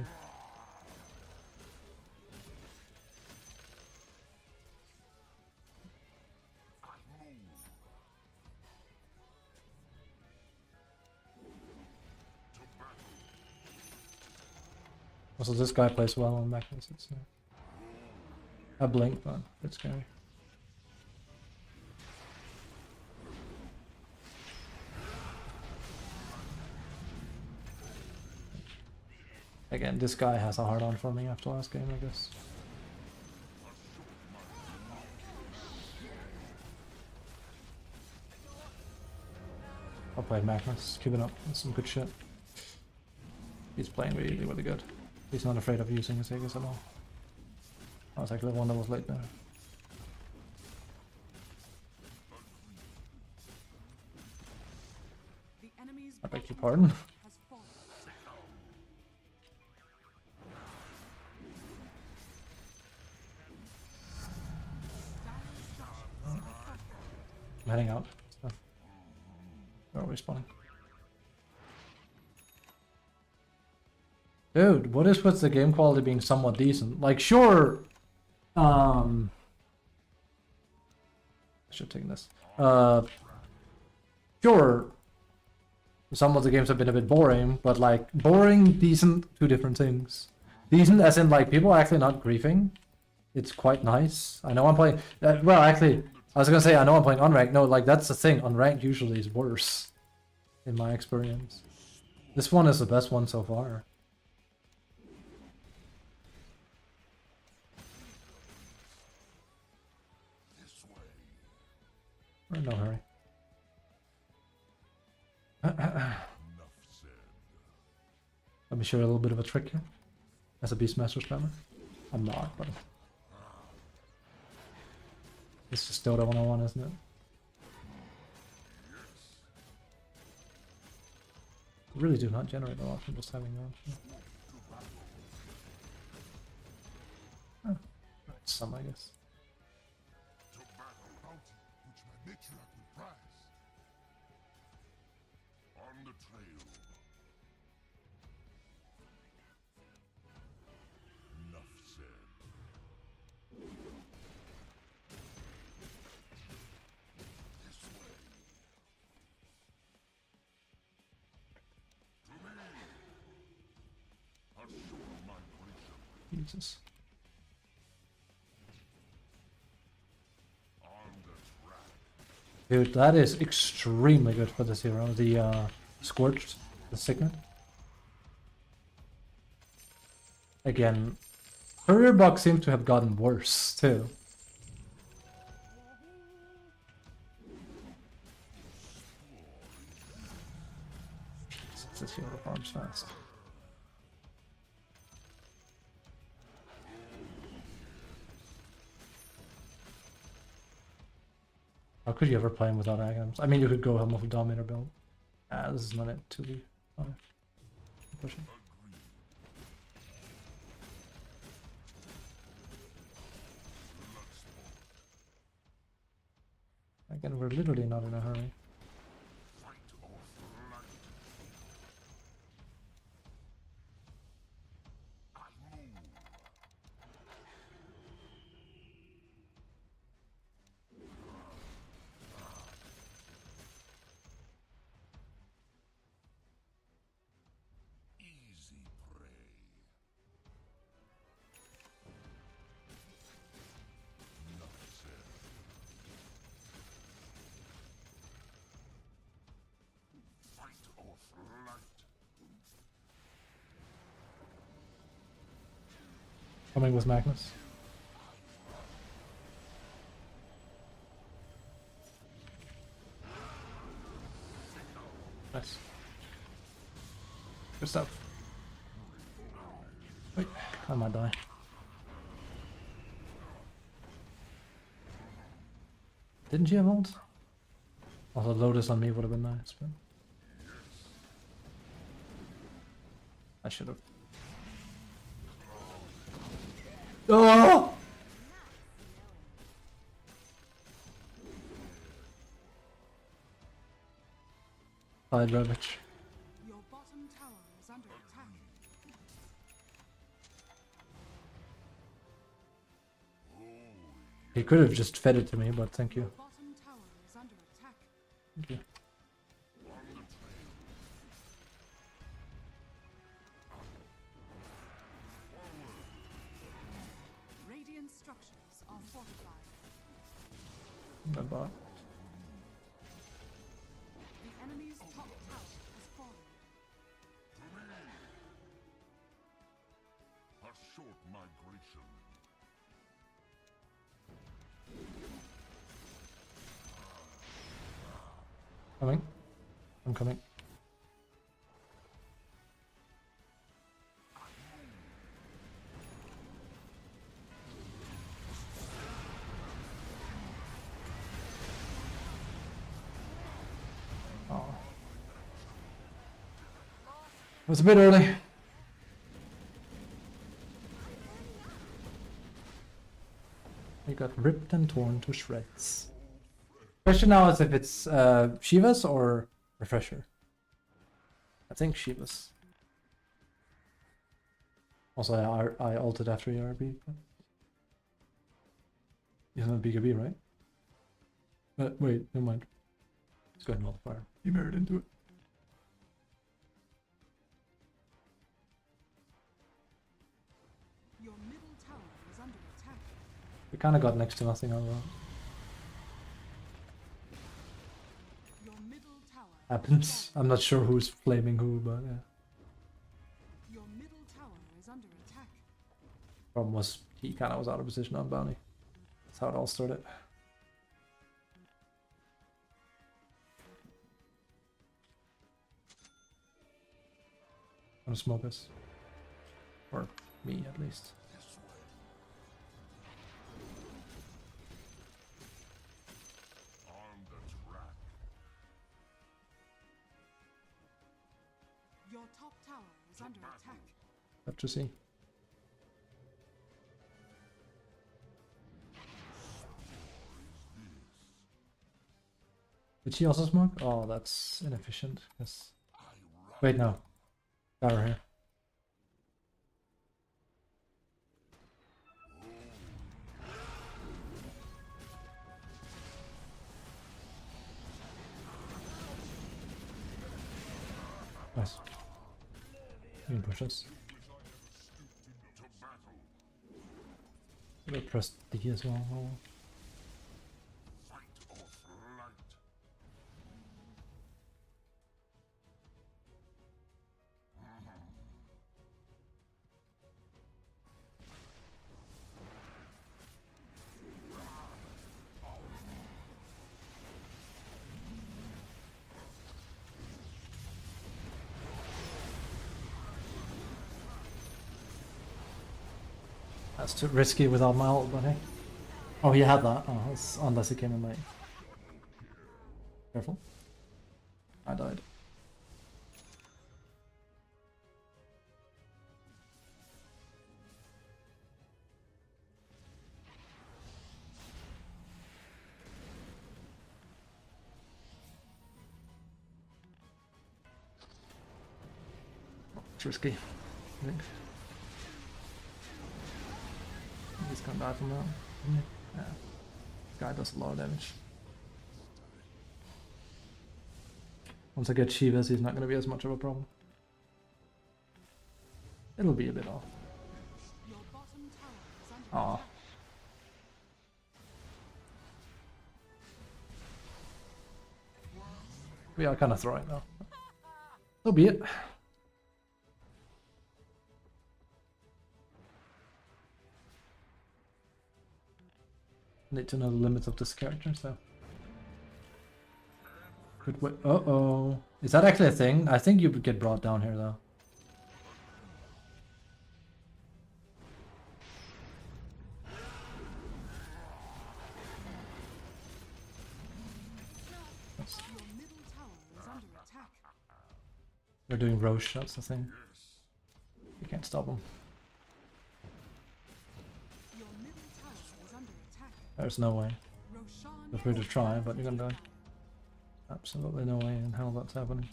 Also, this guy plays well on Magnus. It's a blink, but it's scary. Again, this guy has a hard on for me after last game, I guess. I'll play Magnus. Keep it up. That's some good shit. He's playing really, really good. He's not afraid of using his Aegis at all. I was actually the one that was late there. The enemy's I beg your bottom pardon. tower has fallen. Dire's structures are fortified. I'm heading out. So. Where are we spawning? Dude, what is with the game quality being somewhat decent? Like, sure, I should take this. Sure, some of the games have been a bit boring, but like, boring, decent, two different things. Decent as in like, people are actually not griefing. It's quite nice. I know I'm playing, well actually, I was gonna say I know I'm playing unranked. No, like that's the thing, unranked usually is worse, in my experience. This one is the best one so far. We're in no hurry. Let me show you a little bit of a trick here. As a Beastmaster spammer. I'm not, but... It's just DOTA 101, isn't it? Really do not generate a lot from just having that. Oh, some, I guess. Matriarch will prize. On the trail. Enough said. This way. To me. I'll show my wisdom. Jesus. Dude, that is extremely good for this hero. The Scorched, the Signet. Again, Courier Buck seems to have gotten worse, too. Jesus, this hero farms fast. How could you ever play him without items? I mean, you could go him with a Dominator build. This is not it. 2D. Pushing. Again, we're literally not in a hurry. Coming with Magnus. Nice. Good stuff. Wait, I might die. Didn't you have ult? Also, Lotus on me would have been nice, but... I should have. Oh! died, Ravage. Your bottom tower is under attack. He could have just fed it to me, but thank you. Bottom tower is under attack. Thank you. Radiant structures are fortified. Good bot. The enemy's top tower has fallen. A short migration. Coming. I'm coming. Oh. It was a bit early. We got ripped and torn to shreds. Question now is if it's Shiva's or Refresher. I think Shiva's. Also, I ulted after ERB. Isn't it BKB, right? Wait, never mind. Let's go ahead and multiplier. You married into it. Your middle tower is under attack. We kind of got next to nothing on that. Your middle tower Happens. I'm not sure who's flaming who, but yeah. Your middle tower is under attack. Problem was he kind of was out of position on bounty. That's how it all started. Gonna smoke us, or me at least. On the track. Your top tower is under attack. Have to see. Did she also smoke? Oh, that's inefficient. Yes. Wait, no. Tower here. Nice. You can push us. To battle. I'm gonna press D as well. Oh. Fight or flight. That's too risky without my ult, but hey. Oh, he had that. Oh, that's, unless he came in late. Careful. I died. It's risky, I think. He's gonna die from that. Yeah. This guy does a lot of damage. Once I get Shivas, he's not gonna be as much of a problem. It'll be a bit off. Your bottom tower is under Aw. attack. We are kind of throwing though. So be it. Need to know the limits of this character, so. Could wait. Uh-oh. Is that actually a thing? I think you would get brought down here though. Your middle tower is under attack. They're doing Roche, that's the thing. You can't stop them. Your middle tower is under attack. There's no way. Roshan Feel free to try, but you're gonna die. Absolutely no way in hell that's happening.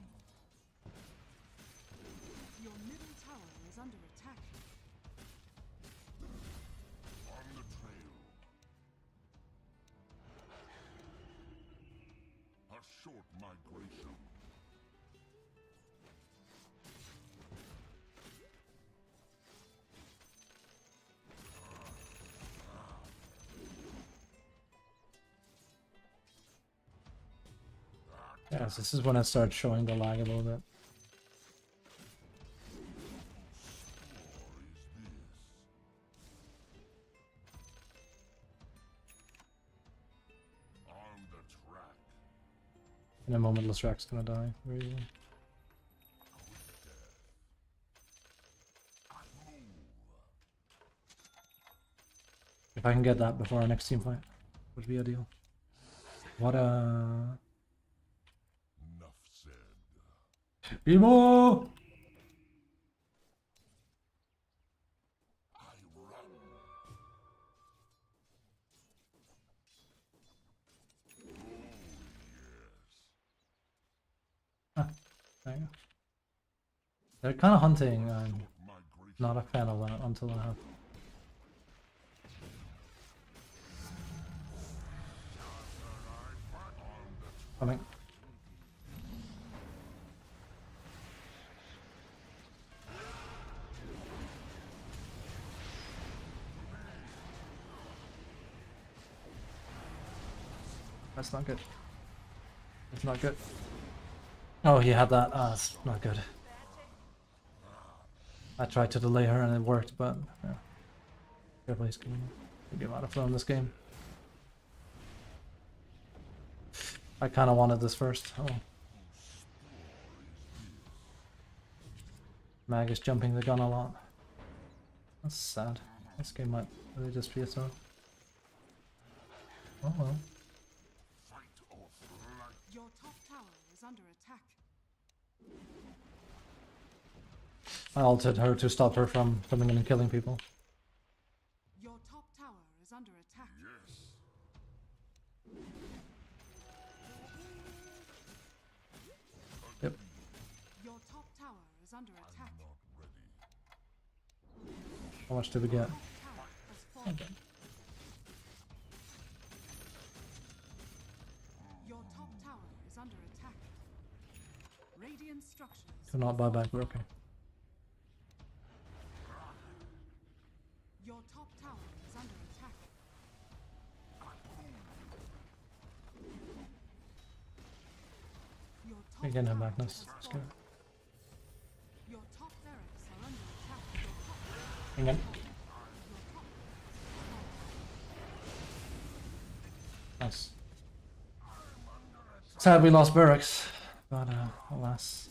short migration. Yes, this is when it starts showing the lag a little bit. On the track. In a moment, Lestrak's gonna die. Very easily. If I can get that before our next team fight, would be ideal. What a... Enough said. Bimo! I run. Oh, yes. There you go. They're kind of hunting. I'm Migration. not a fan of that until I have. Coming. That's not good. It's not good. Oh, he had that. Ah, it's not good. I tried to delay her and it worked, but yeah. Careful, he's gonna get out of flow in this game. I kind of wanted this first. Oh. Mag is jumping the gun a lot. That's sad. This game might really just be its own. Oh well. Fight or flight. Your top tower is under attack. I altered her to stop her from coming in and killing people. Your top tower is under attack. Yes. Yep. Your top tower is under attack. Not ready. How much did we get? Top tower has fallen. Okay. Your top tower is under attack. Radiant structures. Do not buy back, we're okay. Your top tower is under attack. Your top Again, no tower Magnus. has Let's go. fallen. Your top barracks are under attack. Your top, Hang on. your top Nice. Sad we lost barracks, but alas.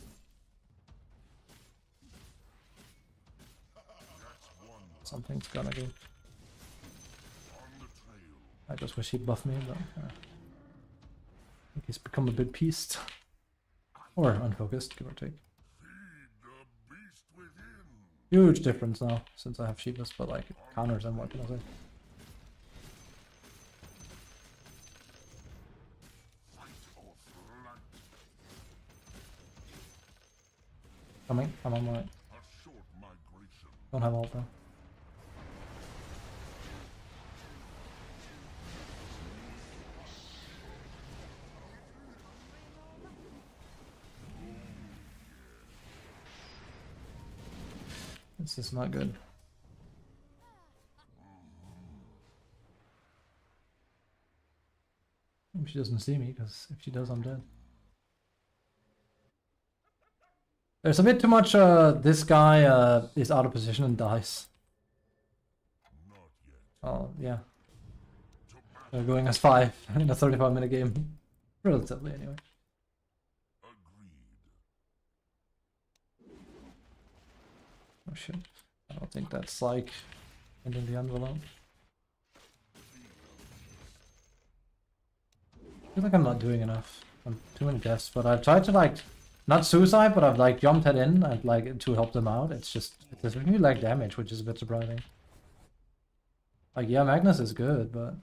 Something's gonna go. On the trail. I just wish he'd buff me, but I think he's become a bit pieced. Or unfocused, give or take. Feed the beast within. Huge difference now, since I have Sheetless, but like, counters and what can I say? Fight or flight. Coming, I'm on my way. A short migration. Don't have ult though. This is not good. Hope she doesn't see me, because if she does, I'm dead. There's a bit too much, this guy is out of position and dies. Not yet. Oh, yeah. To battle. They're going as 5 in a 35-minute game. Relatively, anyway. Agreed. Oh shit. I don't think that's like ending the envelope. I feel like I'm not doing enough. I'm too many deaths, but I've tried to like, not suicide, but I've like jumped head in and like to help them out. It's just, it's really like damage, which is a bit surprising. Like, yeah, Magnus is good, but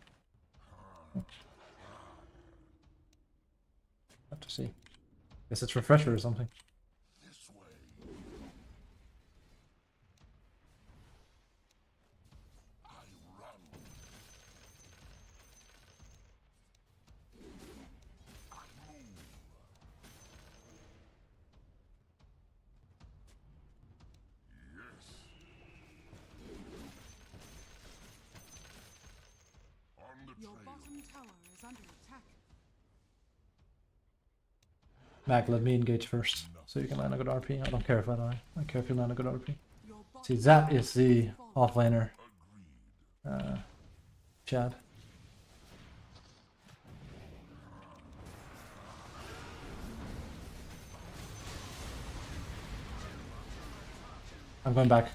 have to see. Guess it's refresher or something. This way. I run. I move. under attack. Mac, let me engage first, so you can land a good RP. I don't care if I die. I care if you land a good RP. Your bottom See, that tower is the has fallen. offlaner. Chad. I'm going back.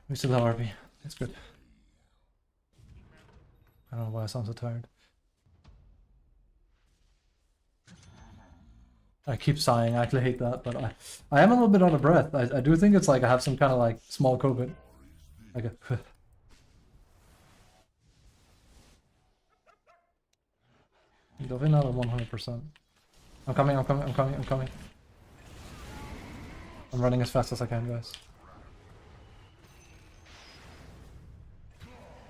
We still have RP. It's good. I don't know why I sound so tired. I keep sighing. I actually hate that, but I am a little bit out of breath. I do think it's like I have some kind of like small COVID. Like a definitely not at 100%. I'm coming. I'm running as fast as I can, guys.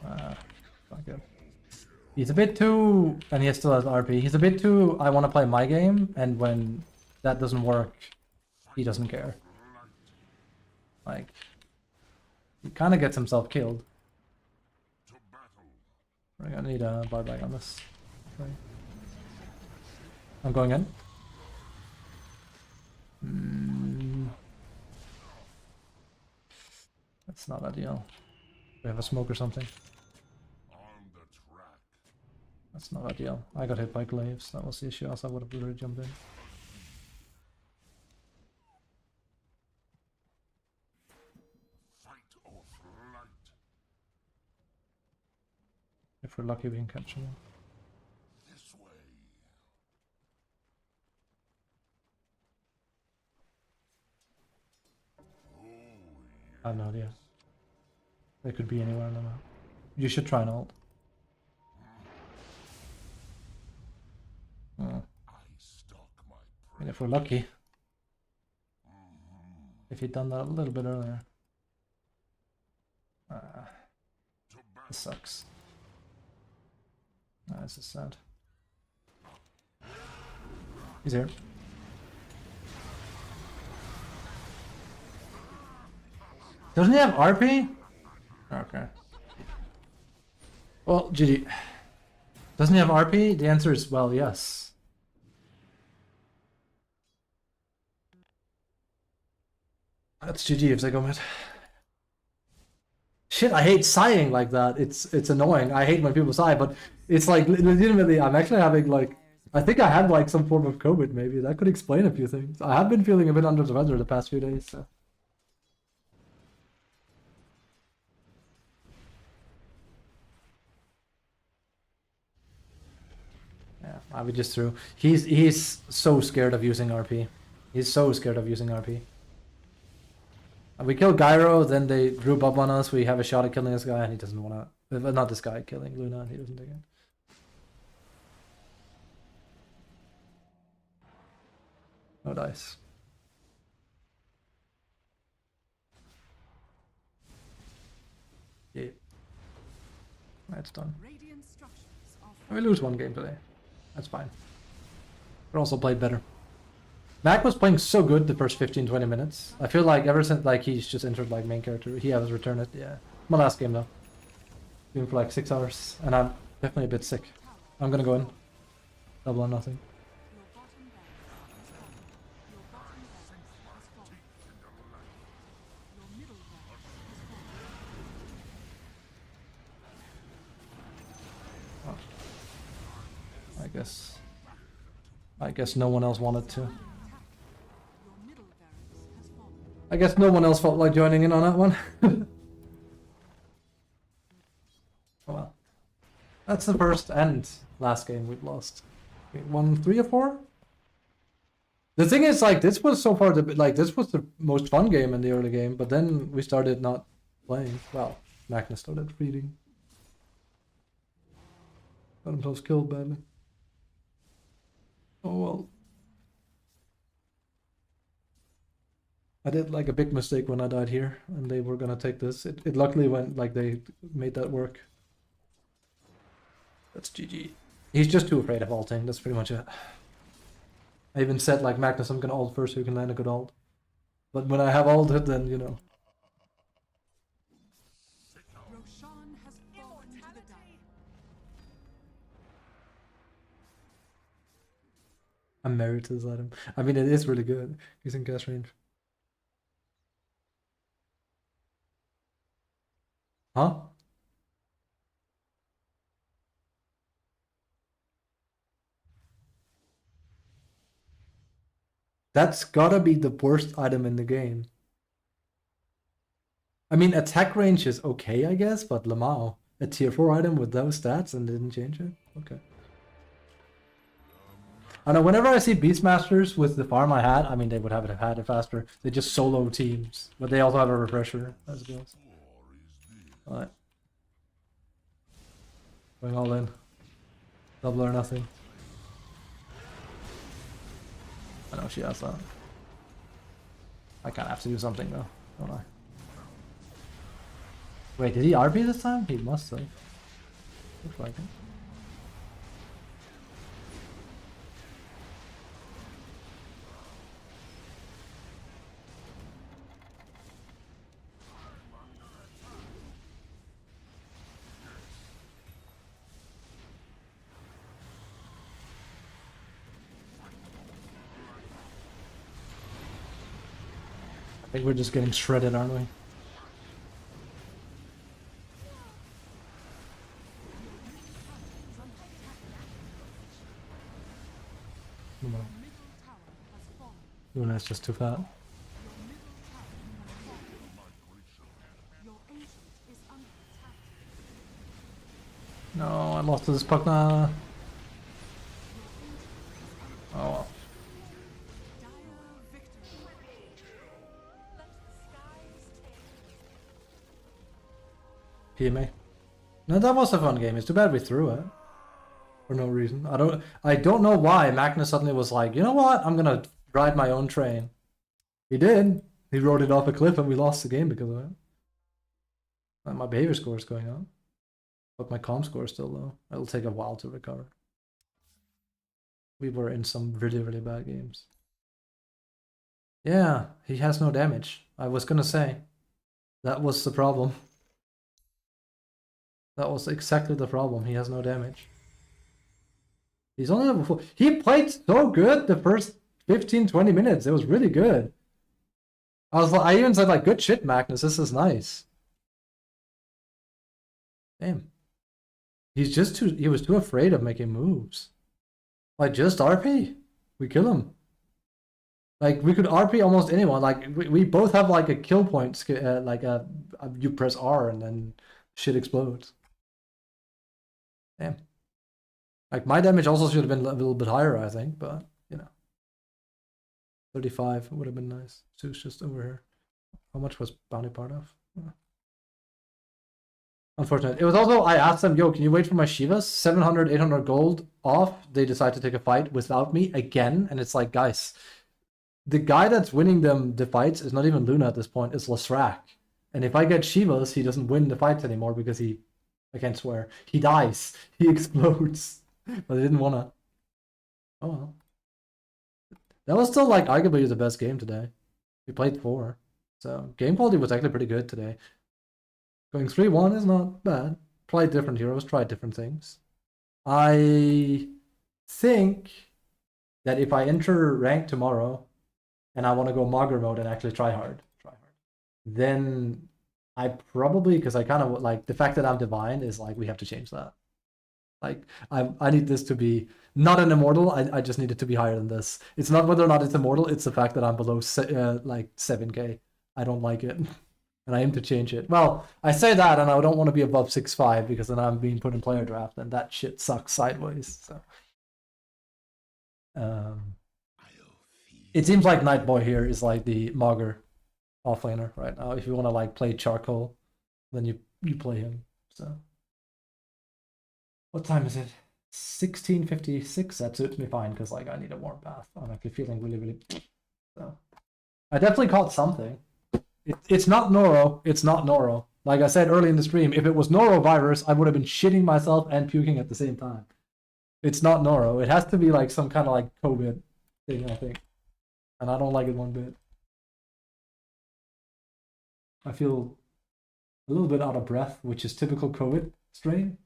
Not good. He's a bit too, and he still has RP. He's a bit too, I want to play my game, and when that doesn't work, he doesn't care. Like, he kind of gets himself killed. We're gonna need a buyback on this. Okay. I'm going in. That's not ideal. We have a smoke or something. That's not ideal. I got hit by glaives. That was the issue, else I would have literally jumped in. If we're lucky, we can catch him. I have no idea. They could be anywhere on the map. You should try and ult. And if we're lucky, if he'd done that a little bit earlier. This sucks. This is sad. He's here. Doesn't he have RP? Okay. Well, GG. Doesn't he have RP? The answer is, well, yes. That's GG if they go mid. Shit, I hate sighing like that. It's annoying. I hate when people sigh, but it's like legitimately, I'm actually having like, I think I had like some form of COVID maybe. That could explain a few things. I have been feeling a bit under the weather the past few days, so. Yeah, I would just threw. He's so scared of using RP. He's so scared of using RP. We kill Gyro, then they group up on us. We have a shot at killing this guy, and he doesn't want to. Not this guy, killing Luna. He doesn't take it. No dice. Yeah. That's done. Radiant structures are We lose one game today. That's fine. We also played better. Mac was playing so good the first 15-20 minutes. I feel like ever since like he's just entered like main character, he has returned it. Yeah, my last game though. Been for like 6 hours, and I'm definitely a bit sick. I'm gonna go in. Double or nothing. your bottom barracks has fallen. Your bottom barracks has fallen. Your middle barracks has fallen. I guess no one else wanted to. Your middle barracks has fallen. I guess no one else felt like joining in on that one. Oh well. That's the first and last game we've lost. We won 3 or 4? The thing is, like, this was so far this was the most fun game in the early game, but then we started not playing. Well, Magnus started reading. Got himself killed badly. Oh well. I did like a big mistake when I died here, and they were gonna take this. It luckily went like they made that work. That's GG. He's just too afraid of ulting. That's pretty much it. I even said like Magnus, I'm gonna ult first so you can land a good ult. But when I have ulted, then you know. I'm married to this item. I mean, it is really good. He's in gas range. Huh? That's gotta be the worst item in the game. I mean, attack range is okay, I guess, but Lamau, a tier 4 item with those stats and didn't change it? Okay. I know, whenever I see Beastmasters with the farm I had, I mean, they would have had it faster. They just solo teams, but they also have a refresher as well. Alright. Going all in. Double or nothing. I know she has that. I kind of have to do something though, don't I? Wait, did he RP this time? He must have. Looks like it. I think we're just getting shredded, aren't we? No. Luna's just too fat. No, I lost to this puck now. Oh well. PMA. No, that was a fun game. It's too bad we threw it. For no reason. I don't know why Magnus suddenly was like, you know what? I'm gonna ride my own train. He did. He rode it off a cliff and we lost the game because of it. And my behavior score is going up. But my comm score is still low. It'll take a while to recover. We were in some really, really bad games. Yeah, he has no damage. I was gonna say. That was the problem. That was exactly the problem. He has no damage. He's only level 4. He played so good the first 15-20 minutes. It was really good. I even said like, good shit, Magnus. This is nice. Damn. He was too afraid of making moves. Like, just RP. We kill him. Like, we could RP almost anyone. Like, we both have like a kill point, like you press R and then shit explodes. Damn. Like, my damage also should have been a little bit higher, I think, but, you know. 35 would have been nice. Sue's just over here. How much was bounty part of? Unfortunate. It was also, I asked them, yo, can you wait for my Shivas? 700, 800 gold off. They decide to take a fight without me again. And it's like, guys, the guy that's winning them the fights is not even Luna at this point. It's Lasrak. And if I get Shivas, he doesn't win the fights anymore because I can't swear. He dies. He explodes. But I didn't want to. Oh well. That was still like arguably the best game today. We played 4. So game quality was actually pretty good today. Going 3-1 is not bad. Played different heroes, tried different things. I think that if I enter rank tomorrow and I want to go Mogger mode and actually try hard, then I probably, because I kind of like the fact that I'm divine is like we have to change that. Like I need this to be not an immortal. I just need it to be higher than this. It's not whether or not it's immortal. It's the fact that I'm below like 7k. I don't like it, and I aim to change it. Well, I say that, and I don't want to be above 6.5 because then I'm being put in player draft, and that shit sucks sideways. So, it seems like Nightboy here is like the Mogger offlaner right now. If you want to like play charcoal, then you play him. So. What time is it? 16:56. That suits me fine because like I need a warm bath. I'm actually feeling really. So I definitely caught something. It's not Noro. It's not Noro. Like I said early in the stream, if it was norovirus, I would have been shitting myself and puking at the same time. It's not Noro. It has to be like some kind of like COVID thing, I think. And I don't like it one bit. I feel a little bit out of breath, which is typical COVID strain.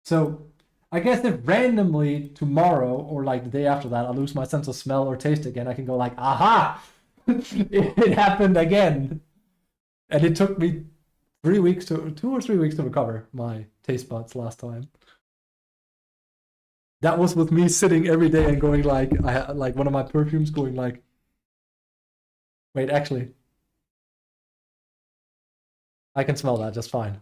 So I guess if randomly tomorrow or like the day after that I lose my sense of smell or taste again, I can go like, aha, it happened again. And it took me 2 or 3 weeks to recover my taste buds last time. That was with me sitting every day and going like, I had like one of my perfumes going like, wait, actually, I can smell that just fine.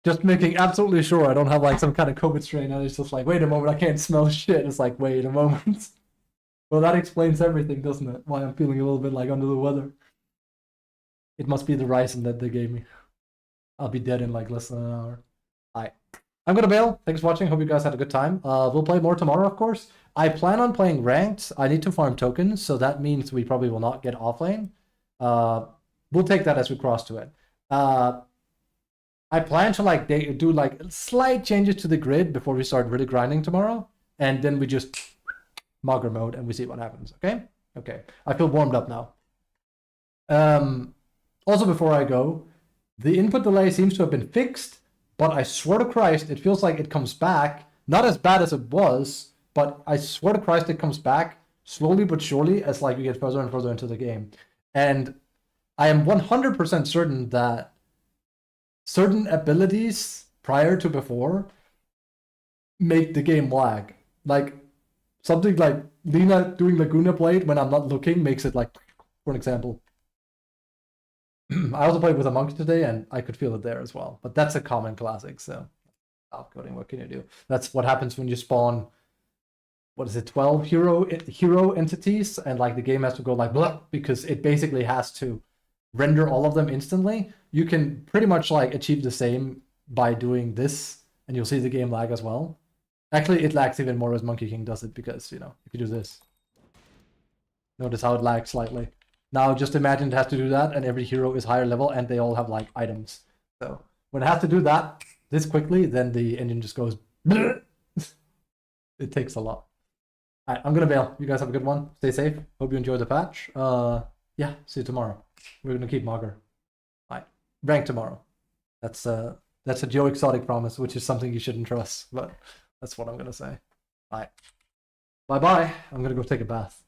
Just making absolutely sure I don't have like some kind of COVID strain. And it's just like, wait a moment, I can't smell shit. It's like, wait a moment. Well, that explains everything, doesn't it? Why I'm feeling a little bit like under the weather. It must be the ricin that they gave me. I'll be dead in like less than an hour. Alright. I'm gonna bail. Thanks for watching. Hope you guys had a good time. We'll play more tomorrow, of course. I plan on playing ranked. I need to farm tokens, so that means we probably will not get offlane. We'll take that as we cross to it. I plan to like do like slight changes to the grid before we start really grinding tomorrow, and then we just Mogger mode and we see what happens. Okay? Okay. I feel warmed up now. Also, before I go, the input delay seems to have been fixed, but I swear to Christ, it feels like it comes back. Not as bad as it was, but I swear to Christ, it comes back slowly but surely as like we get further and further into the game. And I am 100% certain that certain abilities prior to before make the game lag. Like something like Lina doing Laguna Blade when I'm not looking makes it like, for an example. I also played with a monk today and I could feel it there as well. But that's a common classic, so outcoding, what can you do? That's what happens when you spawn, what is it, 12 hero entities, and like the game has to go like blah, because it basically has to render all of them instantly. You can pretty much like achieve the same by doing this, and you'll see the game lag as well. Actually, it lags even more as Monkey King does it, because, you know, if you do this, notice how it lags slightly. Now just imagine it has to do that, and every hero is higher level, and they all have like items. So when it has to do that this quickly, then the engine just goes. It takes a lot. All right, I'm gonna bail. You guys have a good one. Stay safe. Hope you enjoy the patch. Yeah, see you tomorrow. We're gonna keep Mogger. All right, rank tomorrow. That's a Joe Exotic promise, which is something you shouldn't trust, but that's what I'm gonna say. All right, bye bye. I'm gonna go take a bath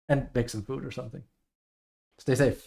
and make some food or something. Stay safe.